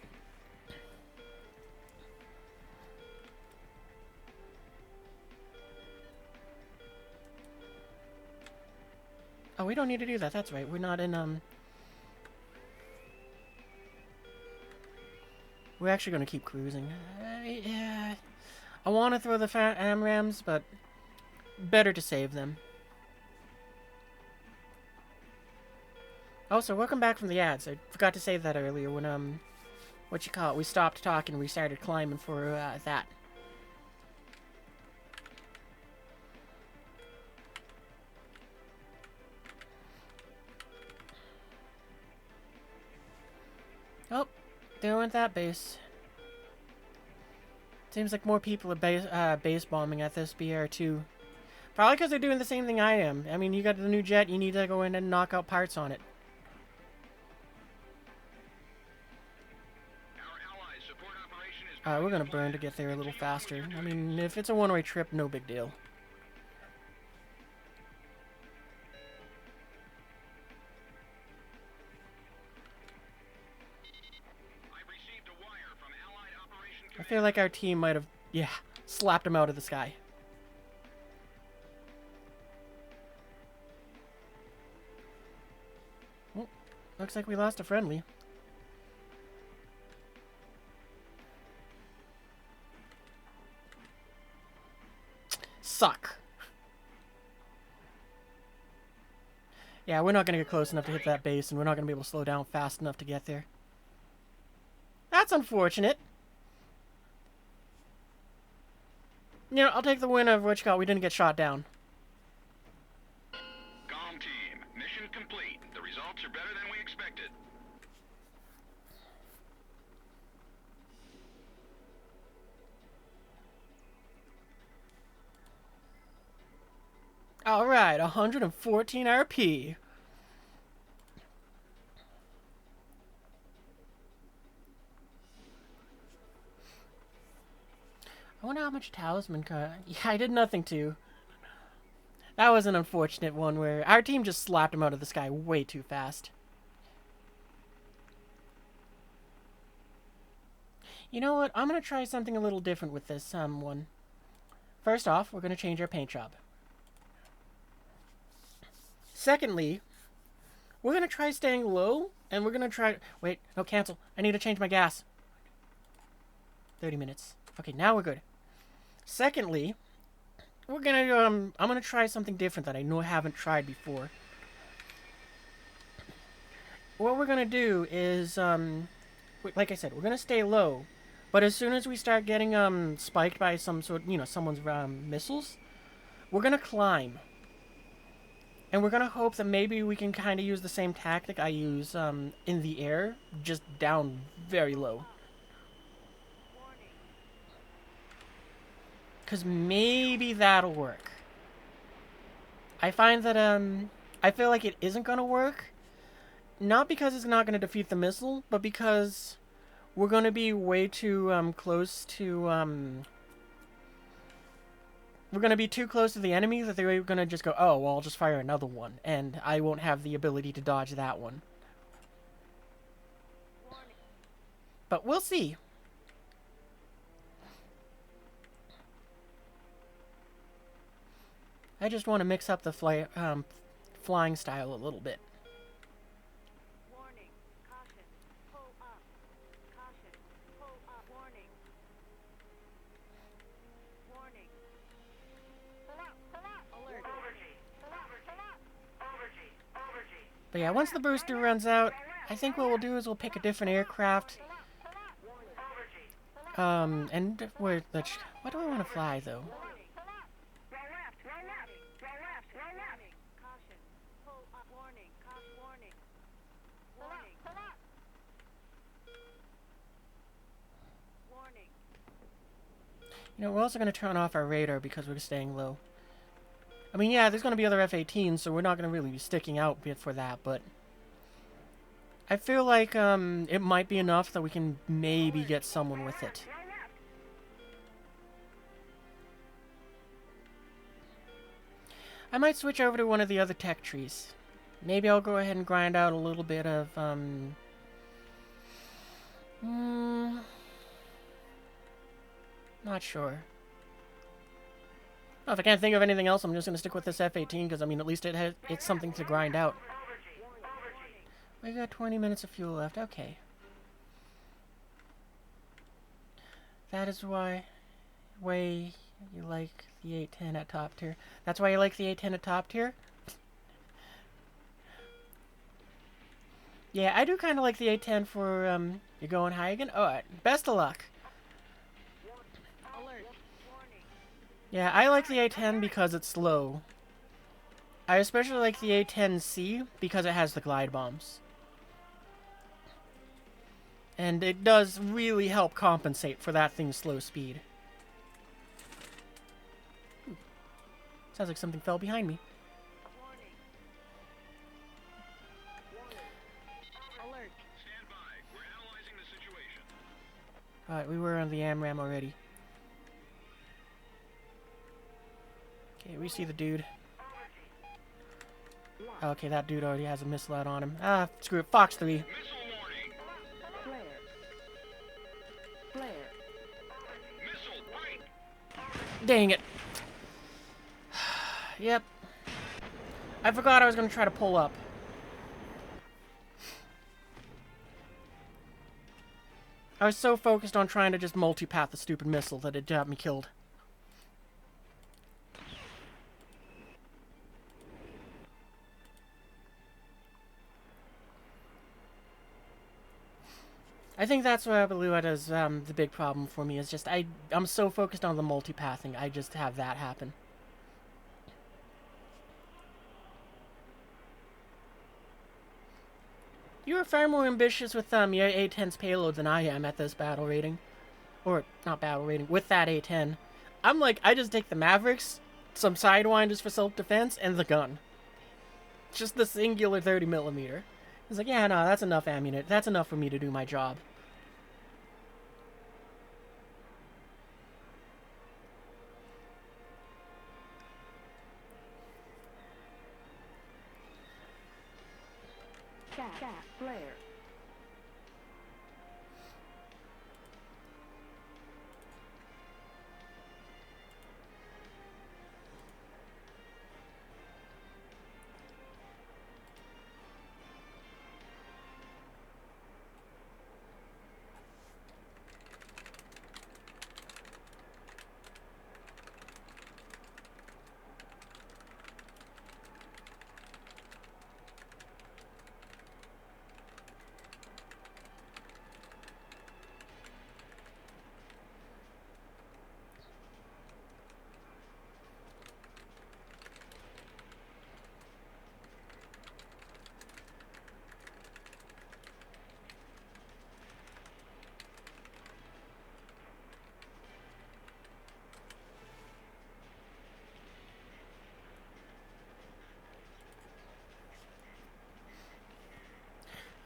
Speaker 1: Oh, we don't need to do that. That's right. We're not in, we're actually going to keep cruising. Yeah. I want to throw the AMRAMs, but better to save them. Also, welcome back from the ads. I forgot to say that earlier when, we stopped talking and we started climbing for, that. Oh, there went that base. Seems like more people are base bombing at this BR2. Probably because they're doing the same thing I am. I mean, you got the new jet, you need to go in and knock out parts on it.
Speaker 2: Our allies' support operation is
Speaker 1: We're gonna burn to get there a little faster. I mean, if it's a one-way trip, no big deal.
Speaker 2: I've received a wire from Allied Operation
Speaker 1: I feel like our team might have, yeah, slapped him out of the sky. Oh, looks like we lost a friendly. Suck. Yeah, we're not going to get close enough to hit that base, and we're not going to be able to slow down fast enough to get there. That's unfortunate. You know, I'll take the win of which we didn't get shot down.
Speaker 2: GOM team, mission complete. The results are better than we expected.
Speaker 1: Alright, 114 RP. I wonder how much talisman yeah, I did nothing to. That was an unfortunate one where our team just slapped him out of the sky way too fast. You know what? I'm going to try something a little different with this one. First off, we're going to change our paint job. Secondly, we're going to try staying low, and we're going to try... Wait, no, cancel. I need to change my gas. 30 minutes. Okay, now we're good. Secondly, we're going to, I'm going to try something different that I know I haven't tried before. What we're going to do is, like I said, we're going to stay low. But as soon as we start getting, spiked by some sort, you know, someone's, missiles, we're going to climb. And we're going to hope that maybe we can kind of use the same tactic I use in the air, just down very low. Because maybe that'll work. I find that I feel like it isn't going to work. Not because it's not going to defeat the missile, but because we're going to be way too close to... We're going to be too close to the enemy that they're going to just go, oh, well, I'll just fire another one. And I won't have the ability to dodge that one. But we'll see. I just want to mix up the flying style a little bit.
Speaker 3: Warning. Caution. Pull up. Caution. Pull up. Warning. Warning. Pull up. Pull up. Alert. Pull up. Pull up.
Speaker 1: But yeah, once the booster runs out, I think what we'll do is we'll pick a different aircraft. And what do I want to fly, though?
Speaker 3: Caution. Pull up. Warning. Caution. Warning. Warning. Pull up.
Speaker 1: You know, we're also going to turn off our radar because we're staying low. I mean, yeah, there's going to be other F-18s, so we're not going to really be sticking out for that, but I feel like it might be enough that we can maybe get someone with it. I might switch over to one of the other tech trees. Maybe I'll go ahead and grind out a little bit of, not sure. Oh, if I can't think of anything else, I'm just going to stick with this F-18, because, I mean, at least it's something to grind out. We got 20 minutes of fuel left. Okay. That is why you like the 810 at top tier. That's why you like the 810 at top tier? Yeah, I do kind of like the 810 for, you're going high again? Alright, best of luck.
Speaker 4: Alert.
Speaker 1: Yeah, I like the 810 because it's slow. I especially like the 810C because it has the glide bombs. And it does really help compensate for that thing's slow speed. Sounds like something fell behind me.
Speaker 4: Alert.
Speaker 2: Stand by. We're analyzing the situation.
Speaker 1: Alright, we were on the AMRAM already. Okay, we see the dude. Okay, that dude already has a missile out on him. Ah, screw it. Fox 3.
Speaker 2: Missile warning.
Speaker 4: Flare. Flare.
Speaker 2: Missile break.
Speaker 1: Dang it. Yep. I forgot I was going to try to pull up. I was so focused on trying to just multipath the stupid missile that it got me killed. I think that's what I believe is the big problem for me, is just I'm so focused on the multipathing, I just have that happen. You are far more ambitious with your A10's payload than I am at this battle rating. Or, not battle rating, with that A10. I'm like, I just take the Mavericks, some Sidewinders for self-defense, and the gun. Just the singular 30mm. It's like, yeah, no, that's enough ammunition. That's enough for me to do my job.
Speaker 4: Cat. Flare.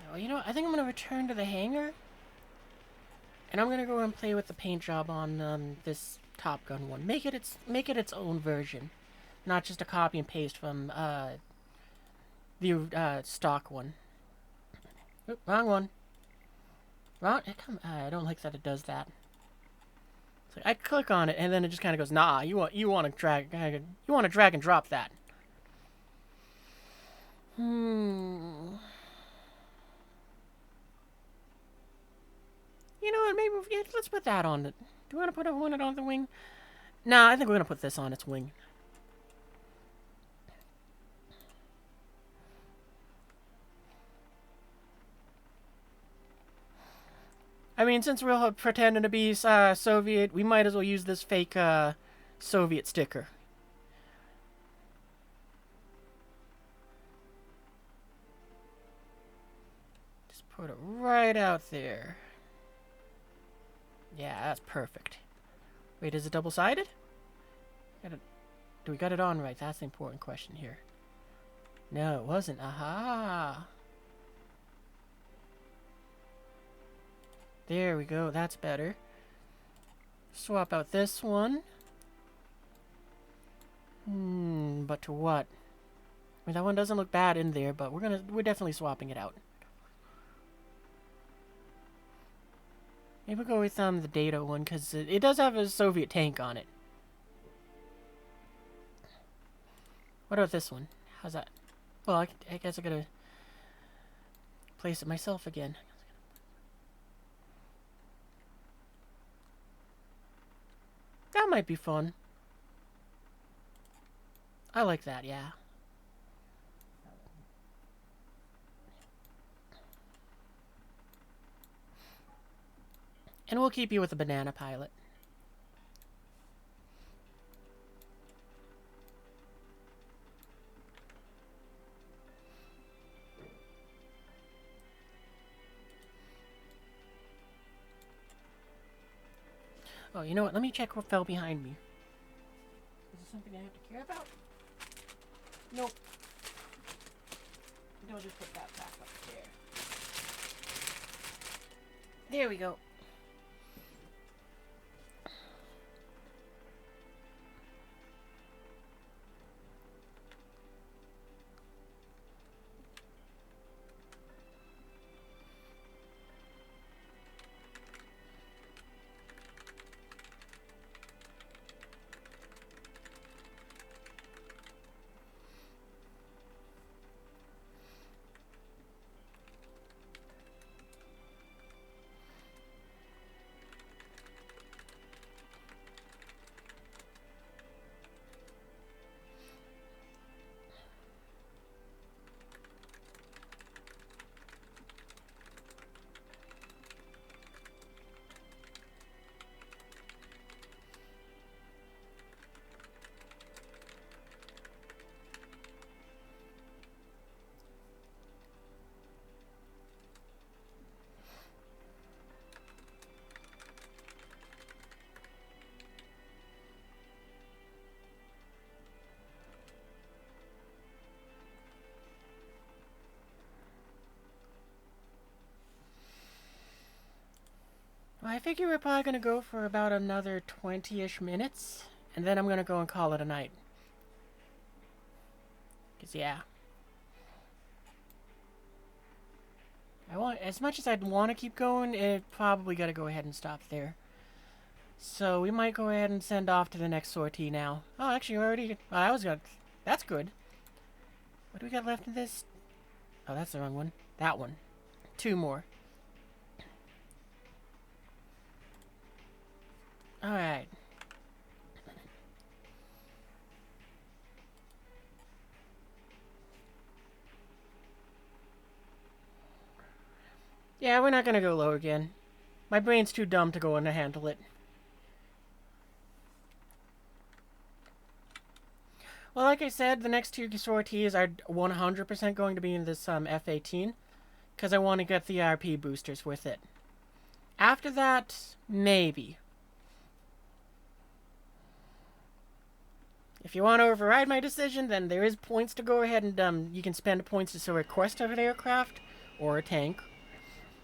Speaker 1: Well, you know, I think I'm going to return to the hangar. And I'm going to go and play with the paint job on this Top Gun one. Make it its own version. Not just a copy and paste from the stock one. Oop, wrong one. Wrong. I don't like that it does that. So I click on it and then it just kind of goes, nah. You want to drag and drop that. You know what? Maybe let's put that on it. Do you want to put a Hornet on the wing? Nah, I think we're gonna put this on its wing. I mean, since we're pretending to be Soviet, we might as well use this fake Soviet sticker. Just put it right out there. Yeah, that's perfect. Wait, is it double-sided? Do we got it on right? That's the important question here. No, it wasn't. Aha! There we go. That's better. Swap out this one. But to what? I mean, that one doesn't look bad in there, but we're definitely swapping it out. Maybe we'll go with the Data one, because it does have a Soviet tank on it. What about this one? How's that? Well, I guess I gotta place it myself again. That might be fun. I like that, yeah. And we'll keep you with the banana pilot. Oh, you know what? Let me check what fell behind me. Is this something I have to care about? Nope. I'll just put that back up there. There we go. Well, I figure we're probably gonna go for about another 20-ish minutes, and then I'm gonna go and call it a night. 'Cause yeah. As much as I'd want to keep going, it probably gotta go ahead and stop there. So we might go ahead and send off to the next sortie now. Oh, actually, we already. Oh, that was good. That's good. What do we got left in this? Oh, that's the wrong one. That one. 2 more. Alright. Yeah, we're not gonna go low again. My brain's too dumb to go in and handle it. Well, like I said, the next 2 sorties are 100% going to be in this F-18, because I want to get the RP boosters with it. After that, maybe. If you want to override my decision, then there is points to go ahead and you can spend points to request of an aircraft, or a tank,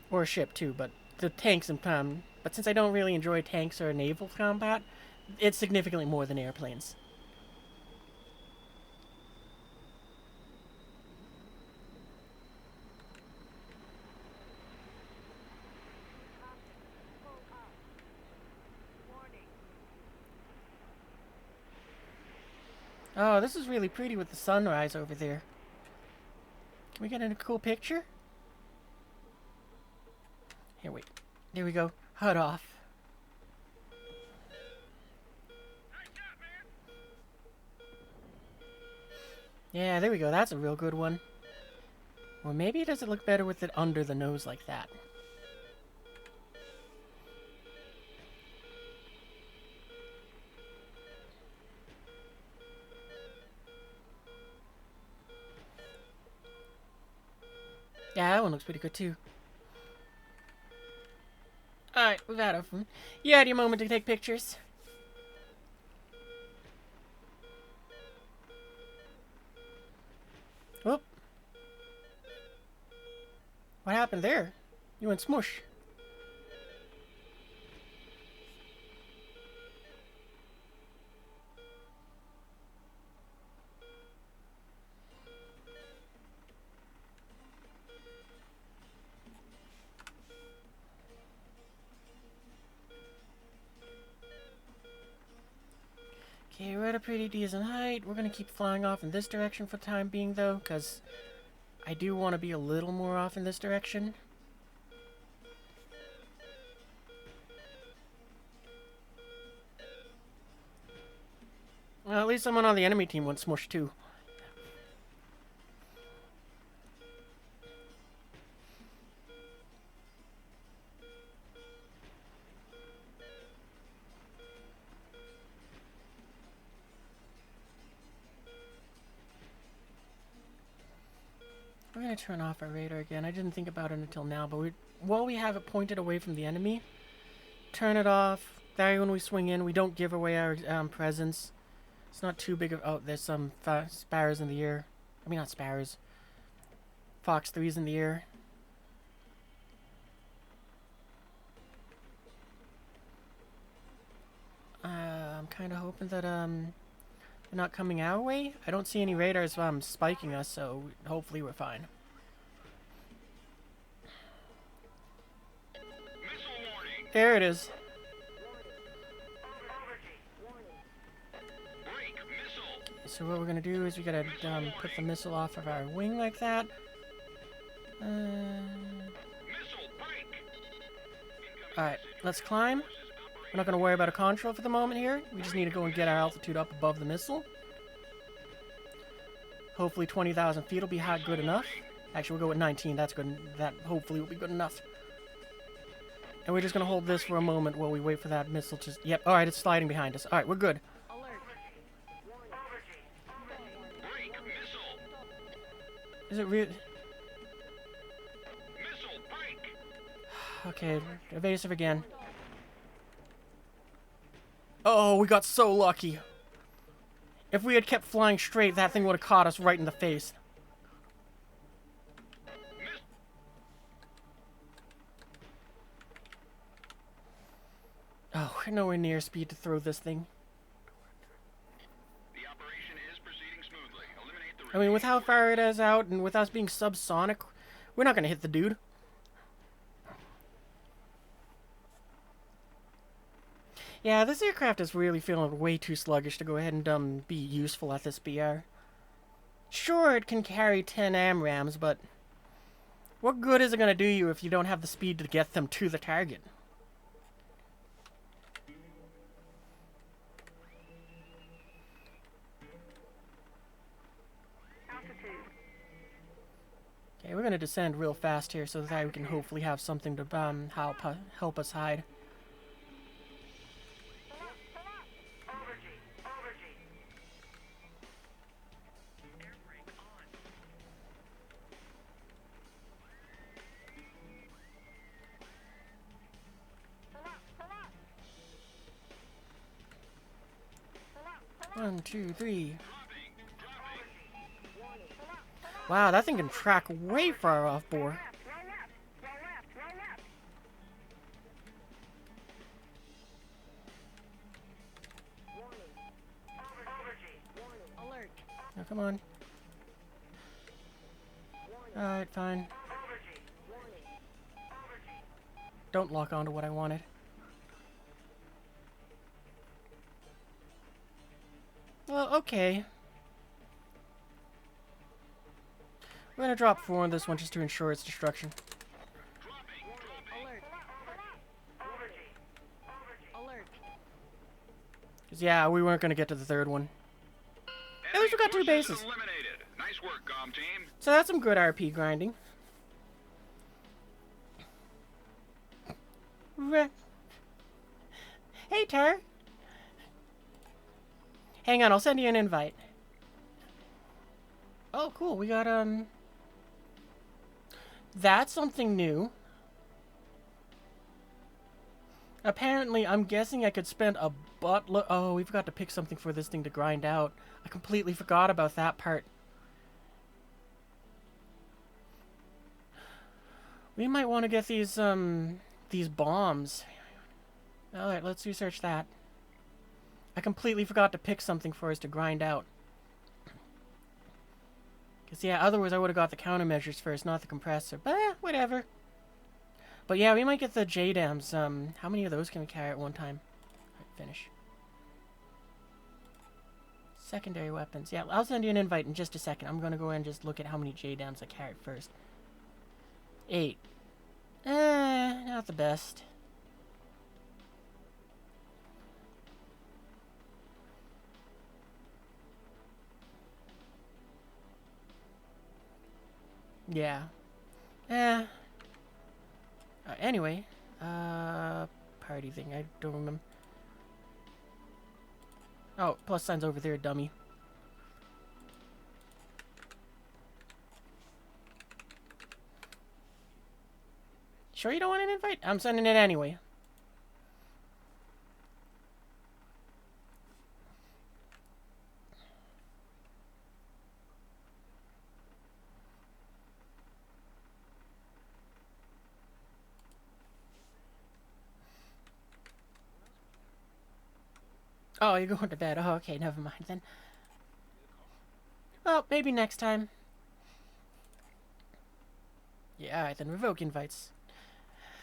Speaker 1: or a ship too, but the tanks but since I don't really enjoy tanks or naval combat, it's significantly more than airplanes. Oh, this is really pretty with the sunrise over there. Can we get in a cool picture? Here, wait. There we go. HUD off. Yeah, there we go. That's a real good one. Or maybe it doesn't look better with it under the nose like that. Yeah, that one looks pretty good too. Alright, we've had a fun. You had your moment to take pictures. What happened there? You went smush. Okay, we're at a pretty decent height. We're gonna keep flying off in this direction for the time being, though, because I do want to be a little more off in this direction. Well, at least someone on the enemy team went smush too. We're gonna turn off our radar again. I didn't think about it until now, but while we have it pointed away from the enemy, turn it off. That way when we swing in, we don't give away our presence. It's not too big of... Oh, there's some sparrows in the air. I mean, not sparrows. Fox 3's in the air. I'm kind of hoping that they're not coming our way. I don't see any radars spiking us, so hopefully we're fine.
Speaker 2: Missile warning.
Speaker 1: There it is.
Speaker 2: Break missile.
Speaker 1: So what we're gonna do is we gotta put the missile off of our wing like that.
Speaker 2: Missile break.
Speaker 1: Alright, let's climb. We're not gonna worry about a control for the moment here. We just need to go and get our altitude up above the missile. Hopefully 20,000 feet will be good enough. Actually, we'll go with 19. That's good. That hopefully will be good enough. And we're just gonna hold this for a moment while we wait for that missile to... Yep, alright, it's sliding behind us. Alright, we're good.
Speaker 2: Break missile.
Speaker 1: Is it real?
Speaker 2: Missile break.
Speaker 1: Okay, evasive again. Oh, we got so lucky. If we had kept flying straight, that thing would have caught us right in the face. Oh, we're nowhere near speed to throw this thing.
Speaker 2: The operation is proceeding smoothly. Eliminate the
Speaker 1: I mean, with how far it is out and with us being subsonic, we're not gonna hit the dude. Yeah, this aircraft is really feeling way too sluggish to go ahead and be useful at this BR. Sure, it can carry 10 AMRAAMs, but what good is it going to do you if you don't have the speed to get them to the target?
Speaker 3: Altitude.
Speaker 1: Okay, we're going to descend real fast here so that we can hopefully have something to help us hide. One, two, three. Wow, that thing can track way far off board.
Speaker 4: Alert.
Speaker 1: Now, come on. Alright, fine. Don't lock onto what I wanted. Well, okay. We're gonna drop 4 on this one just to ensure its destruction.
Speaker 4: Alert. Alert.
Speaker 1: Because, yeah, we weren't gonna get to the third one. At least we got 2 bases.
Speaker 2: Eliminated. Nice work, comm team.
Speaker 1: So that's some good RP grinding. Hey, Tar. Hang on, I'll send you an invite. Oh, cool. We got, that's something new. Apparently, I'm guessing I could spend a buttload... Oh, we forgot to pick something for this thing to grind out. I completely forgot about that part. We might want to get these bombs. Alright, let's research that. I completely forgot to pick something for us to grind out. Because, yeah, otherwise I would have got the countermeasures first, not the compressor. But, whatever. But, yeah, we might get the J-dams. How many of those can we carry at one time? Alright, finish. Secondary weapons. Yeah, I'll send you an invite in just a second. I'm going to go ahead and just look at how many J-dams I carried first. 8. Not the best. Yeah. Anyway. Party thing. I don't remember. Oh, plus sign's over there, dummy. Sure you don't want an invite? I'm sending it anyway. Oh, you're going to bed. Oh, okay, never mind then. Well, maybe next time. Yeah, alright then, revoke invites.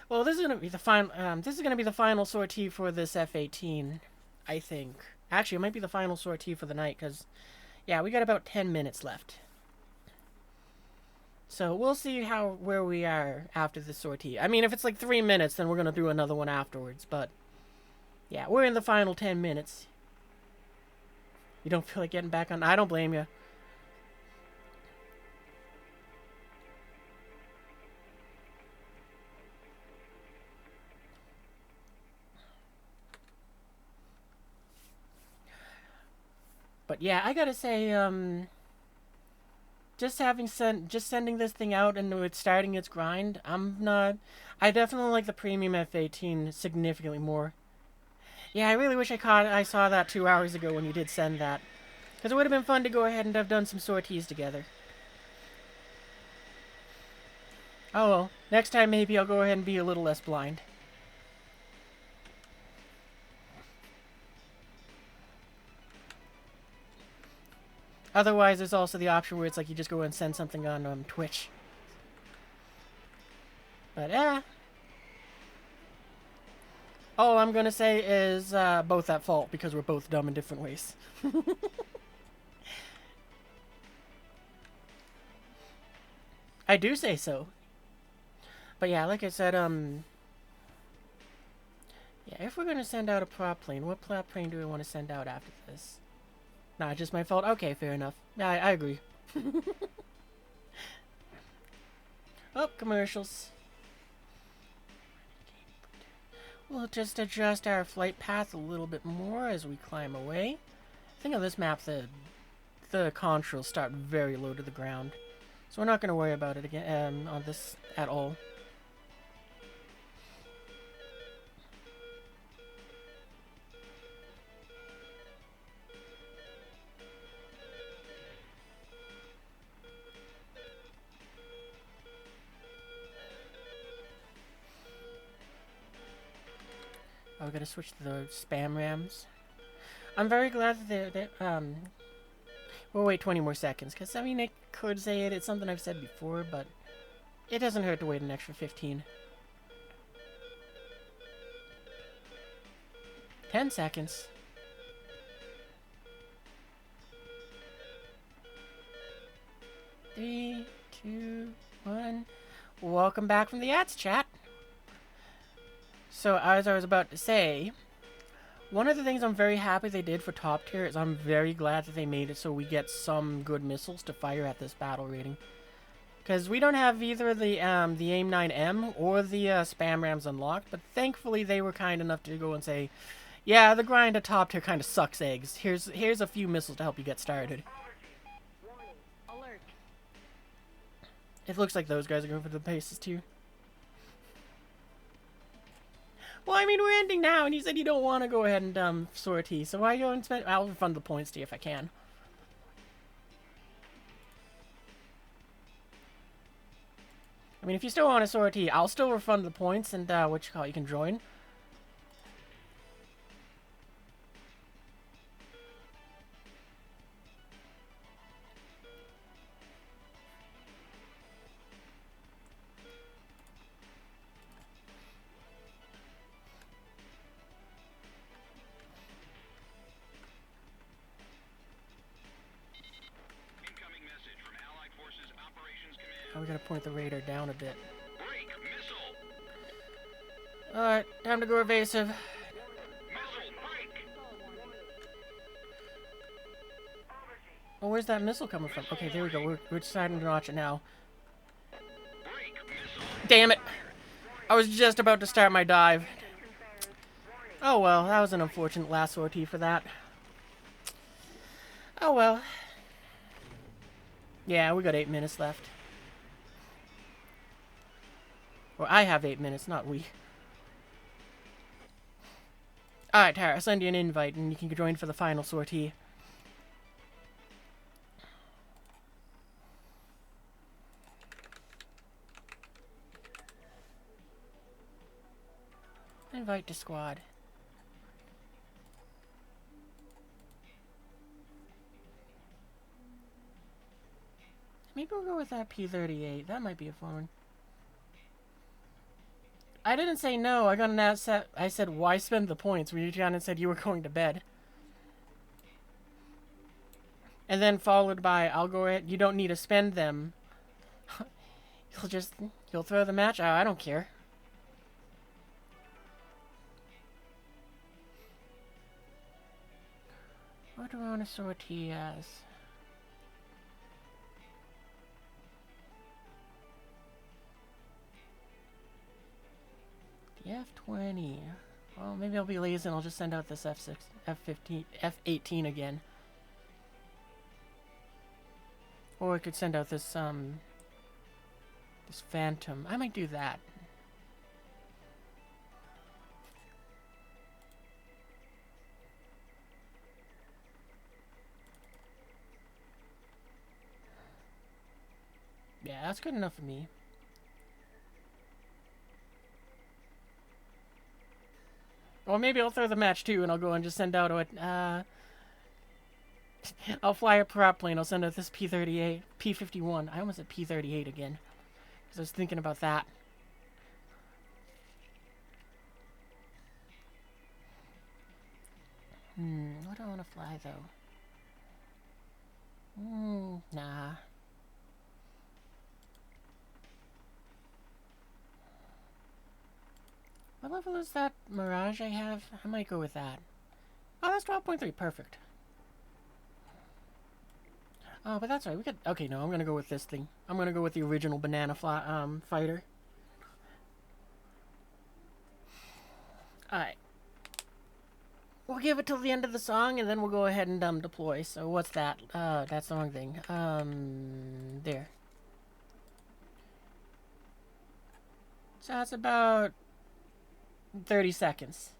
Speaker 1: Well, this is gonna be the final. This is gonna be the final sortie for this F-18, I think. Actually, it might be the final sortie for the night, because, yeah, we got about 10 minutes left. So we'll see where we are after the sortie. I mean, if it's like 3 minutes, then we're gonna do another one afterwards. But yeah, we're in the final 10 minutes. You don't feel like getting back on? I don't blame you. But yeah, I gotta say, just sending this thing out and it's starting its grind, I definitely like the premium F-18 significantly more. Yeah, I really wish I saw that 2 hours ago when you did send that. Because it would have been fun to go ahead and have done some sorties together. Oh well, next time maybe I'll go ahead and be a little less blind. Otherwise, there's also the option where it's like you just go and send something on Twitch. But, all I'm gonna say is both at fault because we're both dumb in different ways. I do say so. But yeah, like I said, yeah, if we're gonna send out a prop plane, what prop plane do we want to send out after this? Nah, just my fault. Okay, fair enough. Yeah, I agree. Oh, commercials. We'll just adjust our flight path a little bit more as we climb away. I think on this map, the contrails start very low to the ground. So we're not going to worry about it again on this at all. Oh, we gotta switch to the spam rams. I'm very glad that we'll wait 20 more seconds, because, I mean, I could say it. It's something I've said before, but it doesn't hurt to wait an extra 15. 10 seconds. 3, 2, 1. Welcome back from the ads, chat. So, as I was about to say, one of the things I'm very happy they did for top tier is I'm very glad that they made it so we get some good missiles to fire at this battle rating. Because we don't have either the AIM-9M or the spam rams unlocked, but thankfully they were kind enough to go and say, yeah, the grind at top tier kind of sucks eggs. Here's a few missiles to help you get started.
Speaker 4: Warning. Alert.
Speaker 1: It looks like those guys are going for the bases too. Well, I mean, we're ending now, and you said you don't want to go ahead and sortie, so why go and spend... I'll refund the points to you if I can. I mean, if you still want a sortie, I'll still refund the points, and you can join.
Speaker 2: Incoming message from Allied Forces Operations Command.
Speaker 1: Oh, we gotta point the radar down a bit.
Speaker 2: Break missile.
Speaker 1: Alright, time to go evasive.
Speaker 2: Missile break.
Speaker 1: Oh, where's that missile coming from? Okay, there we go. We're deciding to notch it now.
Speaker 2: Break missile.
Speaker 1: Damn it! I was just about to start my dive. Oh well, that was an unfortunate last sortie for that. Oh well. Yeah, we got 8 minutes left. Or I have 8 minutes, not we. Alright, Tara, I'll send you an invite and you can join for the final sortie. Invite to squad. Maybe we'll go with that P-38. That might be a fun one. I didn't say no. I got an asset. I said, why spend the points? When you down and said you were going to bed. And then followed by, I'll go ahead. You don't need to spend them. You'll throw the match out. I don't care. What do I want to sortie as? The F-20. Well, maybe I'll be lazy and I'll just send out this F-6, F-15, F-18 again. Or I could send out this, this Phantom. I might do that. Yeah, that's good enough for me. Or maybe I'll throw the match too, and I'll go and just send out a, I'll fly a prop plane. I'll send out this P-38, P-51. I almost said P-38 again, because I was thinking about that. What do I want to fly though? Nah. What level is that Mirage I have? I might go with that. Oh, that's 12.3. Perfect. Oh, but that's right. We could. Okay, no, I'm gonna go with this thing. I'm gonna go with the original banana fighter. Alright. We'll give it till the end of the song, and then we'll go ahead and deploy. So what's that? That's the wrong thing. There. So that's about 30 seconds.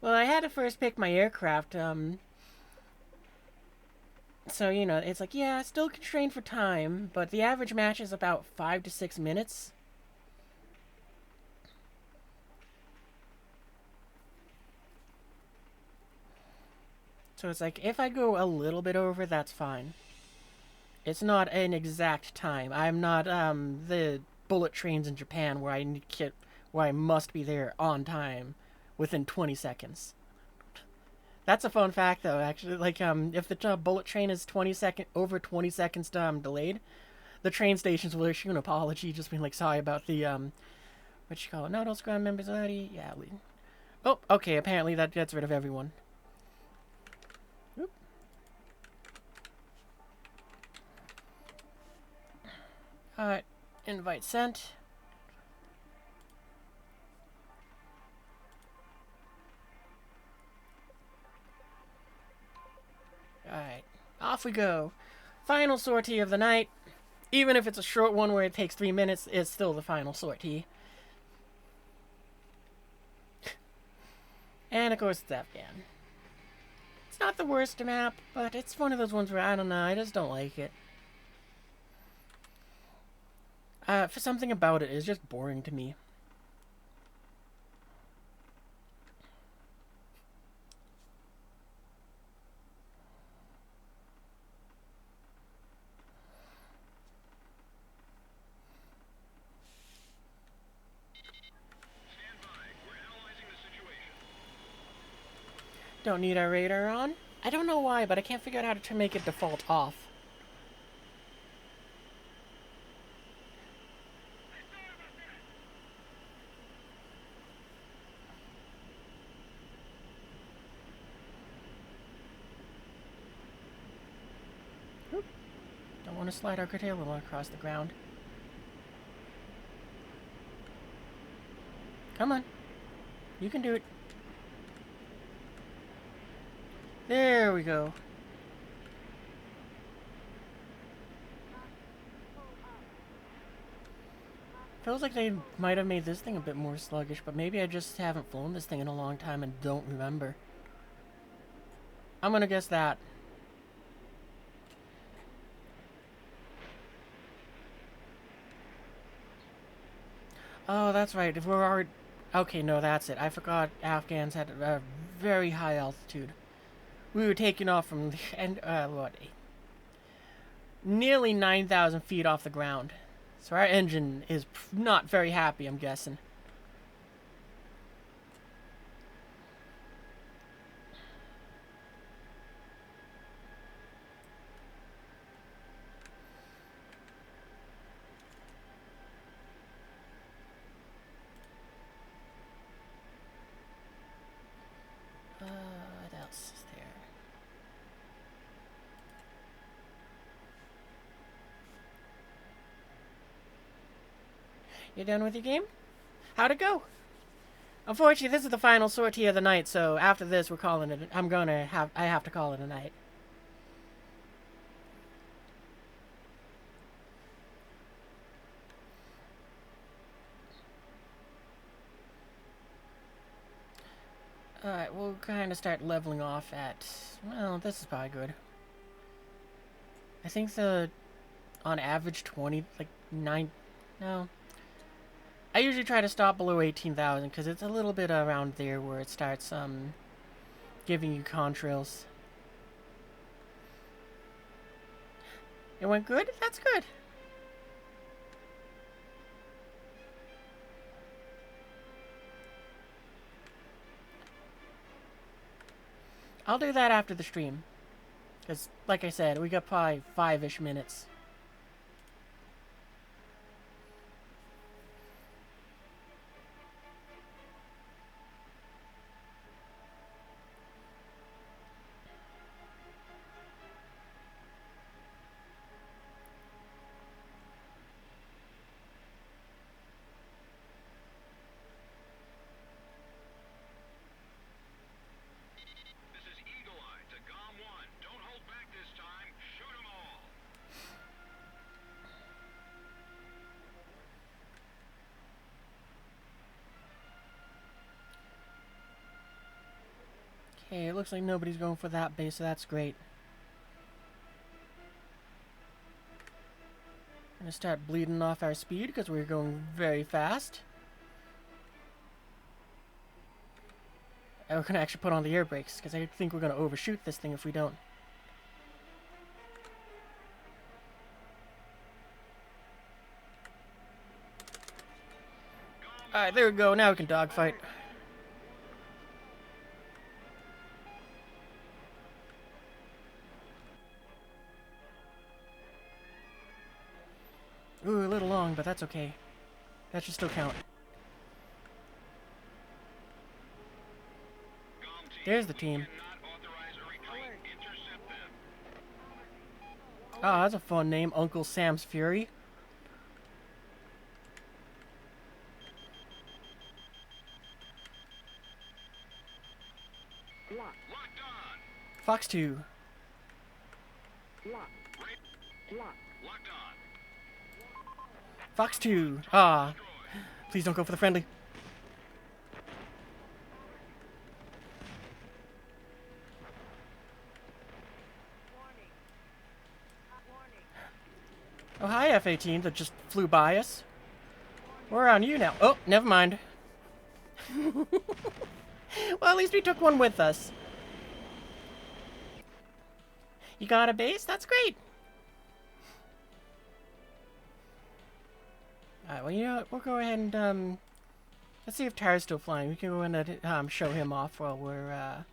Speaker 1: Well, I had to first pick my aircraft, so, you know, it's like, yeah, still constrained for time, but the average match is about 5 to 6 minutes. So it's like, if I go a little bit over, that's fine. It's not an exact time. I'm not, the bullet trains in Japan where I must be there on time within 20 seconds. That's a fun fact, though, actually. Like, if the bullet train is over 20 seconds delayed, the train stations will issue an apology, just being like, sorry about the, what you call it? No, those ground members already? Yeah, oh, okay, apparently that gets rid of everyone. Oop. Alright, invite sent. Alright, off we go. Final sortie of the night. Even if it's a short one where it takes 3 minutes, it's still the final sortie. And of course it's Afghan. It's not the worst map, but it's one of those ones where I don't know, I just don't like it. For something about it, it's just boring to me.
Speaker 2: Stand by. We're analyzing the situation.
Speaker 1: Don't need our radar on. I don't know why, but I can't figure out how to make it default off. Oop. Don't want to slide our curtailment across the ground. Come on. You can do it. There we go. Feels like they might have made this thing a bit more sluggish, but maybe I just haven't flown this thing in a long time and don't remember. I'm gonna guess that. Oh, that's right. If we're already... Okay, no, that's it. I forgot Afghans had a very high altitude. We were taking off from... and what? Nearly 9,000 feet off the ground. So our engine is not very happy, I'm guessing. What else is there? You done with your game? How'd it go? Unfortunately, this is the final sortie of the night, so after this, we're calling it. I have to call it a night. Alright, we'll kind of start leveling off at... Well, this is probably good. I think on average 20, like 9... No. I usually try to stop below 18,000 because it's a little bit around there where it starts giving you contrails. It went good? That's good. I'll do that after the stream. Because, like I said, we got probably 5-ish minutes.
Speaker 2: This is Eagle Eye to GOM 1. Don't hold back this time. Shoot 'em all.
Speaker 1: Okay, it looks like nobody's going for that base, so that's great. Gonna start bleeding off our speed because we're going very fast. And we're gonna actually put on the air brakes because I think we're gonna overshoot this thing if we don't. Alright, there we go. Now we can dogfight. Ooh, a little long, but that's okay. That should still count.
Speaker 2: GOM team,
Speaker 1: There's the team.
Speaker 2: cannot authorize a retreat. Intercept them.
Speaker 1: Oh, that's a fun name. Uncle Sam's Fury.
Speaker 4: Lock.
Speaker 2: Locked on.
Speaker 1: Fox 2.
Speaker 4: Lock. Lock.
Speaker 2: Locked on.
Speaker 1: Fox 2. Ah. Please don't go for the friendly.
Speaker 4: Warning. Warning.
Speaker 1: Oh, hi, F-18 that just flew by us. We're on you now. Oh, never mind. Well, at least we took one with us. You got a base? That's great. Alright, well, you know what? We'll go ahead and, let's see if Tyre's still flying. We can go in and, show him off while we're,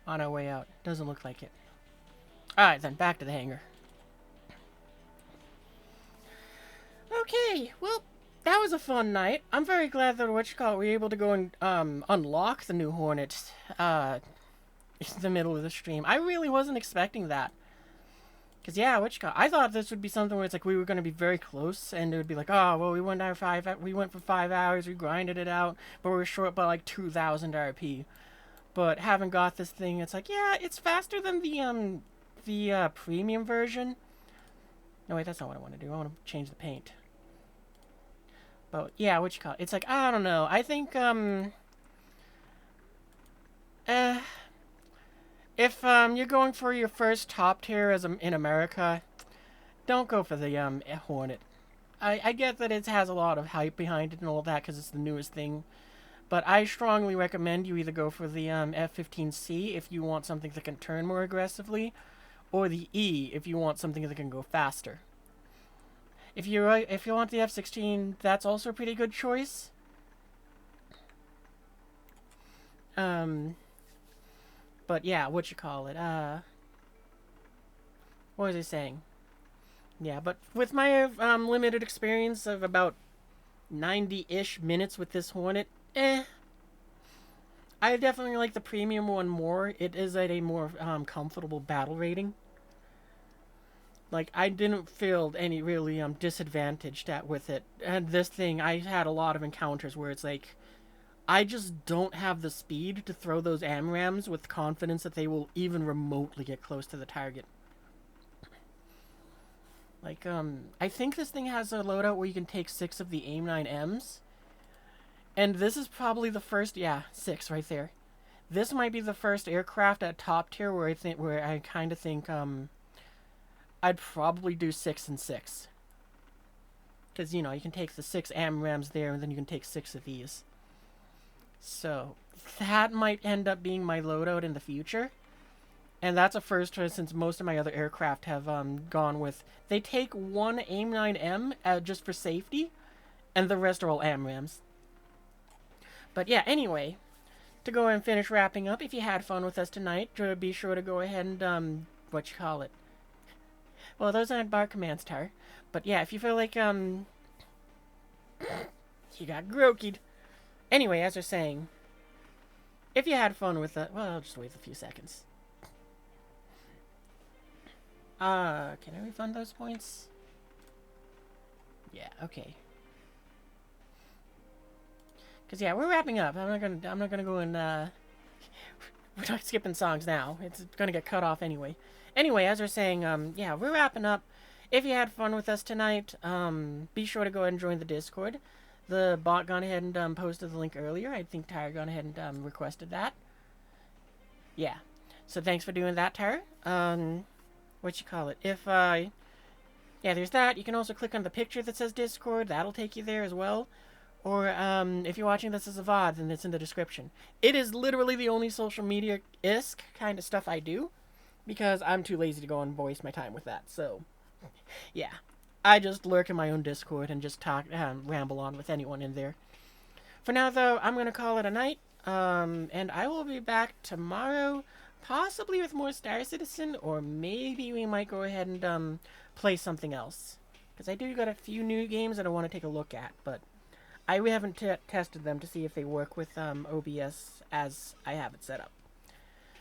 Speaker 1: on our way out. Doesn't look like it. Alright, then, back to the hangar. Okay, well, that was a fun night. I'm very glad that we were able to go and, unlock the new Hornet, in the middle of the stream. I really wasn't expecting that. Because, yeah, I thought this would be something where it's like we were going to be very close, and it would be like, oh, well, we went for 5 hours, we grinded it out, but we were short by, like, 2,000 RP. But having got this thing, it's like, yeah, it's faster than the premium version. No, wait, that's not what I want to do. I want to change the paint. But, yeah, it's like, I don't know. I think, if you're going for your first top tier in America, don't go for the Hornet. I get that it has a lot of hype behind it and all that because it's the newest thing, but I strongly recommend you either go for the F-15C if you want something that can turn more aggressively, or the E if you want something that can go faster. If you want the F-16, that's also a pretty good choice. But yeah, what was I saying? Yeah, but with my limited experience of about 90-ish minutes with this Hornet, I definitely like the premium one more. It is at a more comfortable battle rating. Like, I didn't feel any really disadvantaged with it. And this thing, I had a lot of encounters where it's like, I just don't have the speed to throw those AMRAMs with confidence that they will even remotely get close to the target. Like, I think this thing has a loadout where you can take 6 of the AIM-9Ms. And this is probably the first, yeah, 6 right there. This might be the first aircraft at top tier where I kind of think, I'd probably do 6 and 6. Because, you know, you can take the 6 AMRAMs there, and then you can take 6 of these. So, that might end up being my loadout in the future. And that's a first since most of my other aircraft have gone with... They take one AIM-9M just for safety, and the rest are all AMRAMs. But yeah, anyway, to go and finish wrapping up, if you had fun with us tonight, be sure to go ahead and, well, those aren't bar commands, Tar. But yeah, if you feel like, you got grokied. Anyway, as I was saying, if you had fun with it, well, I'll just wait a few seconds. Can I refund those points? Yeah, okay. Cause yeah, we're wrapping up. I'm not gonna go and we're not skipping songs now. It's gonna get cut off anyway. Anyway, as we're saying, yeah, we're wrapping up. If you had fun with us tonight, be sure to go ahead and join the Discord. The bot gone ahead and posted the link earlier. I think Tyre gone ahead and requested that. Yeah. So thanks for doing that, Tyre. Yeah, there's that. You can also click on the picture that says Discord. That'll take you there as well. Or, if you're watching this as a VOD, then it's in the description. It is literally the only social media-esque kind of stuff I do. Because I'm too lazy to go and voice my time with that. So, yeah. I just lurk in my own Discord and just talk, ramble on with anyone in there. For now, though, I'm going to call it a night. And I will be back tomorrow, possibly with more Star Citizen, or maybe we might go ahead and play something else. Because I do got a few new games that I want to take a look at, but we haven't tested them to see if they work with OBS as I have it set up.